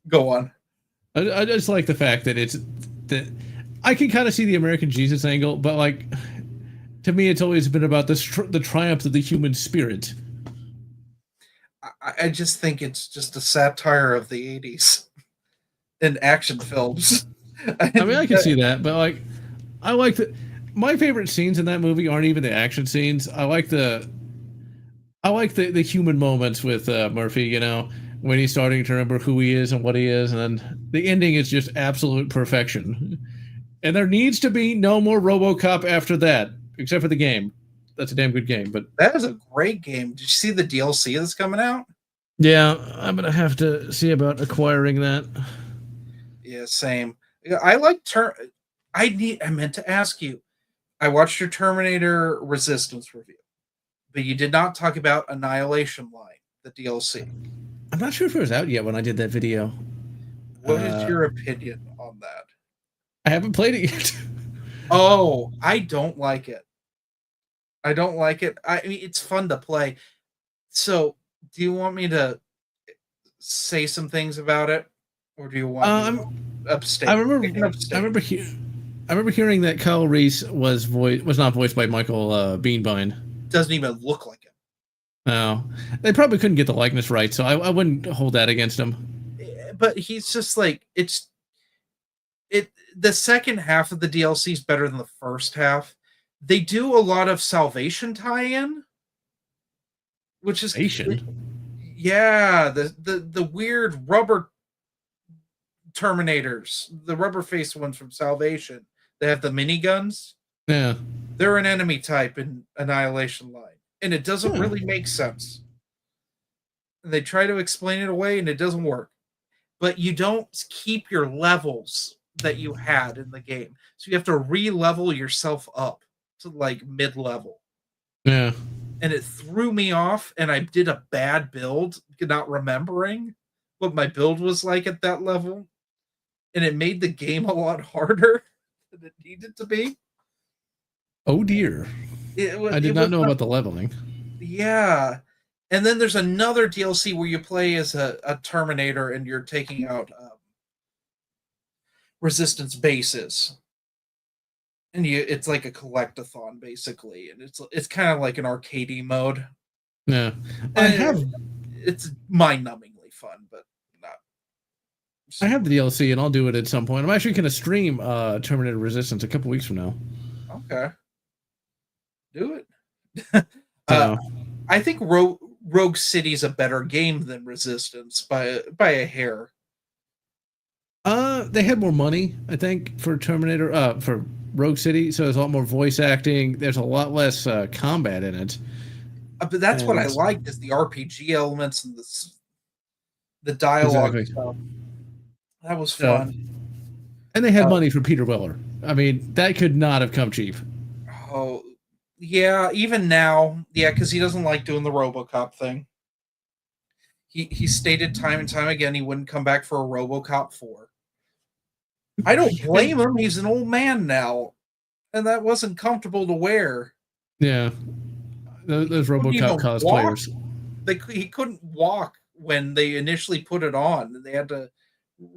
Go on. I just like the fact that it's that I can kind of see the American Jesus angle, but like to me, it's always been about the triumph of the human spirit. I just think it's just a satire of the 80s in action films. I mean, I can see that, but like, I like the my favorite scenes in that movie aren't even the action scenes. I like the human moments with Murphy. You know, when he's starting to remember who he is and what he is, and then the ending is just absolute perfection. And there needs to be no more RoboCop after that, except for the game. That's a damn good game, but That is a great game. Did you see the DLC that's coming out? yeah, I'm gonna have to see about acquiring that. Yeah, same. I like I meant to ask you. I watched your Terminator Resistance review, but you did not talk about Annihilation Line, the DLC. I'm not sure if it was out yet when I did that video. What is your opinion on that? I haven't played it yet. Oh, I don't like it. I don't like it. I mean, it's fun to play. So, do you want me to say some things about it, or do you want me to abstain? I Abstain. I remember hearing that Kyle Reese was not voiced by Michael Beanbine. Doesn't even look like him. No, they probably couldn't get the likeness right, so I wouldn't hold that against him. But he's just like it. The second half of the DLC is better than the first half. They do a lot of Salvation tie-in, which is yeah, the weird rubber Terminators, the rubber faced ones from Salvation. They have the miniguns. Yeah, They're an enemy type in Annihilation Line, and it doesn't really make sense. And they try to explain it away, and it doesn't work. But you don't keep your levels that you had in the game, so you have to re-level yourself up to like mid-level. yeah. and it threw me off, and I did a bad build, not remembering what my build was like at that level, and it made the game a lot harder than it needed to be. Oh dear. I did not know about the leveling. Yeah. And then there's another DLC where you play as a Terminator and you're taking out resistance bases. And it's like a collectathon basically, and it's kind of like an arcadey mode. Yeah. It's mind-numbingly fun, but not. I have the DLC and I'll do it at some point. I'm actually going to stream Terminator Resistance a couple weeks from now. Okay. Do it. I think Rogue City's a better game than Resistance by a hair. They had more money, I think, for Terminator, for Rogue City, so there's a lot more voice acting. There's a lot less combat in it. But that's what I liked, is the RPG elements and the dialogue stuff. That was fun. And they had money for Peter Weller. I mean, that could not have come cheap. Oh, yeah, even now, yeah, because he doesn't like doing the RoboCop thing. He stated time and time again he wouldn't come back for a RoboCop 4. I don't blame him. He's an old man now, and that wasn't comfortable to wear. Yeah, those RoboCop cosplayers. He couldn't walk when they initially put it on, and they had to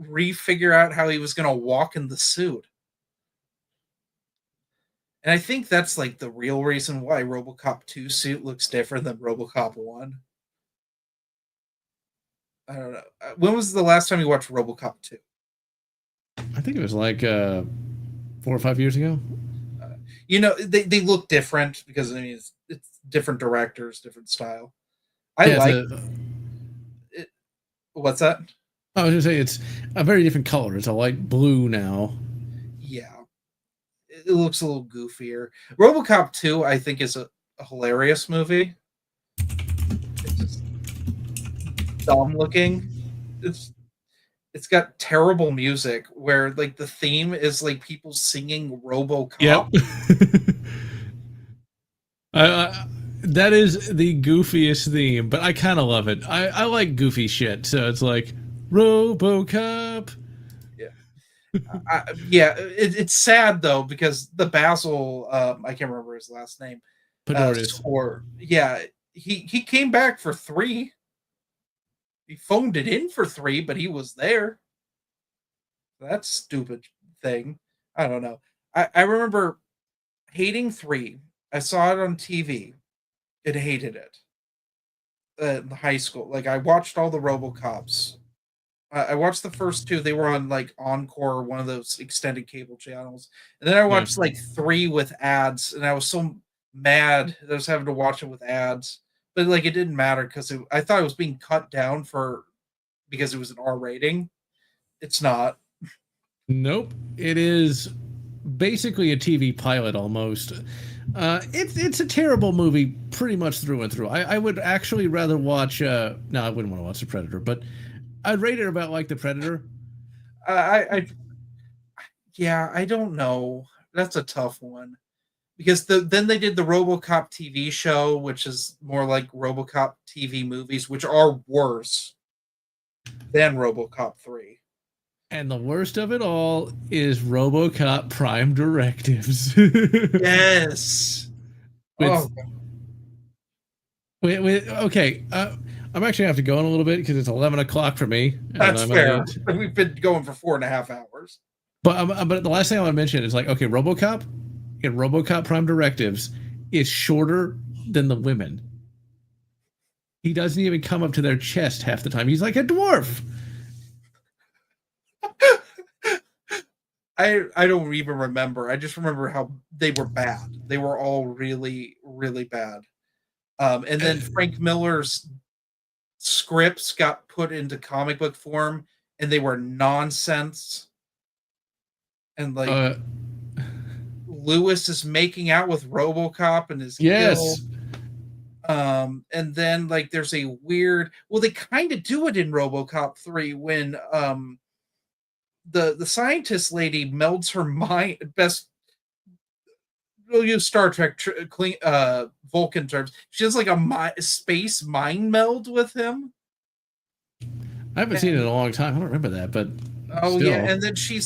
refigure out how he was going to walk in the suit. And I think that's like the real reason why RoboCop 2 suit looks different than RoboCop 1. I don't know. When was the last time you watched RoboCop 2? I think it was like 4 or 5 years ago. They look different because I mean it's different directors, different style. I what's that? I was gonna say it's a very different color. It's a light blue now. Yeah, it looks a little goofier. RoboCop 2, I think, is a hilarious movie. It's just dumb looking. It's got terrible music where like the theme is like people singing RoboCop. Yep. That is the goofiest theme, but I kind of love it. I like goofy shit, so it's like RoboCop. Yeah. It's sad though because the Basil, I can't remember his last name. He came back for 3. He phoned it in for 3, but he was there. That stupid thing. I don't know. I remember hating 3. I saw it on TV and hated it in high school. Like, I watched all the RoboCops. I watched the first 2. They were on, like, Encore, one of those extended cable channels. And then I watched, like, 3 with ads, and I was so mad that I was having to watch it with ads. But like it didn't matter because I thought it was being cut down because it was an R rating. It's not. Nope. It is basically a TV pilot almost. It's a terrible movie pretty much through and through. I would actually rather watch no, I wouldn't want to watch The Predator, but I'd rate it about like The Predator. I don't know. That's a tough one. Because then they did the RoboCop TV show, which is more like RoboCop TV movies, which are worse than RoboCop 3. And the worst of it all is RoboCop Prime Directives. Yes. Okay. I'm actually going to have to go in a little bit because it's 11 o'clock for me. That's fair. We've been going for 4.5 hours. But the last thing I want to mention is like, okay, RoboCop in RoboCop Prime Directives is shorter than the women. He doesn't even come up to their chest half the time. He's like a dwarf. I don't even remember. I just remember how they were bad. They were all really, really bad. And then Frank Miller's scripts got put into comic book form, and they were nonsense. And like Lewis is making out with RoboCop and his kill. And then like there's a weird. Well, they kind of do it in RoboCop 3 when the scientist lady melds her mind we'll use Star Trek Vulcan terms. She has like a space mind meld with him. I haven't seen it in a long time. I don't remember that, but oh still. yeah, and then she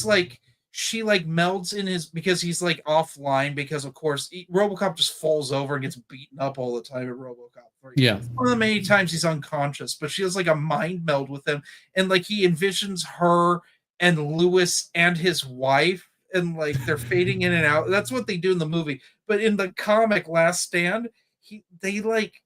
like melds in his because he's like offline because of course RoboCop just falls over and gets beaten up all the time in RoboCop 3. Yeah. One of the many times he's unconscious, but she has like a mind meld with him, and like he envisions her and Lewis and his wife, and like they're fading in and out. That's what they do in the movie, but in the comic Last Stand, they like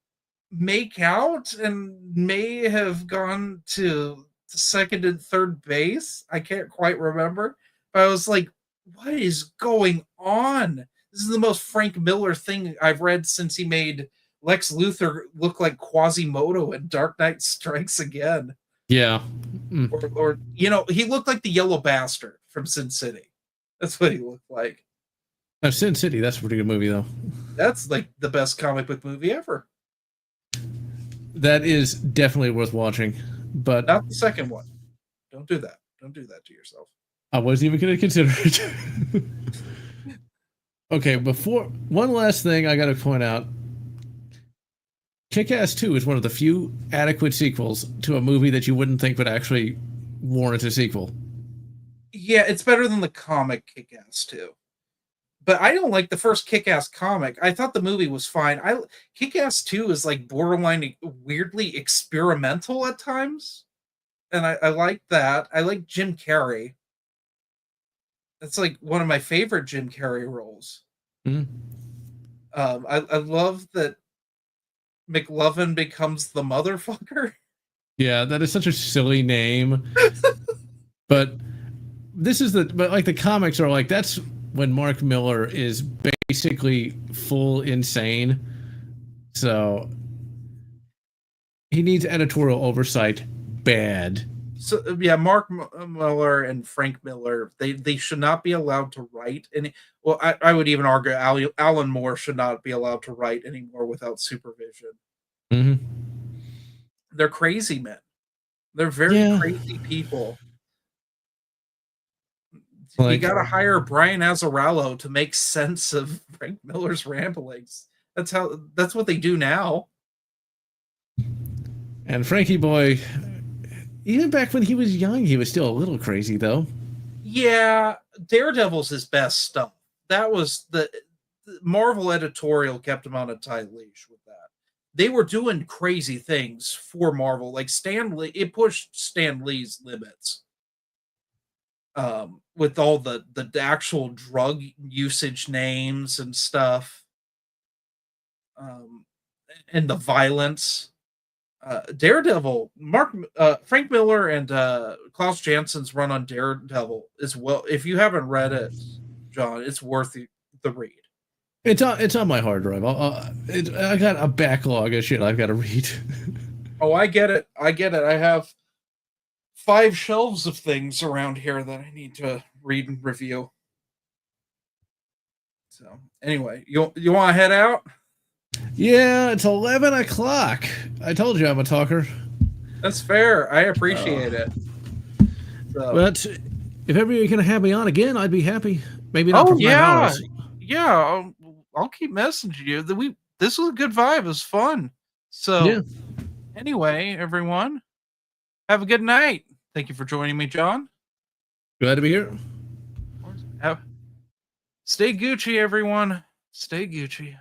make out and may have gone to second and third base. I can't quite remember. But I was like, what is going on? This is the most Frank Miller thing I've read since he made Lex Luthor look like Quasimodo in Dark Knight Strikes Again. Yeah. Or you know, he looked like the Yellow Bastard from Sin City. That's what he looked like. Now, Sin City, that's a pretty good movie, though. That's like the best comic book movie ever. That is definitely worth watching, but not the second one. Don't do that. Don't do that to yourself. I wasn't even going to consider it. Okay, before one last thing I got to point out. Kick-Ass 2 is one of the few adequate sequels to a movie that you wouldn't think would actually warrant a sequel. Yeah, it's better than the comic Kick-Ass 2. But I don't like the first Kick-Ass comic. I thought the movie was fine. Kick-Ass 2 is like borderline weirdly experimental at times. And I like that. I like Jim Carrey. That's like one of my favorite Jim Carrey roles. Mm-hmm. I love that McLovin becomes the motherfucker. Yeah, that is such a silly name. But like the comics are like, that's when Mark Miller is basically full insane. So he needs editorial oversight bad. So yeah, Mark Miller and Frank Miller, they should not be allowed to write any. Well, I would even argue Alan Moore should not be allowed to write anymore without supervision. Mm-hmm. They're crazy men. They're very crazy people. Like, you got to hire Brian Azzarello to make sense of Frank Miller's ramblings. That's what they do now. And Frankie Boy, even back when he was young, he was still a little crazy, though. Yeah, Daredevil's his best stuff. That was the Marvel editorial kept him on a tight leash with that. They were doing crazy things for Marvel. Like Stan Lee, it pushed Stan Lee's limits. With all the actual drug usage names and stuff. And the violence. Daredevil, Frank Miller and Klaus Jansson's run on Daredevil is well. If you haven't read it, John, it's worth the read. It's on my hard drive. I got a backlog of shit I've got to read. Oh, I get it. I have 5 shelves of things around here that I need to read and review. So anyway, you want to head out? Yeah, it's 11 o'clock. I told you I'm a talker. That's fair. I appreciate it. So. But if ever you're going to have me on again, I'd be happy. Maybe not for 5 hours. Yeah, I'll keep messaging you. This was a good vibe. It was fun. So anyway, everyone, have a good night. Thank you for joining me, John. Glad to be here. Stay Gucci, everyone. Stay Gucci.